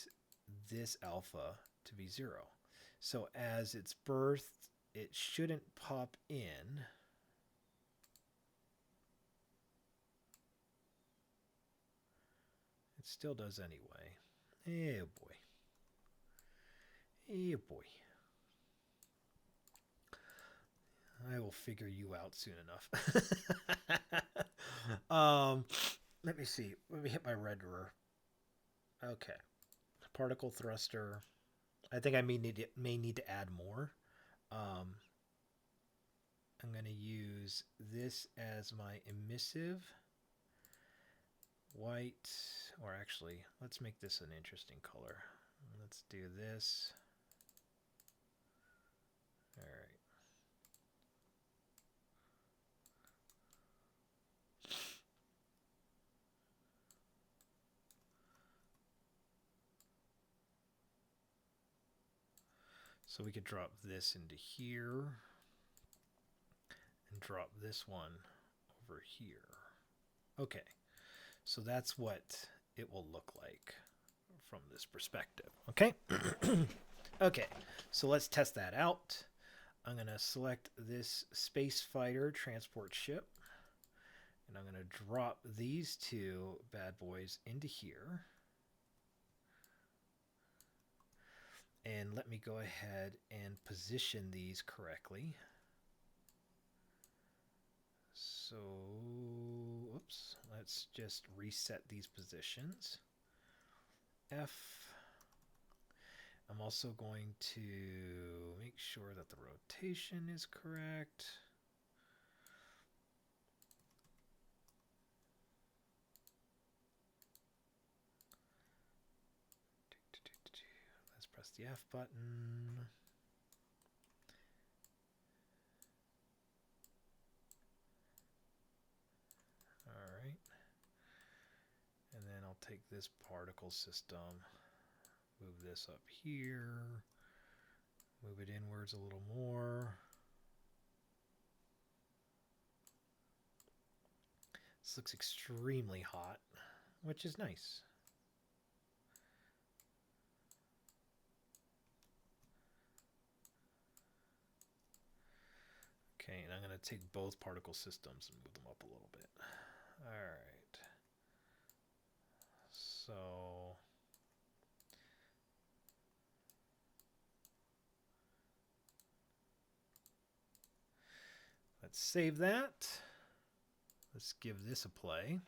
this alpha to be 0. So as it's birthed, it shouldn't pop in. It still does anyway. Oh boy. Oh boy. I will figure you out soon enough. Let me see. Let me hit my renderer. Okay. Particle thruster. I think I may need to add more. I'm going to use this as my emissive. White. Or actually, let's make this an interesting color. Let's do this. All right. So we could drop this into here and drop this one over here. Okay, so that's what it will look like from this perspective. Okay, okay, so let's test that out. I'm going to select this space fighter transport ship, and I'm going to drop these two bad boys into here. And let me go ahead and position these correctly. So, oops, let's just reset these positions. F. I'm also going to make sure that the rotation is correct. Let's press the F button. Alright. And then I'll take this particle system, move this up here, move it inwards a little more. This looks extremely hot, which is nice. Okay, and I'm going to take both particle systems and move them up a little bit. All right. So let's save that. Let's give this a play.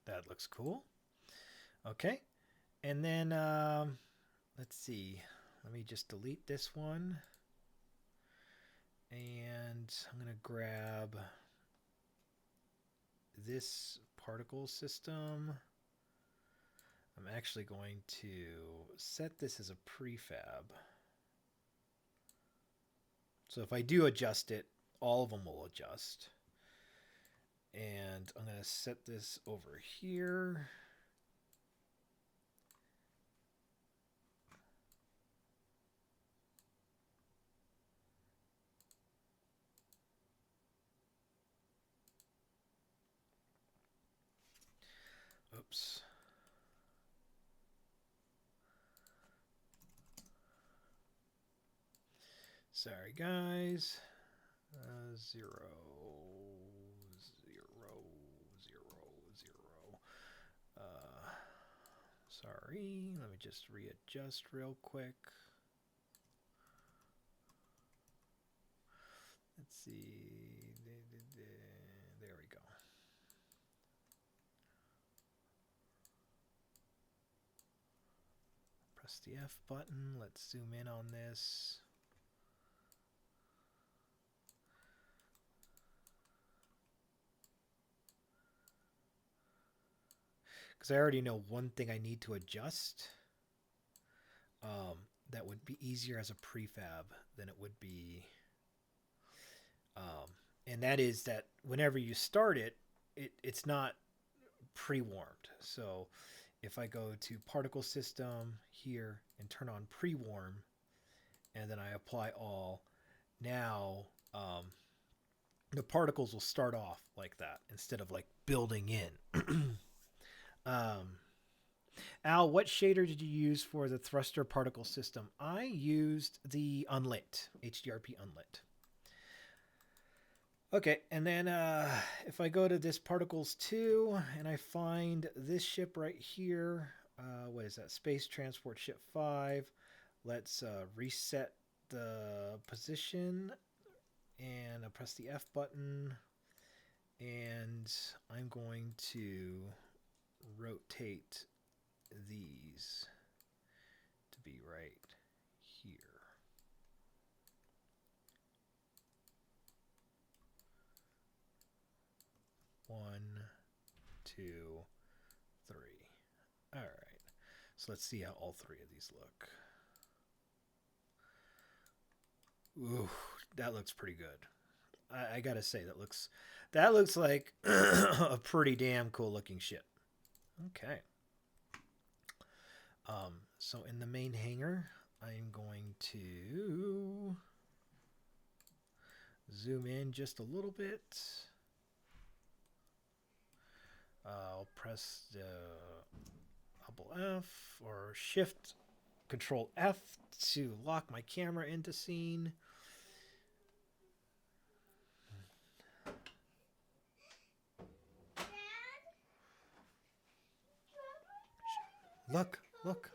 That looks cool. Okay. And then, let's see. Let me just delete this one. And I'm going to grab this particle system. I'm actually going to set this as a prefab. So if I do adjust it, all of them will adjust. And I'm going to set this over here. Oops. Sorry, guys. 0, 0, 0, 0. Sorry. Let me just readjust real quick. Let's see. There we go. Press the F button. Let's zoom in on this. Because I already know one thing I need to adjust. That would be easier as a prefab than it would be. And that is that whenever you start it, it's not pre-warmed. So if I go to particle system here and turn on pre-warm, and then I apply all, now the particles will start off like that instead of like building in. Al, what shader did you use for the thruster particle system? I used the unlit, HDRP unlit. Okay, and then if I go to this particles 2 and I find this ship right here, what is that? Space Transport Ship 5. Let's reset the position and I press the F button and I'm going to rotate these to be right here. One, 2, 3. All right. So let's see how all 3 of these look. Ooh, that looks pretty good. I gotta say that looks like a pretty damn cool looking ship. Okay. So in the main hangar, I'm going to zoom in just a little bit. I'll press the Double F or Shift Control F to lock my camera into scene. Look, look,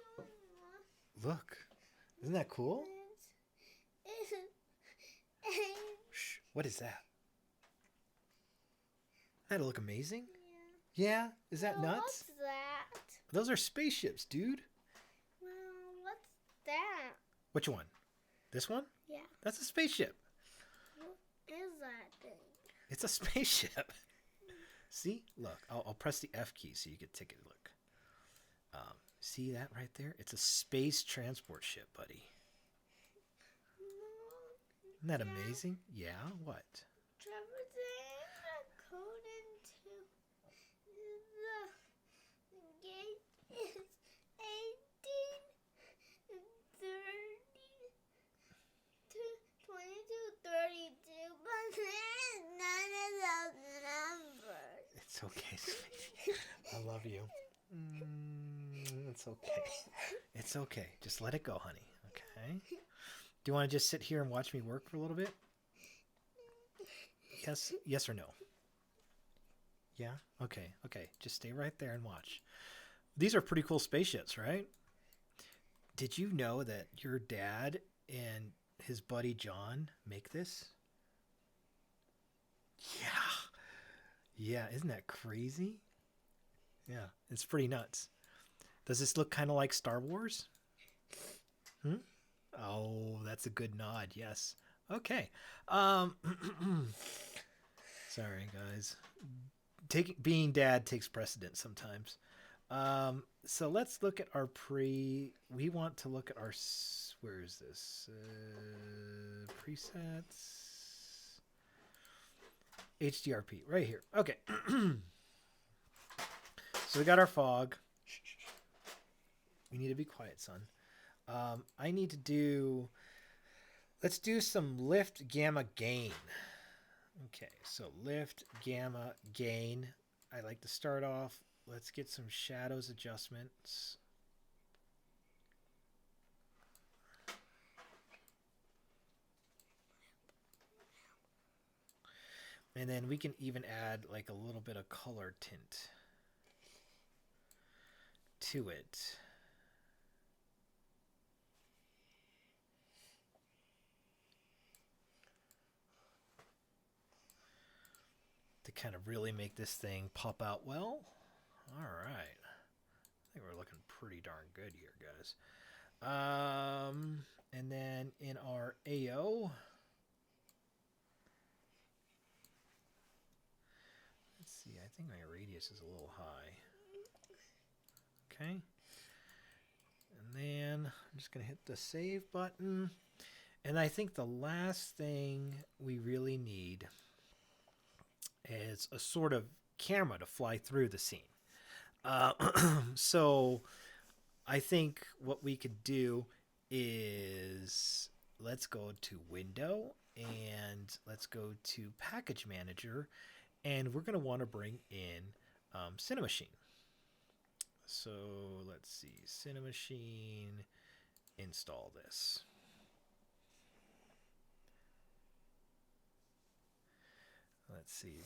look. Isn't that cool? Shh, what is that? That'll look amazing. Yeah? Is that nuts? What's that? Those are spaceships, dude. Well, what's that? Which one? This one? Yeah. That's a spaceship. What is that thing? It's a spaceship. See? Look, I'll press the F key so you can take a look. See that right there? It's a space transport ship, buddy. Isn't that amazing? Yeah, what? Trevor, the code into the gate is 18, 30 to 22, 32, but there's none of those numbers. It's okay, sweetie. I love you. It's okay. It's okay. Just let it go, honey. Okay? Do you want to just sit here and watch me work for a little bit? Yes or no? Yeah? Okay. Just stay right there and watch. These are pretty cool spaceships, right? Did you know that your dad and his buddy John make this? Yeah, isn't that crazy? Yeah, it's pretty nuts. Does this look kind of like Star Wars? Oh, that's a good nod. Yes. Okay. Sorry, guys. Being dad takes precedence sometimes. So let's look at our we want to look at our, where is this? Presets. HDRP, right here. Okay. So we got our fog. We need to be quiet, son. I need to do, let's do some lift gamma gain. Okay, so lift gamma gain. I like to start off, let's get some shadows adjustments. And then we can even add like a little bit of color tint to it. To kind of really make this thing pop out well. All right. I think we're looking pretty darn good here, guys. And then in our AO, let's see, I think my radius is a little high. Okay. And then I'm just going to hit the save button. And I think the last thing we really need is a sort of camera to fly through the scene. So I think what we could do is let's go to Window and let's go to Package Manager, and we're going to want to bring in Cinemachine. So let's see, Cinemachine, install this. Let's see.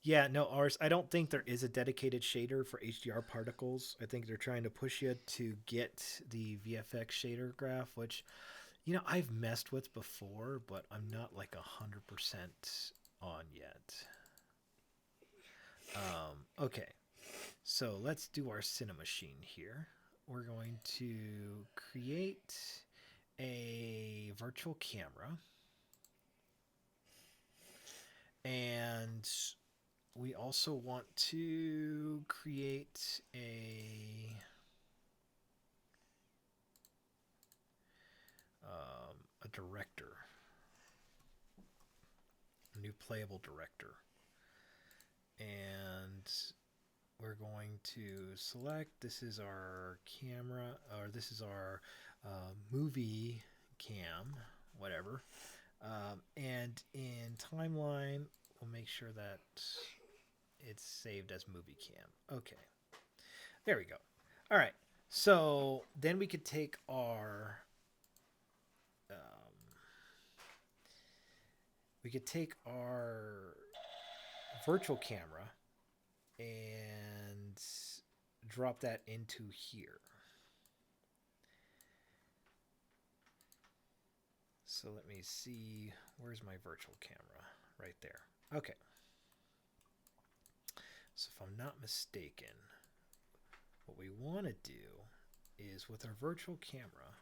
Yeah, no, ours. I don't think there is a dedicated shader for HDR particles. I think they're trying to push you to get the VFX shader graph, which, you know, I've messed with before, but I'm not like 100% on yet. Okay, so let's do our Cinemachine here. We're going to create a virtual camera, and we also want to create a director, a new playable director, and we're going to select, this is our camera, or this is our movie cam, whatever, and in timeline we'll make sure that it's saved as movie cam. Okay, there we go. All right, so then we could take our virtual camera and drop that into here. So let me see, where's my virtual camera? Right there. Okay. So if I'm not mistaken, what we want to do is with our virtual camera,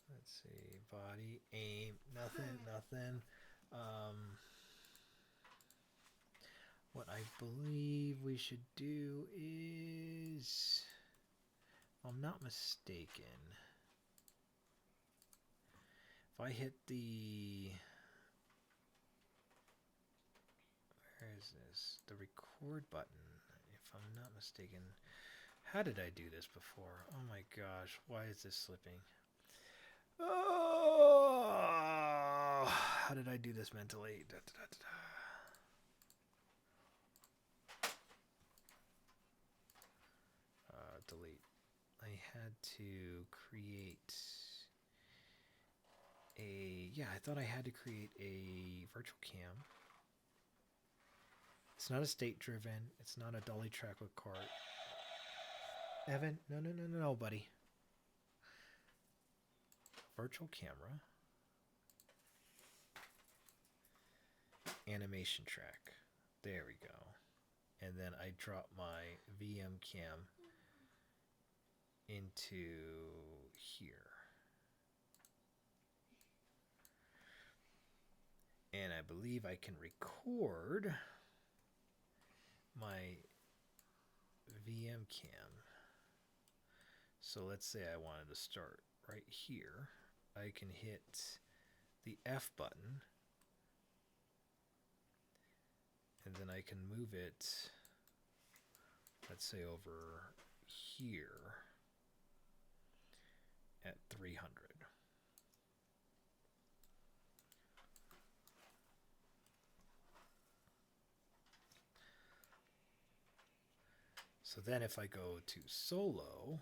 let's see, body, aim, nothing. What I believe we should do is, if I'm not mistaken, if I hit the, where is this? The record button, if I'm not mistaken. How did I do this before? Oh my gosh, why is this slipping? Oh, how did I do this mentally? Delete. I had to create a, yeah, I thought I had to create a virtual cam. It's not a state driven. It's not a dolly track with cart. Evan, no, buddy. Virtual camera. Animation track. There we go. And then I drop my VM cam into here. And I believe I can record my VM cam. So let's say I wanted to start right here. I can hit the F button, and then I can move it, let's say over here at 300. So then if I go to solo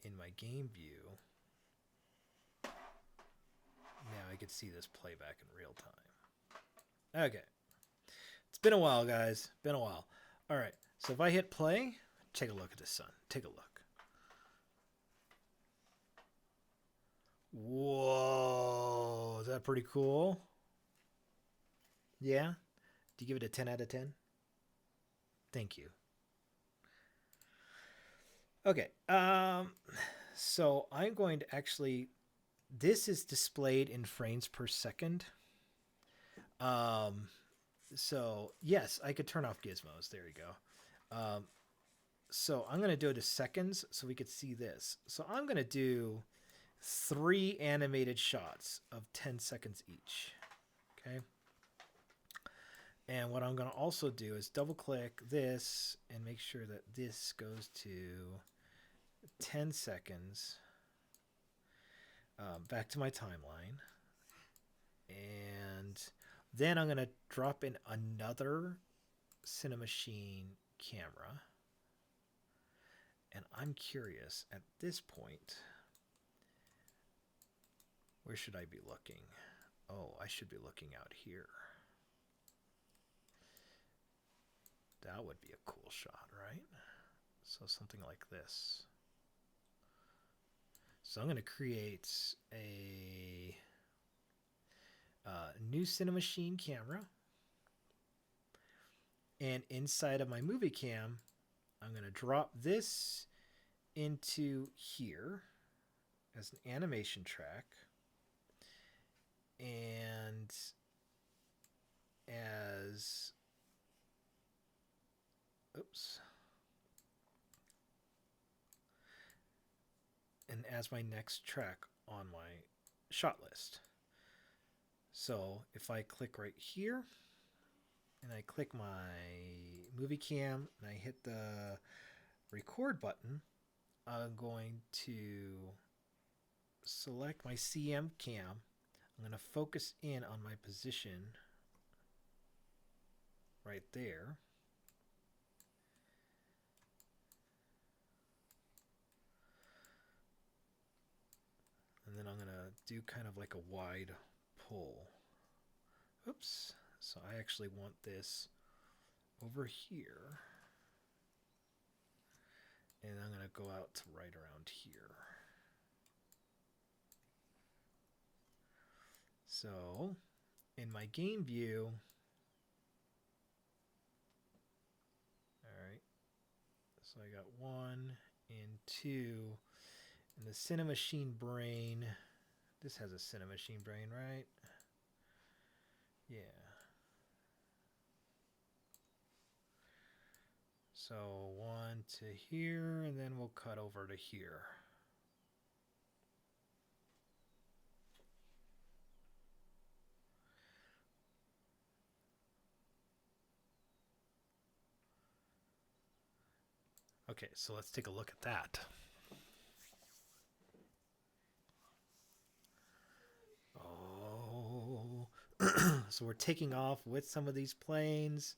in my game view, now I can see this playback in real time. Okay. It's been a while, guys. Been a while. All right. So if I hit play, take a look at the sun. Take a look. Whoa. Is that pretty cool? Yeah? Do you give it a 10 out of 10? Thank you. Okay. So I'm going to actually... This is displayed in frames per second. So, yes, I could turn off gizmos. There you go. So I'm going to do it to seconds so we could see this. So I'm going to do 3 animated shots of 10 seconds each. Okay. And what I'm going to also do is double click this and make sure that this goes to 10 seconds. Back to my timeline. And then I'm going to drop in another Cinemachine camera. And I'm curious, at this point, where should I be looking? Oh, I should be looking out here. That would be a cool shot, right? So something like this. So I'm going to create a new Cinemachine camera. And inside of my movie cam, I'm going to drop this into here as an animation track. And as... Oops. And as my next track on my shot list. So if I click right here and I click my movie cam and I hit the record button, I'm going to select my CM cam. I'm going to focus in on my position right there. And then I'm going to do kind of like a wide pull. Oops. So I actually want this over here. And I'm going to go out to right around here. So in my game view, all right, so I got 1 and 2. And the Cinemachine brain, this has a Cinemachine brain, right? Yeah. So 1 to here, and then we'll cut over to here. Okay, so let's take a look at that. Oh, so we're taking off with some of these planes.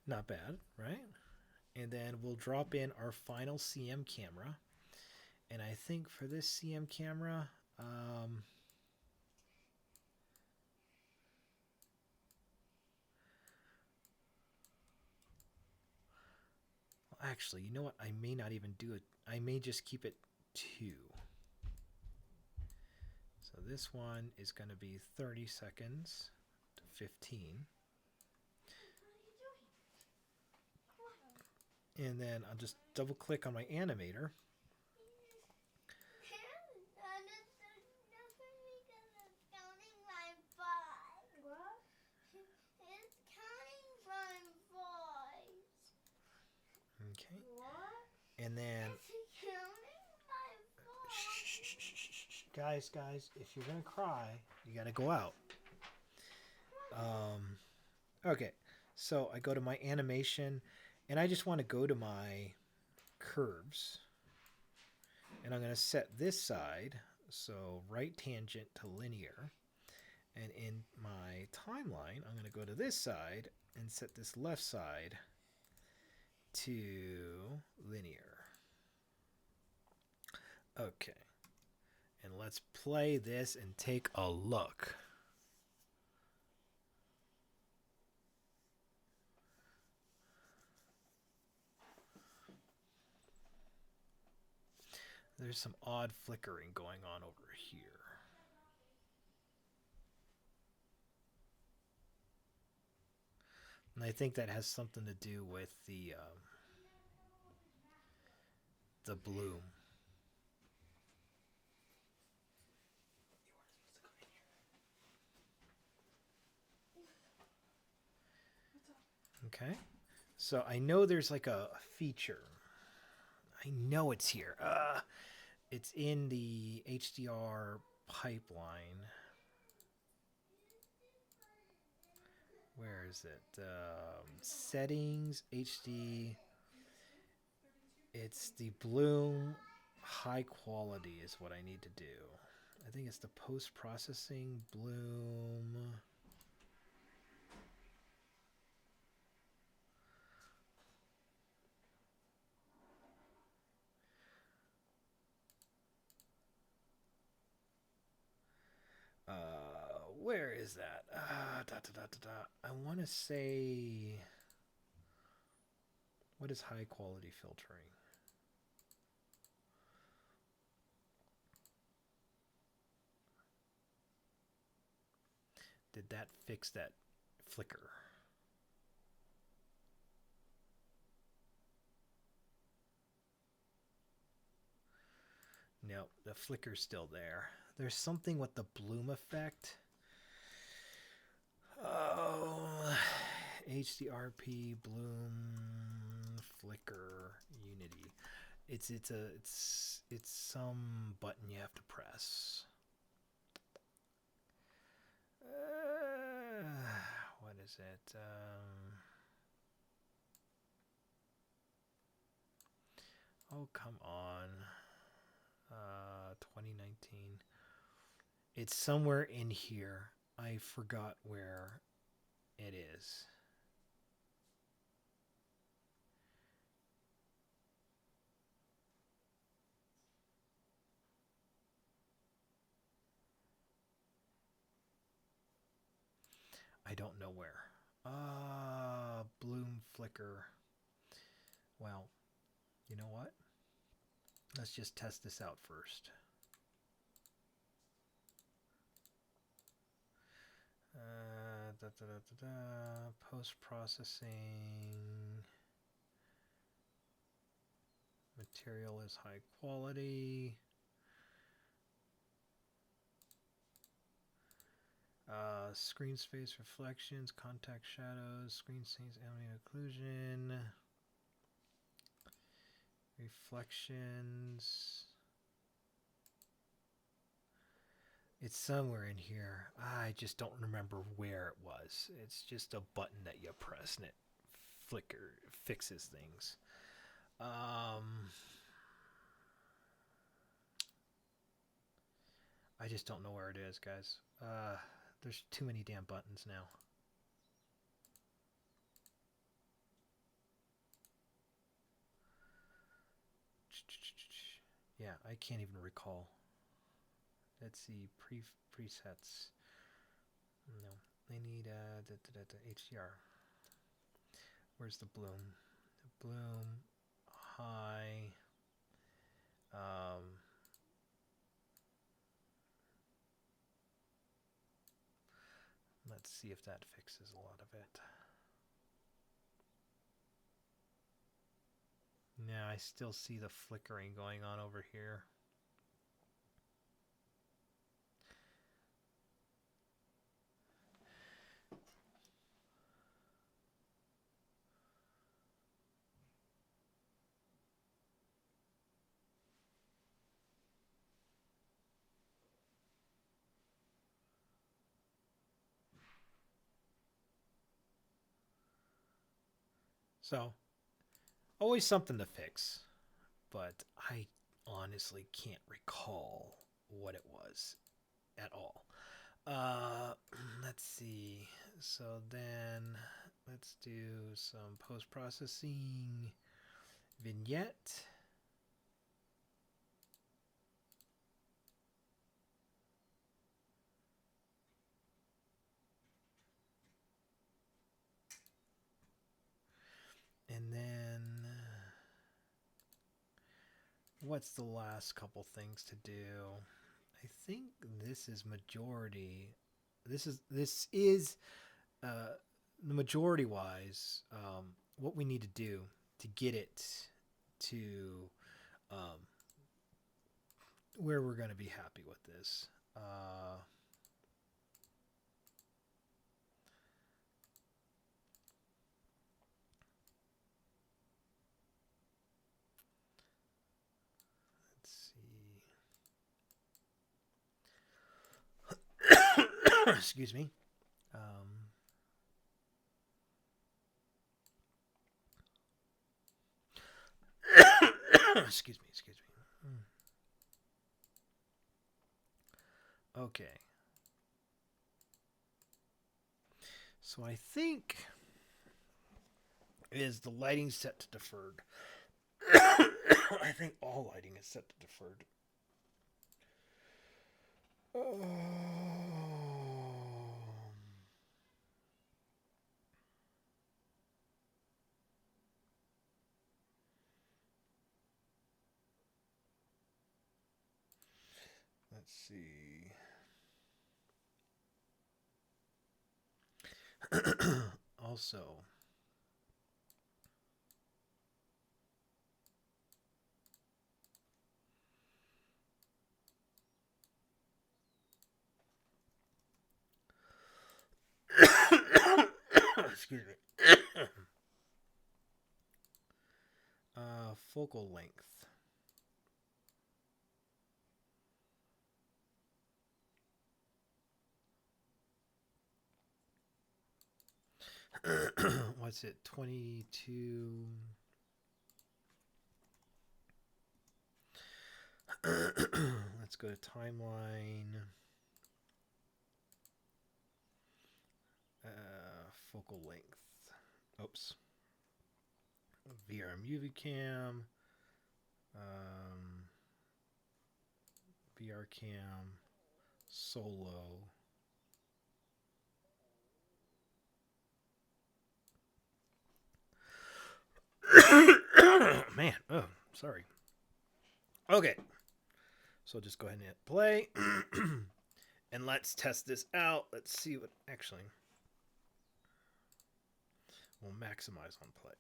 Not bad, right? And then we'll drop in our final CM camera. And I think for this CM camera, well, actually, you know what? I may not even do it. I may just keep it 2. So this one is going to be 30 seconds to 15. And then I'll just double click on my animator. Okay. And then guys, if you're gonna cry, you gotta go out. Okay, so I go to my animation, And I just want to go to my curves. And I'm going to set this side, so right tangent to linear. And in my timeline, I'm going to go to this side and set this left side to linear. Okay. And let's play this and take a look. There's some odd flickering going on over here. And I think that has something to do with the bloom. Okay. So I know there's like a feature. I know it's here. It's in the HDR pipeline. Where is it? Settings, HD. It's the bloom high quality is what I need to do. I think it's the post-processing bloom. Where is that? I want to say, what is high quality filtering? Did that fix that flicker? No, the flicker's still there. There's something with the bloom effect. Oh, HDRP bloom flicker unity. It's some button you have to press. What is it? Oh, come on. 2019. It's somewhere in here. I forgot where it is. I don't know where. Bloom flicker. Well, you know what? Let's just test this out first. Post-processing. Material is high quality. Screen space reflections, contact shadows, screen space ambient occlusion, reflections. It's somewhere in here. I just don't remember where it was. It's just a button that you press and it fixes things. I just don't know where it is, guys. There's too many damn buttons now. Yeah, I can't even recall. Let's see, presets. No, I need HDR. Where's the bloom? The bloom, high. Let's see if that fixes a lot of it. No, I still see the flickering going on over here. So Always something to fix, but I honestly can't recall what it was at all. Uh, let's see. So then let's do some post-processing vignette. And then what's the last couple things to do? I think this is majority. This is the majority wise what we need to do to get it to um, where we're going to be happy with this. Let's see. Excuse me. Excuse me. Excuse me. Okay. So I think is the lighting set to deferred. I think all lighting is set to deferred. Let's see. Also, excuse me. Focal length. What's it? 22. Let's go to timeline. Focal length. Oops. VRM UV cam. VR cam. Solo. Man, oh, sorry. Okay. So just go ahead and hit play. And let's test this out. Let's see what actually. We'll maximize on play.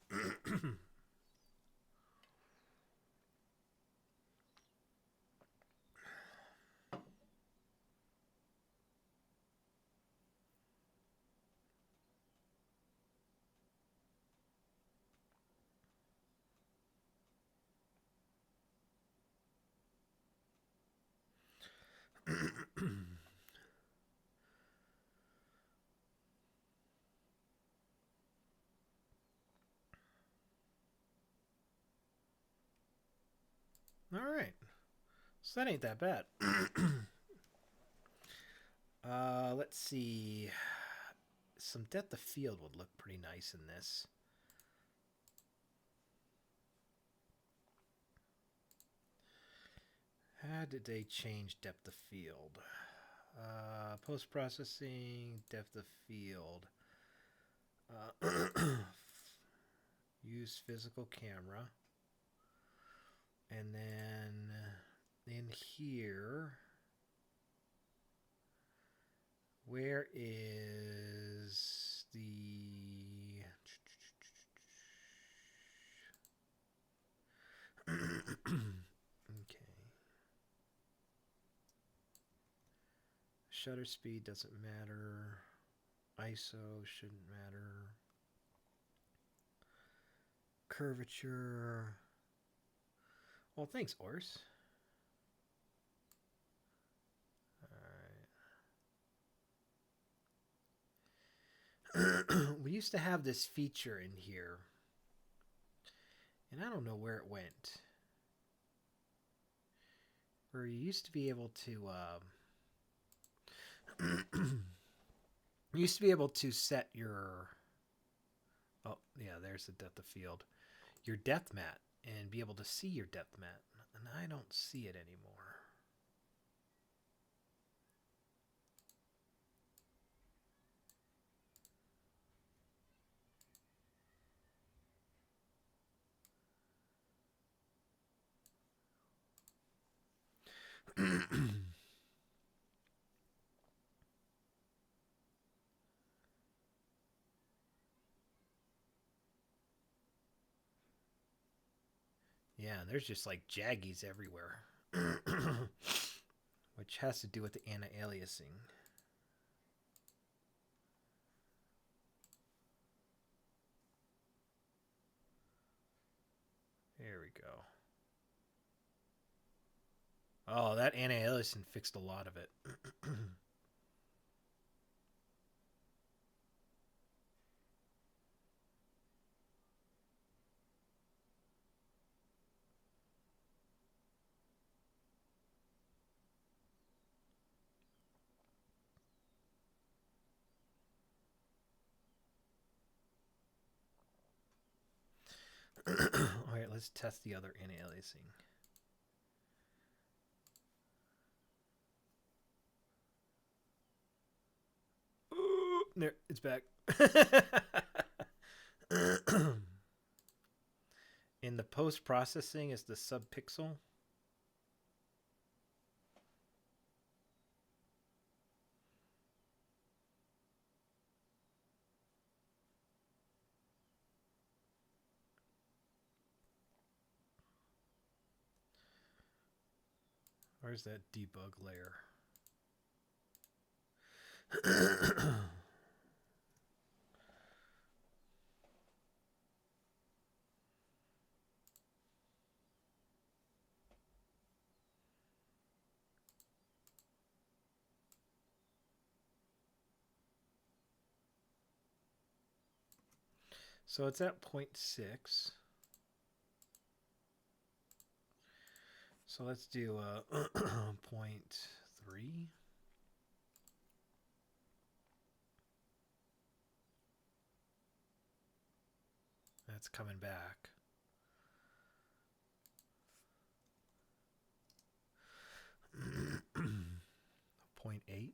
All right. So that ain't that bad. Let's see. Some depth of field would look pretty nice in this. How did they change depth of field? Post-processing, depth of field. Use physical camera. And then in here, where is the... Okay. Shutter speed doesn't matter. ISO shouldn't matter. Curvature. Well, thanks, Ors. Alright. We used to have this feature in here. And I don't know where it went. Where you used to be able to you used to be able to set your, oh yeah, there's the depth of field, your depth mat, and be able to see your depth mat, and I don't see it anymore. Yeah, there's just like jaggies everywhere, which has to do with the anti-aliasing. There we go. Oh, that anti-aliasing fixed a lot of it. All right, let's test the other anti-aliasing. There, it's back. In the post-processing is the subpixel. Where's that debug layer? So it's at 0.6. So let's do 0.3. That's coming back. Point 0.8.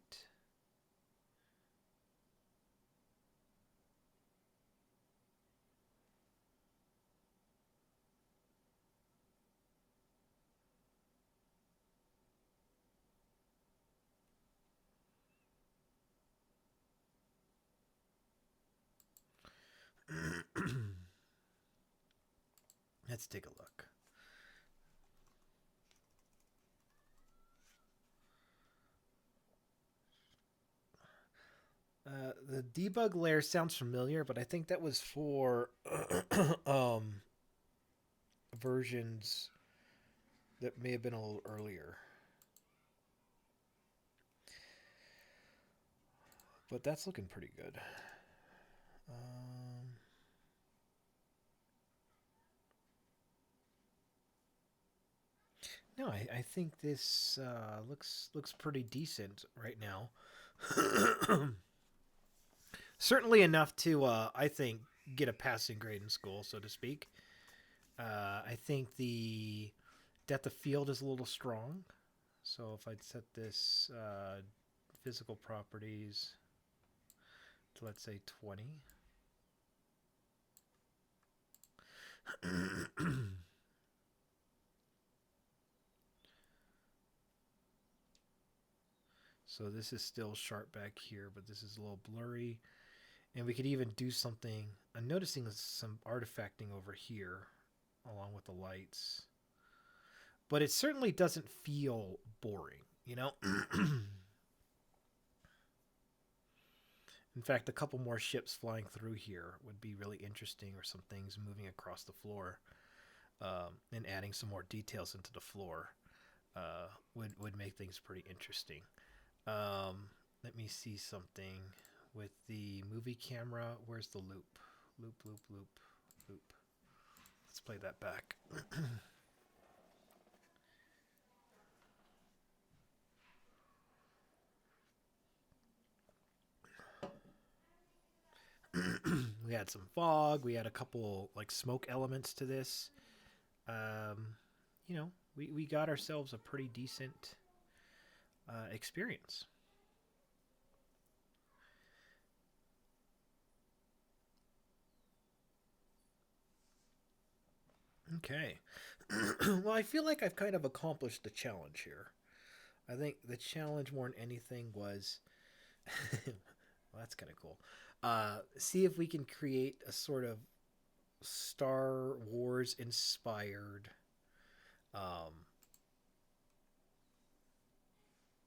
Let's take a look. The debug layer sounds familiar, but I think that was for versions that may have been a little earlier. But that's looking pretty good. No, I think this looks pretty decent right now. Certainly enough to, I think, get a passing grade in school, so to speak. I think the depth of field is a little strong. So if I'd set this physical properties to, let's say, 20. So this is still sharp back here, but this is a little blurry. And we could even do something. I'm noticing some artifacting over here along with the lights. But it certainly doesn't feel boring, you know? In fact, a couple more ships flying through here would be really interesting, or some things moving across the floor, and adding some more details into the floor would make things pretty interesting. Let me see something with the movie camera. Where's the loop? Loop. Let's play that back. We had some fog. We had a couple like smoke elements to this. You know, we got ourselves a pretty decent experience. Okay. Well, I feel like I've kind of accomplished the challenge here. I think the challenge more than anything was well, that's kind of cool. See if we can create a sort of Star Wars inspired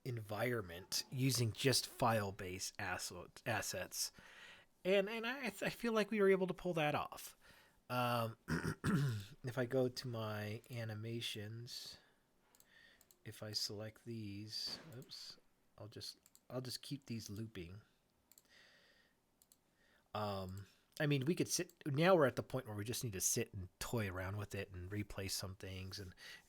environment using just file-based assets, and I feel like we were able to pull that off. Um, if I go to my animations, if I select these, oops, I'll just keep these looping. I mean, we could sit. Now we're at the point where we just need to sit and toy around with it and replace some things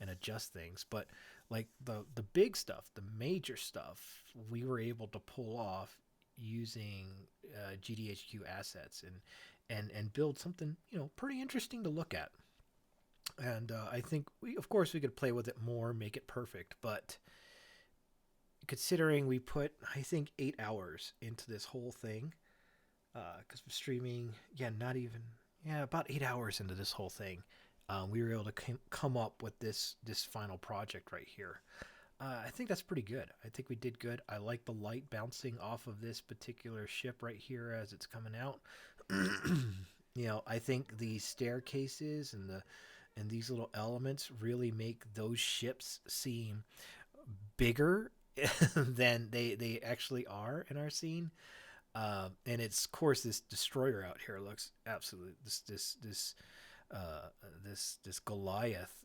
and adjust things. But like the big stuff, the major stuff, we were able to pull off using GDHQ assets and build something pretty interesting to look at. And I think of course we could play with it more, make it perfect, but considering we put I think 8 hours into this whole thing. Because we're streaming, about 8 hours into this whole thing, we were able to come up with this final project right here. I think that's pretty good. I think we did good. I like the light bouncing off of this particular ship right here as it's coming out. I think the staircases and these little elements really make those ships seem bigger than they actually are in our scene. And it's of course this destroyer out here looks absolutely this Goliath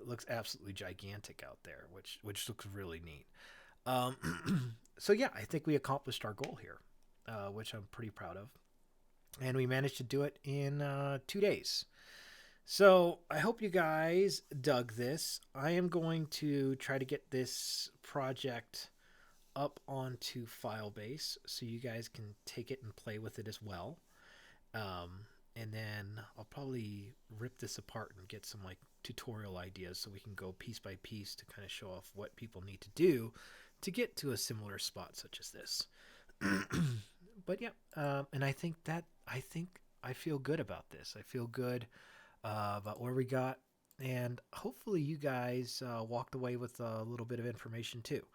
looks absolutely gigantic out there, which looks really neat. So yeah, I think we accomplished our goal here, which I'm pretty proud of, and we managed to do it in 2 days. So I hope you guys dug this. I am going to try to get this project up onto Filebase so you guys can take it and play with it as well. And then I'll probably rip this apart and get some like tutorial ideas so we can go piece by piece to kind of show off what people need to do to get to a similar spot such as this. But yeah, and I think I feel good about this. I feel good about where we got, and hopefully you guys walked away with a little bit of information too.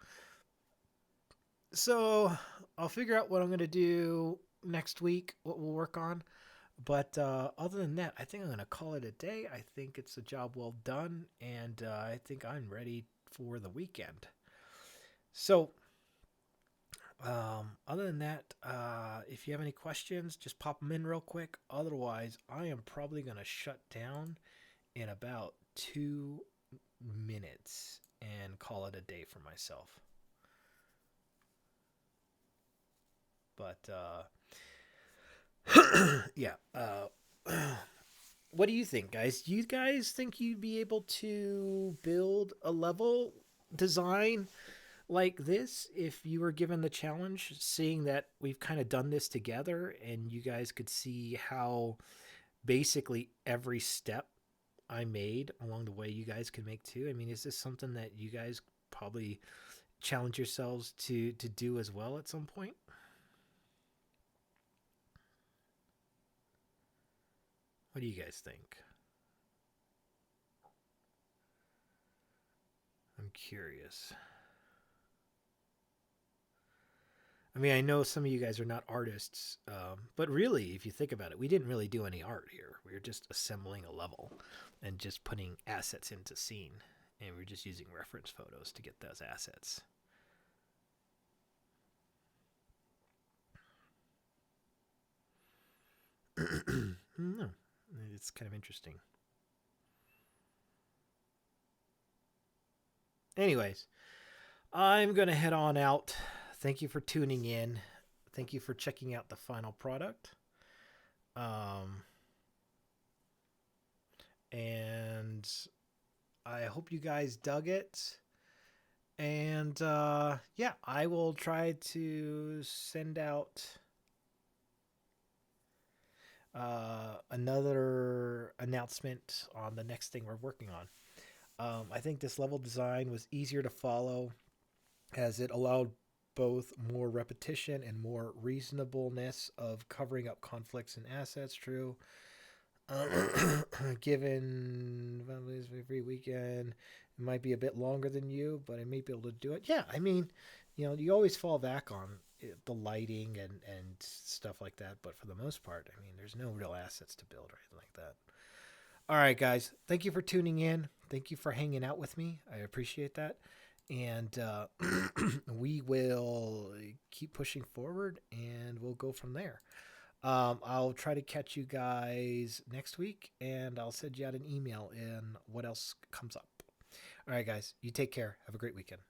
So I'll figure out what I'm going to do next week, what we'll work on. But other than that, I think I'm going to call it a day. I think it's a job well done, and I think I'm ready for the weekend. So other than that, if you have any questions, just pop them in real quick. Otherwise, I am probably going to shut down in about 2 minutes and call it a day for myself. But yeah, what do you think, guys? Do you guys think you'd be able to build a level design like this if you were given the challenge, seeing that we've kind of done this together and you guys could see how basically every step I made along the way you guys can make too? I mean, is this something that you guys probably challenge yourselves to do as well at some point? What do you guys think? I'm curious. I mean, I know some of you guys are not artists, but really, if you think about it, we didn't really do any art here. We were just assembling a level and just putting assets into scene, and we're just using reference photos to get those assets. No, it's kind of interesting. Anyways, I'm going to head on out. Thank you for tuning in. Thank you for checking out the final product. and I hope you guys dug it. And yeah, I will try to send out another announcement on the next thing we're working on. I think this level design was easier to follow as it allowed both more repetition and more reasonableness of covering up conflicts and assets. True. Given every weekend, it might be a bit longer than you, but I may be able to do it. Yeah, I mean, you always fall back on the lighting and stuff like that, but for the most part, I mean, there's no real assets to build or anything like that. All right, guys, thank you for tuning in. Thank you for hanging out with me. I appreciate that. And we will keep pushing forward, and we'll go from there. I'll try to catch you guys next week, and I'll send you out an email in what else comes up. All right, guys, you take care. Have a great weekend.